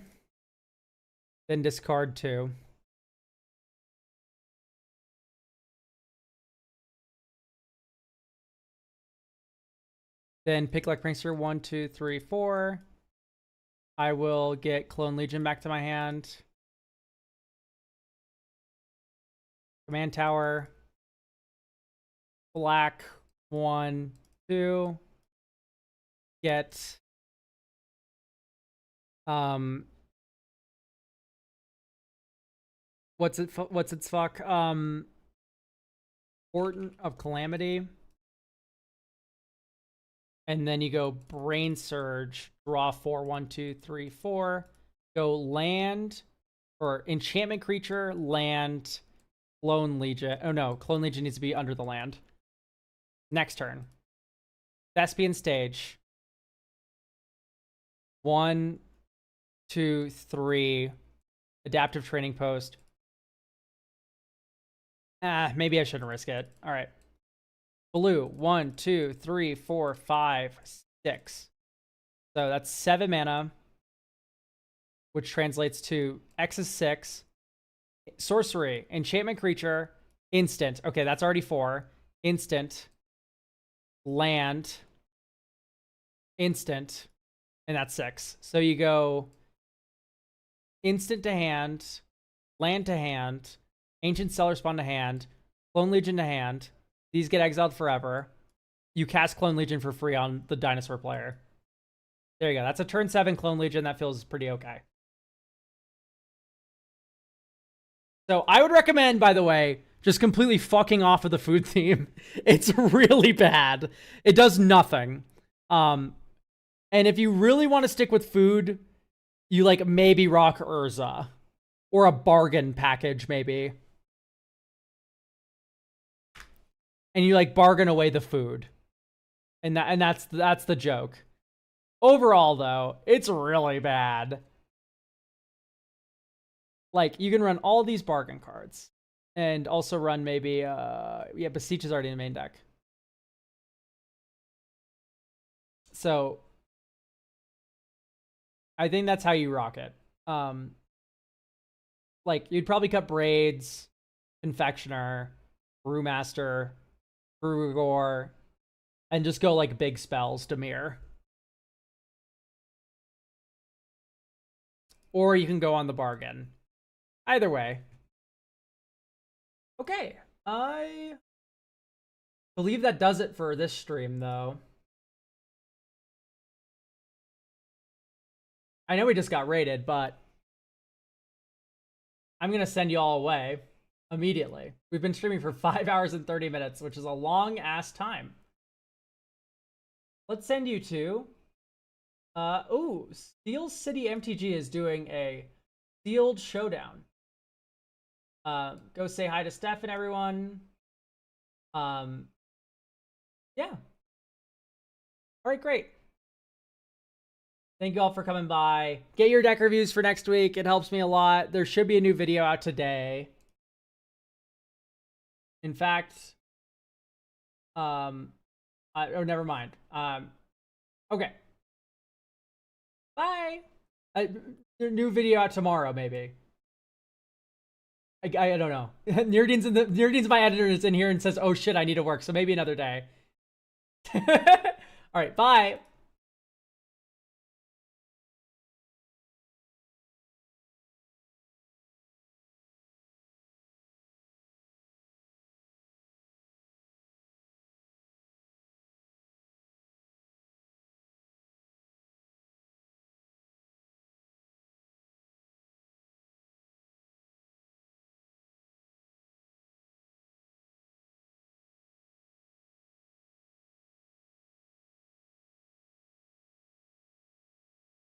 Then discard 2. Then pick like Prankster 1, 2, 3, 4. I will get Clone Legion back to my hand. Command Tower. Black 1, 2. Get what's its fuck? Horn of Calamity. And then you go Brain Surge, draw 4, 1, 2, 3, 4. Go land or enchantment creature, land, Clone Legion. Oh no, Clone Legion needs to be under the land. Next turn. Thespian Stage. 1, 2, 3. Adaptive Training Post. Maybe I shouldn't risk it. All right. Blue. 1, 2, 3, 4, 5, 6. So that's 7 mana, which translates to X is 6. Sorcery. Enchantment creature. Instant. Okay, that's already 4. Instant. Land. Instant. And that's 6. So you go instant to hand, land to hand, Ancient Cellar Spawn to hand, Clone Legion to hand. These get exiled forever. You cast Clone Legion for free on the dinosaur player. There you go. That's a turn 7 Clone Legion. That feels pretty okay. So I would recommend, by the way, just completely fucking off of the food theme. It's really bad. It does nothing. And if you really want to stick with food, you like maybe rock Urza. Or a bargain package, maybe. And you like bargain away the food. And that's the joke. Overall, though, it's really bad. Like, you can run all these bargain cards. And also run maybe, yeah, Beseech is already in the main deck. So, I think that's how you rock it. Like, you'd probably cut Braids, Confectioner, Brewmaster, Brugor, and just go, like, big spells, Dimir. Or you can go on the bargain. Either way. Okay. I believe that does it for this stream, though. I know we just got raided, but I'm going to send you all away immediately. We've been streaming for 5 hours and 30 minutes, which is a long-ass time. Let's send you to... ooh, Steel City MTG is doing a sealed showdown. Go say hi to Steph and everyone. Yeah. All right, great. Thank you all for coming by. Get your deck reviews for next week. It helps me a lot. There should be a new video out today. In fact, oh, never mind. Okay. Bye. New video out tomorrow, maybe. I don't know. Nerdin's my editor is in here and says, "Oh shit, I need to work." So maybe another day. All right, bye.